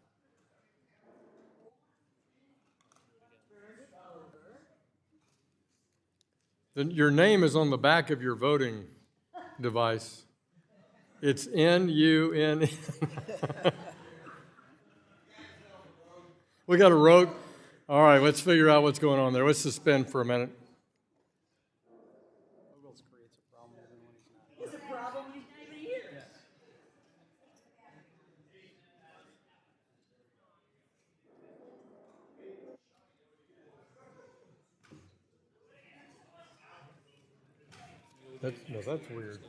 Then your name is on the back of your voting device. It's N-U-N. We got a rogue. All right, let's figure out what's going on there. Let's suspend for a minute. Ogles creates a problem even when he's not. It's a problem he's not even here. That's weird.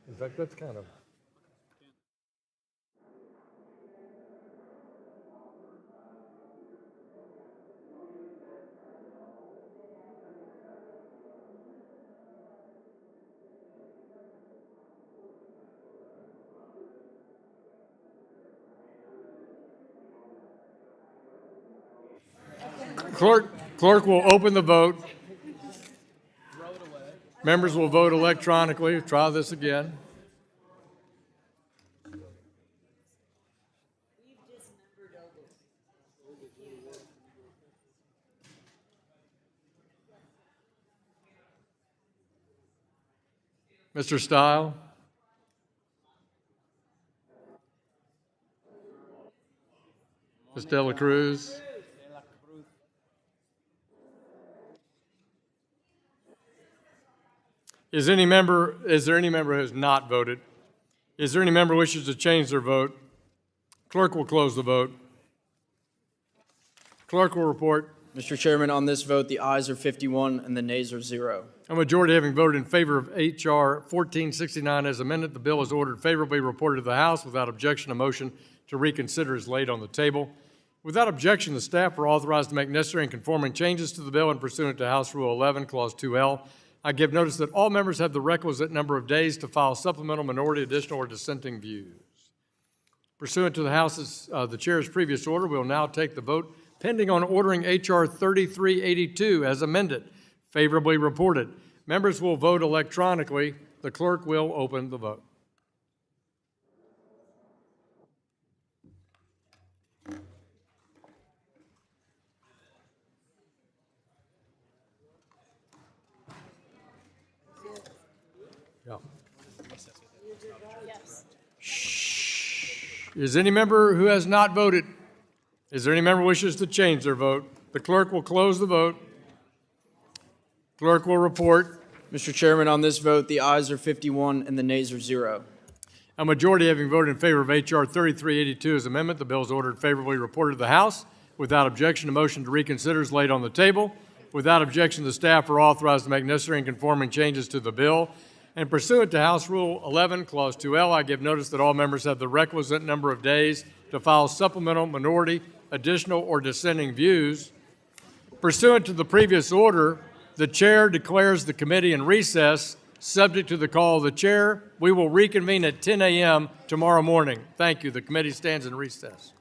In fact, that's kind of. Clerk will open the vote. Members will vote electronically. Try this again. Mr. Stile? Ms. Dela Cruz? Is there any member who has not voted? Is there any member who wishes to change their vote? Clerk will close the vote. Clerk will report. Mr. Chairman, on this vote, the ayes are 51 and the nays are 0. A majority having voted in favor of H.R. 1469 as amended, the bill is ordered favorably reported to the House. Without objection, a motion to reconsider is laid on the table. Without objection, the staff are authorized to make necessary and conforming changes to the bill and pursuant to House Rule 11, Clause 2L. I give notice that all members have the requisite number of days to file supplemental, minority, additional, or dissenting views. Pursuant to the Chair's previous order, we will now take the vote pending on ordering H.R. 3382 as amended, favorably reported. Members will vote electronically. The clerk will open the vote. Yeah. Shh. Is any member who has not voted? Is there any member who wishes to change their vote? The clerk will close the vote. Clerk will report. Mr. Chairman, on this vote, the ayes are 51 and the nays are 0. A majority having voted in favor of H.R. 3382 as amendment, the bill is ordered favorably reported to the House. Without objection, a motion to reconsider is laid on the table. Without objection, the staff are authorized to make necessary and conforming changes to the bill. And pursuant to House Rule 11, Clause 2L, I give notice that all members have the requisite number of days to file supplemental, minority, additional, or dissenting views. Pursuant to the previous order, the Chair declares the committee in recess. Subject to the call of the Chair, we will reconvene at 10 a.m. tomorrow morning. Thank you. The committee stands in recess.